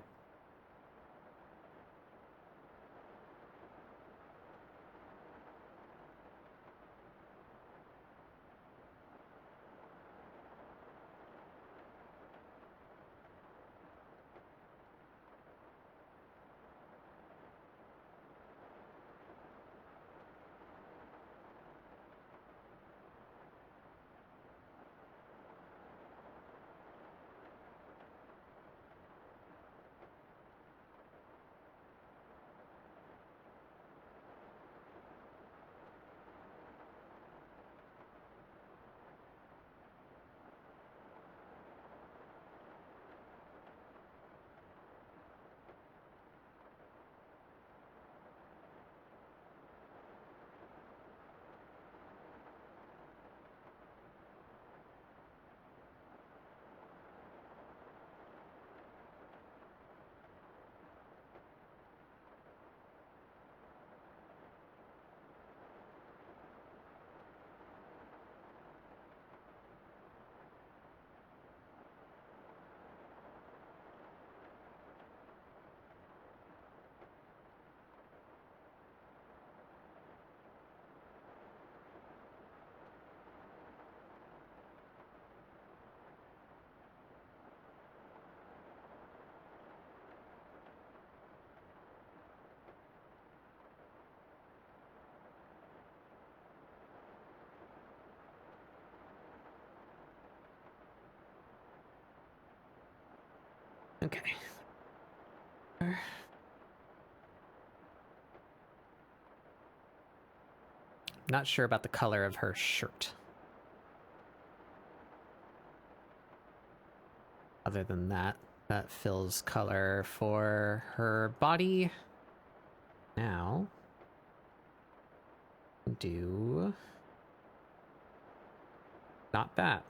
Okay. Not sure about the color of her shirt. Other than that, that fills color for her body. Now, do... Not that.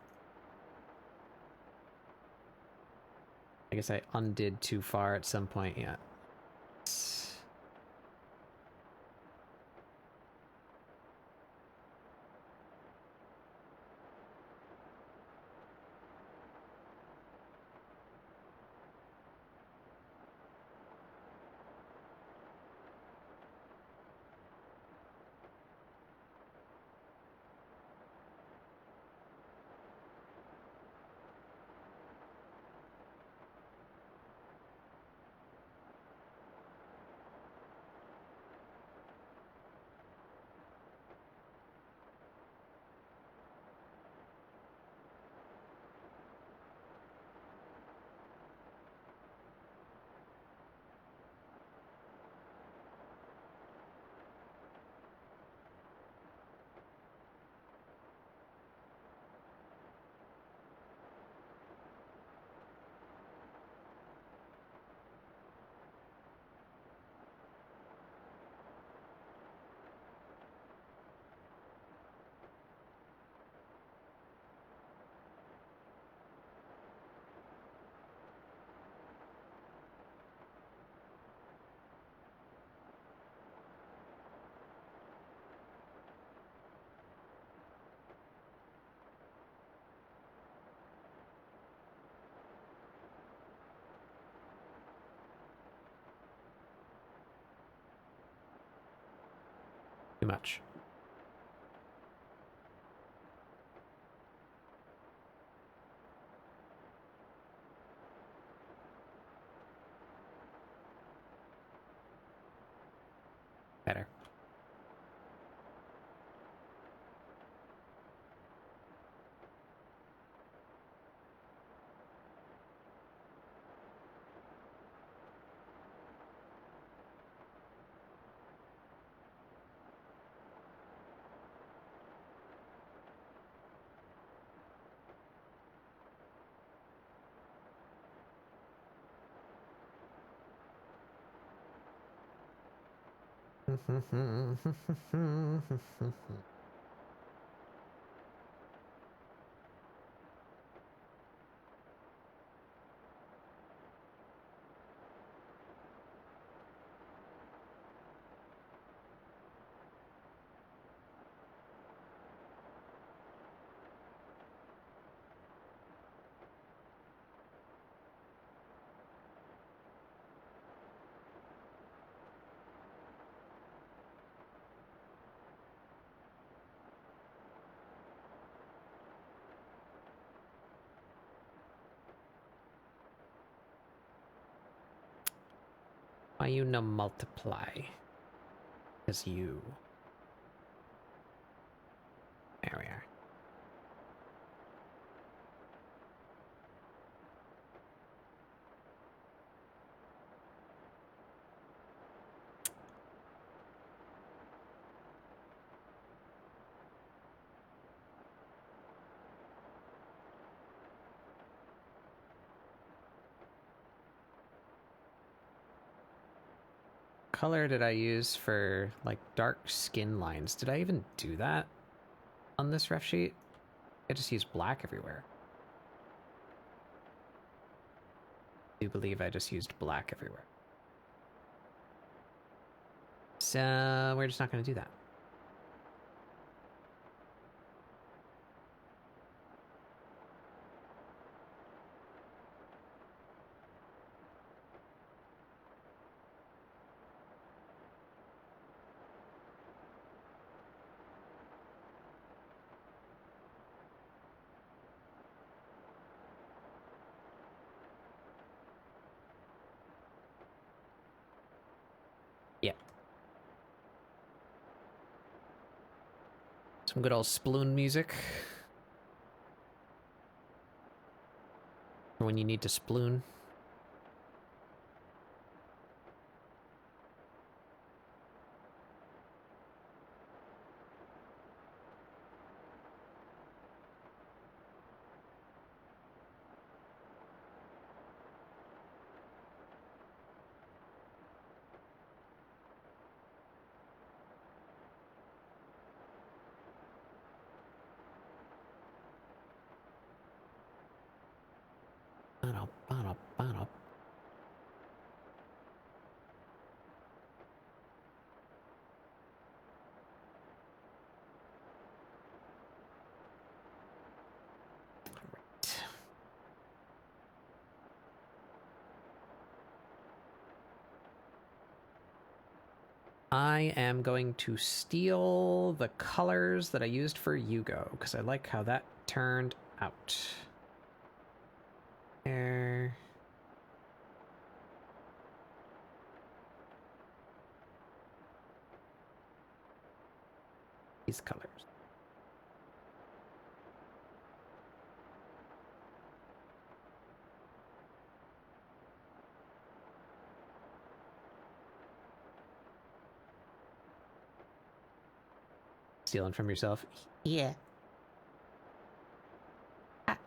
I guess I undid too far at some point, yeah. Too much. Better. Why you no multiply? Because you. There we are. Color did I use for like dark skin lines? Did I even do that on this ref sheet? I just used black everywhere. I do believe I just used black everywhere. So we're just not going to do that. Yeah. Some good old sploon music. For when you need to sploon. I am going to steal the colors that I used for Yugo, because I like how that turned out. There. These colors. Stealing from yourself? Yeah. Ah.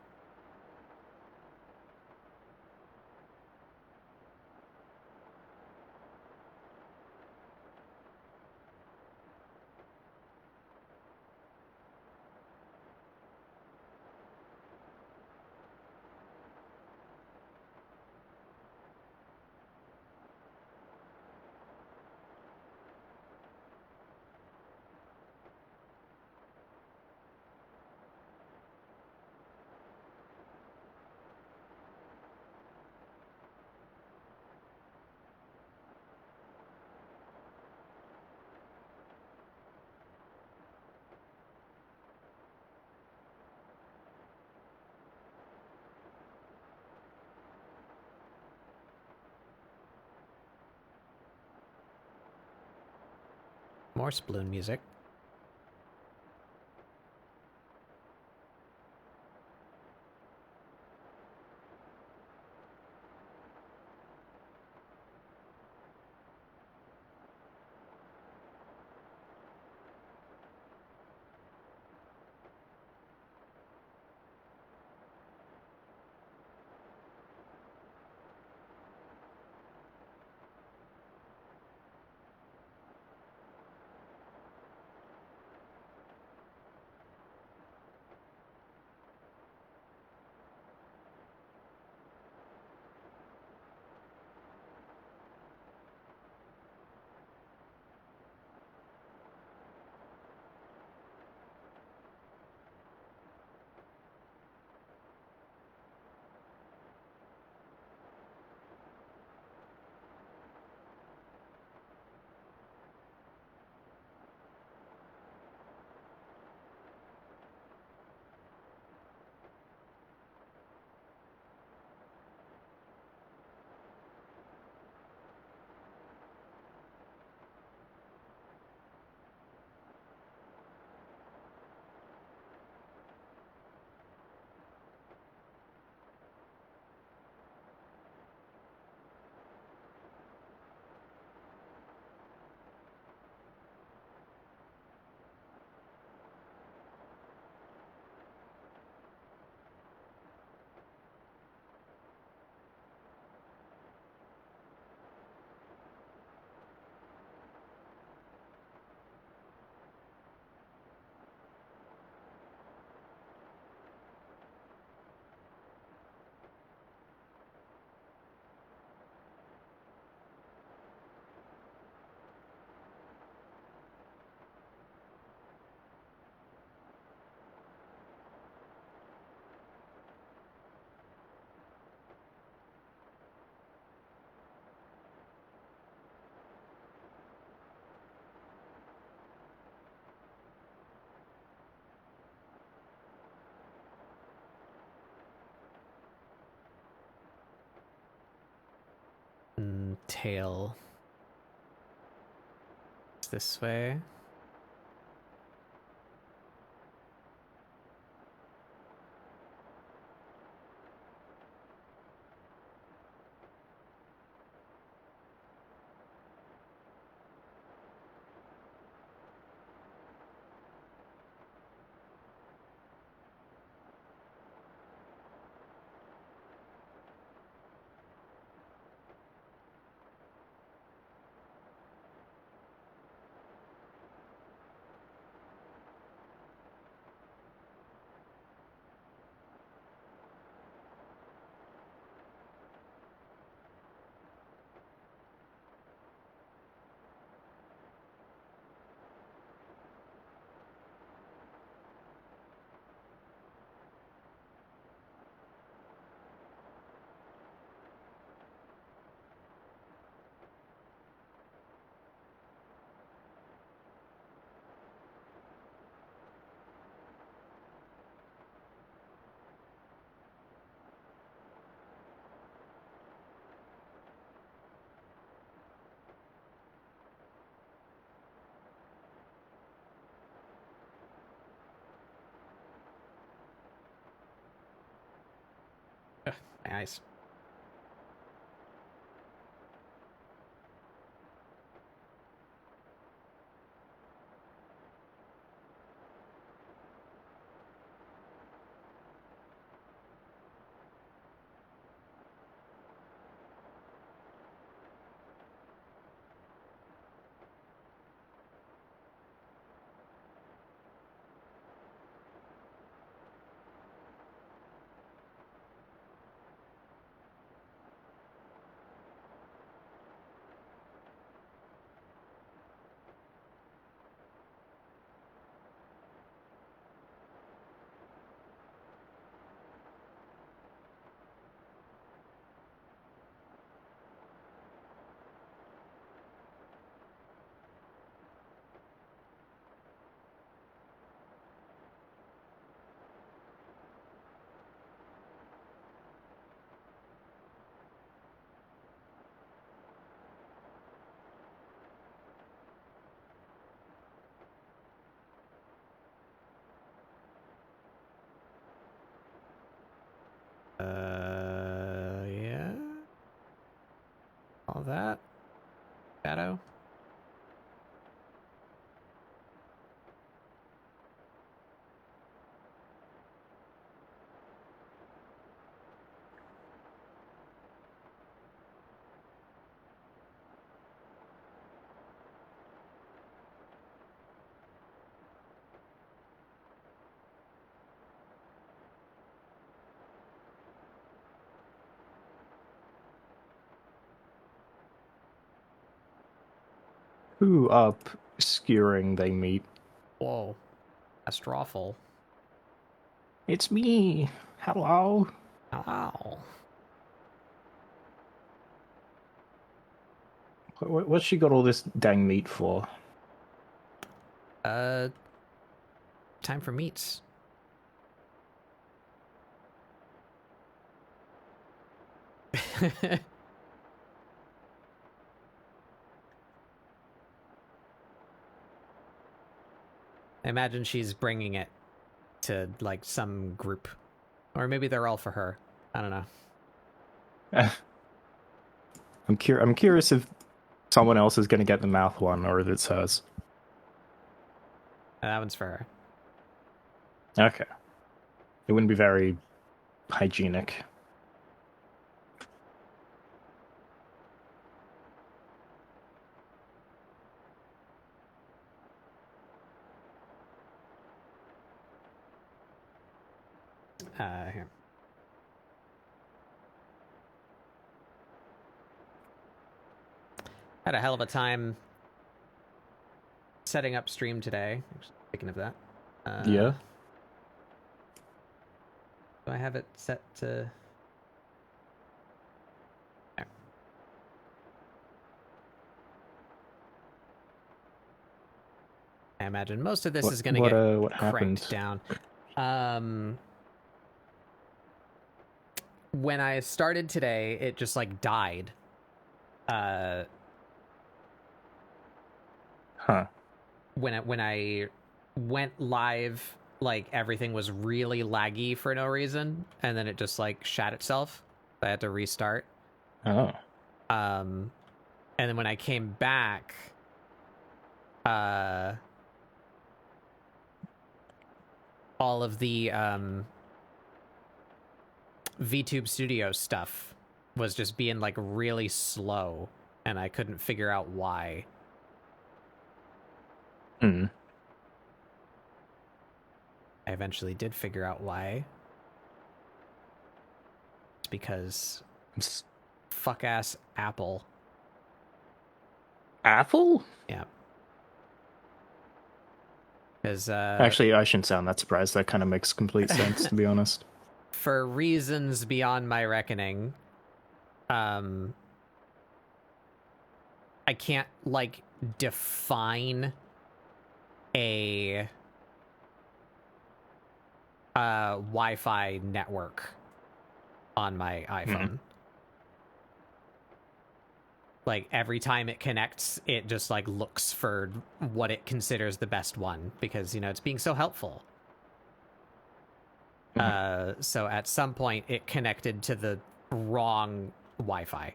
More sploon music. Tail. This way. Nice. Yeah. All that. Shadow. Who obscuring they meet? Whoa. Astrawful. It's me. Hello. Ow. What's she got all this dang meat for? Time for meats. I imagine she's bringing it to like some group, or maybe they're all for her. I don't know. I'm curious if someone else is going to get the mouth one or if it's hers. That one's for her. Okay. It wouldn't be very hygienic. Here. Had a hell of a time setting up stream today. Speaking of that. Yeah. Do I have it set to... There. I imagine most of this is going to get what happened? cranked down. When I started today, it just like died. Huh. When I went live, like everything was really laggy for no reason, and then it just like shat itself. I had to restart. Oh. And then when I came back, all of the VTube Studio stuff was just being like really slow, and I couldn't figure out why. Hmm. I eventually did figure out why. It's because fuck ass Apple. Apple? Yeah. Because Actually, I shouldn't sound that surprised. That kind of makes complete sense, to be honest. For reasons beyond my reckoning, I can't like define a Wi-Fi network on my iPhone. Like every time it connects, it just like looks for what it considers the best one because, you know, it's being so helpful. So at some point, it connected to the wrong Wi-Fi.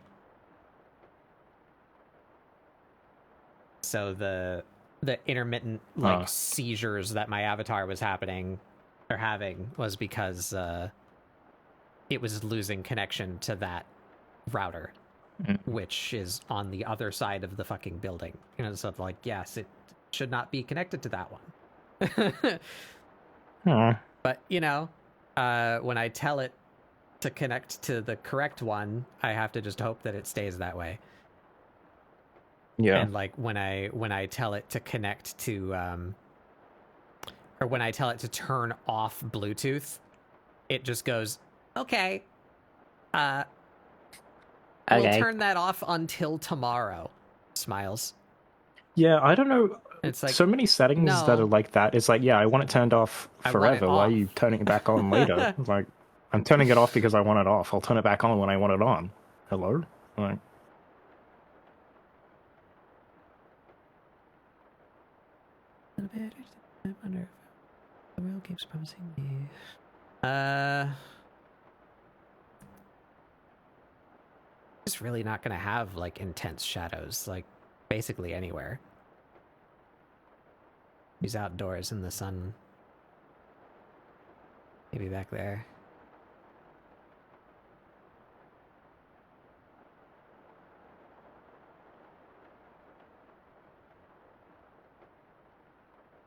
So the intermittent seizures that my avatar was having was because it was losing connection to that router, which is on the other side of the fucking building. So like, yes, it should not be connected to that one. But when I tell it to connect to the correct one, I have to just hope that it stays that way. Yeah. And like when I tell it to connect to or when I tell it to turn off Bluetooth, it just goes, okay. We'll turn that off until tomorrow. Smiles. Yeah, I don't know. It's like so many settings that are like that. It's like, yeah, I want it turned off forever. Why are you turning it back on later? Like, I'm turning it off because I want it off. I'll turn it back on when I want it on. Hello? Like, I wonder if the world keeps promising me. It's really not gonna have like intense shadows, like basically anywhere. He's outdoors in the sun. Maybe back there.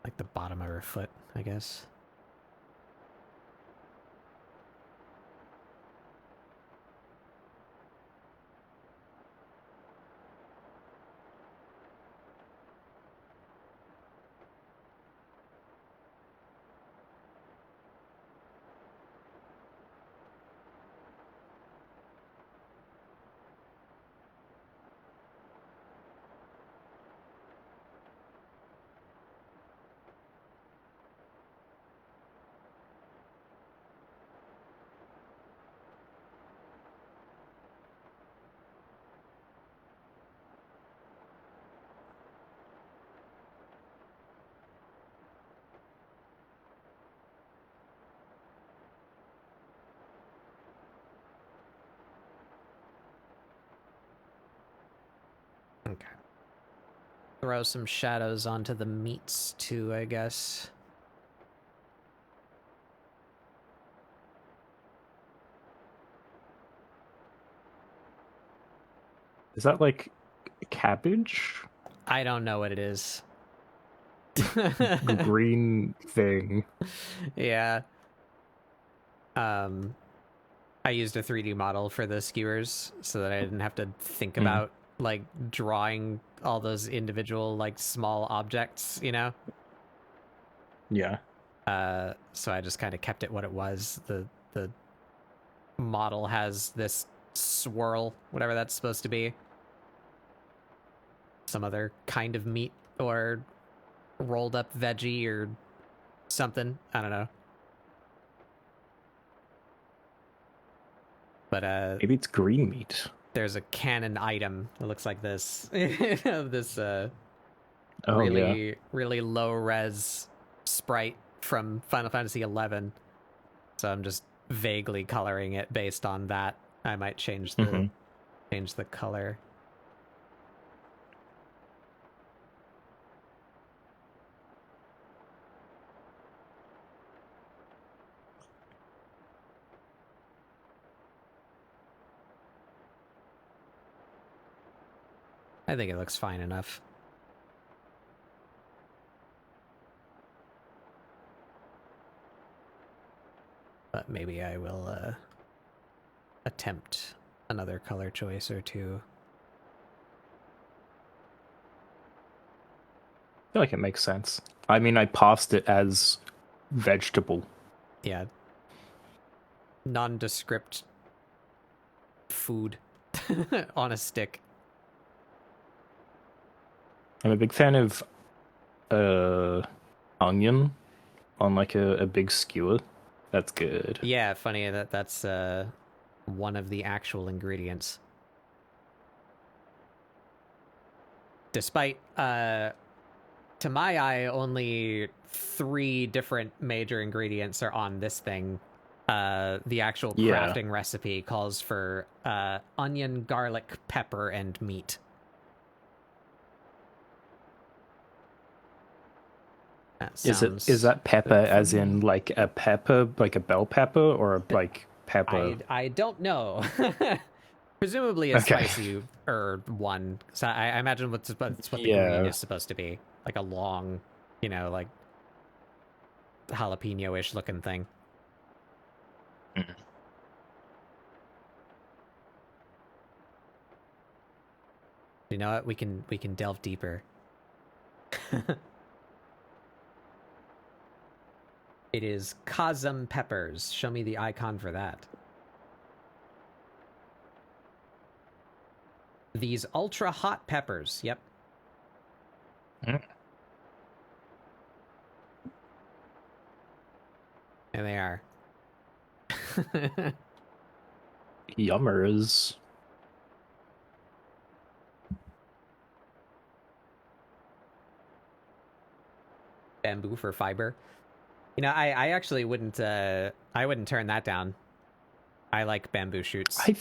Like the bottom of her foot, I guess. Okay. Throw some shadows onto the meats too, I guess. is that like cabbage? I don't know what it is. Green thing. Yeah. I used a 3D model for the skewers so that I didn't have to think about like drawing all those individual like small objects, Yeah. So I just kind of kept it what it was. The model has this swirl, whatever that's supposed to be. Some other kind of meat or rolled up veggie or something. I don't know. But maybe it's green meat. There's a canon item that looks like this. This really low res sprite from Final Fantasy XI. So I'm just vaguely coloring it based on that. I might change the color. I think it looks fine enough. But maybe I will attempt another color choice or two. I feel like it makes sense. I mean, I passed it as vegetable. Yeah. Nondescript food on a stick. I'm a big fan of onion on like a big skewer. That's good. Yeah, funny that's one of the actual ingredients. Despite to my eye only 3 different major ingredients are on this thing, The actual crafting recipe calls for onion, garlic, pepper, and meat. Is that pepper as in like a pepper, like a bell pepper, or like pepper? I don't know. Presumably a spicy or one. So I imagine what's what the green is supposed to be, like a long, like jalapeno-ish looking thing. Mm. You know what? We can delve deeper. It is Kazum peppers. Show me the icon for that. These ultra hot peppers. Yep. Mm. There they are. Yummers. Bamboo for fiber. I actually wouldn't I wouldn't turn that down. I like bamboo shoots. I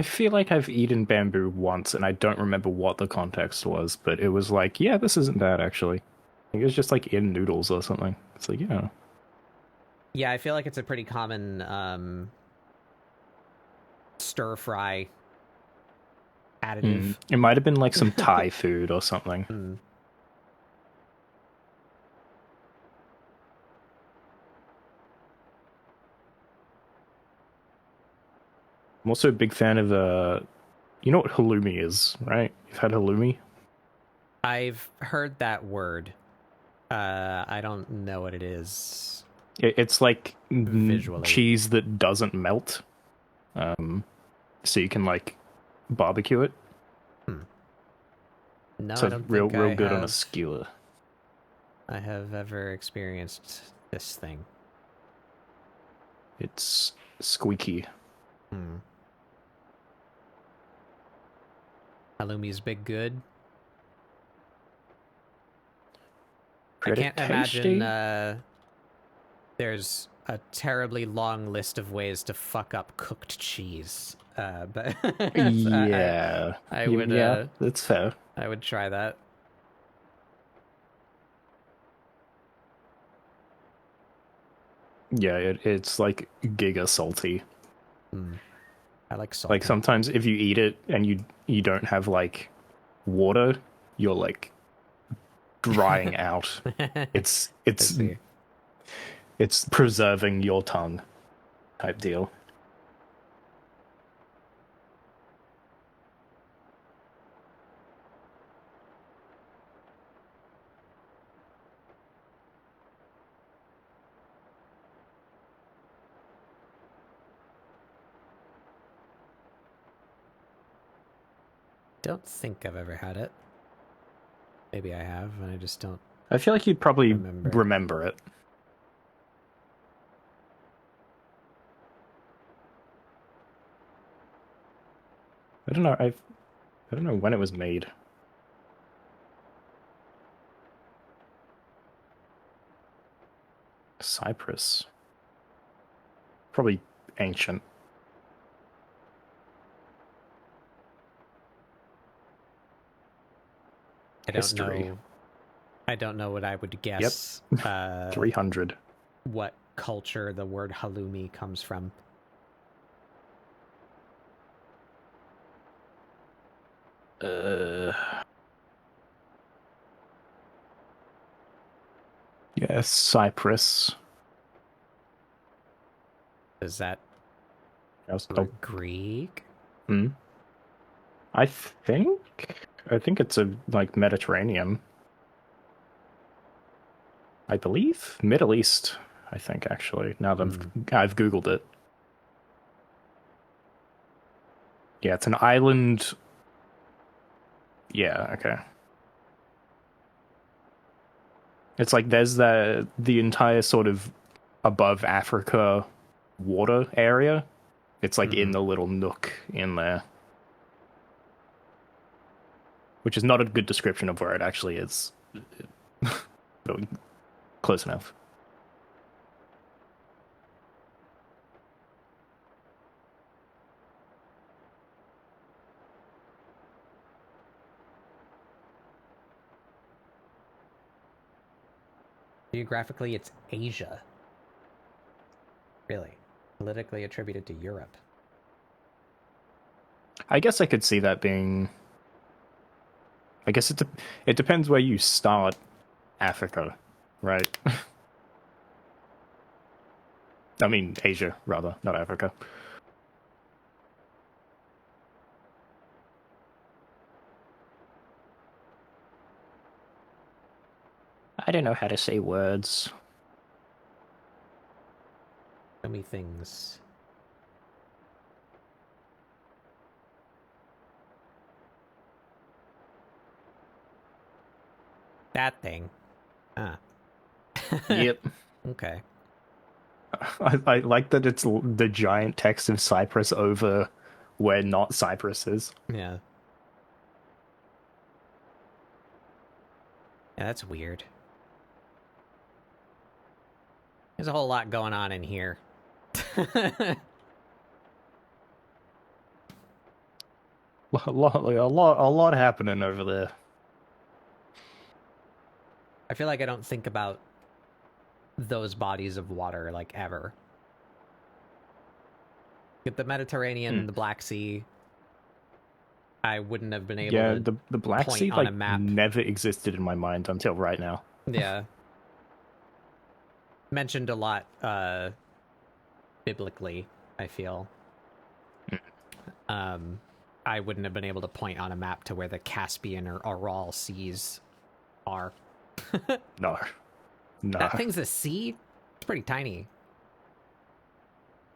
feel like I've eaten bamboo once, and I don't remember what the context was, but it was like, yeah, this isn't bad actually. I think it was just like in noodles or something. It's like, yeah. Yeah, I feel like it's a pretty common stir fry additive. It might have been like some Thai food or something. I'm also a big fan of you know what halloumi is, right? You've had halloumi? I've heard that word. I don't know what it is. It's like visually cheese that doesn't melt. So you can like barbecue it. No, so I don't real think I good have, on a skewer. I have ever experienced this thing. It's squeaky. Halloumi's big good. Pretty I can't tasty. imagine there's a terribly long list of ways to fuck up cooked cheese. But yeah, I would. Yeah, that's fair. I would try that. Yeah, it's like giga salty. I like salt. Like sometimes if you eat it and you don't have like water, you're like drying out. It's preserving your tongue type deal. Don't think I've ever had it. Maybe I have, and I just don't. I feel like you'd probably remember it. I don't know. I don't know when it was made. Cyprus. Probably ancient. I don't know what I would guess. Yep. 300. What culture the word halloumi comes from. Yes, Cyprus. Is that Greek? I think it's a like Mediterranean. I believe Middle East. I think actually. Now that I've Googled it. Yeah, it's an island. Yeah, okay. It's like there's the entire sort of above Africa water area. It's like in the little nook in there. Which is not a good description of where it actually is. But close enough. Geographically, it's Asia. Really? Politically attributed to Europe. I guess I could see that being... I guess it depends where you start Africa, right? I mean, Asia, rather, not Africa. I don't know how to say words. So many things. That thing. Ah. Yep. Okay. I like that it's the giant text of Cyprus over where not Cyprus is. Yeah. Yeah, that's weird. There's a whole lot going on in here. A lot happening over there. I feel like I don't think about those bodies of water, like, ever. Get the Mediterranean, the Black Sea. I wouldn't have been able to the Black point Sea on a map. never existed in my mind until right now. Yeah. Mentioned a lot biblically, I feel. I wouldn't have been able to point on a map to where the Caspian or Aral seas are. No. That thing's a sea? It's pretty tiny.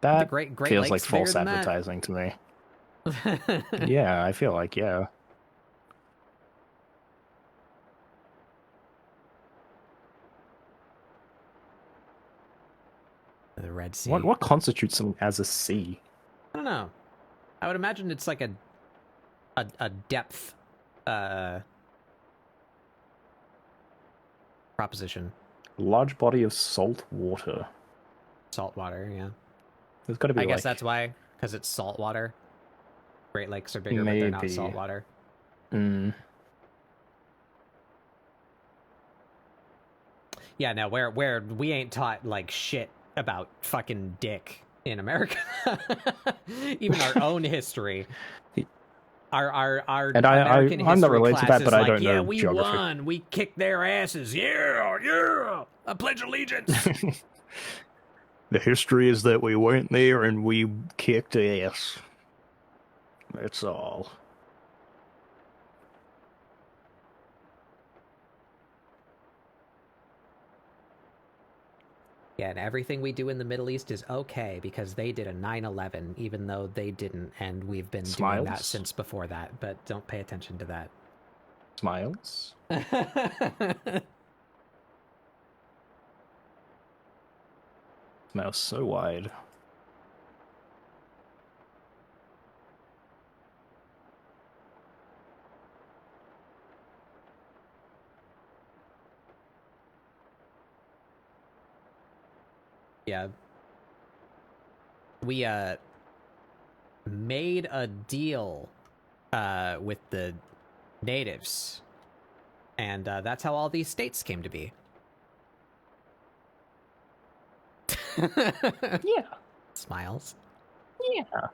That the Great feels Lakes like false bigger than advertising to me. that? Yeah, I feel like, yeah. The Red Sea. What constitutes something as a sea? I don't know. I would imagine it's like a depth proposition. Large body of salt water. Salt water, yeah. There's got to be. I guess that's why, because it's salt water. Great Lakes are bigger, but they're not salt water. Yeah, no, where we ain't taught like shit about fucking dick in America. Even our own history. Our and American I'm not history related to that, but I don't know we geography. won. We kicked their asses. Yeah. I pledge allegiance. The history is that we went there and we kicked ass. That's all. Yeah, and everything we do in the Middle East is okay because they did a 9/11, even though they didn't, and we've been doing that since before that, but don't pay attention to that. Smiles? Mouth so wide. Yeah. We made a deal with the natives, and that's how all these states came to be. Yeah. Smiles. Yeah.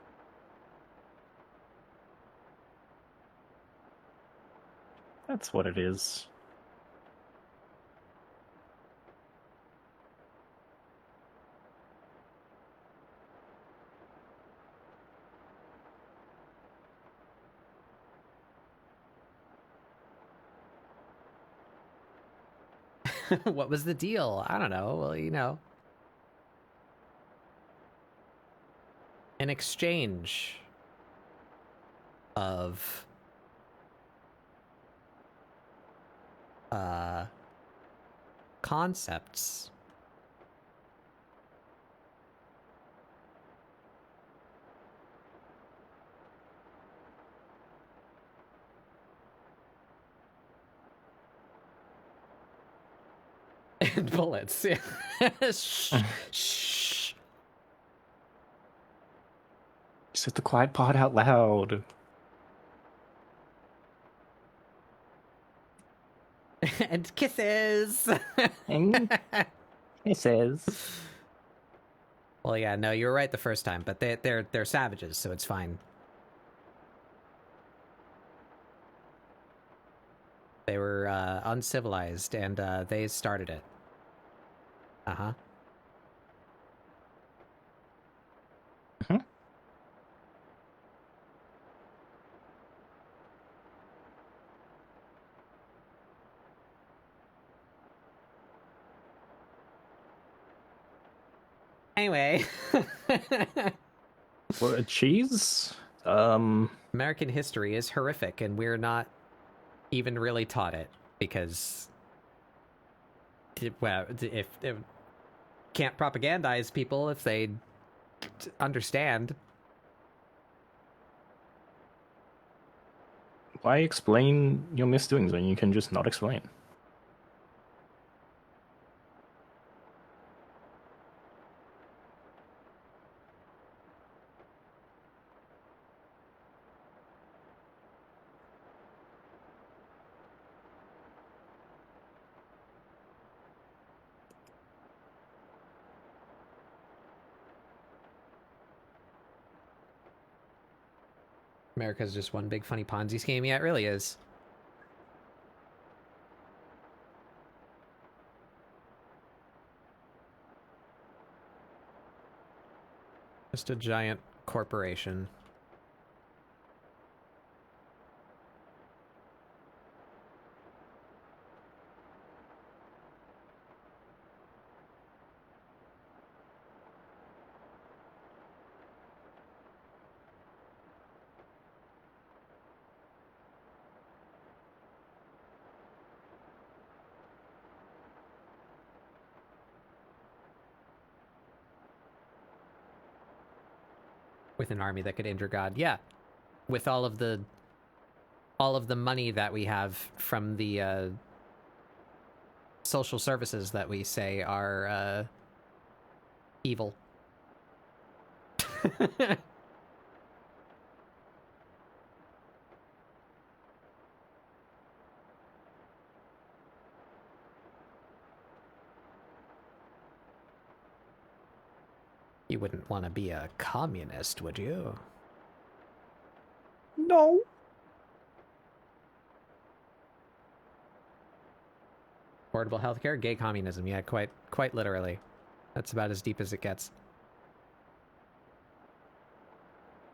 That's what it is. What was the deal? I don't know. Well, you know. An exchange of concepts. And bullets. Shh. Said the quiet part out loud. And kisses. And kisses. Well, yeah, no, you were right the first time, but they're savages, so it's fine. They were uncivilized, and they started it. Uh-huh. Hmm? Anyway. What, cheese? American history is horrific, and we're not even really taught it, because... Well, if can't propagandize people if they understand. Why explain your misdoings when you can just not explain? America's just one big funny Ponzi scheme. Yeah, it really is. Just a giant corporation. With an army that could injure God. Yeah. With all of the money that we have from the social services that we say are evil. You wouldn't want to be a communist, would you? No. Affordable healthcare, gay communism. Yeah, quite literally. That's about as deep as it gets.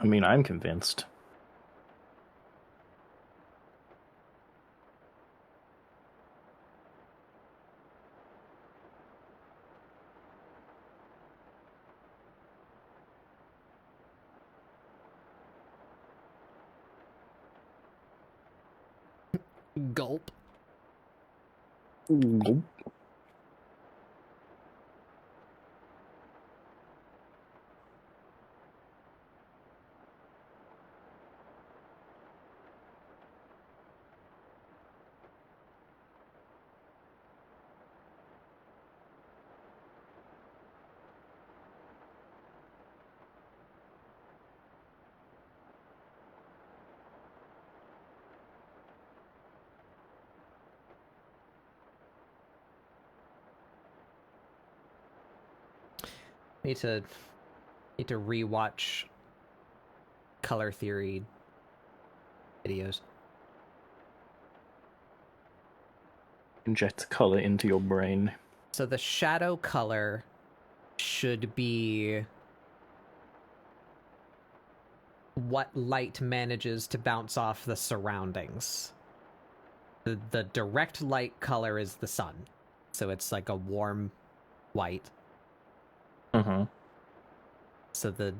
I mean, I'm convinced. Gulp. Nope. Need to rewatch color theory videos. Inject color into your brain. So the shadow color should be what light manages to bounce off the surroundings. The direct light color is the sun. So it's like a warm white. Uh-huh. So the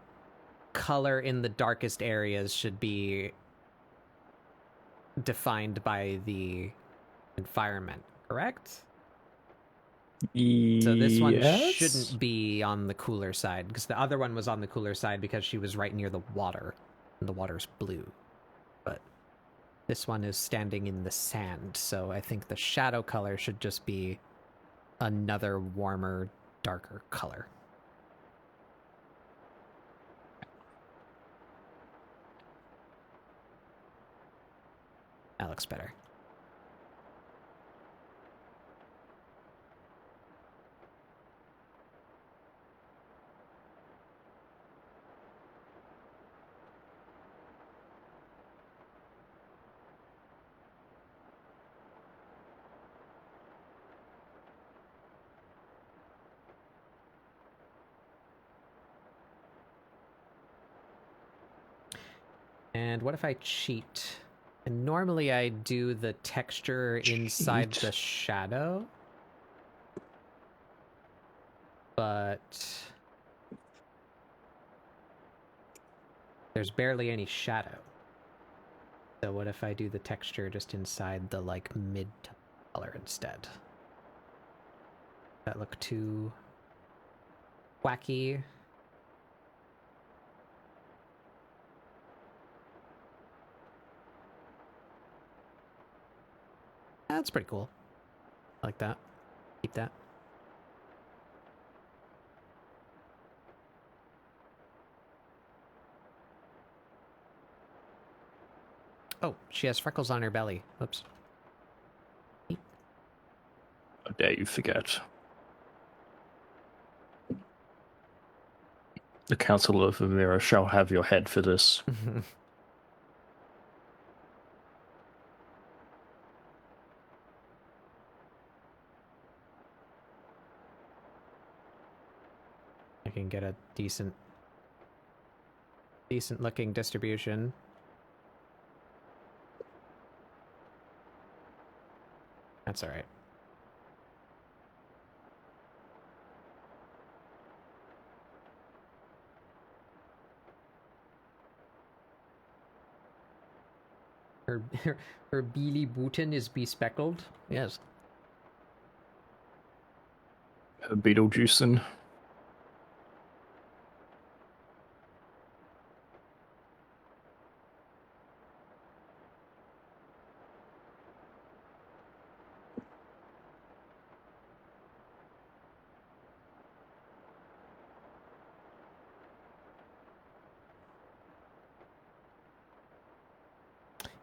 color in the darkest areas should be defined by the environment, correct? So this one shouldn't be on the cooler side, because the other one was on the cooler side because she was right near the water, and the water's blue. But this one is standing in the sand, so I think the shadow color should just be another warmer, darker color. That looks better. And what if I cheat? And normally I do the texture inside the shadow. But there's barely any shadow. So what if I do the texture just inside the, like, mid color instead? That look too wacky? That's pretty cool. I like that. Keep that. Oh, she has freckles on her belly. Oops. How dare you forget. The Council of Amira shall have your head for this. I can get a decent looking distribution. That's all right. Her Beely Booten is bespeckled. Yes. Her Beetlejuicing.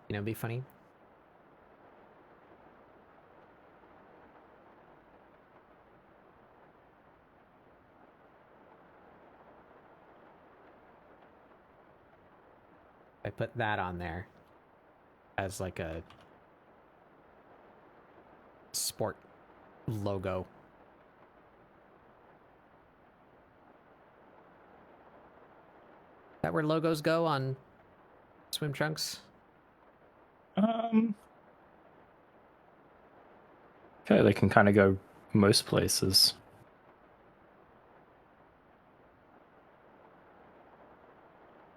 You know, it'd be funny. I put that on there as like a sport logo. Is that where logos go on swim trunks? Okay, they can kind of go most places.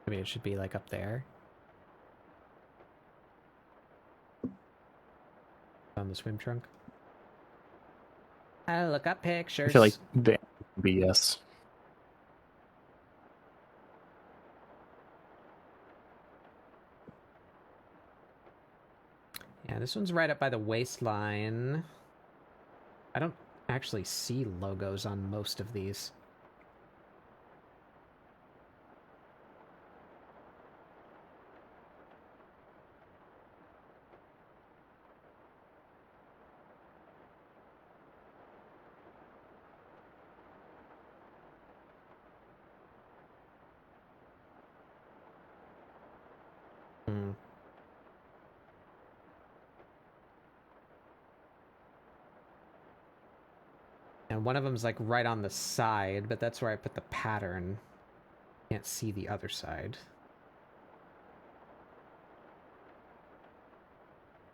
I mean, it should be like up there. On the swim trunk. I look up pictures. I feel like the BS. Yeah, this one's right up by the waistline. I don't actually see logos on most of these. And one of them's like right on the side, but that's where I put the pattern. Can't see the other side.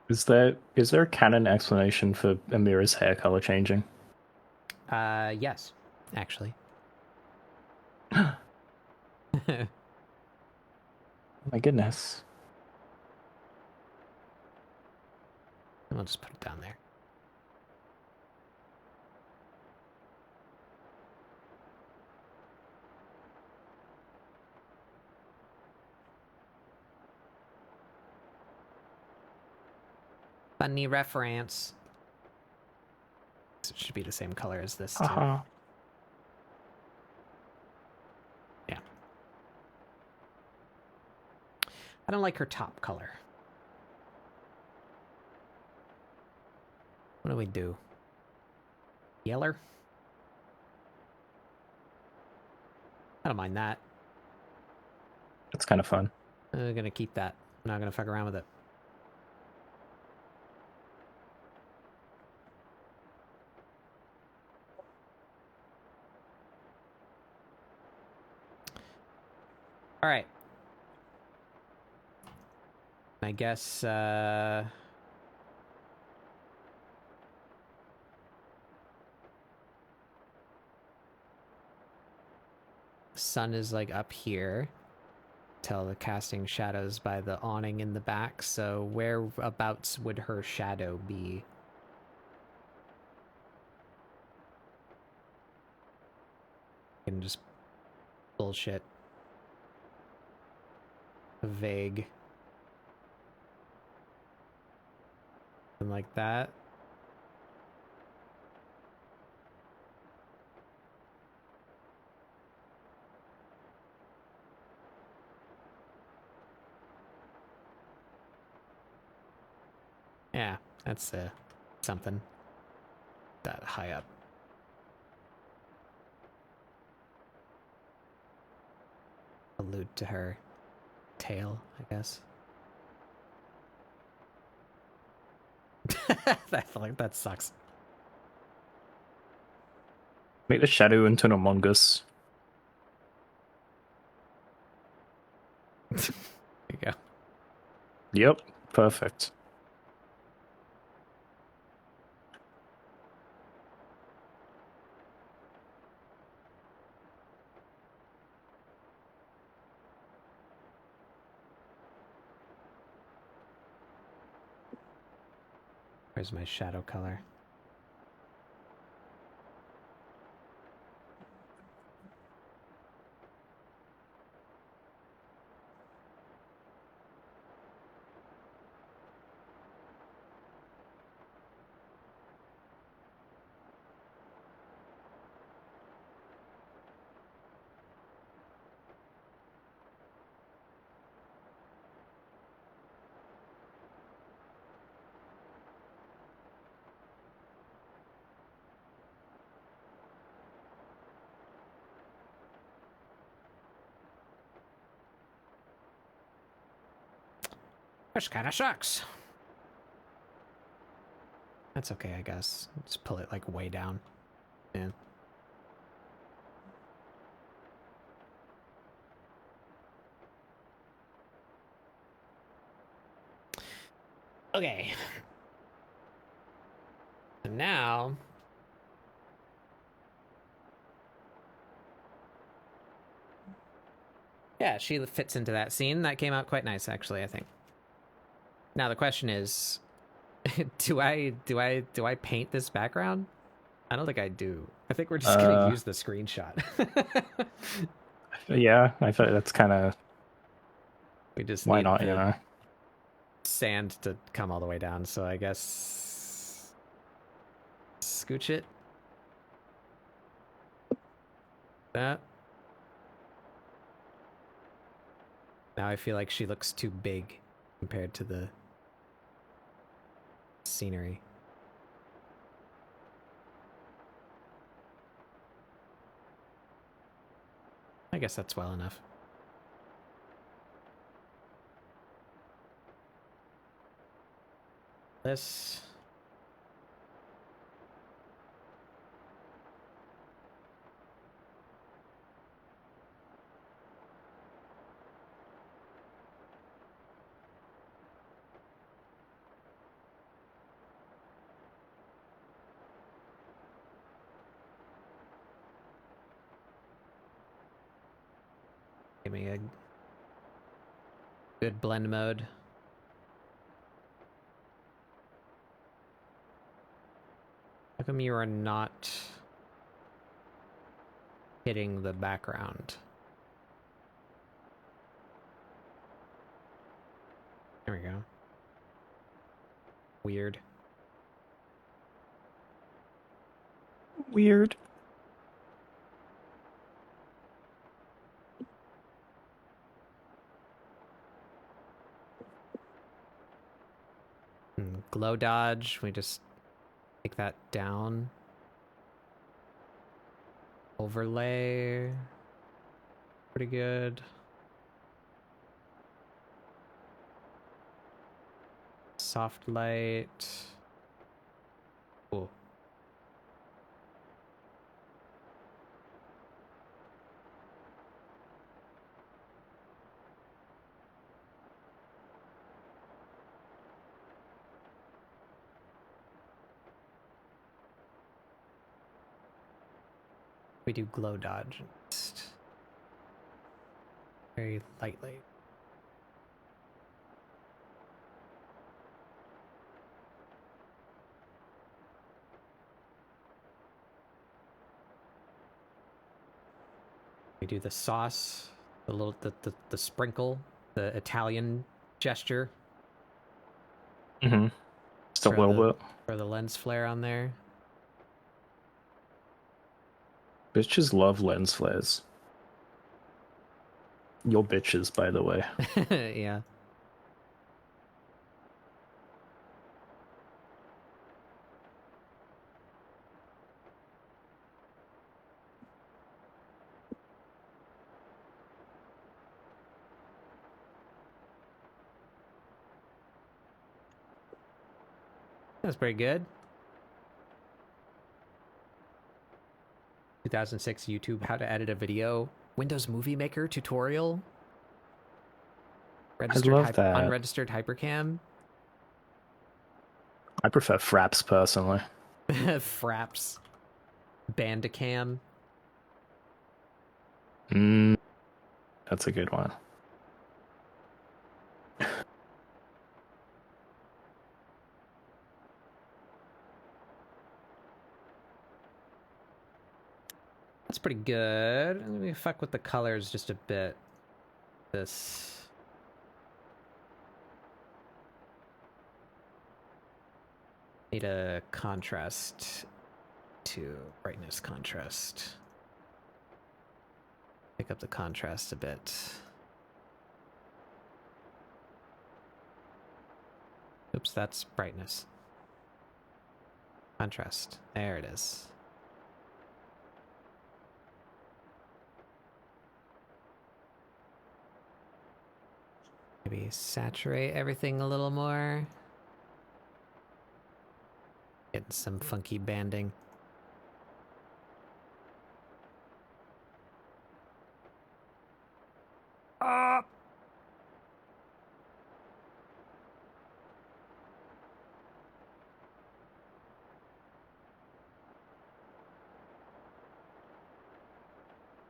Is there a canon explanation for Amira's hair color changing? Yes, actually. My goodness. I'll just put it down there. Funny reference. It should be the same color as this, too. Yeah. I don't like her top color. What do we do? Yeller? I don't mind that. It's kind of fun. I'm gonna keep that. I'm not gonna fuck around with it. All right. I guess, sun is like up here. Tell the casting shadows by the awning in the back, so whereabouts would her shadow be? And just bullshit. Vague. Something like that. Yeah, that's something that high up. Allude to her tail, I guess. that sucks. Make the shadow into an Among Us. There you go. Yep, perfect. Where's my shadow color? Which kind of sucks. That's okay, I guess. Just pull it like way down. Yeah. Okay. And now yeah, she fits into that scene. That came out quite nice, actually, I think. Now the question is, do I paint this background? I don't think I do. I think we're just gonna use the screenshot. Yeah, I thought that's kind of. We just Why need not? the You know, sand to come all the way down. So I guess scooch it. That. Now I feel like she looks too big compared to the scenery. I guess that's well enough. This. Give me a good blend mode. How come you are not hitting the background? There we go. Weird. weird. Glow dodge. We just take that down. Overlay. Pretty good. Soft light. Cool. We do glow dodge. Just very lightly. We do the sauce, the sprinkle, the Italian gesture. Mm-hmm. Just a little bit. For the lens flare on there. Bitches love lens flares. Your bitches, by the way. Yeah. That's pretty good. 2006 YouTube how to edit a video. Windows Movie Maker tutorial. Registered I love that. Unregistered hypercam. I prefer Fraps personally. Fraps. Bandicam. That's a good one. That's pretty good. Let me fuck with the colors just a bit. This. Need a contrast to brightness contrast. Pick up the contrast a bit. Oops, that's brightness. Contrast. There it is. Maybe saturate everything a little more. Getting some funky banding.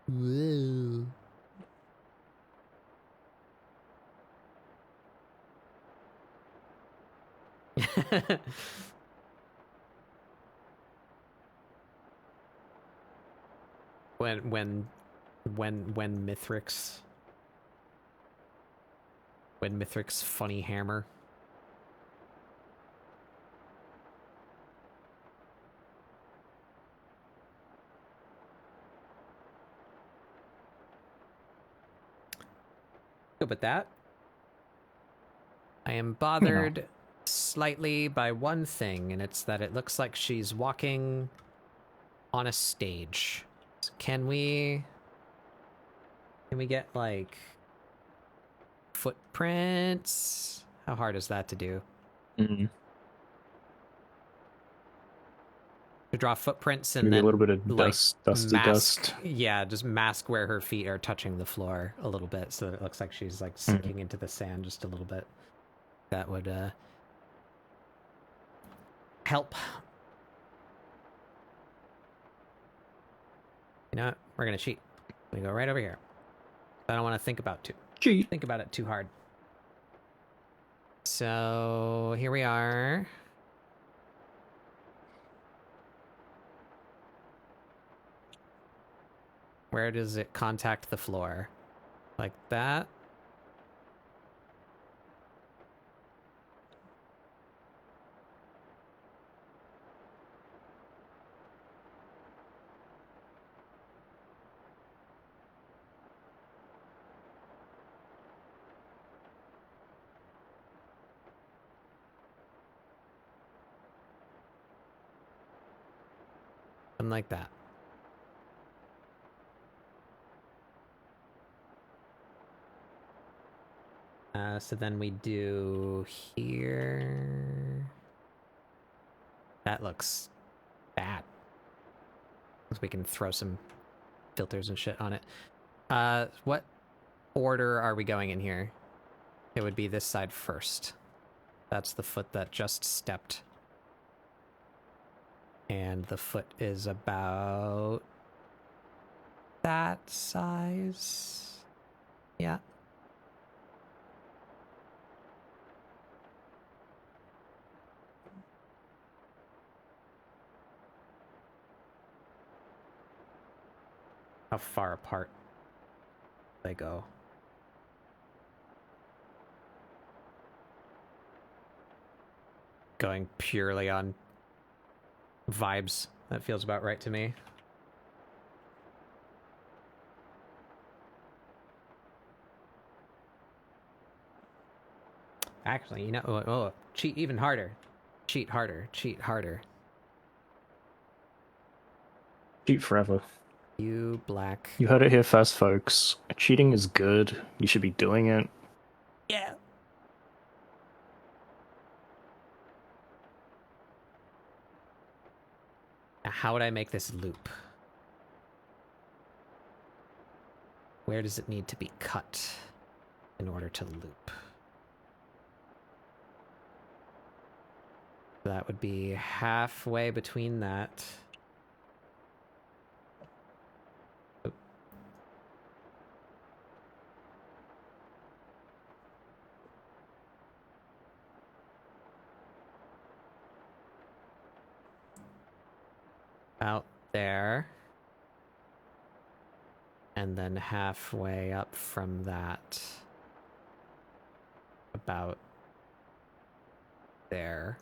Whoa. when Mithric's funny hammer. Good with that. I am bothered slightly by one thing, and it's that it looks like she's walking on a stage. So can we get like footprints? How hard is that to do? To draw footprints and maybe then a little bit of like dusty dust. Yeah, just mask where her feet are touching the floor a little bit, so that it looks like she's like sinking into the sand just a little bit. That would help. You know what? We're gonna cheat. We go right over here. I don't want to think about it too hard. So here we are. Where does it contact the floor? Like that? Something like that. So then we do here. That looks bad. We can throw some filters and shit on it. What order are we going in here? It would be this side first. That's the foot that just stepped. And the foot is about that size. Yeah. How far apart they go? Going purely on vibes. That feels about right to me. Actually, you know, cheat even harder. Cheat harder. Cheat harder. Cheat forever. You black. You heard it here first, folks. Cheating is good. You should be doing it. Yeah. Now, how would I make this loop? Where does it need to be cut in order to loop? That would be halfway between that. Out there. And then halfway up from that. About there.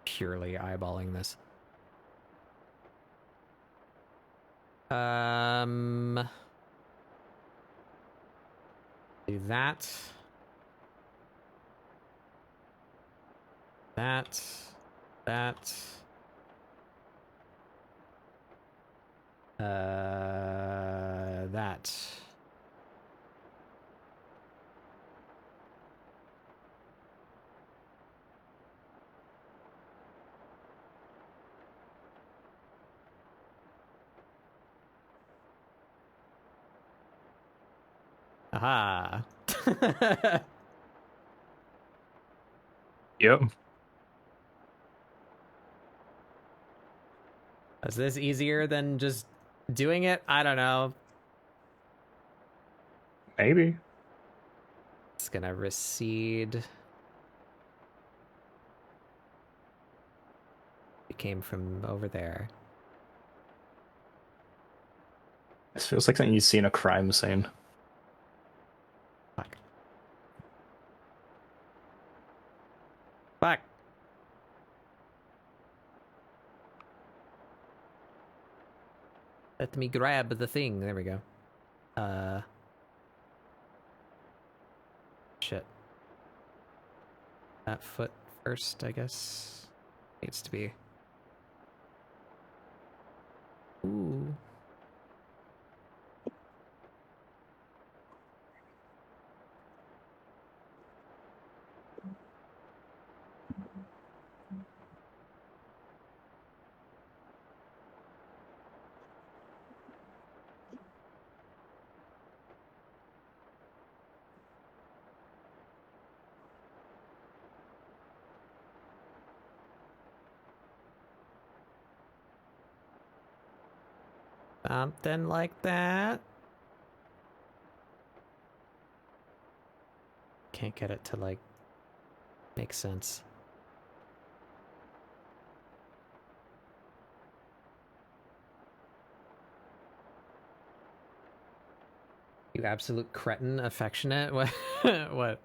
Purely eyeballing this. Do that. That. That. That. Aha. Yep. Is this easier than just doing it? I don't know. Maybe. It's gonna recede. It came from over there. This feels like something you see in a crime scene. Fuck. Fuck. Let me grab the thing. There we go. Shit. That foot first, I guess. Needs to be. Ooh. Something like that. Can't get it to, like, make sense. You absolute cretin, affectionate? What? What?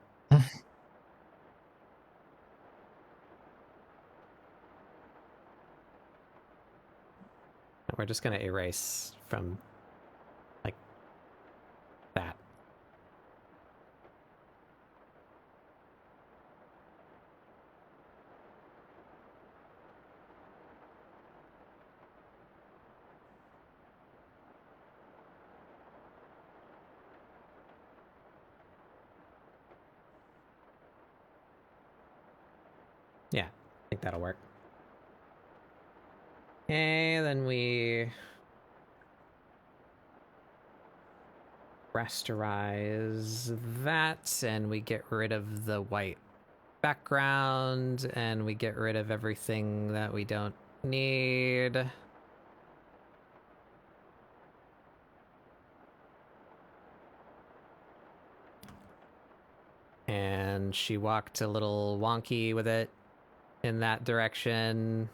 We're just gonna erase from, like, that. Yeah, I think that'll work. Okay, then we rasterize that, and we get rid of the white background, and we get rid of everything that we don't need. And she walked a little wonky with it in that direction.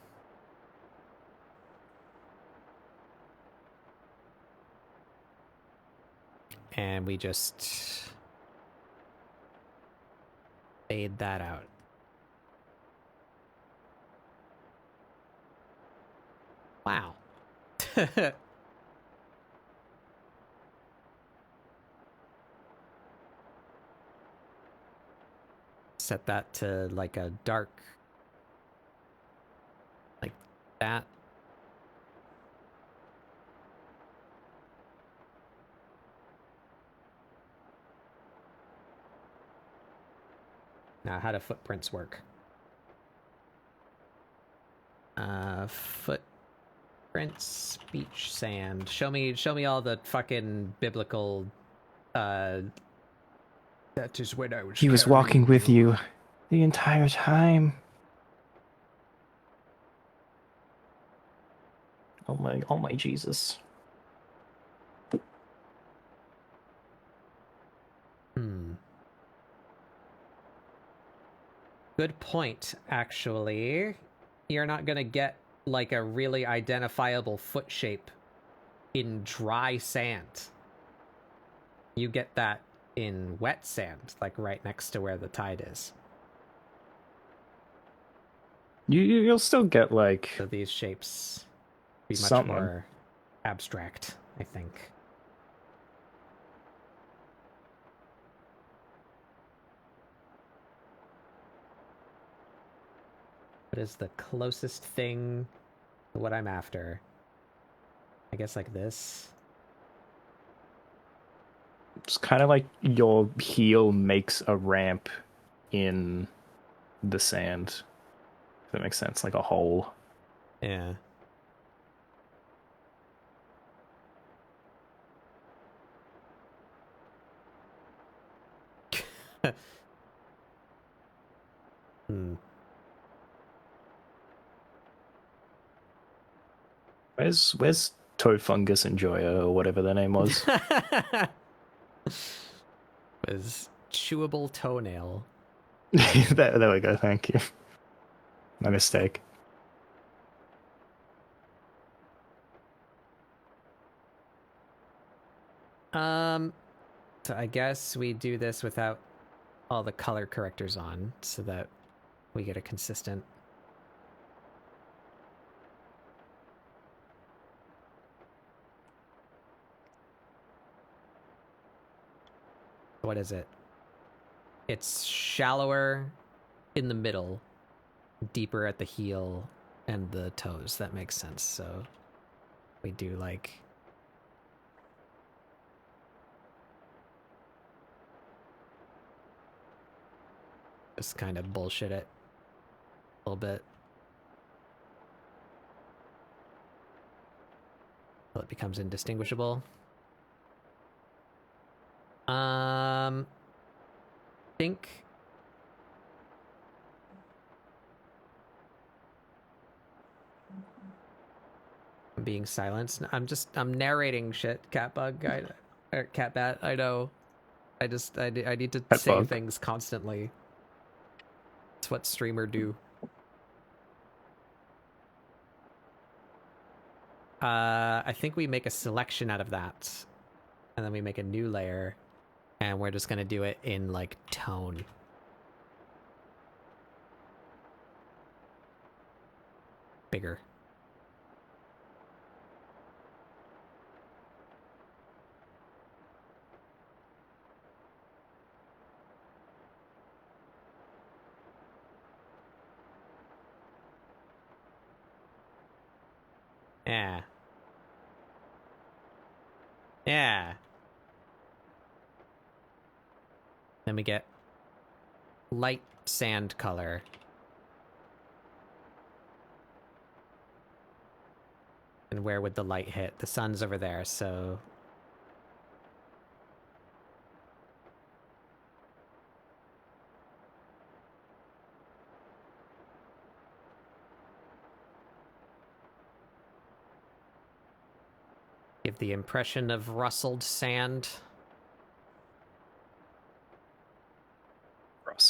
And we just fade that out. Wow. Set that to like a dark, like that. Now, how do footprints work? Footprints, beach sand. Show me all the fucking biblical. That is when I was. He was walking with you the entire time. Oh my Jesus. Good point, actually. You're not gonna get like a really identifiable foot shape in dry sand. You get that in wet sand, like right next to where the tide is. You'll still get like So these shapes be much something more abstract, I think. What is the closest thing to what I'm after? I guess like this. It's kind of like your heel makes a ramp in the sand. If that makes sense, like a hole. Yeah. Where's Toe Fungus and Joya or whatever their name was? Was chewable toenail. there we go, thank you. My mistake. So I guess we do this without all the color correctors on so that we get a consistent. What is it? It's shallower in the middle, deeper at the heel and the toes. That makes sense. So we do like just kind of bullshit it a little bit. Until it becomes indistinguishable. Think I'm being silenced. I'm narrating shit, Catbug. Or Catbat. I know. I need to say things constantly. It's what streamer do. I think we make a selection out of that, and then we make a new layer, and we're just gonna do it in like tone. Bigger. Yeah. Yeah. Then we get light sand color. And where would the light hit? The sun's over there, so... give the impression of rustled sand.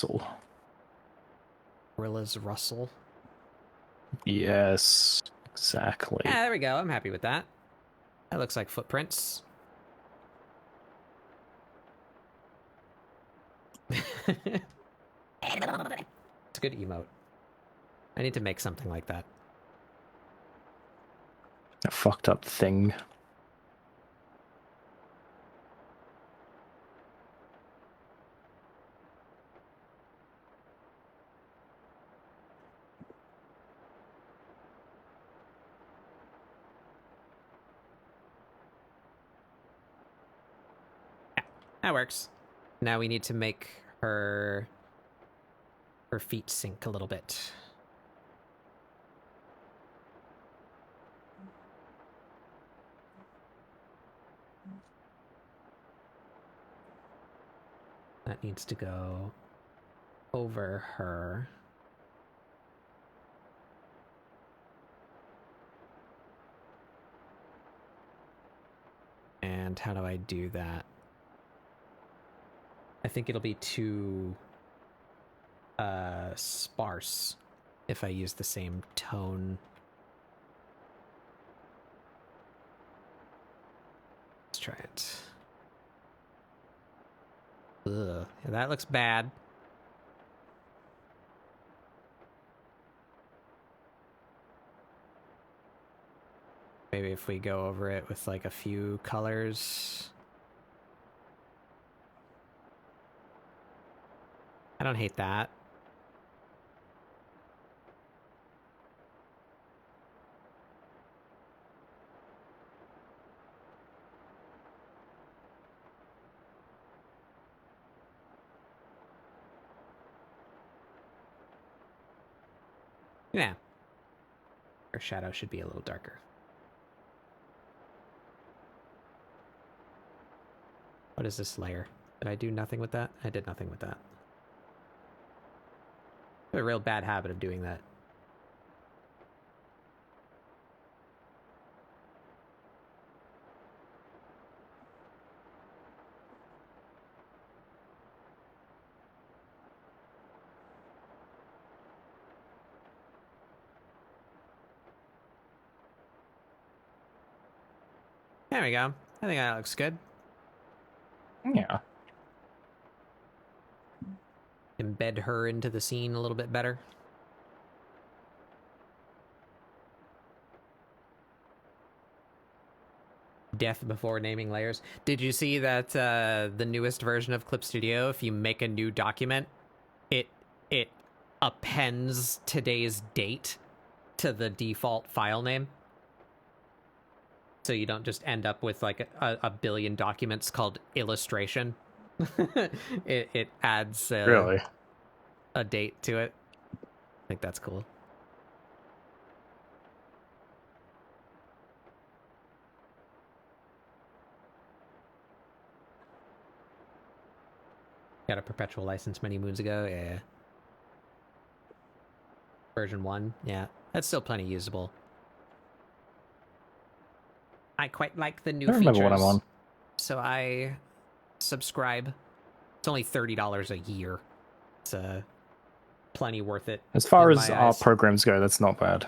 rustle. Gorillas rustle. Yes, exactly. Yeah, there we go. I'm happy with that. That looks like footprints. It's a good emote. I need to make something like that. A fucked up thing. That works. Now we need to make her feet sink a little bit. That needs to go over her. And how do I do that? I think it'll be too sparse if I use the same tone. Let's try it. Ugh, yeah, that looks bad. Maybe if we go over it with like a few colors. I don't hate that. Yeah. Her shadow should be a little darker. What is this layer? Did I do nothing with that? I did nothing with that. I have a real bad habit of doing that. There we go. I think that looks good. Yeah. Embed her into the scene a little bit better. Death before naming layers. Did you see that the newest version of Clip Studio, if you make a new document, it appends today's date to the default file name? So you don't just end up with like a billion documents called illustration. it adds Really? a date to it. I think that's cool. Got a perpetual license many moons ago. Yeah. Version 1. Yeah. That's still plenty usable. I quite like the new I remember features. what I'm on. So I subscribe. It's only $30 a year. It's plenty worth it. As far as our programs go, that's not bad.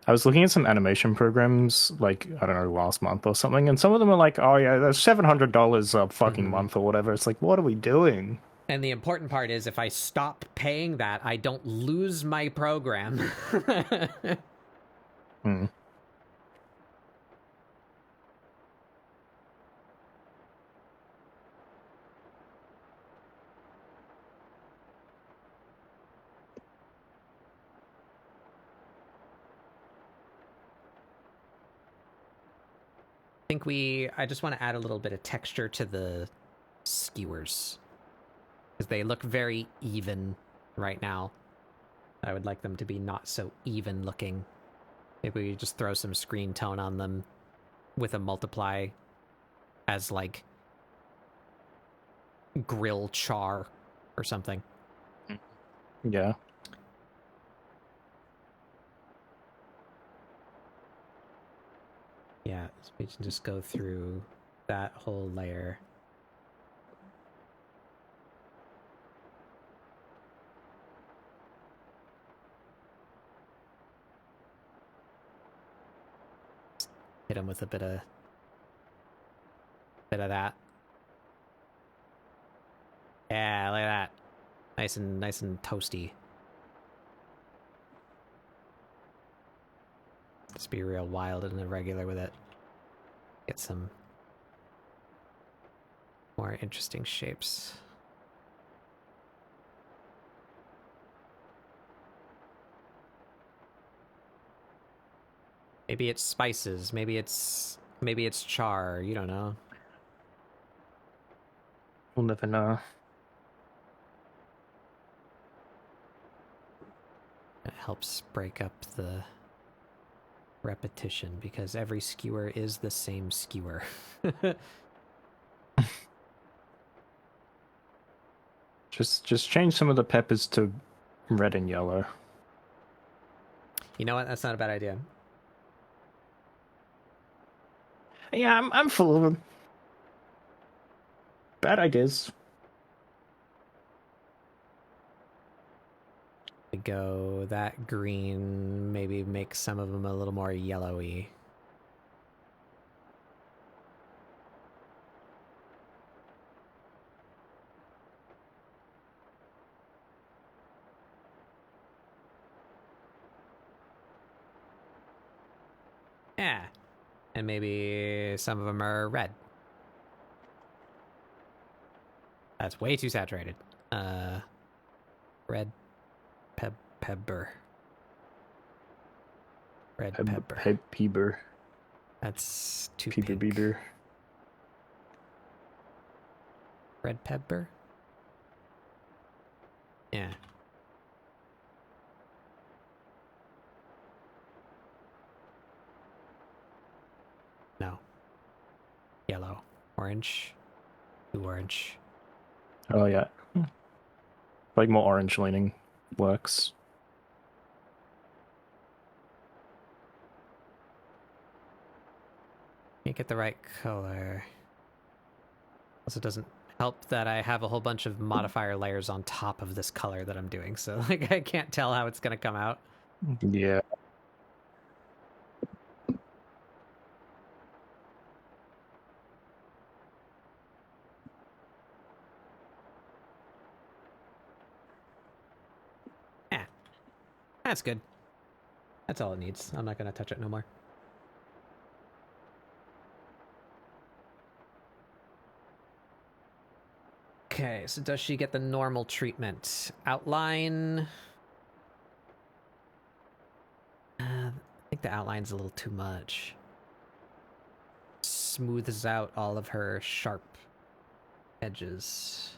I was looking at some animation programs, like, I don't know, last month or something, and some of them are like, oh yeah, that's $700 a fucking month or whatever. It's like, what are we doing? And the important part is if I stop paying that, I don't lose my program. Hmm. I just want to add a little bit of texture to the skewers. Because they look very even right now. I would like them to be not so even looking. Maybe we just throw some screen tone on them with a multiply as like grill char or something. Yeah. Yeah, so we can just go through that whole layer. Hit him with a bit of that. Yeah, look at that. Nice and toasty. Just be real wild and irregular with it. Get some more interesting shapes. Maybe it's spices. Maybe it's char. You don't know. We'll never know. It helps break up the repetition because every skewer is the same skewer. Just change some of the peppers to red and yellow. You know what? That's not a bad idea. Yeah, I'm full of them. Bad ideas. We go that green, maybe make some of them a little more yellowy. Yeah. And maybe some of them are red. That's way too saturated. Red pepper. Red pepper. Peeber. That's too Peeber pink. Beeber. Red pepper? Yeah. No. Yellow. Orange. Too orange. Oh yeah. Like more orange leaning works. Can't get the right color. Also doesn't help that I have a whole bunch of modifier layers on top of this color that I'm doing, so like I can't tell how it's gonna come out. Yeah. Yeah. That's good. That's all it needs. I'm not gonna touch it no more. Okay, so does she get the normal treatment? Outline. I think the outline's a little too much. Smooths out all of her sharp edges.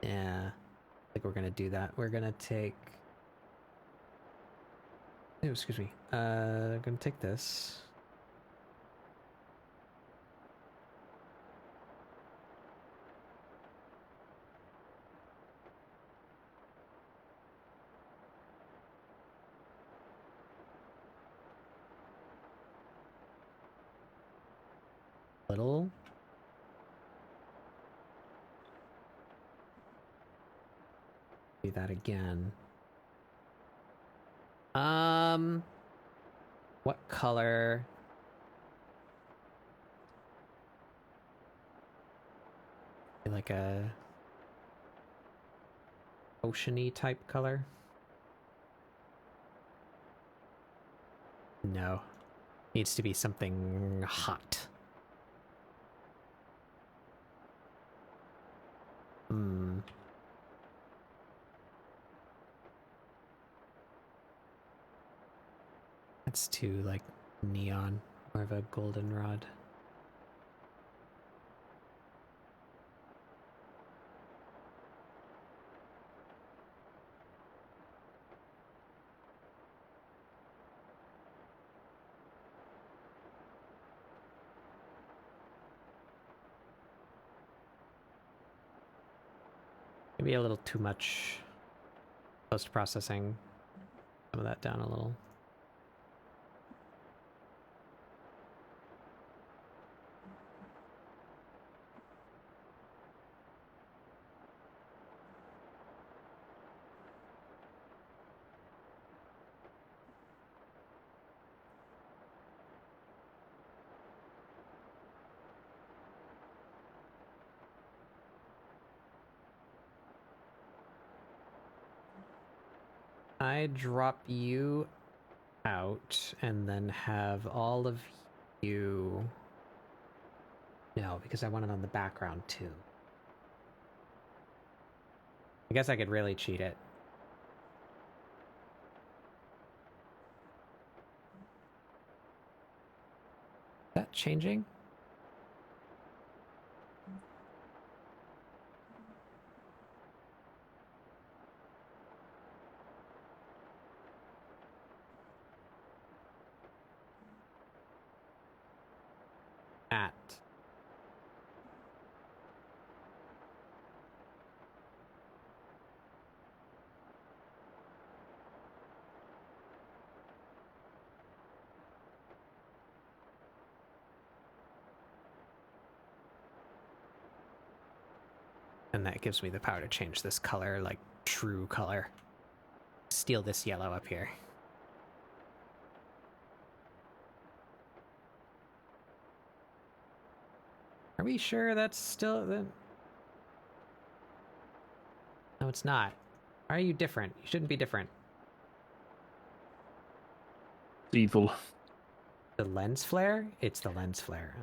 Yeah, I think we're gonna do that. We're gonna take... Oh, excuse me. I'm gonna take this. Little. Do that again. What color? Like a oceany type color? No. Needs to be something hot. Hmm. That's too, like, neon. More of a goldenrod. Maybe a little too much post-processing. Some of that down a little. I drop you out and then have all of you... No, because I want it on the background too. I guess I could really cheat it. Is that changing? At. And that gives me the power to change this color, like true color. Steal this yellow up here. Are we sure that's still the... No, it's not. Why are you different? You shouldn't be different. Evil. The lens flare? It's the lens flare.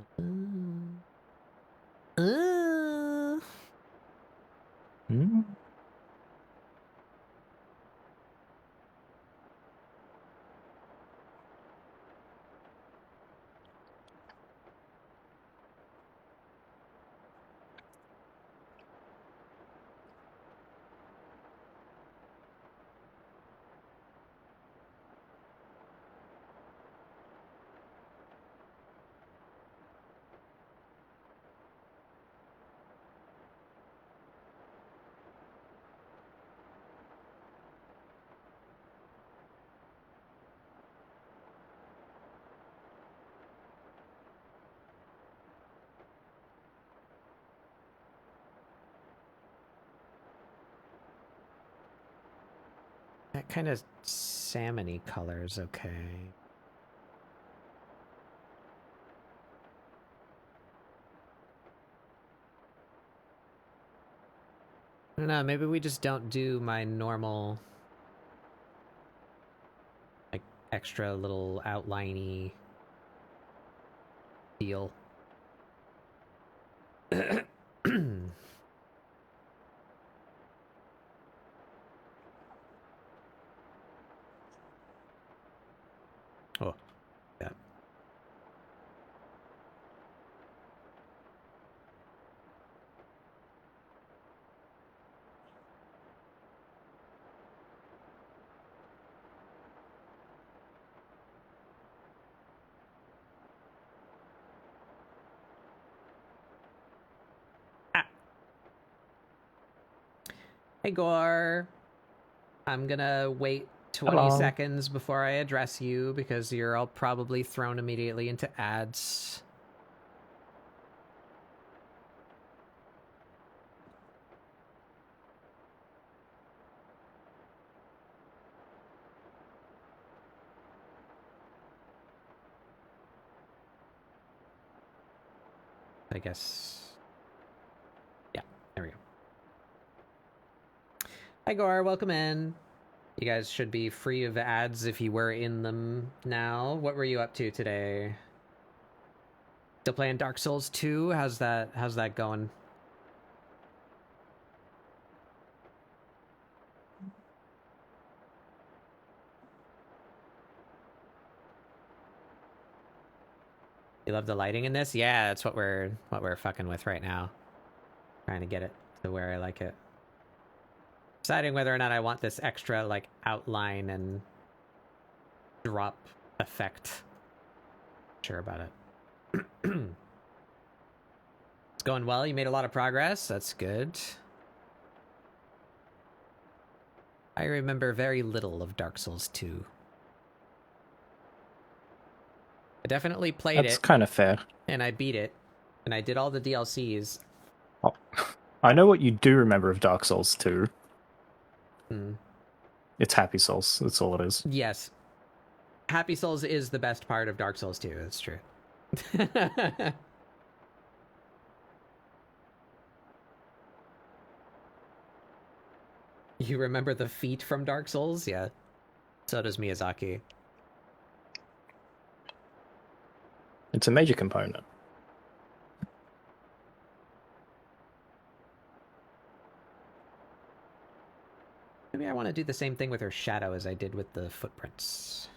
That kind of salmon-y color is okay. I don't know, maybe we just don't do my normal, like, extra little outline-y deal. Oh, yeah. Hey, Gore. I'm gonna wait 20 Hello. seconds before I address you because you're all probably thrown immediately into ads. I guess. Yeah, there we go. Hi, Gore. Welcome in. You guys should be free of ads if you were in them now. What were you up to today? Still playing Dark Souls 2? How's that going? You love the lighting in this? Yeah, that's what we're fucking with right now. Trying to get it to where I like it. Deciding whether or not I want this extra, like, outline and drop effect. Sure about it. It's going well. You made a lot of progress. That's good. I remember very little of Dark Souls 2. I definitely played it. That's kind of fair. And I beat it. And I did all the DLCs. Oh, I know what you do remember of Dark Souls 2. It's Happy Souls. That's all it is. Yes. Happy Souls is the best part of Dark Souls 2. That's true. You remember the feat from Dark Souls? Yeah. So does Miyazaki. It's a major component. Maybe I want to do the same thing with her shadow as I did with the footprints.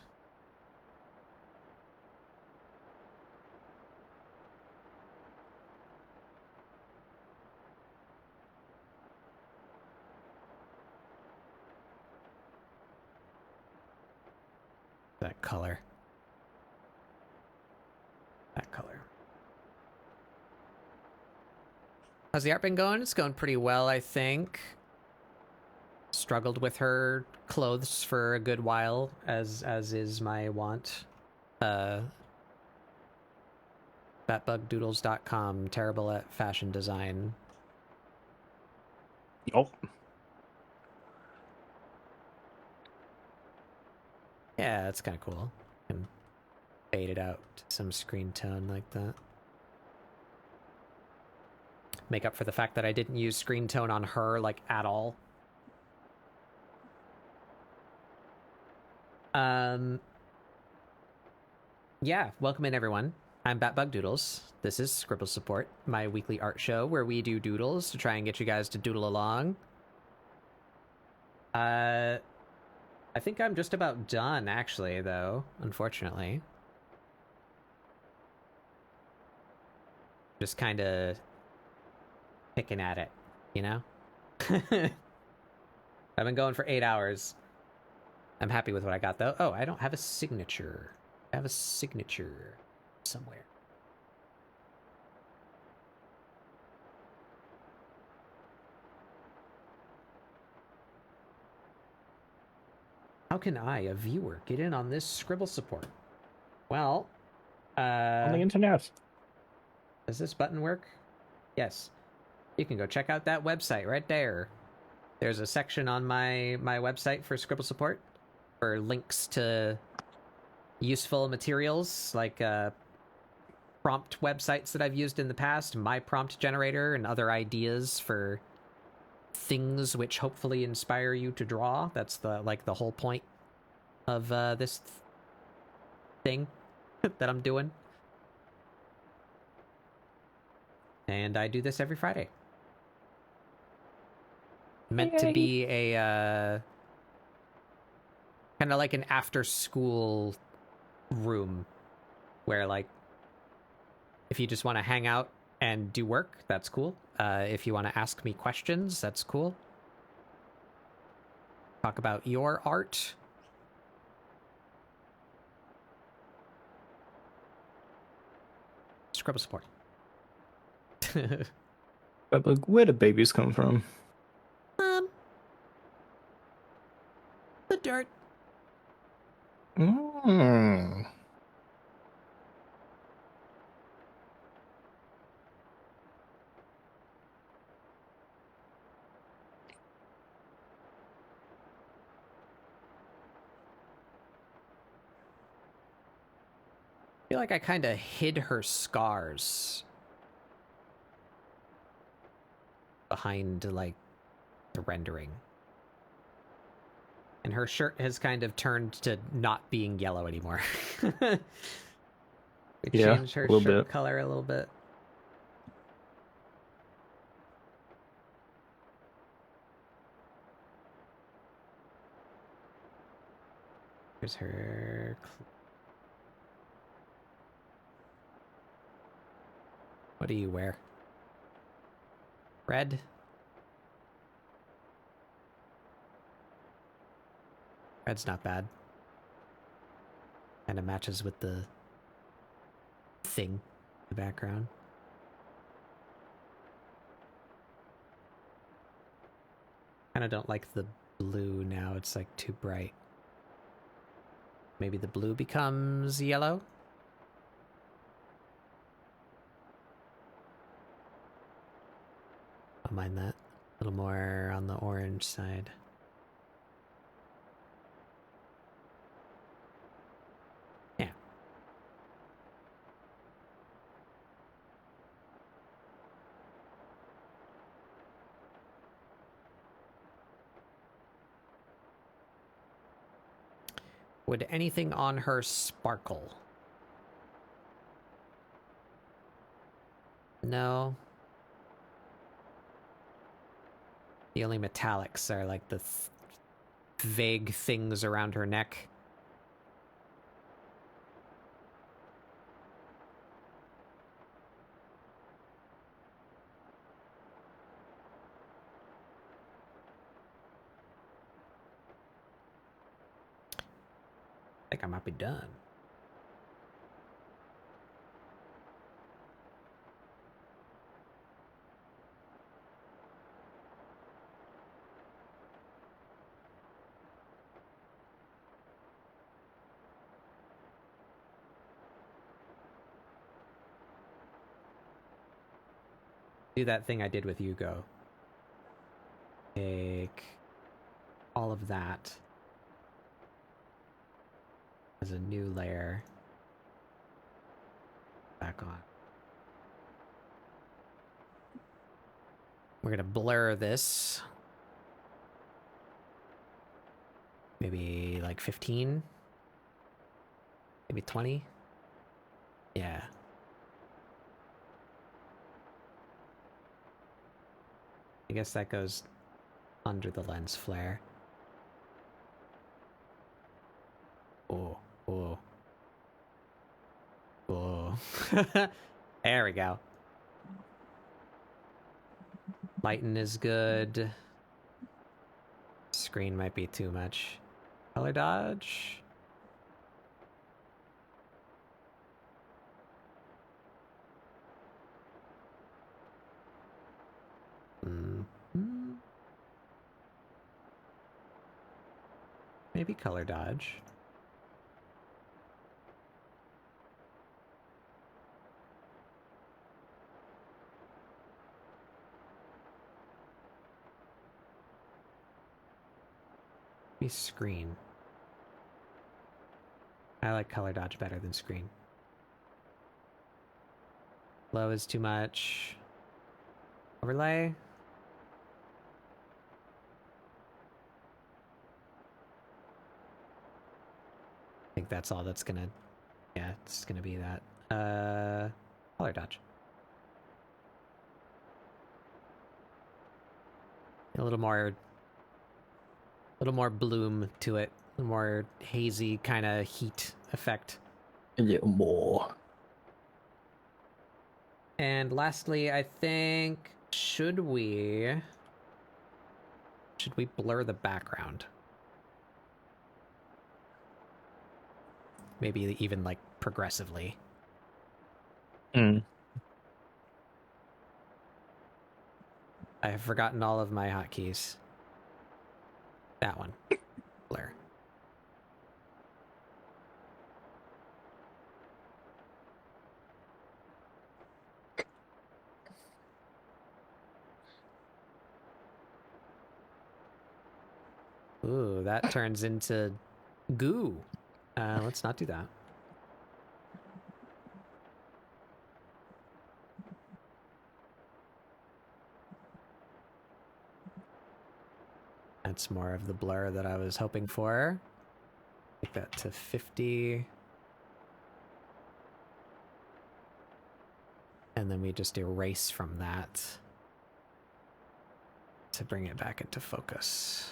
That color. That color. How's the art been going? It's going pretty well, I think. Struggled with her clothes for a good while, as is my wont. Batbugdoodles.com, terrible at fashion design. Oh. Yeah, that's kind of cool. And fade it out to some screen tone like that. Make up for the fact that I didn't use screen tone on her, like, at all. Yeah, welcome in, everyone. I'm BatBugDoodles. This is Scribble Support, my weekly art show where we do doodles to try and get you guys to doodle along. I think I'm just about done, actually, though, unfortunately. Just kind of picking at it, you know? I've been going for 8 hours. I'm happy with what I got, though. Oh, I don't have a signature. I have a signature somewhere. How can I, a viewer, get in on this Scribble Support? Well, On the internet. Does this button work? Yes. You can go check out that website right there. There's a section on my website for Scribble Support for links to useful materials like prompt websites that I've used in the past, my prompt generator, and other ideas for things which hopefully inspire you to draw. That's the whole point of this thing that I'm doing. And I do this every Friday. Meant to be a kind of like an after school room where, like, if you just want to hang out and do work, that's cool. If you want to ask me questions, that's cool. Talk about your art. Scribble Support. But like, where do babies come from? The dirt. Mm. I feel like I kind of hid her scars behind, like, the rendering. And her shirt has kind of turned to not being yellow anymore. We changed her shirt color a little bit. Here's her. What do you wear? Red? Red's not bad. Kind of matches with the thing in the background. Kind of don't like the blue now. It's like too bright. Maybe the blue becomes yellow? I'll mind that. A little more on the orange side. Yeah. Would anything on her sparkle? No. The only metallics are like the vague things around her neck. I think I might be done. Do that thing I did with Hugo. Take all of that as a new layer back on. We're gonna blur this. Maybe like 15? Maybe 20? Yeah. I guess that goes under the lens flare. Oh, oh. Oh. There we go. Lighten is good. Screen might be too much. Color dodge? Maybe color dodge. Maybe screen. I like color dodge better than screen. Low is too much. Overlay? I think that's all that's gonna... Yeah, it's gonna be that. Color dodge. A little more bloom to it. A more hazy kind of heat effect. A little more. And lastly, I think... Should we blur the background? Maybe even like progressively. Mm. I have forgotten all of my hotkeys. That one. Blur. Ooh, that turns into goo. Let's not do that. That's more of the blur that I was hoping for. Take that to 50. And then we just erase from that to bring it back into focus.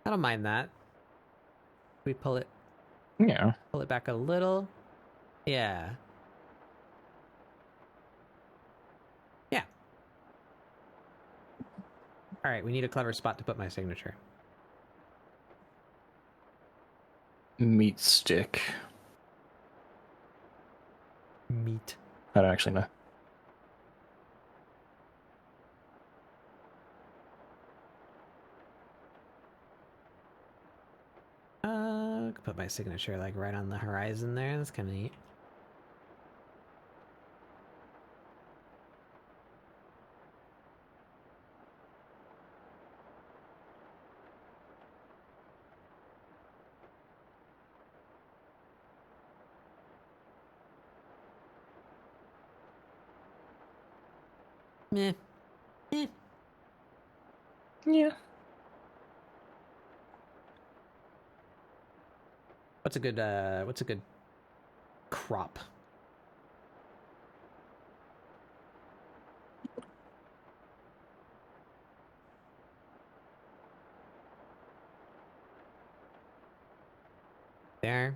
I don't mind that. We pull it. Yeah. Pull it back a little. Yeah. Yeah. All right, we need a clever spot to put my signature. Meat stick. Meat. I don't actually know. Put my signature like right on the horizon there. That's kind of neat. Meh. Eh. Yeah. What's a good crop? There.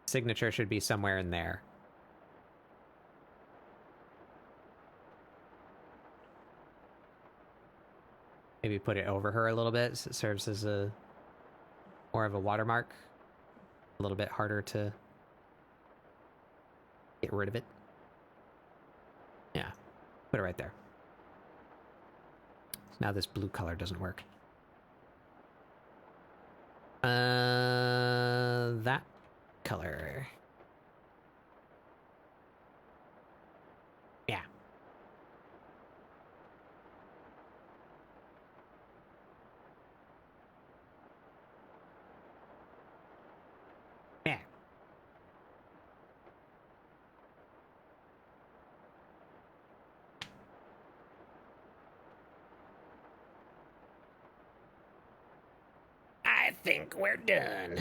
Signature should be somewhere in there. Maybe put it over her a little bit so it serves as a more of a watermark. A little bit harder to get rid of it. Yeah. Put it right there. Now this blue color doesn't work. That color. Yeah. Yeah. I think we're done.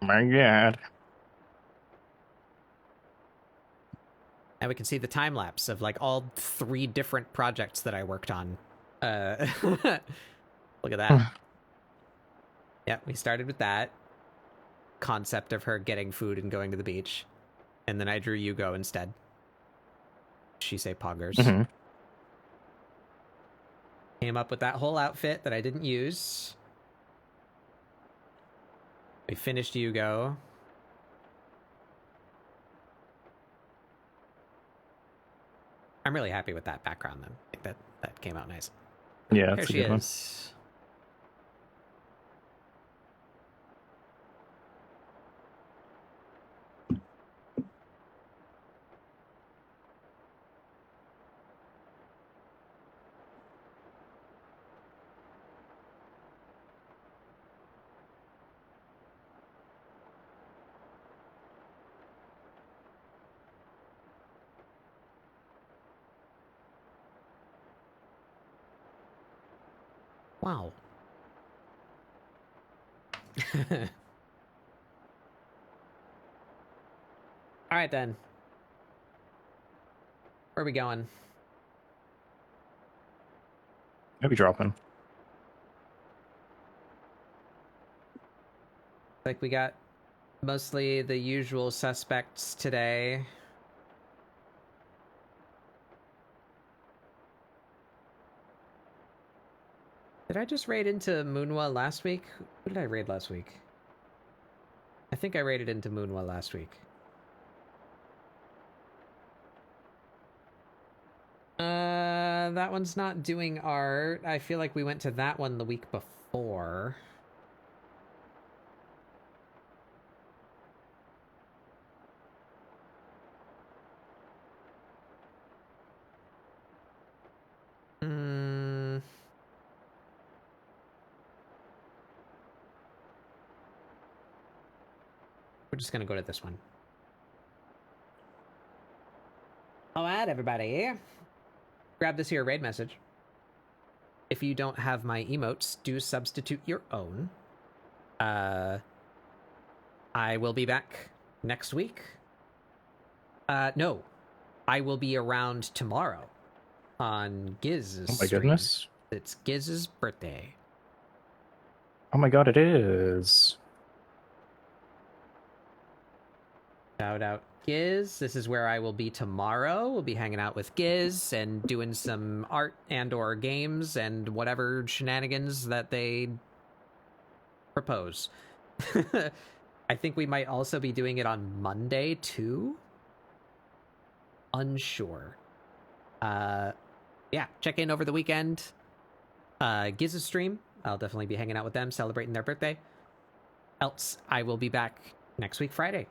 My God. And we can see the time lapse of like all 3 different projects that I worked on. Look at that. Yeah, we started with that concept of her getting food and going to the beach. And then I drew Yugo instead. She say poggers. Mm-hmm. Came up with that whole outfit that I didn't use. We finished Yugo. I'm really happy with that background then. I think that came out nice. Yeah, There that's a she good one. is. Wow. All right, then. Where are we going? Maybe dropping. Like, we got mostly the usual suspects today. Did I just raid into Moonwa last week? Who did I raid last week? I think I raided into Moonwa last week. That one's not doing art. I feel like we went to that one the week before. We're just gonna go to this one. All right, everybody. Grab this here raid message. If you don't have my emotes, do substitute your own. I will be back next week. No. I will be around tomorrow on Giz's Oh my stream. goodness. It's Giz's birthday. Oh my God, it is. Shout out Giz. This is where I will be tomorrow. We'll be hanging out with Giz and doing some art and or games and whatever shenanigans that they propose. I think we might also be doing it on Monday too. Unsure. Yeah, check in over the weekend. Giz's stream. I'll definitely be hanging out with them, celebrating their birthday. Else, I will be back next week, Friday.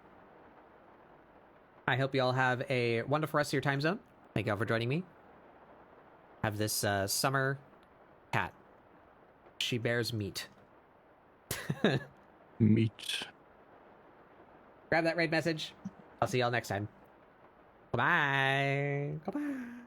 I hope you all have a wonderful rest of your time zone. Thank you all for joining me. Have this summer cat. She bears meat. Meat. Grab that raid message. I'll see y'all next time. Bye-bye. Bye-bye.